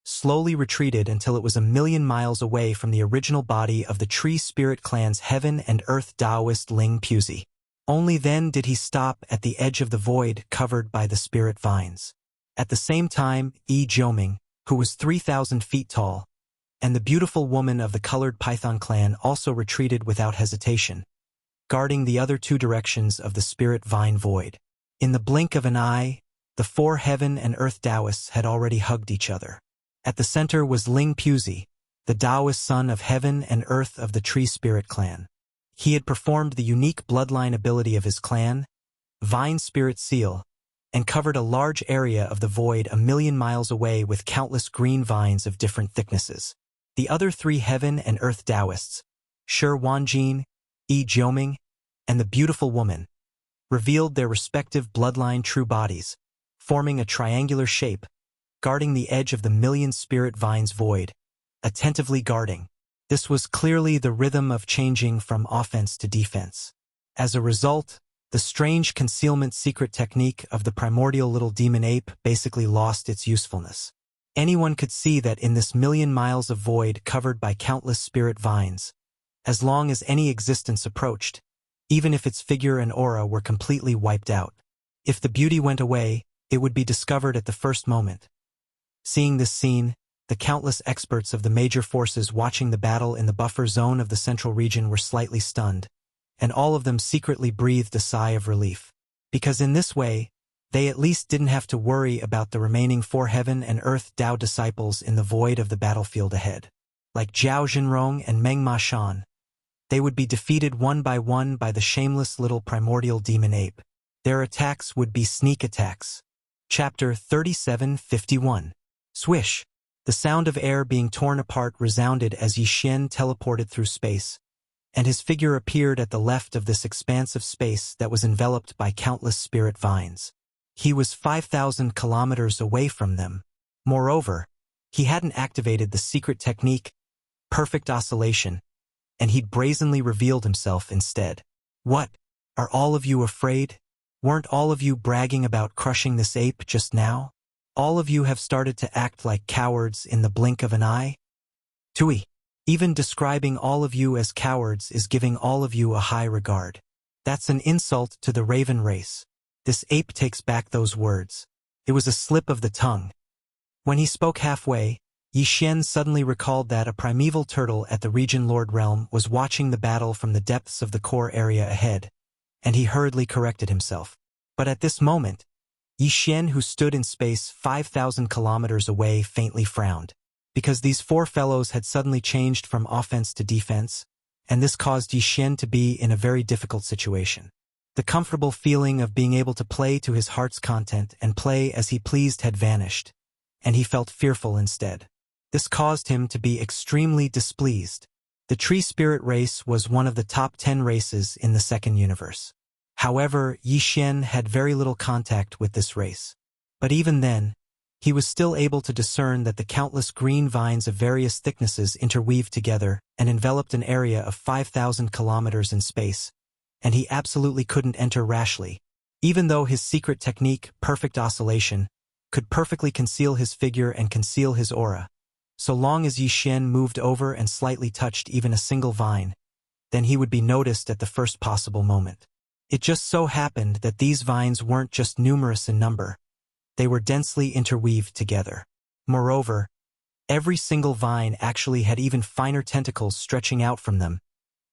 slowly retreated until it was 1,000,000 miles away from the original body of the Tree Spirit clan's Heaven and Earth Taoist Ling Puzi. Only then did he stop at the edge of the void covered by the spirit vines. At the same time, Yi Jiuming, who was 3,000 feet tall, and the beautiful woman of the colored python clan also retreated without hesitation, guarding the other 2 directions of the spirit vine void. In the blink of an eye, the 4 Heaven and Earth Taoists had already hugged each other. At the center was Ling Puzi, the Taoist son of Heaven and Earth of the Tree Spirit clan. He had performed the unique bloodline ability of his clan, Vine Spirit Seal, and covered a large area of the void 1,000,000 miles away with countless green vines of different thicknesses. The other 3 Heaven and Earth Taoists, Shi Wanjin, Yi Jiuming, and the beautiful woman, revealed their respective bloodline true bodies, forming a triangular shape, guarding the edge of the 1,000,000 spirit vines void, attentively guarding. This was clearly the rhythm of changing from offense to defense. As a result, the strange concealment secret technique of the primordial little demon ape basically lost its usefulness. Anyone could see that in this 1,000,000 miles of void covered by countless spirit vines, as long as any existence approached, even if its figure and aura were completely wiped out. If the beauty went away, it would be discovered at the first moment. Seeing this scene, the countless experts of the major forces watching the battle in the buffer zone of the central region were slightly stunned, and all of them secretly breathed a sigh of relief. Because in this way, They at least didn't have to worry about the remaining 4 heaven and earth Dao disciples in the void of the battlefield ahead. Like Zhao Jinrong and Meng Ma Shan, they would be defeated one by the shameless little primordial demon ape. Their attacks would be sneak attacks. Chapter 37:51. Swish. The sound of air being torn apart resounded as Yi Xian teleported through space, and his figure appeared at the left of this expanse of space that was enveloped by countless spirit vines. He was 5,000 kilometers away from them. Moreover, he hadn't activated the secret technique, perfect oscillation, and he'd brazenly revealed himself instead. What? Are all of you afraid? Weren't all of you bragging about crushing this ape just now? All of you have started to act like cowards in the blink of an eye? Tui. Even describing all of you as cowards is giving all of you a high regard. That's an insult to the Raven race. This ape takes back those words. It was a slip of the tongue. When he spoke halfway, Yi Xian suddenly recalled that a primeval turtle at the Region Lord realm was watching the battle from the depths of the core area ahead, and he hurriedly corrected himself. But at this moment, Yi Xian, who stood in space 5,000 kilometers away, faintly frowned, because these 4 fellows had suddenly changed from offense to defense, and this caused Yi Xian to be in a very difficult situation. The comfortable feeling of being able to play to his heart's content and play as he pleased had vanished, and he felt fearful instead. This caused him to be extremely displeased. The tree spirit race was one of the top 10 races in the second universe. However, Yi Xian had very little contact with this race. But even then, he was still able to discern that the countless green vines of various thicknesses interweaved together and enveloped an area of 5,000 kilometers in space, and he absolutely couldn't enter rashly. Even though his secret technique, perfect oscillation, could perfectly conceal his figure and conceal his aura, so long as Yi Xian moved over and slightly touched even a single vine, then he would be noticed at the first possible moment. It just so happened that these vines weren't just numerous in number, they were densely interweaved together. Moreover, every single vine actually had even finer tentacles stretching out from them,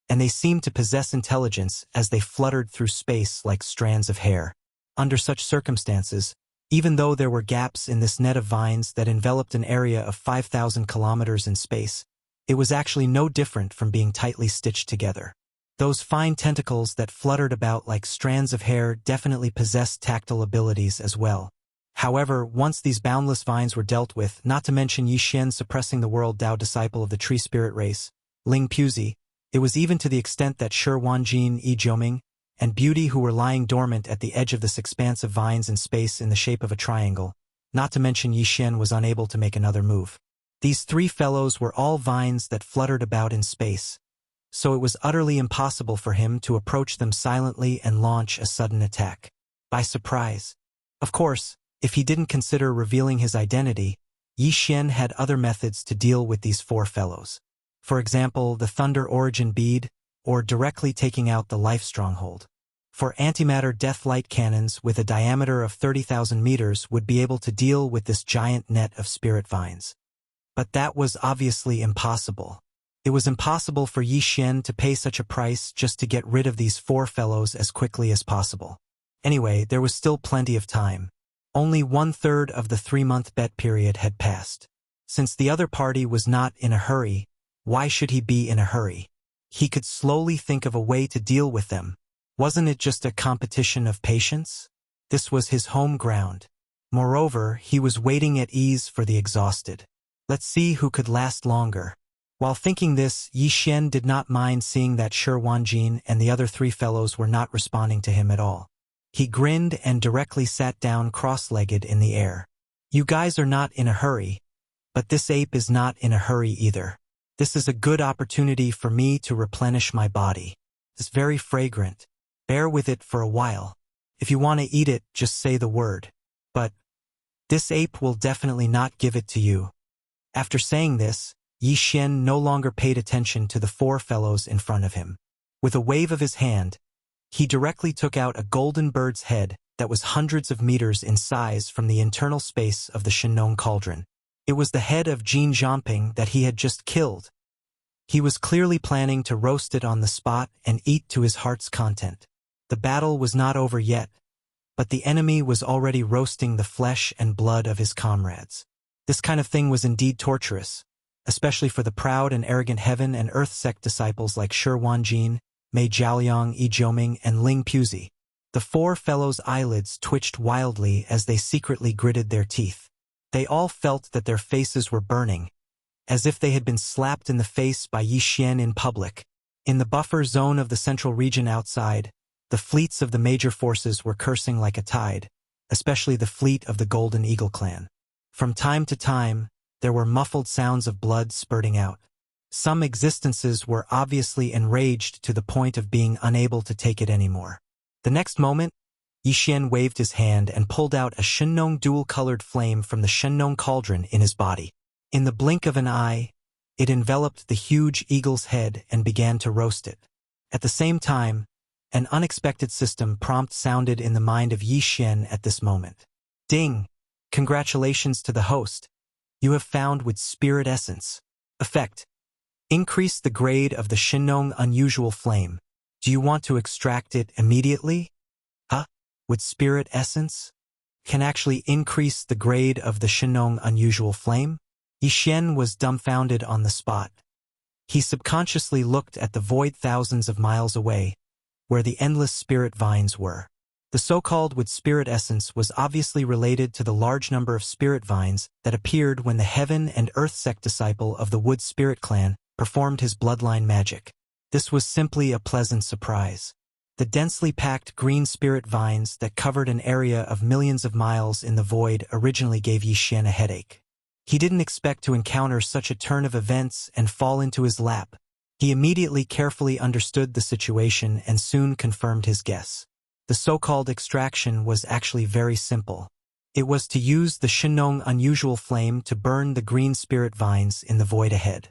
and they seemed to possess intelligence as they fluttered through space like strands of hair. Under such circumstances, even though there were gaps in this net of vines that enveloped an area of 5,000 kilometers in space, it was actually no different from being tightly stitched together. Those fine tentacles that fluttered about like strands of hair definitely possessed tactile abilities as well. However, once these boundless vines were dealt with, not to mention Yi Xian suppressing the world Dao disciple of the tree spirit race, Ling Puzi, it was even to the extent that Shi Wanjin, Yi Jiuming, and Beauty, who were lying dormant at the edge of this expanse of vines in space in the shape of a triangle, not to mention Yi Xian, was unable to make another move. These 3 fellows were all vines that fluttered about in space, so it was utterly impossible for him to approach them silently and launch a sudden attack. By surprise. Of course, if he didn't consider revealing his identity, Yi Xian had other methods to deal with these 4 fellows. For example, the Thunder Origin Bead, or directly taking out the Life Stronghold. For antimatter death light cannons with a diameter of 30,000 meters would be able to deal with this giant net of spirit vines. But that was obviously impossible. It was impossible for Yi Xian to pay such a price just to get rid of these 4 fellows as quickly as possible. Anyway, there was still plenty of time. Only 1/3 of the 3-month bet period had passed. Since the other party was not in a hurry, why should he be in a hurry? He could slowly think of a way to deal with them. Wasn't it just a competition of patience? This was his home ground. Moreover, he was waiting at ease for the exhausted. Let's see who could last longer. While thinking this, Yi Xian did not mind seeing that Shi Wanjin and the other 3 fellows were not responding to him at all. He grinned and directly sat down cross-legged in the air. You guys are not in a hurry, but this ape is not in a hurry either. This is a good opportunity for me to replenish my body. It's very fragrant. Bear with it for a while. If you want to eat it, just say the word. But this ape will definitely not give it to you. After saying this, Yi Xian no longer paid attention to the 4 fellows in front of him. With a wave of his hand, he directly took out a golden bird's head that was hundreds of meters in size from the internal space of the Shenong cauldron. It was the head of Jin Zhangping that he had just killed. He was clearly planning to roast it on the spot and eat to his heart's content. The battle was not over yet, but the enemy was already roasting the flesh and blood of his comrades. This kind of thing was indeed torturous, especially for the proud and arrogant heaven and earth sect disciples like Shi Wanjin, Mei Jiaoliang, Yi Jiuming, and Ling Puzi. The four fellows' eyelids twitched wildly as they secretly gritted their teeth. They all felt that their faces were burning, as if they had been slapped in the face by Yi Xian in public. In the buffer zone of the central region outside, the fleets of the major forces were cursing like a tide, especially the fleet of the Golden Eagle clan. From time to time, there were muffled sounds of blood spurting out. Some existences were obviously enraged to the point of being unable to take it anymore. The next moment, Yi Xian waved his hand and pulled out a Shenong dual-colored flame from the Shenong cauldron in his body. In the blink of an eye, it enveloped the huge eagle's head and began to roast it. At the same time, an unexpected system prompt sounded in the mind of Yi Xian at this moment. Ding! Congratulations to the host. You have found with spirit essence. Effect. Increase the grade of the Shenong unusual flame. Do you want to extract it immediately? With spirit essence? Can actually increase the grade of the Shenong unusual flame? Yi Xian was dumbfounded on the spot. He subconsciously looked at the void thousands of miles away, where the endless spirit vines were. The so-called with spirit essence was obviously related to the large number of spirit vines that appeared when the heaven and earth sect disciple of the wood spirit clan performed his bloodline magic. This was simply a pleasant surprise. The densely packed green spirit vines that covered an area of millions of miles in the void originally gave Yi Xian a headache. He didn't expect to encounter such a turn of events and fall into his lap. He immediately carefully understood the situation and soon confirmed his guess. The so-called extraction was actually very simple. It was to use the Shenong unusual flame to burn the green spirit vines in the void ahead.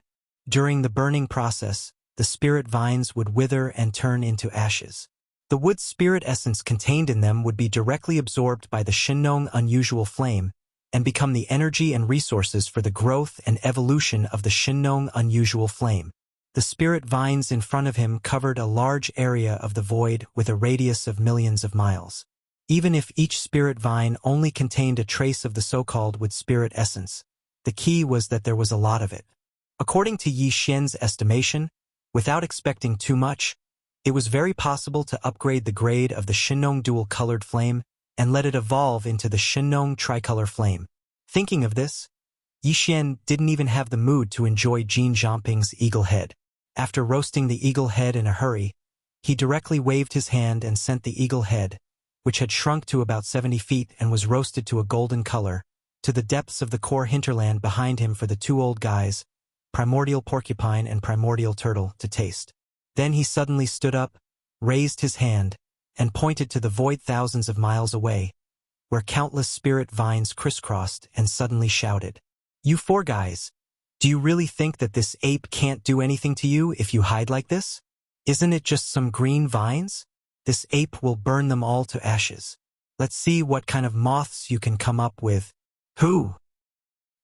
During the burning process, the spirit vines would wither and turn into ashes. The wood spirit essence contained in them would be directly absorbed by the Shenong unusual flame and become the energy and resources for the growth and evolution of the Shenong unusual flame. The spirit vines in front of him covered a large area of the void with a radius of millions of miles. Even if each spirit vine only contained a trace of the so-called with spirit essence, the key was that there was a lot of it. According to Yi Xian's estimation, without expecting too much, it was very possible to upgrade the grade of the Shenong dual-colored flame and let it evolve into the Shenong tricolor flame. Thinking of this, Yi Xian didn't even have the mood to enjoy Jin Zhongping's eagle head. After roasting the eagle head in a hurry, he directly waved his hand and sent the eagle head, which had shrunk to about 70 feet and was roasted to a golden color, to the depths of the core hinterland behind him for the two old guys, Primordial Porcupine and Primordial Turtle, to taste. Then he suddenly stood up, raised his hand, and pointed to the void thousands of miles away, where countless spirit vines crisscrossed, and suddenly shouted, "You four guys, do you really think that this ape can't do anything to you if you hide like this? Isn't it just some green vines? This ape will burn them all to ashes. Let's see what kind of moths you can come up with." Who?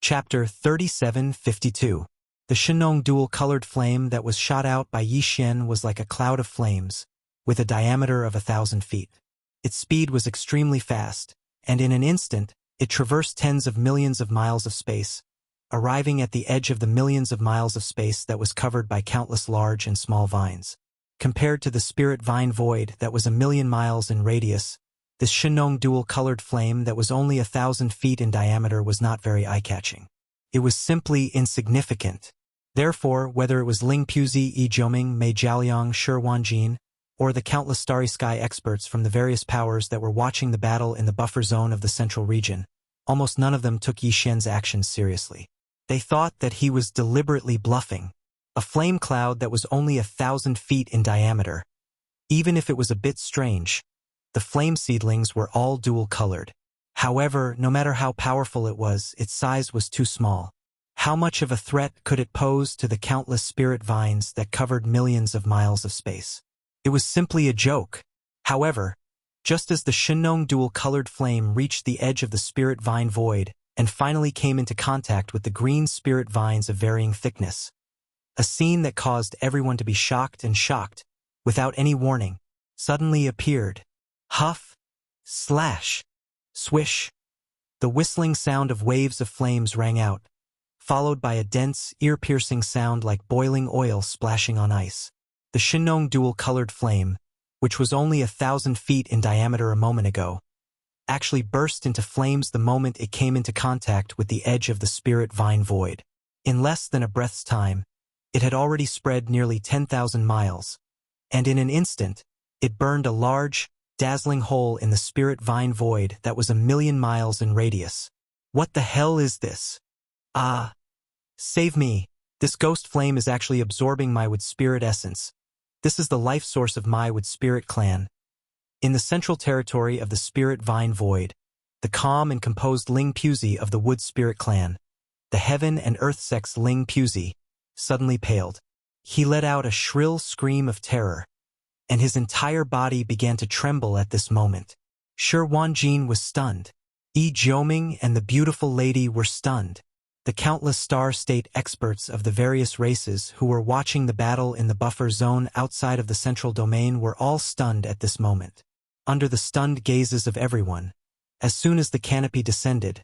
Chapter 3752. The Shenong dual-colored flame that was shot out by Yi Xian was like a cloud of flames, with a diameter of 1,000 feet. Its speed was extremely fast, and in an instant, it traversed tens of millions of miles of space, arriving at the edge of the millions of miles of space that was covered by countless large and small vines. Compared to the spirit vine void that was 1,000,000 miles in radius, this Shenong dual-colored flame that was only 1,000 feet in diameter was not very eye-catching. It was simply insignificant. Therefore, whether it was Ling Puzi, Yi Jiuming, Mei Jiaoliang, Shi Wanjin, or the countless starry sky experts from the various powers that were watching the battle in the buffer zone of the central region, almost none of them took Yi Xian's actions seriously. They thought that he was deliberately bluffing. A flame cloud that was only 1,000 feet in diameter. Even if it was a bit strange, the flame seedlings were all dual-colored. However, no matter how powerful it was, its size was too small. How much of a threat could it pose to the countless spirit vines that covered millions of miles of space? It was simply a joke. However, just as the Shenong dual-colored flame reached the edge of the spirit vine void and finally came into contact with the green spirit vines of varying thickness, a scene that caused everyone to be shocked, without any warning, suddenly appeared. Huff! Slash! Swish! The whistling sound of waves of flames rang out, followed by a dense, ear-piercing sound like boiling oil splashing on ice. The Shinong dual-colored flame, which was only 1,000 feet in diameter a moment ago, actually burst into flames the moment it came into contact with the edge of the spirit vine void. In less than a breath's time, it had already spread nearly 10,000 miles, and in an instant, it burned a large, dazzling hole in the spirit vine void that was 1,000,000 miles in radius. What the hell is this? Ah! Save me! This ghost flame is actually absorbing my wood spirit essence. This is the life source of my wood spirit clan. In the central territory of the spirit vine void, the calm and composed Ling Puzi of the wood spirit clan, the heaven and earth sex Ling Puzi, suddenly paled. He let out a shrill scream of terror, and his entire body began to tremble at this moment. Shi Wanjin was stunned. Yi Jiuming and the beautiful lady were stunned. The countless Star State experts of the various races who were watching the battle in the buffer zone outside of the central domain were all stunned at this moment. Under the stunned gazes of everyone, as soon as the canopy descended,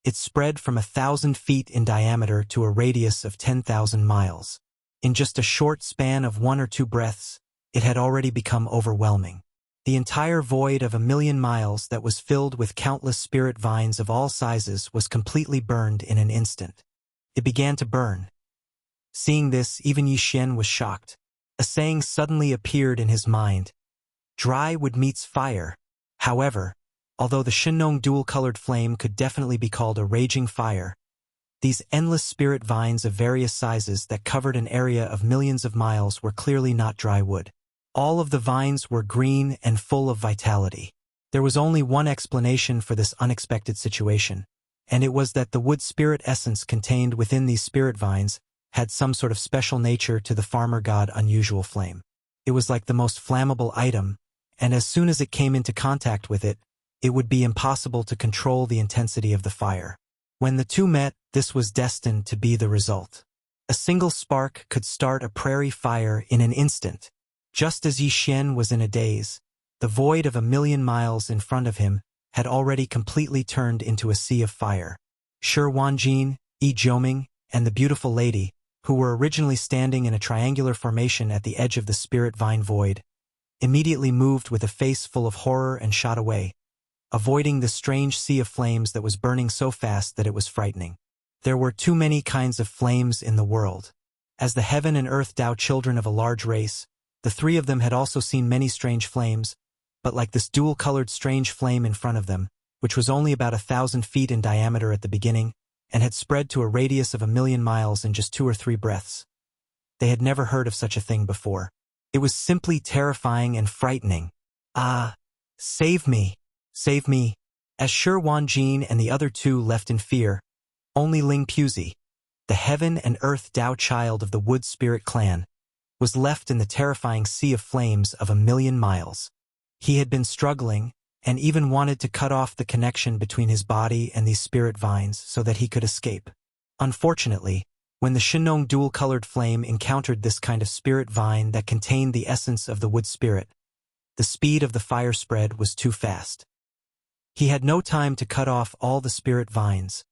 it spread from 1,000 feet in diameter to a radius of 10,000 miles. In just a short span of 1 or 2 breaths, it had already become overwhelming. The entire void of 1,000,000 miles that was filled with countless spirit vines of all sizes was completely burned in an instant. It began to burn. Seeing this, even Yi Xian was shocked. A saying suddenly appeared in his mind. Dry wood meets fire. However, although the Shinong dual-colored flame could definitely be called a raging fire, these endless spirit vines of various sizes that covered an area of millions of miles were clearly not dry wood. All of the vines were green and full of vitality. There was only one explanation for this unexpected situation, and it was that the wood spirit essence contained within these spirit vines had some sort of special nature to the farmer god unusual flame. It was like the most flammable item, and as soon as it came into contact with it, it would be impossible to control the intensity of the fire. When the two met, this was destined to be the result. A single spark could start a prairie fire in an instant. Just as Yi Xian was in a daze, the void of 1,000,000 miles in front of him had already completely turned into a sea of fire. Shi Wanjin, Yi Jiuming, and the beautiful lady, who were originally standing in a triangular formation at the edge of the spirit vine void, immediately moved with a face full of horror and shot away, avoiding the strange sea of flames that was burning so fast that it was frightening. There were too many kinds of flames in the world. As the heaven and earth Tao children of a large race, the three of them had also seen many strange flames, but like this dual-colored strange flame in front of them, which was only about 1,000 feet in diameter at the beginning, and had spread to a radius of 1,000,000 miles in just 2 or 3 breaths. They had never heard of such a thing before. It was simply terrifying and frightening. Ah! Save me! Save me! As Shi Wanjin and the other two left in fear, only Ling Puzi, the heaven and earth Tao child of the wood spirit clan, was left in the terrifying sea of flames of 1,000,000 miles. He had been struggling, and even wanted to cut off the connection between his body and these spirit vines so that he could escape. Unfortunately, when the Shinong dual-colored flame encountered this kind of spirit vine that contained the essence of the wood spirit, the speed of the fire spread was too fast. He had no time to cut off all the spirit vines,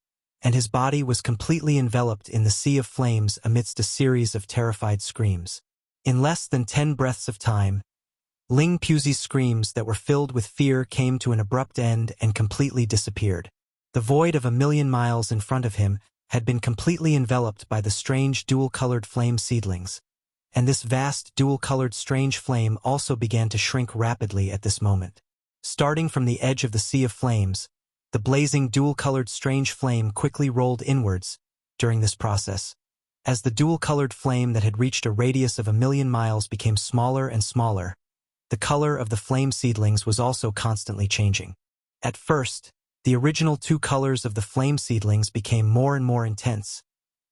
and his body was completely enveloped in the sea of flames amidst a series of terrified screams. In less than 10 breaths of time, Ling Puzi's screams that were filled with fear came to an abrupt end and completely disappeared. The void of 1,000,000 miles in front of him had been completely enveloped by the strange dual-colored flame seedlings, and this vast dual-colored strange flame also began to shrink rapidly at this moment. Starting from the edge of the sea of flames, the blazing dual-colored strange flame quickly rolled inwards during this process. As the dual-colored flame that had reached a radius of 1,000,000 miles became smaller and smaller, the color of the flame seedlings was also constantly changing. At first, the original 2 colors of the flame seedlings became more and more intense,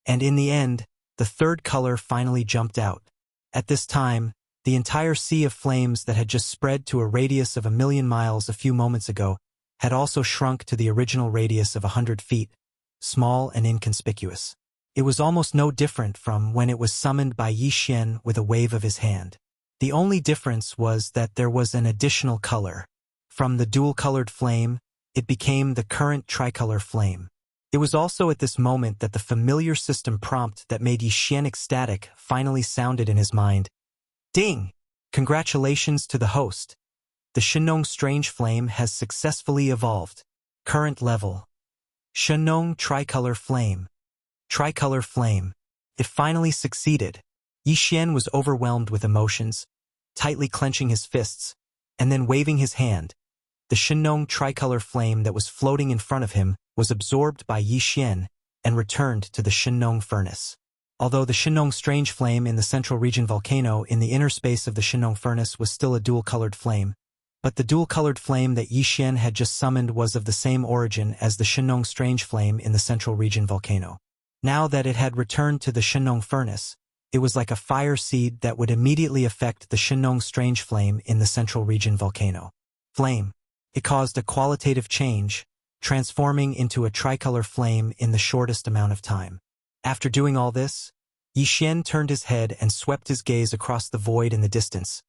and in the end, the 3rd color finally jumped out. At this time, the entire sea of flames that had just spread to a radius of 1,000,000 miles a few moments ago had also shrunk to the original radius of 100 feet, small and inconspicuous. It was almost no different from when it was summoned by Yi Xian with a wave of his hand. The only difference was that there was an additional color. From the dual-colored flame, it became the current tricolor flame. It was also at this moment that the familiar system prompt that made Yixian ecstatic finally sounded in his mind. Ding! Congratulations to the host. The Shenong Strange Flame has successfully evolved. Current level. Shenong Tricolor Flame. Tricolor Flame. It finally succeeded. Yixian was overwhelmed with emotions, tightly clenching his fists, and then waving his hand. The Shenong Tricolor Flame that was floating in front of him was absorbed by Yixian and returned to the Shenong Furnace. Although the Shenong Strange Flame in the central region volcano in the inner space of the Shenong Furnace was still a dual-colored flame, but the dual-colored flame that Yixian had just summoned was of the same origin as the Shenong Strange Flame in the central region volcano. Now that it had returned to the Shenong Furnace, it was like a fire seed that would immediately affect the Shenong Strange Flame in the central region volcano. Flame. It caused a qualitative change, transforming into a tricolor flame in the shortest amount of time. After doing all this, Yixian turned his head and swept his gaze across the void in the distance,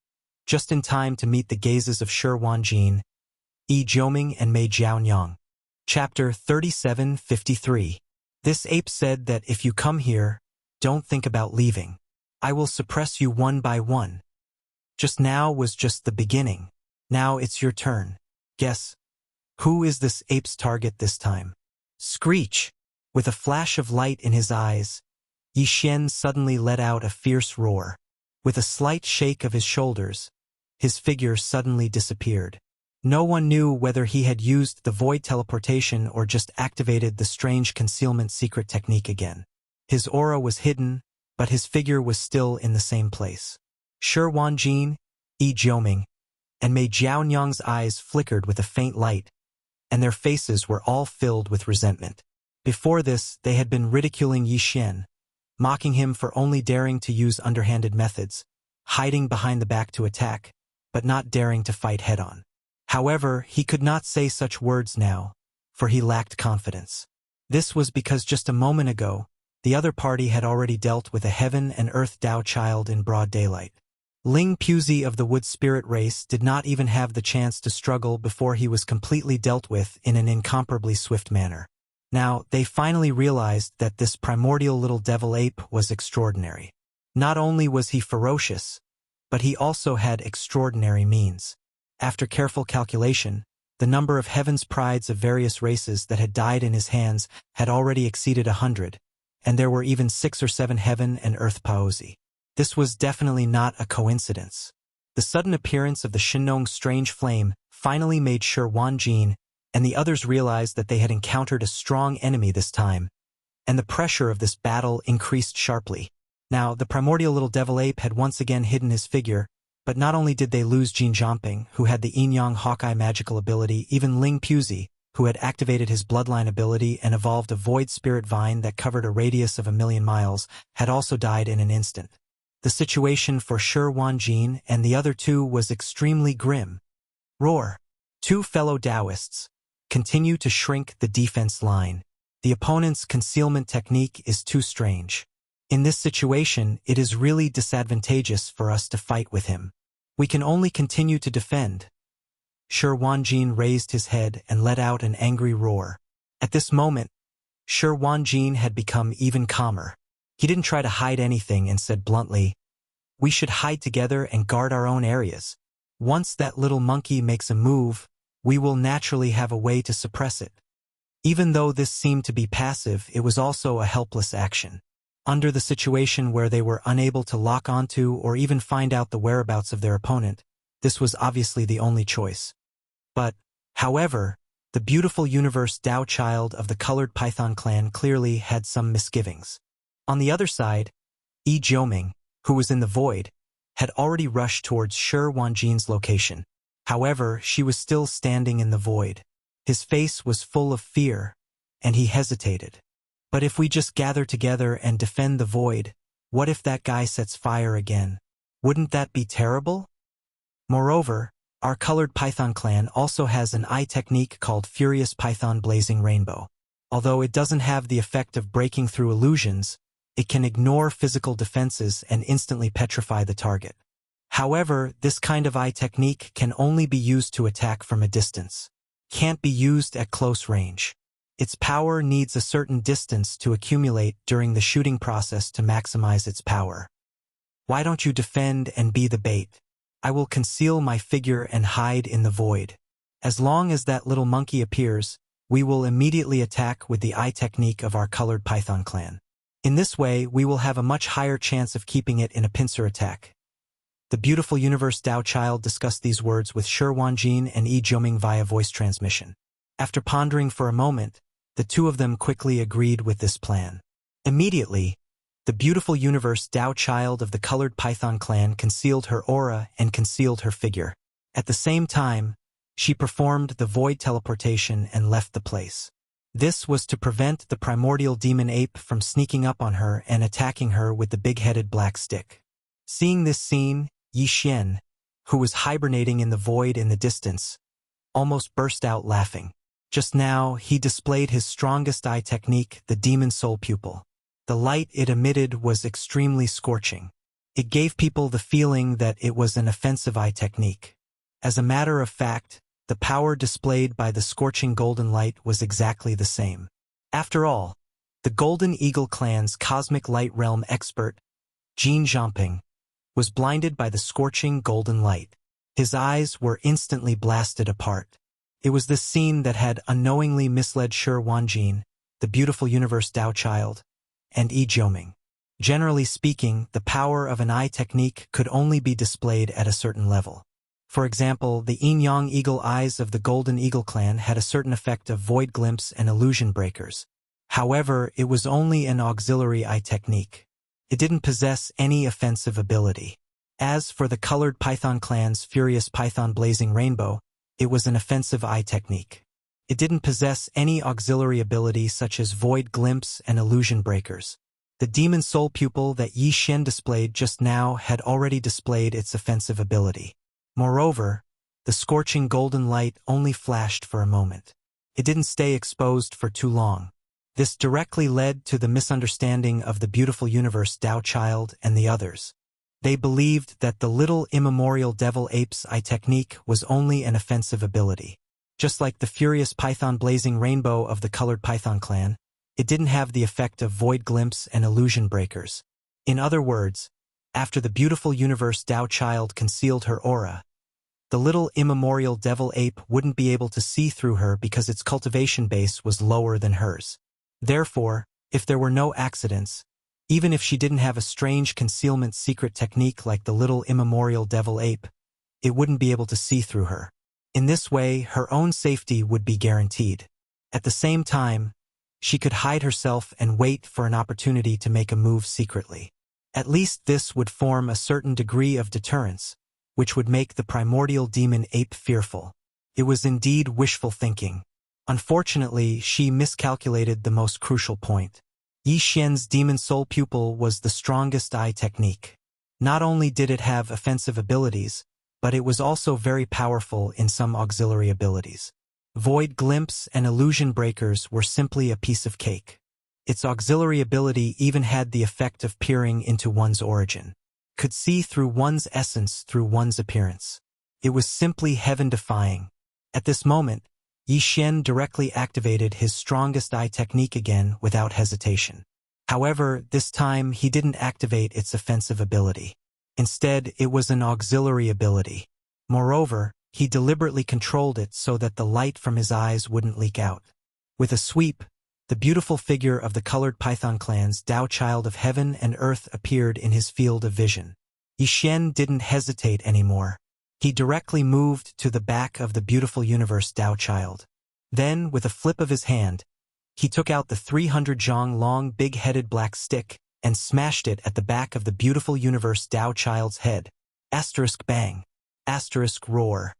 just in time to meet the gazes of Shi Wanjin, Yi Jiuming, and Mei Jiaonyang. Chapter 3753. This ape said that if you come here, don't think about leaving. I will suppress you one by one. Just now was just the beginning. Now it's your turn. Guess, who is this ape's target this time? Screech! With a flash of light in his eyes, Yixian suddenly let out a fierce roar. With a slight shake of his shoulders, his figure suddenly disappeared. No one knew whether he had used the void teleportation or just activated the strange concealment secret technique again. His aura was hidden, but his figure was still in the same place. Shi Wanjin, Yi Jiuming, and Mei Jiaonyang's eyes flickered with a faint light, and their faces were all filled with resentment. Before this, they had been ridiculing Yixian, mocking him for only daring to use underhanded methods, hiding behind the back to attack, but not daring to fight head-on. However, he could not say such words now, for he lacked confidence. This was because just a moment ago, the other party had already dealt with a heaven and earth Tao child in broad daylight. Ling Puzi of the Wood Spirit race did not even have the chance to struggle before he was completely dealt with in an incomparably swift manner. Now, they finally realized that this primordial little devil ape was extraordinary. Not only was he ferocious, but he also had extraordinary means. After careful calculation, the number of heaven's prides of various races that had died in his hands had already exceeded 100, and there were even 6 or 7 heaven and earth Paozi. This was definitely not a coincidence. The sudden appearance of the Shenong Strange Flame finally made Shi Wanjin and the others realized that they had encountered a strong enemy this time, and the pressure of this battle increased sharply. Now, the primordial little devil ape had once again hidden his figure, but not only did they lose Jin Jiangping, who had the Yin-Yang Hawkeye magical ability, even Ling Puzi, who had activated his bloodline ability and evolved a void spirit vine that covered a radius of 1,000,000 miles, had also died in an instant. The situation for Shi Wanjin and the other two was extremely grim. Roar! Two fellow Taoists. Continue to shrink the defense line. The opponent's concealment technique is too strange. In this situation, it is really disadvantageous for us to fight with him. We can only continue to defend. Shi Wanjin raised his head and let out an angry roar. At this moment, Shi Wanjin had become even calmer. He didn't try to hide anything and said bluntly, "We should hide together and guard our own areas. Once that little monkey makes a move, we will naturally have a way to suppress it." Even though this seemed to be passive, it was also a helpless action. Under the situation where they were unable to lock onto or even find out the whereabouts of their opponent, this was obviously the only choice. But, however, the beautiful universe Tao child of the colored Python clan clearly had some misgivings. On the other side, Yi Jiuming, who was in the void, had already rushed towards Shi Wanjin's location. However, she was still standing in the void. His face was full of fear, and he hesitated. But if we just gather together and defend the void, what if that guy sets fire again? Wouldn't that be terrible? Moreover, our colored Python clan also has an eye technique called Furious Python Blazing Rainbow. Although it doesn't have the effect of breaking through illusions, it can ignore physical defenses and instantly petrify the target. However, this kind of eye technique can only be used to attack from a distance. Can't be used at close range. Its power needs a certain distance to accumulate during the shooting process to maximize its power. Why don't you defend and be the bait? I will conceal my figure and hide in the void. As long as that little monkey appears, we will immediately attack with the eye technique of our colored python clan. In this way, we will have a much higher chance of keeping it in a pincer attack. The beautiful universe Dao Child discussed these words with Shi Wanjin and Yi Jiuming via voice transmission. After pondering for a moment, the two of them quickly agreed with this plan. Immediately, the beautiful universe Dao Child of the colored python clan concealed her aura and concealed her figure. At the same time, she performed the void teleportation and left the place. This was to prevent the primordial demon ape from sneaking up on her and attacking her with the big-headed black stick. Seeing this scene, Yi Xian, who was hibernating in the void in the distance, almost burst out laughing. Just now, he displayed his strongest eye technique, the demon soul pupil. The light it emitted was extremely scorching. It gave people the feeling that it was an offensive eye technique. As a matter of fact, the power displayed by the scorching golden light was exactly the same. After all, the Golden Eagle clan's cosmic light realm expert, Jin Zhangping, was blinded by the scorching golden light. His eyes were instantly blasted apart. It was this scene that had unknowingly misled Shi Wanjin, the beautiful universe Dao Child, and Yi Jiuming. Generally speaking, the power of an eye technique could only be displayed at a certain level. For example, the yin-yang eagle eyes of the Golden Eagle clan had a certain effect of void glimpse and illusion breakers. However, it was only an auxiliary eye technique. It didn't possess any offensive ability. As for the colored python clan's furious python blazing rainbow, it was an offensive eye technique. It didn't possess any auxiliary ability such as void glimpse and illusion breakers. The demon soul pupil that Yi Xian displayed just now had already displayed its offensive ability. Moreover, the scorching golden light only flashed for a moment. It didn't stay exposed for too long. This directly led to the misunderstanding of the beautiful universe Dao Child and the others. They believed that the little immemorial devil ape's eye technique was only an offensive ability. Just like the furious python blazing rainbow of the colored python clan, it didn't have the effect of void glimpse and illusion breakers. In other words, after the beautiful universe Dao Child concealed her aura, the little immemorial devil ape wouldn't be able to see through her because its cultivation base was lower than hers. Therefore, if there were no accidents, even if she didn't have a strange concealment secret technique like the little immemorial devil ape, it wouldn't be able to see through her. In this way, her own safety would be guaranteed. At the same time, she could hide herself and wait for an opportunity to make a move secretly. At least this would form a certain degree of deterrence, which would make the primordial demon ape fearful. It was indeed wishful thinking. Unfortunately, she miscalculated the most crucial point. Yi Xian's demon soul pupil was the strongest eye technique. Not only did it have offensive abilities, but it was also very powerful in some auxiliary abilities. Void glimpse and illusion breakers were simply a piece of cake. Its auxiliary ability even had the effect of peering into one's origin. Could see through one's essence through one's appearance. It was simply heaven-defying. At this moment, Yi Xian directly activated his strongest eye technique again without hesitation. However, this time he didn't activate its offensive ability. Instead, it was an auxiliary ability. Moreover, he deliberately controlled it so that the light from his eyes wouldn't leak out. With a sweep, the beautiful figure of the colored python clan's Dao Child of Heaven and Earth appeared in his field of vision. Yi Xian didn't hesitate anymore. He directly moved to the back of the beautiful universe Dao Child. Then, with a flip of his hand, he took out the 300 zhang long big-headed black stick and smashed it at the back of the beautiful universe Dao Child's head. Asterisk bang. Asterisk roar.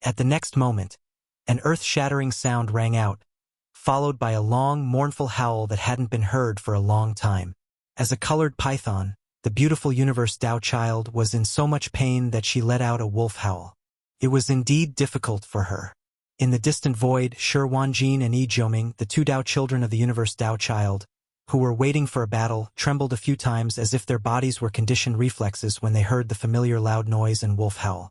At the next moment, an earth-shattering sound rang out, followed by a long, mournful howl that hadn't been heard for a long time. As a colored python, the beautiful universe Dao Child was in so much pain that she let out a wolf howl. It was indeed difficult for her. In the distant void, Shi Wanjin and Yi Jiuming, the two Dao children of the universe Dao Child, who were waiting for a battle, trembled a few times as if their bodies were conditioned reflexes when they heard the familiar loud noise and wolf howl.